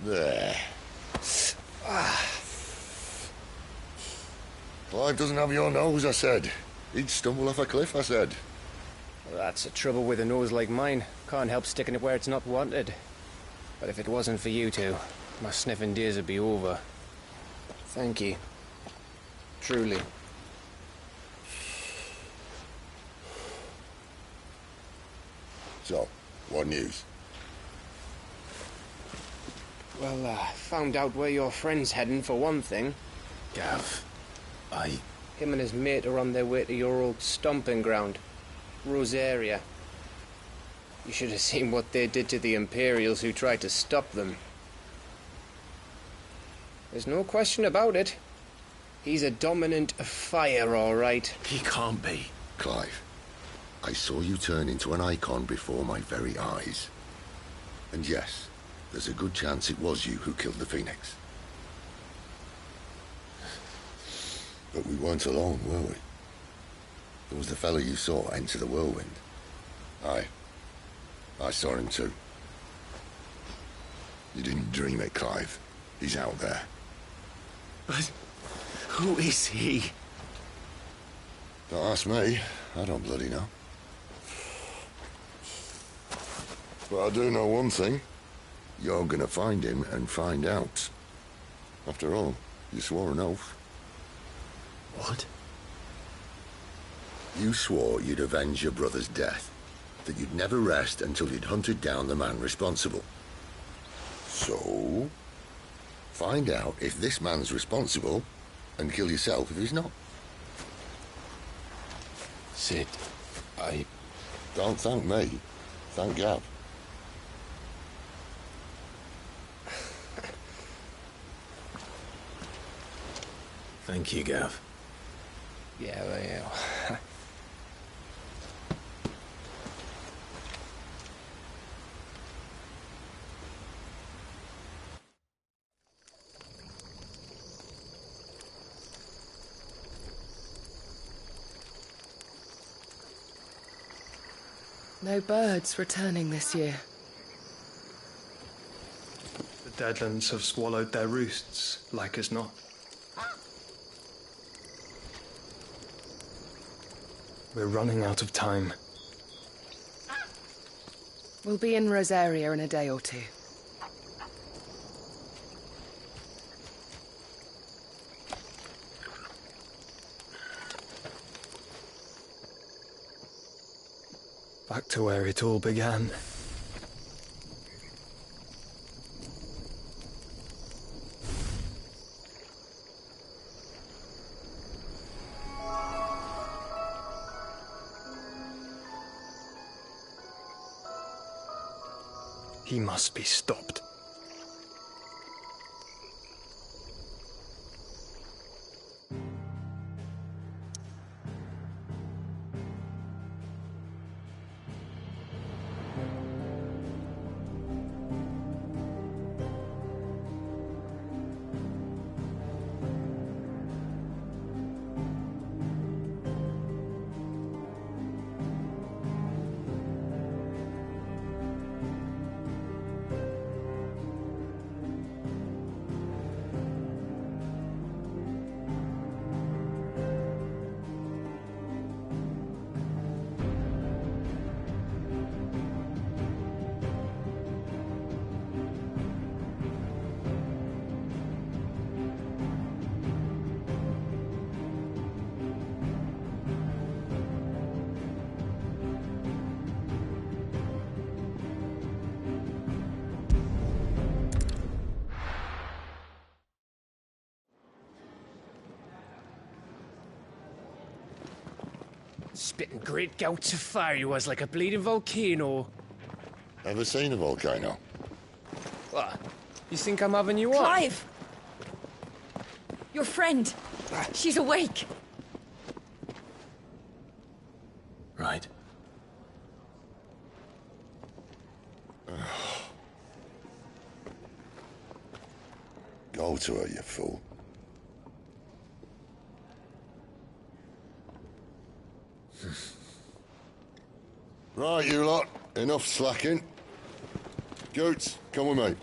There. Clive doesn't have your nose, I said. He'd stumble off a cliff, I said. Well, that's the trouble with a nose like mine. Can't help sticking it where it's not wanted. But if it wasn't for you two, my sniffing days would be over. Thank you. Truly. So, what news? Well, found out where your friend's heading, for one thing. Gav, Him and his mate are on their way to your old stomping ground, Rosaria. You should have seen what they did to the Imperials who tried to stop them. There's no question about it. He's a dominant fire, all right. He can't be. Clive, I saw you turn into an icon before my very eyes. And yes, there's a good chance it was you who killed the Phoenix. But we weren't alone, were we? There was the fellow you saw enter the whirlwind. I saw him too. You didn't dream it, Clive. He's out there. But who is he? Don't ask me. I don't bloody know. But I do know one thing. You're gonna find him and find out. After all, you swore an oath. What? You swore you'd avenge your brother's death. That you'd never rest until you'd hunted down the man responsible. So, find out if this man's responsible and kill yourself if he's not. Sid, Don't thank me. Thank Gav. Thank you, Gav. Yeah, well. No birds returning this year. The Deadlands have swallowed their roosts, like as not. We're running out of time. We'll be in Rosaria in a day or two. Back to where it all began. He must be stopped. Spitting great gouts of fire he was, like a bleeding volcano. Ever seen a volcano? What? You think I'm having you on? Clive! Your friend. She's awake. Right. Go to her, you fool. Right, you lot. Enough slacking. Goots, come with me.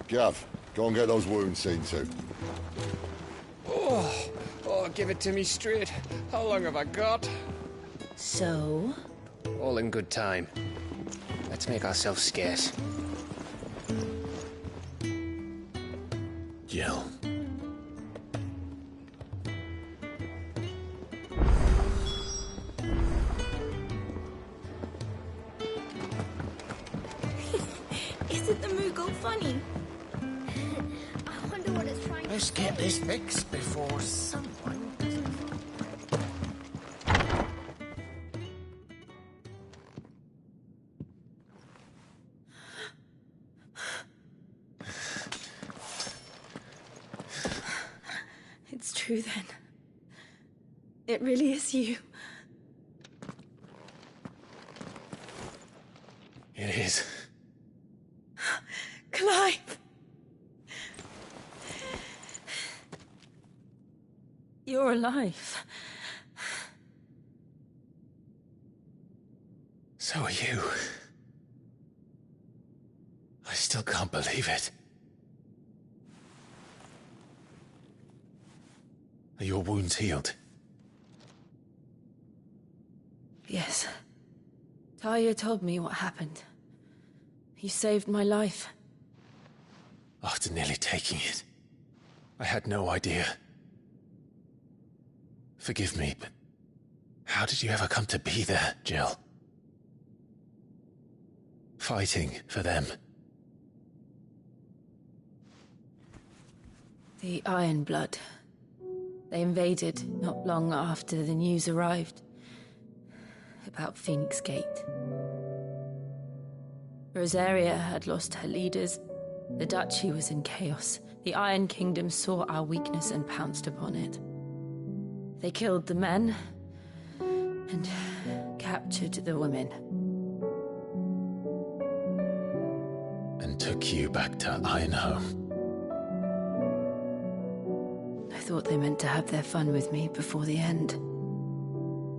Gav, go and get those wounds seen to. Oh, give it to me straight. How long have I got? So? All in good time. Let's make ourselves scarce. Jill. Isn't the Moogle funny? I wonder what it's trying to Let's get this fixed before someone does it. It's true then. It really is you. It is. Clive! You're alive. So are you. I still can't believe it. Are your wounds healed? Yes. Talia told me what happened. You saved my life. After nearly taking it, I had no idea. Forgive me, but how did you ever come to be there, Jill? Fighting for them. The Iron Blood. They invaded not long after the news arrived about Phoenix Gate. Rosaria had lost her leaders. The Duchy was in chaos. The Iron Kingdom saw our weakness and pounced upon it. They killed the men and captured the women. And took you back to Ironhome. I thought they meant to have their fun with me before the end.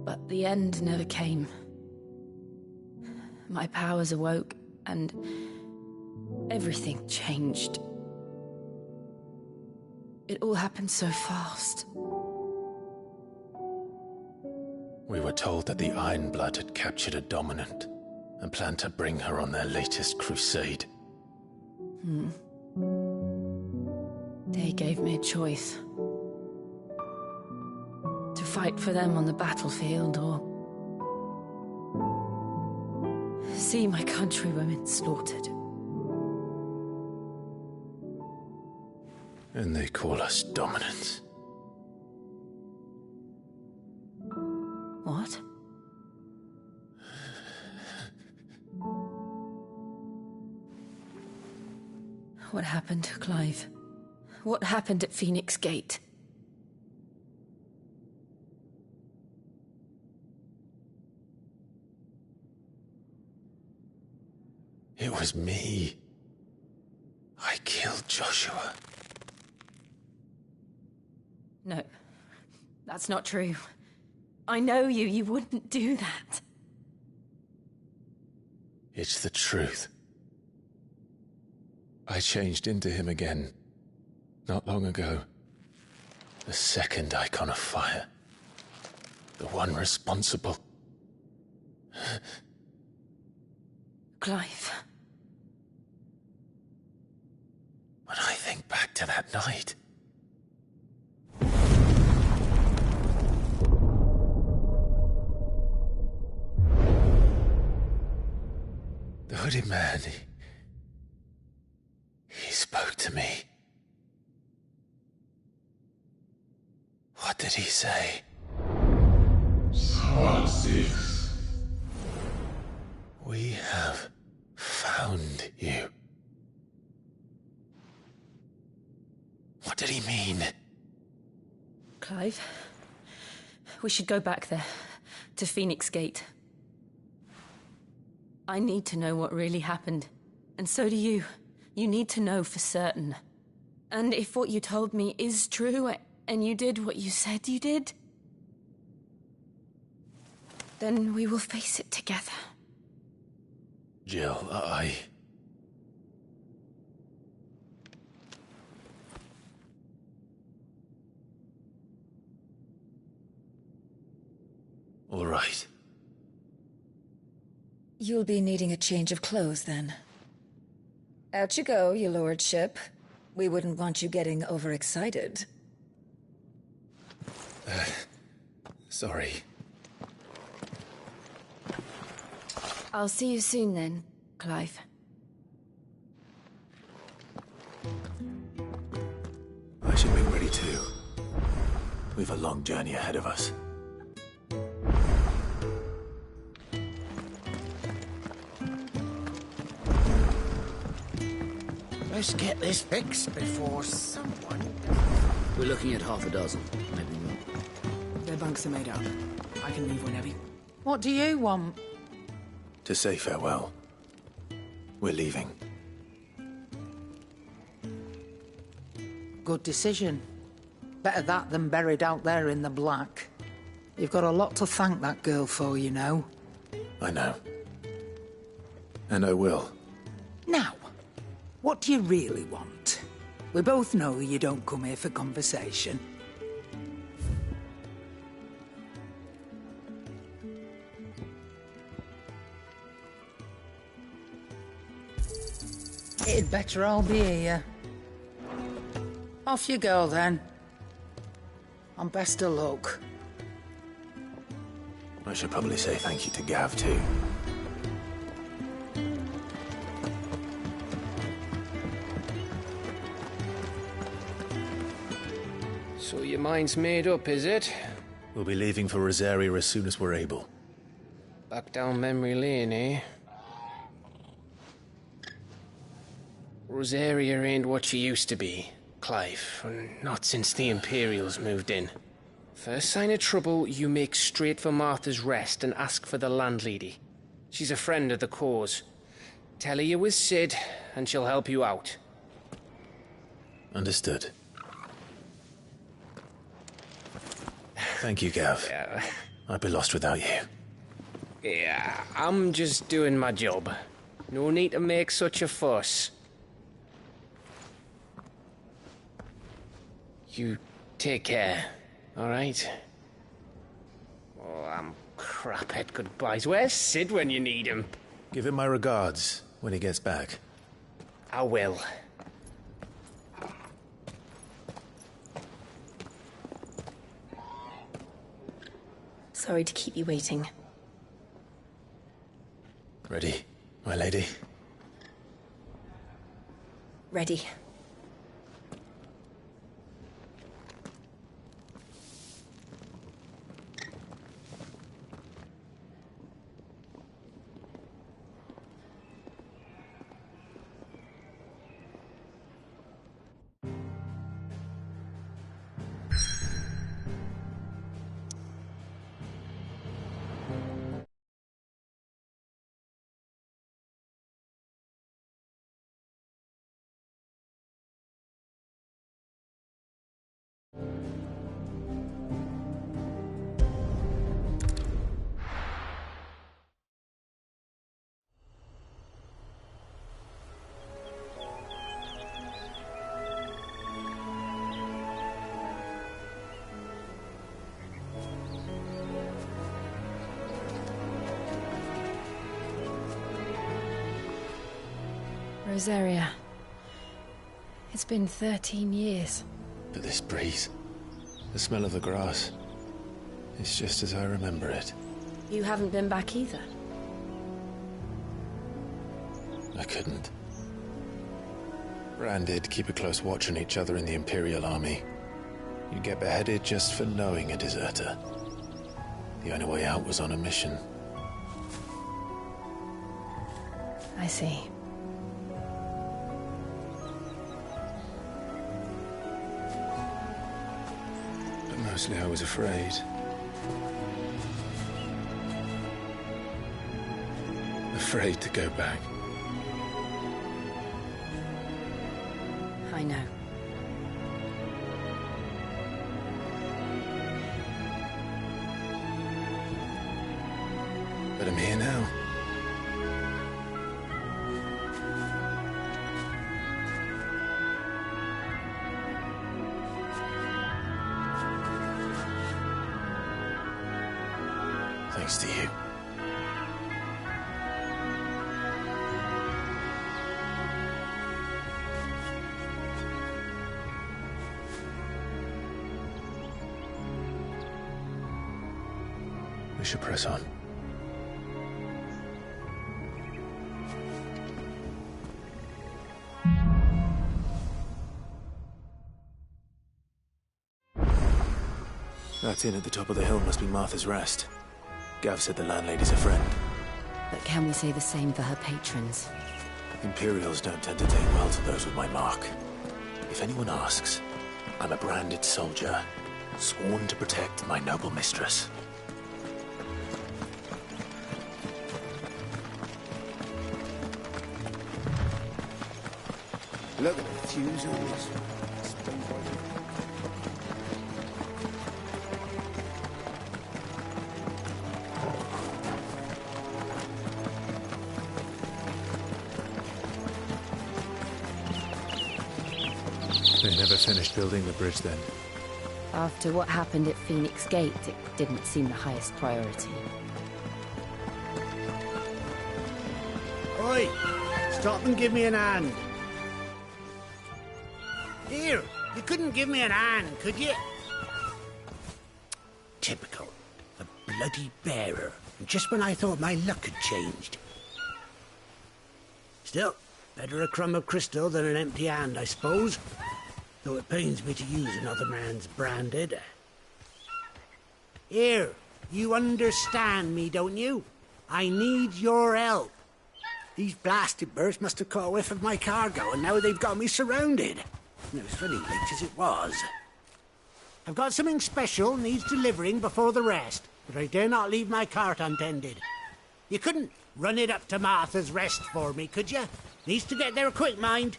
But the end never came. My powers awoke, and everything changed. It all happened so fast. We were told that the Iron Blood had captured a dominant and planned to bring her on their latest crusade. They gave me a choice. To fight for them on the battlefield, or see my countrywomen slaughtered. And they call us dominants. What? What happened, Clive? What happened at Phoenix Gate? It was me. I killed Joshua. No, that's not true. I know you. You wouldn't do that. It's the truth. I changed into him again, not long ago. The second icon of fire. The one responsible. Clive. When I think back to that night... The hooded man, he spoke to me. What did he say? Part 6. We have found you. What did he mean? Clive, we should go back there, to Phoenix Gate. I need to know what really happened, and so do you. You need to know for certain. And if what you told me is true, and you did what you said you did, then we will face it together. Jill, All right. You'll be needing a change of clothes, then. Out you go, your lordship. We wouldn't want you getting overexcited. Sorry. I'll see you soon then, Clive. I should make ready too. We've a long journey ahead of us. Let's get this fixed before someone... We're looking at half a dozen, maybe more. Their bunks are made up. I can leave whenever. What do you want? To say farewell. We're leaving. Good decision. Better that than buried out there in the black. You've got a lot to thank that girl for, you know. I know. And I will. Now, what do you really want? We both know you don't come here for conversation. It'd better all be here. Off you go, then. And best of luck. I should probably say thank you to Gav, too. So your mind's made up, is it? We'll be leaving for Rosaria as soon as we're able. Back down memory lane, eh? Rosaria ain't what she used to be, Clive. Not since the Imperials moved in. First sign of trouble, you make straight for Martha's Rest and ask for the landlady. She's a friend of the cause. Tell her you're with Sid, and she'll help you out. Understood. Thank you, Gav. Yeah. I'd be lost without you. Yeah, I'm just doing my job. No need to make such a fuss. You take care, all right? Oh, I'm crap at goodbyes. Where's Sid when you need him? Give him my regards when he gets back. I will. Sorry to keep you waiting. Ready? My lady. Ready. Rosaria. It's been 13 years. But this breeze, the smell of the grass, it's just as I remember it. You haven't been back either. I couldn't. Bran did keep a close watch on each other in the Imperial Army. You'd get beheaded just for knowing a deserter. The only way out was on a mission. I see. But mostly I was afraid. Afraid to go back. I know. But I'm here now. Thanks to you. We should press on. That inn at the top of the hill must be Martha's Rest. Gav said the landlady's a friend. But can we say the same for her patrons? Imperials don't tend to take well to those with my mark. If anyone asks, I'm a branded soldier, sworn to protect my noble mistress. Look at the fuse on this. They never finished building the bridge then. After what happened at Phoenix Gate, it didn't seem the highest priority. Oi! Stop and give me an hand. Here, you couldn't give me an hand, could you? Typical. A bloody bearer. Just when I thought my luck had changed. Still, better a crumb of crystal than an empty hand, I suppose. Though it pains me to use another man's branded. Here, you understand me, don't you? I need your help. These blasted birds must have caught a whiff of my cargo, and now they've got me surrounded. And it was very late as it was. I've got something special needs delivering before the rest, but I dare not leave my cart untended. You couldn't run it up to Martha's Rest for me, could you? Needs to get there quick, mind.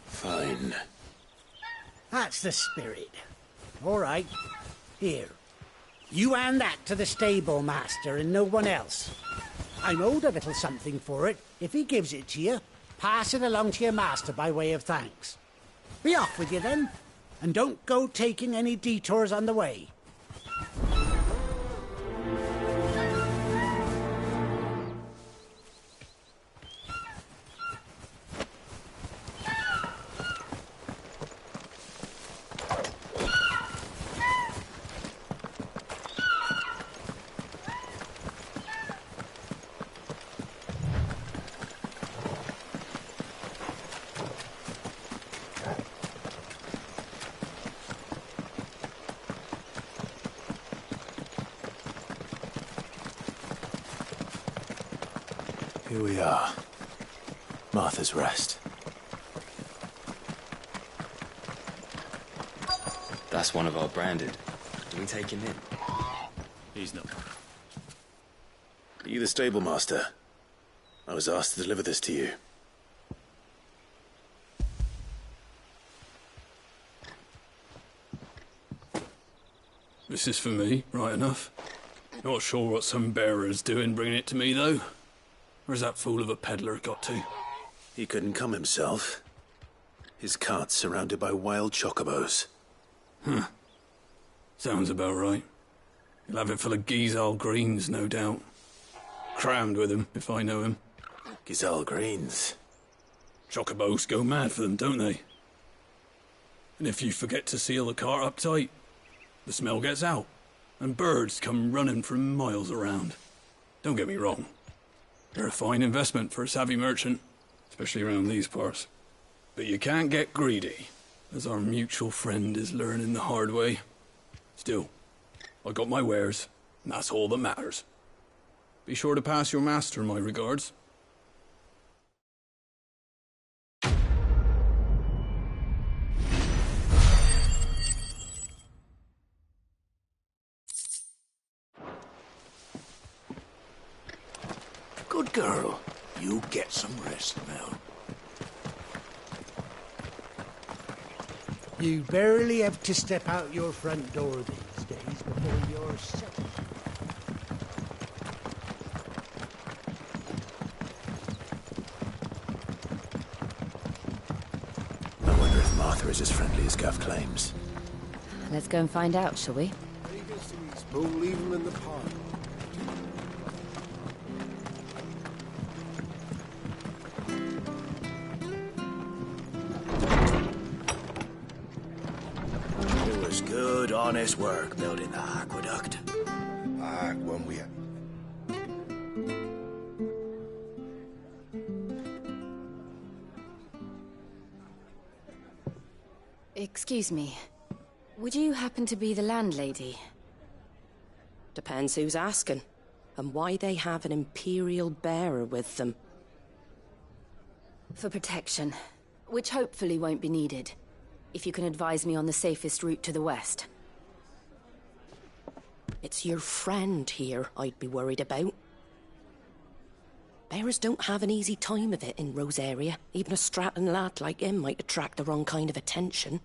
Fine. That's the spirit. All right. Here. You hand that to the stable master and no one else. I'm owed a little something for it. If he gives it to you, pass it along to your master by way of thanks. Be off with you then, and don't go taking any detours on the way. Here we are. Martha's Rest. That's one of our branded. Do we take him in? He's not. Are you the stable master? I was asked to deliver this to you. This is for me, right enough. Not sure what some bearer's doing bringing it to me, though. Where's that fool of a peddler got to? He couldn't come himself. His cart's surrounded by wild chocobos. Huh. Sounds about right. He'll have it full of Gizal greens, no doubt. Crammed with him, if I know him. Gizal greens? Chocobos go mad for them, don't they? And if you forget to seal the cart up tight, the smell gets out, and birds come running from miles around. Don't get me wrong. They're a fine investment for a savvy merchant, especially around these parts. But you can't get greedy, as our mutual friend is learning the hard way. Still, I got my wares, and that's all that matters. Be sure to pass your master my regards. Good girl. You get some rest now. You barely have to step out your front door these days before you're settled. I wonder if Martha is as friendly as Gav claims. Let's go and find out, shall we? We'll leave him in the park. It was good, honest work building the aqueduct. When we... Excuse me. Would you happen to be the landlady? Depends who's asking, and why they have an Imperial bearer with them. For protection, which hopefully won't be needed. If you can advise me on the safest route to the west. It's your friend here I'd be worried about. Bearers don't have an easy time of it in Rosaria. Even a strapping lad like him might attract the wrong kind of attention.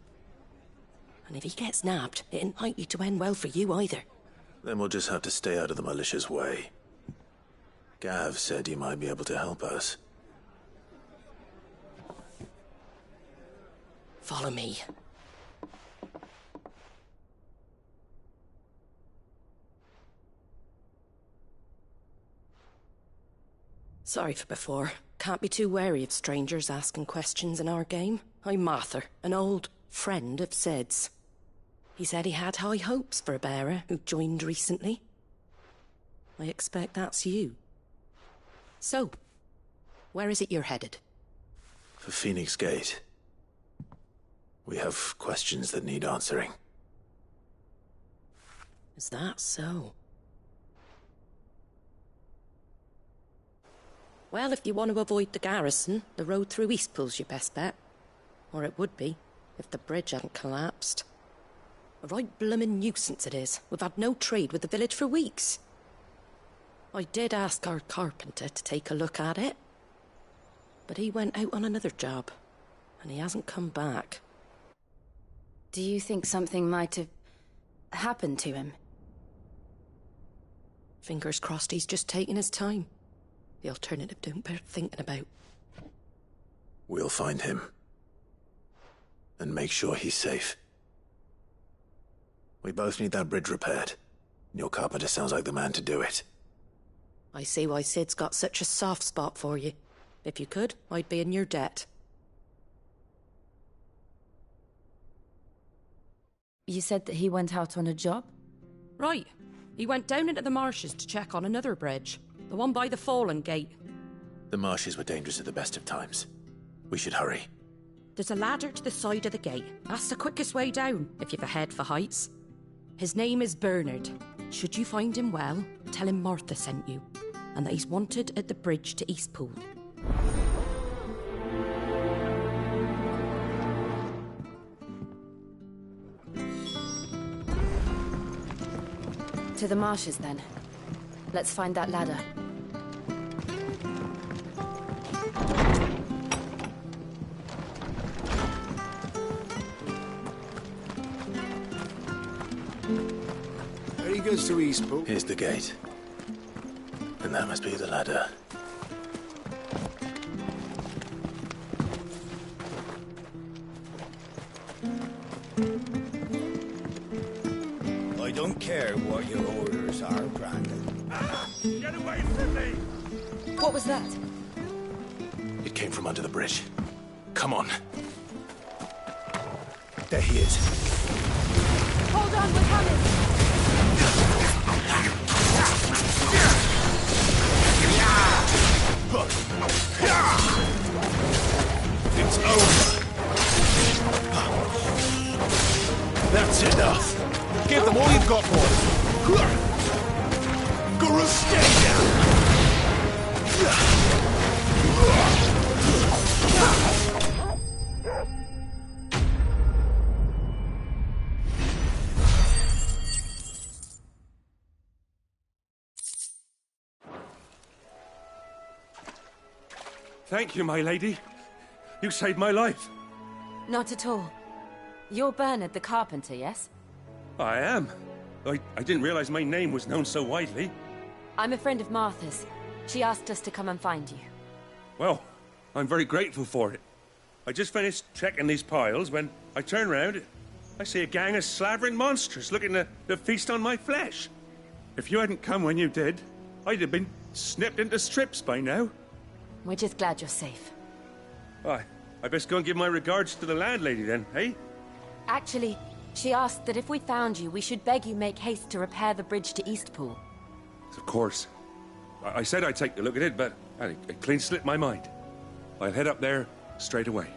And if he gets nabbed, it ain't likely to end well for you either. Then we'll just have to stay out of the malicious way. Gav said he might be able to help us. Follow me. Sorry for before. Can't be too wary of strangers asking questions in our game. I'm Martha, an old friend of Sid's. He said he had high hopes for a bearer who joined recently. I expect that's you. So, where is it you're headed? For Phoenix Gate. We have questions that need answering. Is that so? Well, if you want to avoid the garrison, the road through Eastpool's your best bet. Or it would be, if the bridge hadn't collapsed. A right bloomin' nuisance it is. We've had no trade with the village for weeks. I did ask our carpenter to take a look at it. But he went out on another job, and he hasn't come back. Do you think something might have happened to him? Fingers crossed he's just taking his time. The alternative don't bear thinking about. We'll find him. And make sure he's safe. We both need that bridge repaired. Your carpenter sounds like the man to do it. I see why Sid's got such a soft spot for you. If you could, I'd be in your debt. You said that he went out on a job? Right. He went down into the marshes to check on another bridge. The one by the Fallen Gate. The marshes were dangerous at the best of times. We should hurry. There's a ladder to the side of the gate. That's the quickest way down, if you've a head for heights. His name is Bernard. Should you find him well, tell him Martha sent you. and that he's wanted at the bridge to Eastpool. To the marshes, then. Let's find that ladder. There he goes to Eastpool. Here's the gate. And that must be the ladder. I don't care what your orders are, Brandon. Get away from me! What was that? It came from under the bridge. Come on. There he is. Hold on, we're coming! It's over. That's enough. Give them all you've got, boy. Guru, stay down. Thank you, my lady. You saved my life. Not at all. You're Bernard the carpenter, yes? I am. I didn't realize my name was known so widely. I'm a friend of Martha's. She asked us to come and find you. Well, I'm very grateful for it. I just finished checking these piles when I turn round. I see a gang of slavering monsters looking to feast on my flesh. If you hadn't come when you did, I'd have been snipped into strips by now. We're just glad you're safe. I best go and give my regards to the landlady then, eh? Actually, she asked that if we found you, we should beg you make haste to repair the bridge to Eastpool. Of course. I said I'd take a look at it, but it clean slipped my mind. I'll head up there straight away.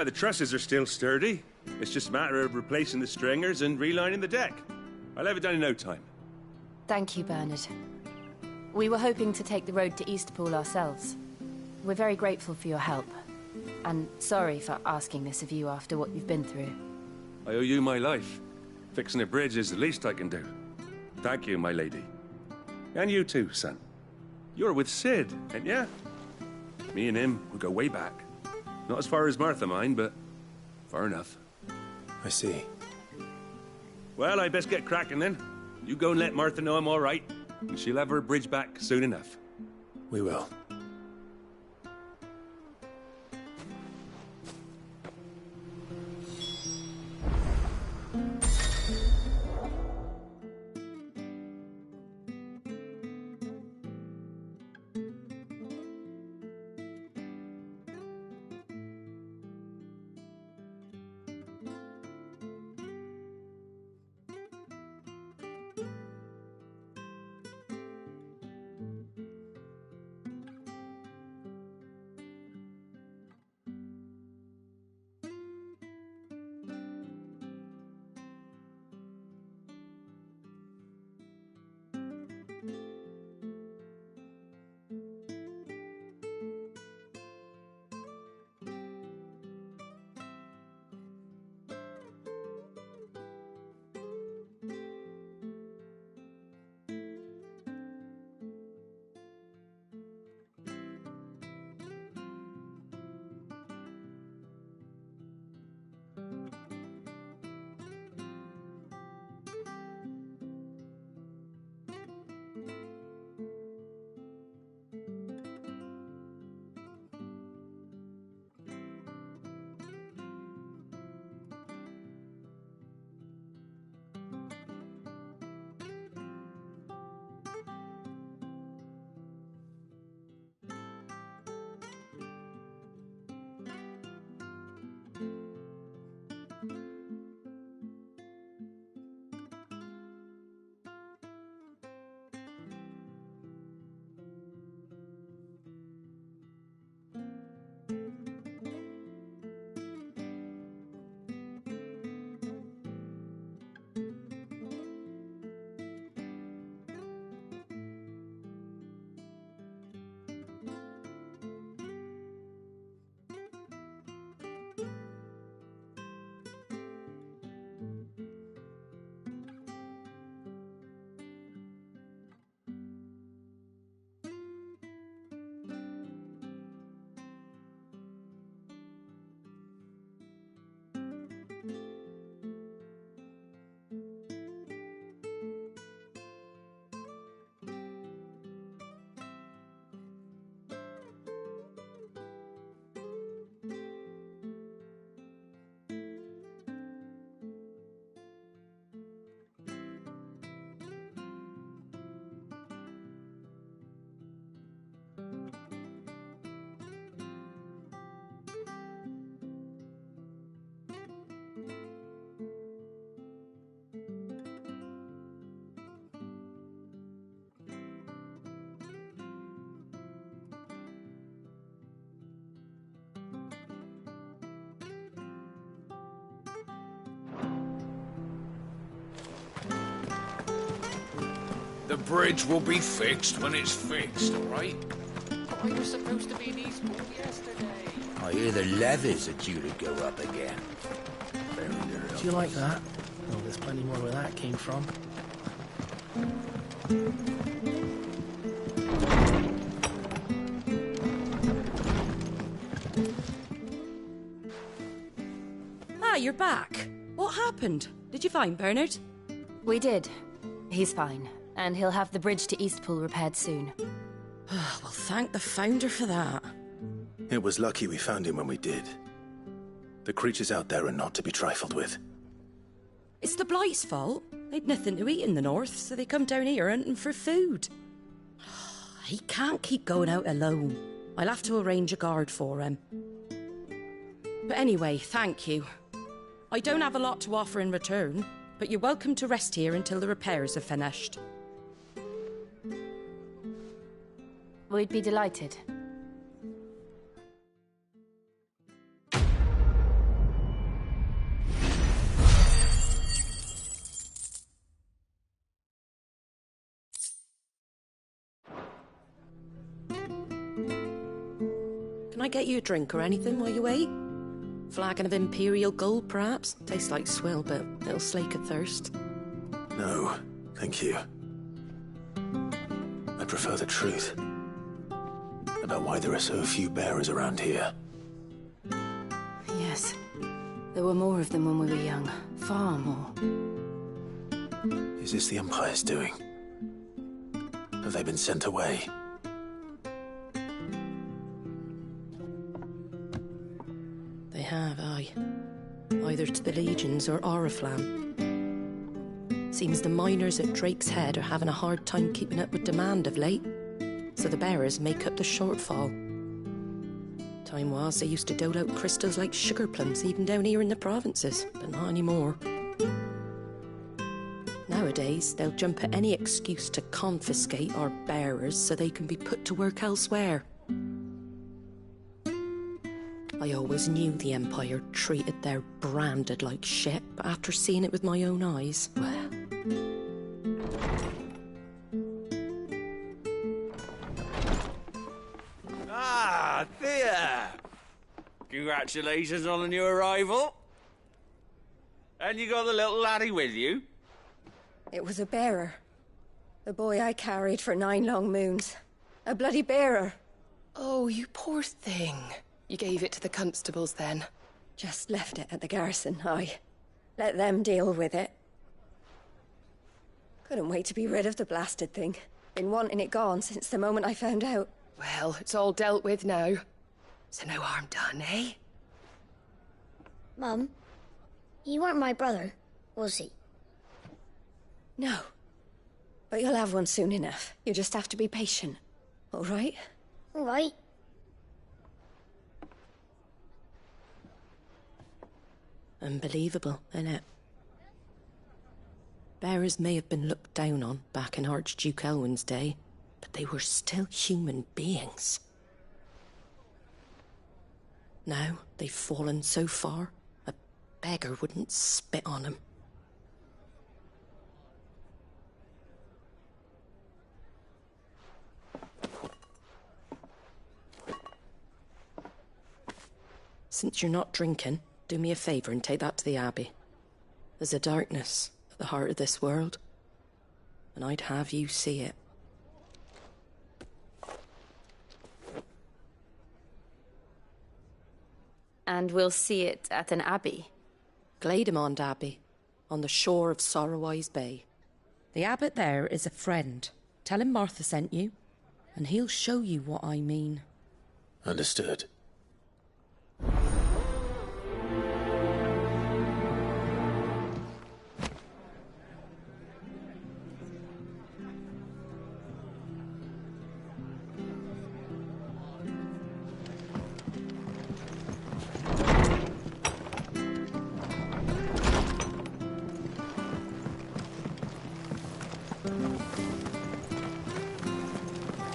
The trusses are still sturdy. It's just a matter of replacing the stringers and relining the deck. I'll have it done in no time. Thank you, Bernard. We were hoping to take the road to Eastpool ourselves. We're very grateful for your help. And sorry for asking this of you after what you've been through. I owe you my life. Fixing a bridge is the least I can do. Thank you, my lady. And you too, son. You're with Sid, ain't ya? Me and him, we go way back. Not as far as Martha, mind, but far enough. I see. Well, I best get cracking then. You go and let Martha know I'm all right, and she'll have her bridge back soon enough. We will. The bridge will be fixed when it's fixed, all right? I was supposed to be in Eastpool yesterday. I hear the levies are due to go up again. Do you like that? Oh, there's plenty more where that came from. Ah, you're back. What happened? Did you find Bernard? We did. He's fine, and he'll have the bridge to Eastpool repaired soon. Well, thank the Founder for that. It was lucky we found him when we did. The creatures out there are not to be trifled with. It's the Blight's fault. They'd nothing to eat in the north, so they come down here hunting for food. He can't keep going out alone. I'll have to arrange a guard for him. But anyway, thank you. I don't have a lot to offer in return, but you're welcome to rest here until the repairs are finished. We'd be delighted. Can I get you a drink or anything while you wait? Flagon of Imperial Gold, perhaps? Tastes like swill, but it'll slake a thirst. No, thank you. I prefer the truth about why there are so few bearers around here. Yes. There were more of them when we were young. Far more. Is this the Empire's doing? Have they been sent away? They have, aye. Either to the Legions or Oriflamme. Seems the miners at Drake's Head are having a hard time keeping up with demand of late, so the bearers make up the shortfall. Time was they used to dole out crystals like sugar plums even down here in the provinces, but not anymore. Nowadays, they'll jump at any excuse to confiscate our bearers so they can be put to work elsewhere. I always knew the Empire treated their branded like shit, but after seeing it with my own eyes, well... Ah, Thea! Congratulations on the new arrival. And you got the little laddie with you? It was a bearer. The boy I carried for 9 long moons. A bloody bearer. Oh, you poor thing. You gave it to the constables then? Just left it at the garrison, aye. Let them deal with it. Couldn't wait to be rid of the blasted thing. Been wanting it gone since the moment I found out. Well, it's all dealt with now. So no harm done, eh? Mum, he weren't my brother, was he? No. But you'll have one soon enough. You just have to be patient. All right? All right. Unbelievable, innit? Bearers may have been looked down on back in Archduke Elwin's day, but they were still human beings. Now they've fallen so far, a beggar wouldn't spit on them. Since you're not drinking, do me a favour and take that to the Abbey. There's a darkness at the heart of this world, and I'd have you see it. And we'll see it at an abbey? Glademond Abbey, on the shore of Sorrowwise Bay. The abbot there is a friend. Tell him Martha sent you, and he'll show you what I mean. Understood.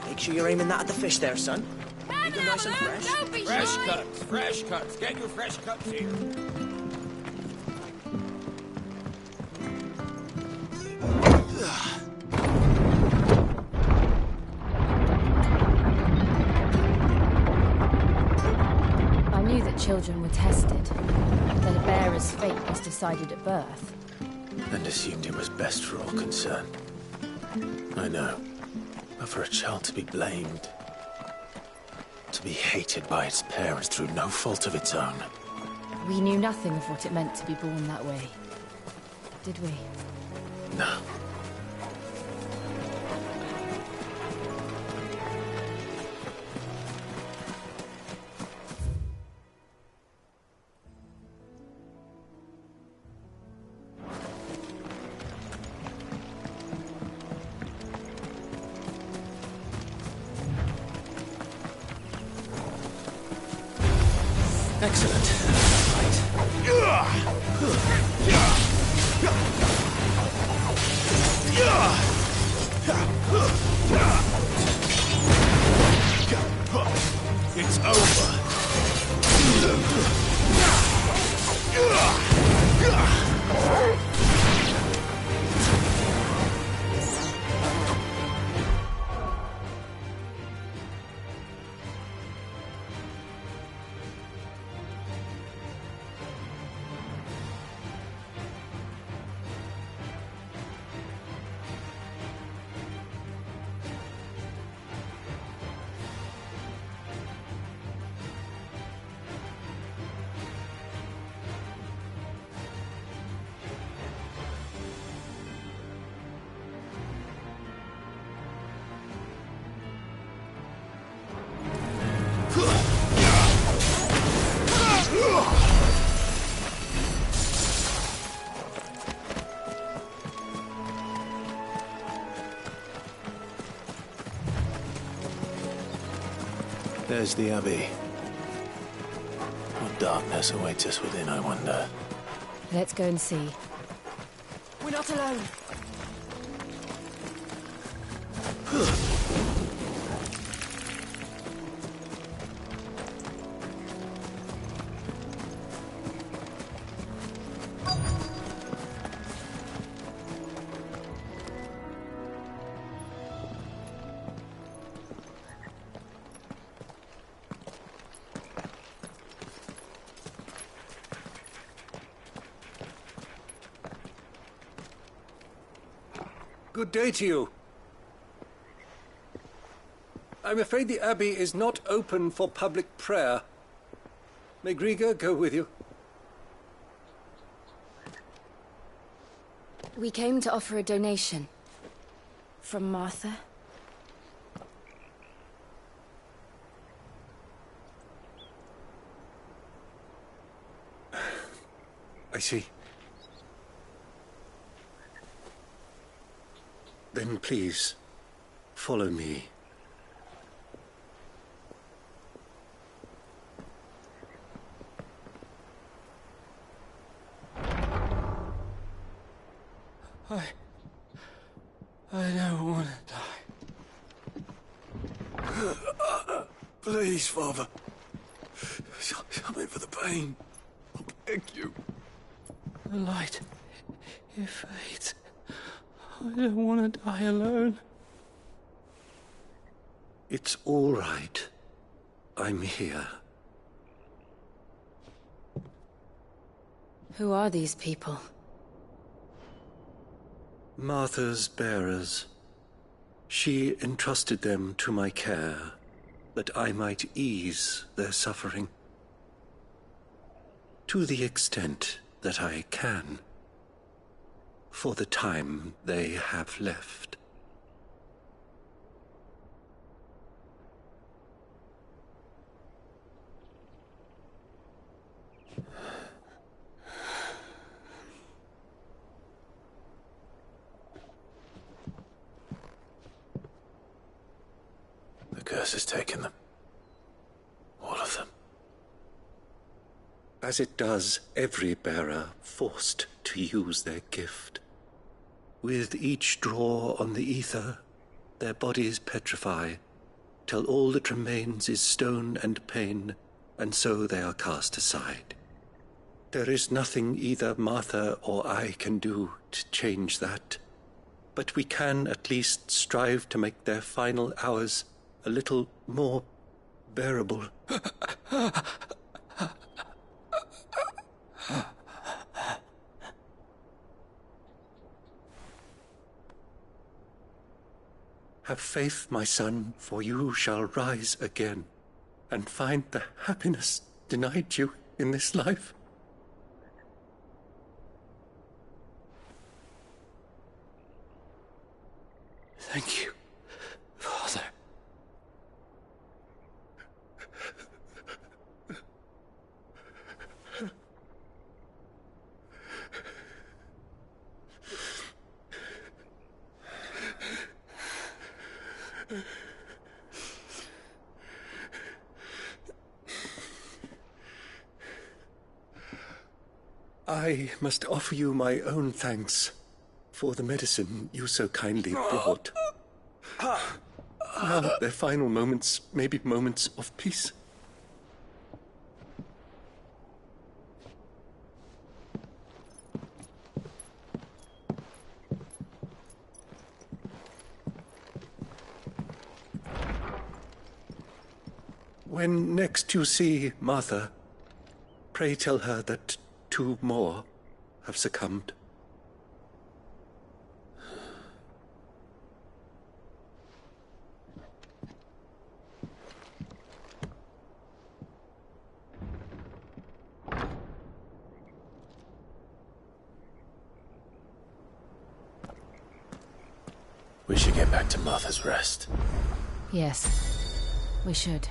Make sure you're aiming that at the fish there, son. Keep them nice and fresh. Fresh cuts, fresh cuts. Get your fresh cuts here. tested. That a bearer's fate was decided at birth. And assumed it was best for all concerned. I know. But for a child to be blamed, to be hated by its parents through no fault of its own. We knew nothing of what it meant to be born that way. Did we? No. Excellent. It's over. There's the Abbey. What darkness awaits us within, I wonder? Let's go and see. We're not alone. Good day to you. I'm afraid the Abbey is not open for public prayer. May Griga go with you? We came to offer a donation. From Martha. I see. Then please, follow me. I don't want to die. Please, Father. I'm in for the pain. I beg you. The light, it fades. I don't want to die alone. It's all right. I'm here. Who are these people? Martha's bearers. She entrusted them to my care, that I might ease their suffering. To the extent that I can. For the time they have left. The curse has taken them. All of them. As it does every bearer forced to use their gift. With each draw on the ether, their bodies petrify, till all that remains is stone and pain, and so they are cast aside. There is nothing either Martha or I can do to change that, but we can at least strive to make their final hours a little more bearable. Have faith, my son, for you shall rise again and find the happiness denied you in this life. Thank you, Father. I must offer you my own thanks for the medicine you so kindly brought. Now their final moments may be moments of peace. When next you see Martha, pray tell her that 2 more have succumbed. We should get back to Martha's Rest. Yes, we should.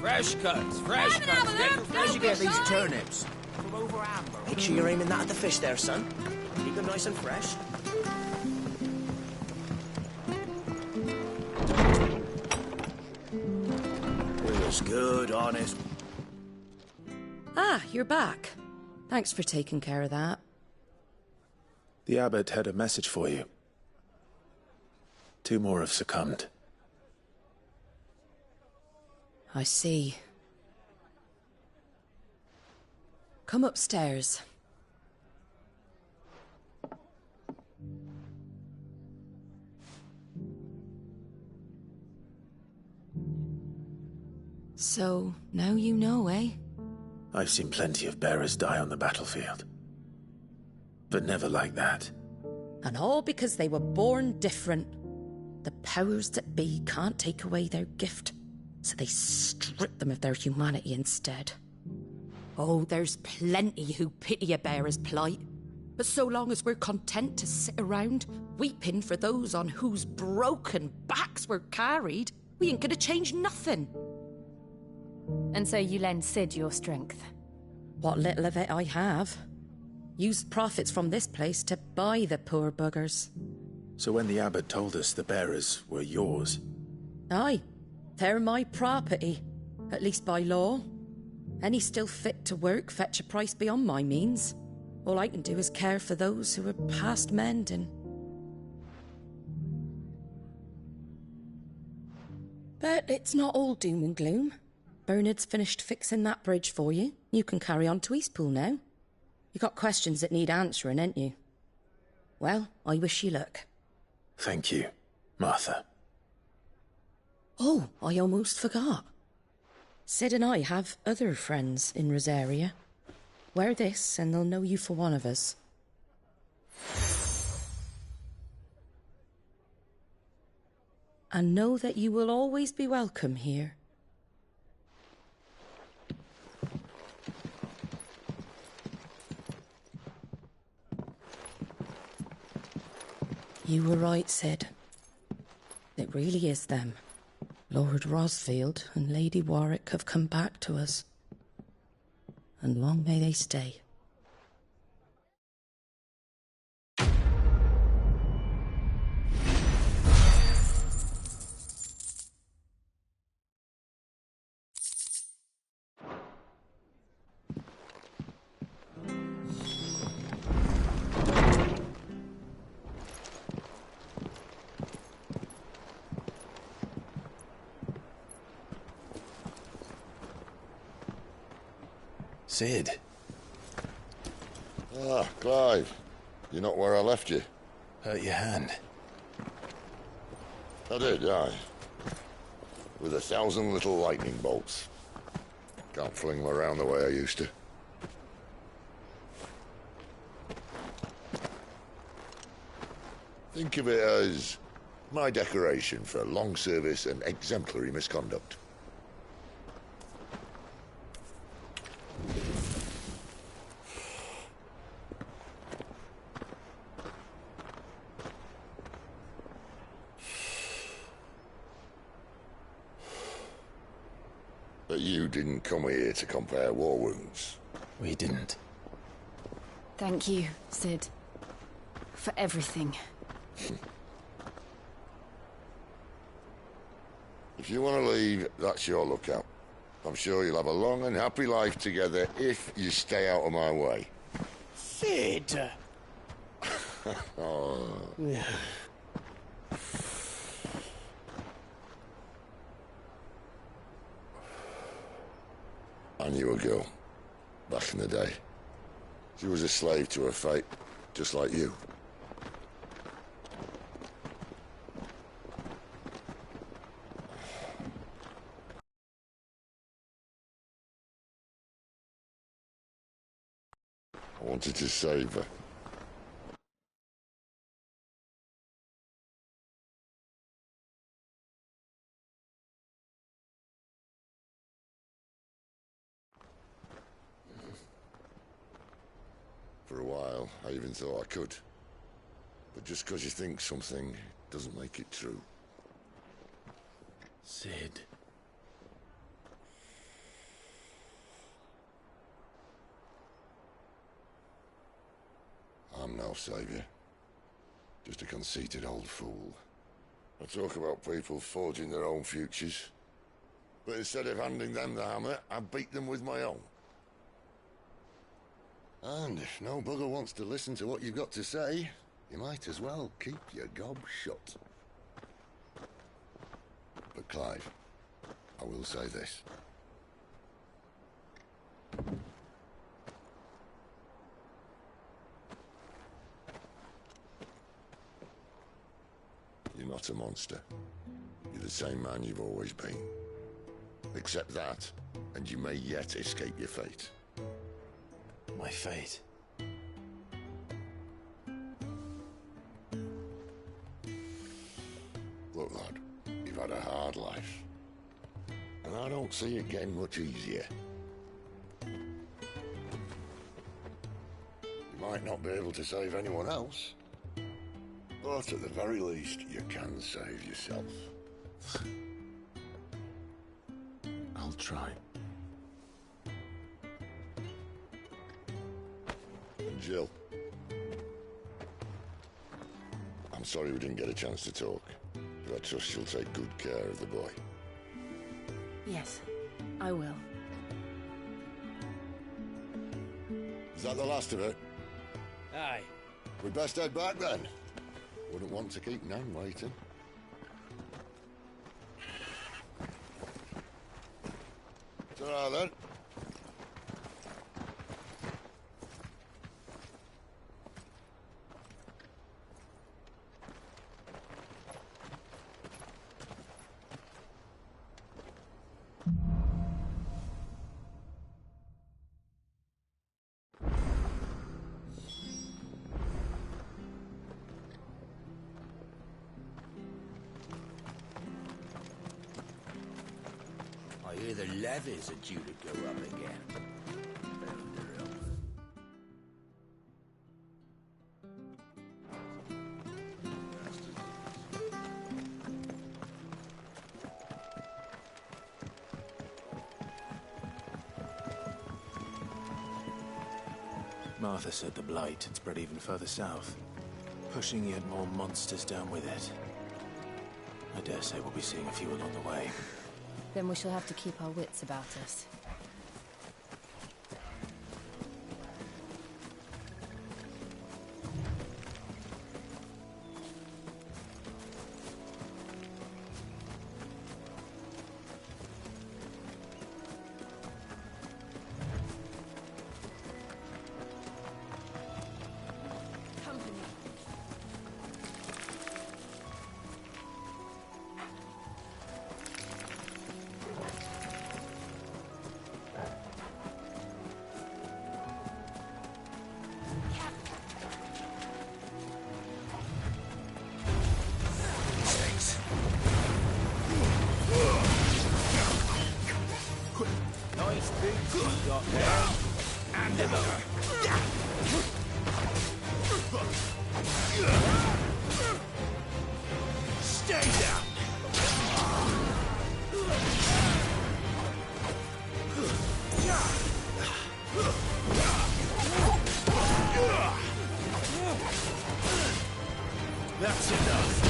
Fresh cuts, fresh cuts. Where'd you get these turnips? From over Amber. Make sure you're aiming that at the fish there, son. Keep them nice and fresh. It was good, honest. Ah, you're back. Thanks for taking care of that. The abbot had a message for you. 2 more have succumbed. I see. Come upstairs. So, now you know, eh? I've seen plenty of bearers die on the battlefield. But never like that. And all because they were born different. The powers that be can't take away their gift, so they strip them of their humanity instead. Oh, there's plenty who pity a bearer's plight. But so long as we're content to sit around, weeping for those on whose broken backs we're carried, we ain't gonna change nothing. And so you lend Cid your strength? What little of it I have. Used profits from this place to buy the poor buggers. So when the abbot told us the bearers were yours... Aye, they're my property, at least by law. Any still fit to work fetch a price beyond my means. All I can do is care for those who are past mending. But it's not all doom and gloom. Bernard's finished fixing that bridge for you. You can carry on to Eastpool now. You got questions that need answering, ain't you? Well, I wish you luck. Thank you, Martha. Oh, I almost forgot. Cid and I have other friends in Rosaria. Wear this and they'll know you for one of us. And know that you will always be welcome here. You were right, Cid. It really is them. Lord Rosfield and Lady Warwick have come back to us. And long may they stay. Cid. Ah, Clive. You're not where I left you. Hurt your hand. I did, aye. with 1,000 little lightning bolts. Can't fling them around the way I used to. Think of it as my decoration for long service and exemplary misconduct. But you didn't come here to compare war wounds. We didn't. Thank you, Cid. For everything. If you want to leave, that's your lookout. I'm sure you'll have a long and happy life together if you stay out of my way. Cid! Oh. Yeah. I knew a girl, back in the day. She was a slave to her fate, just like you. I wanted to save her. For a while, I even thought I could. But just because you think something doesn't make it true. Cid. I'm no savior. Just a conceited old fool. I talk about people forging their own futures. But instead of handing them the hammer, I beat them with my own. And if no bugger wants to listen to what you've got to say, you might as well keep your gob shut. But Clive, I will say this. You're not a monster. You're the same man you've always been. Accept that, and you may yet escape your fate. My fate? Look, lad, you've had a hard life. And I don't see it getting much easier. You might not be able to save anyone else, but at the very least, you can save yourself. I'll try. And Jill, I'm sorry we didn't get a chance to talk, but I trust you'll take good care of the boy. Yes, I will. Is that the last of it? Aye. We'd best head back then. Wouldn't want to keep Nan waiting. Ta-ra then. I hear the levies are due to go up again. Martha said the Blight had spread even further south, pushing yet more monsters down with it. I dare say we'll be seeing a few along the way. Then we shall have to keep our wits about us. got there. And another. Stay down. That's enough.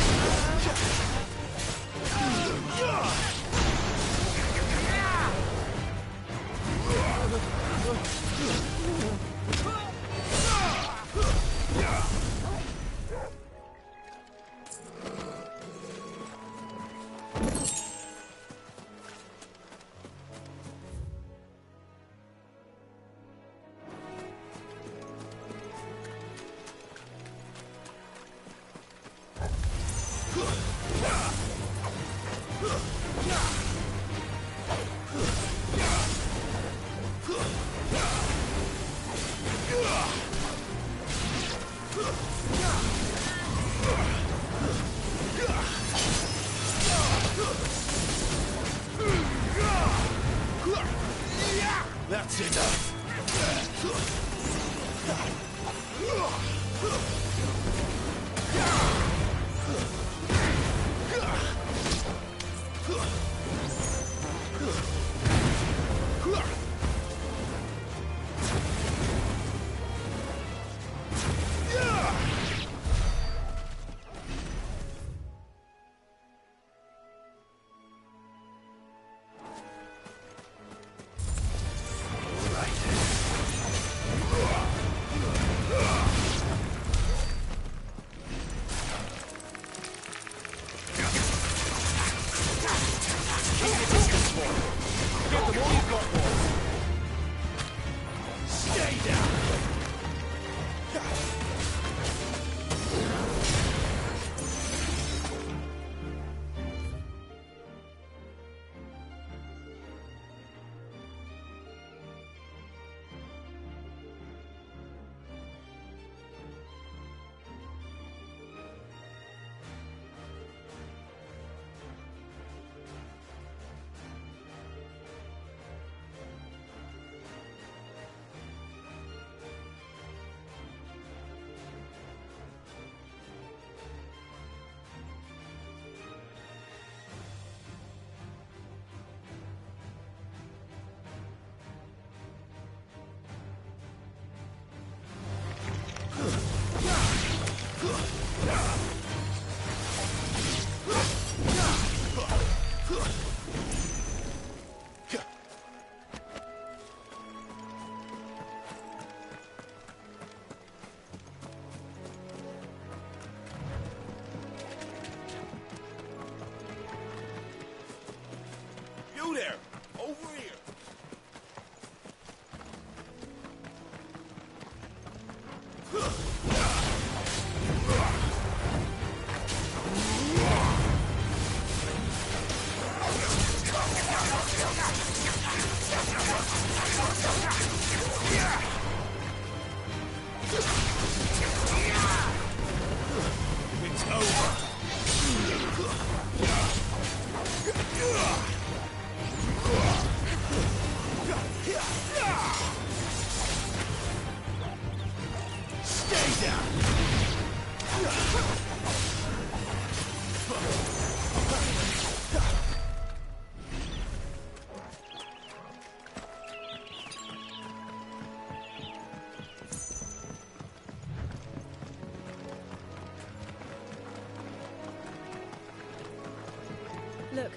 That's enough. You there! Over here! It's over! Stay down! Look,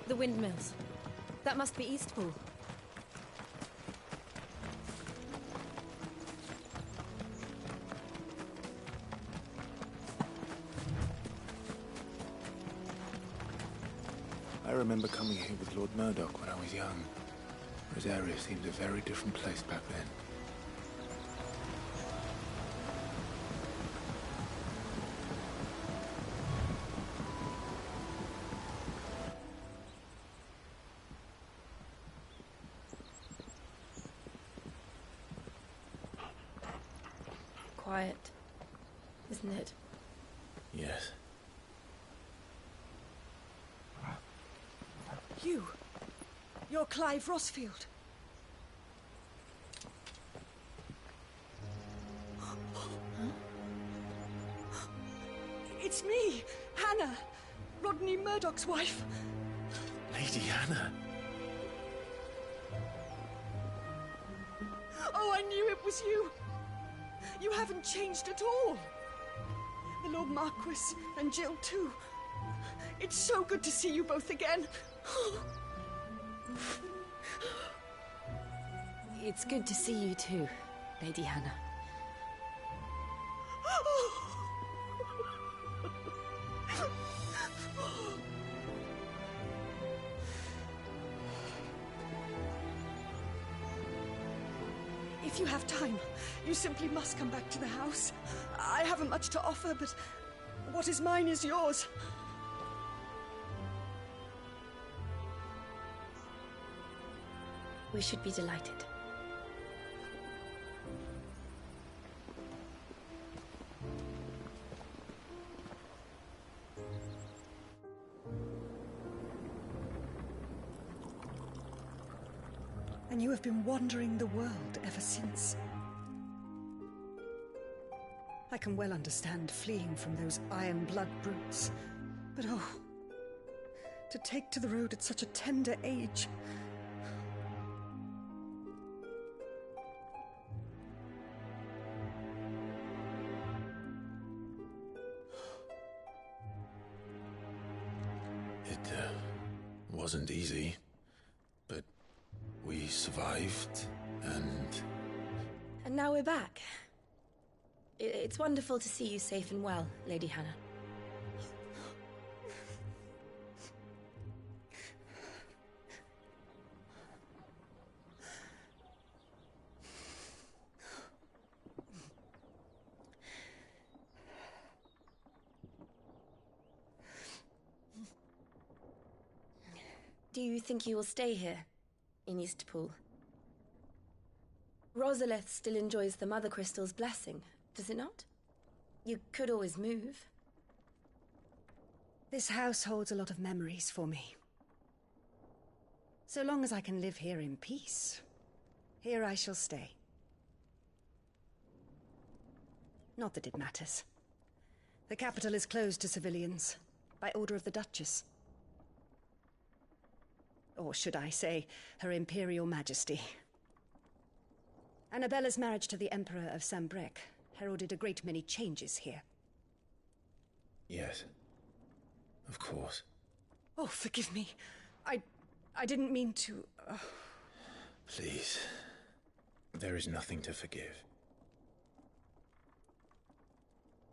the windmills. That must be Eastpool. I remember coming here with Lord Murdoch when I was young. Rosaria seemed a very different place back then. Quiet, isn't it? Yes. You're Clive Rossfield. me, Hannah, Rodney Murdoch's wife. Lady Hannah. Oh, I knew it was you. You haven't changed at all. The Lord Marquis and Jill too. It's so good to see you both again. It's good to see you too, Lady Hannah. If you have time, you simply must come back to the house. I haven't much to offer, but what is mine is yours. We should be delighted. And you have been wandering the world ever since. I can well understand fleeing from those iron blood brutes, but oh, to take to the road at such a tender age. It wasn't easy, but we survived, and... And now we're back. It's wonderful to see you safe and well, Lady Hannah. Do you think you will stay here, in Eastpool? Rosalith still enjoys the Mother Crystal's blessing, does it not? You could always move. This house holds a lot of memories for me. So long as I can live here in peace, here I shall stay. Not that it matters. The capital is closed to civilians, by order of the Duchess. Or should I say, Her Imperial Majesty. Annabella's marriage to the Emperor of Sambrec heralded a great many changes here. Yes. Of course. Oh, forgive me. I didn't mean to... Please. There is nothing to forgive.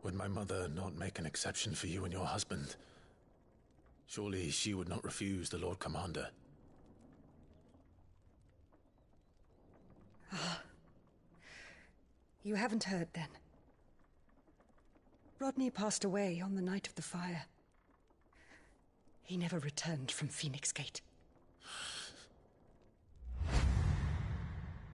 Would my mother not make an exception for you and your husband? Surely she would not refuse the Lord Commander. You haven't heard, then. Rodney passed away on the night of the fire. He never returned from Phoenix Gate.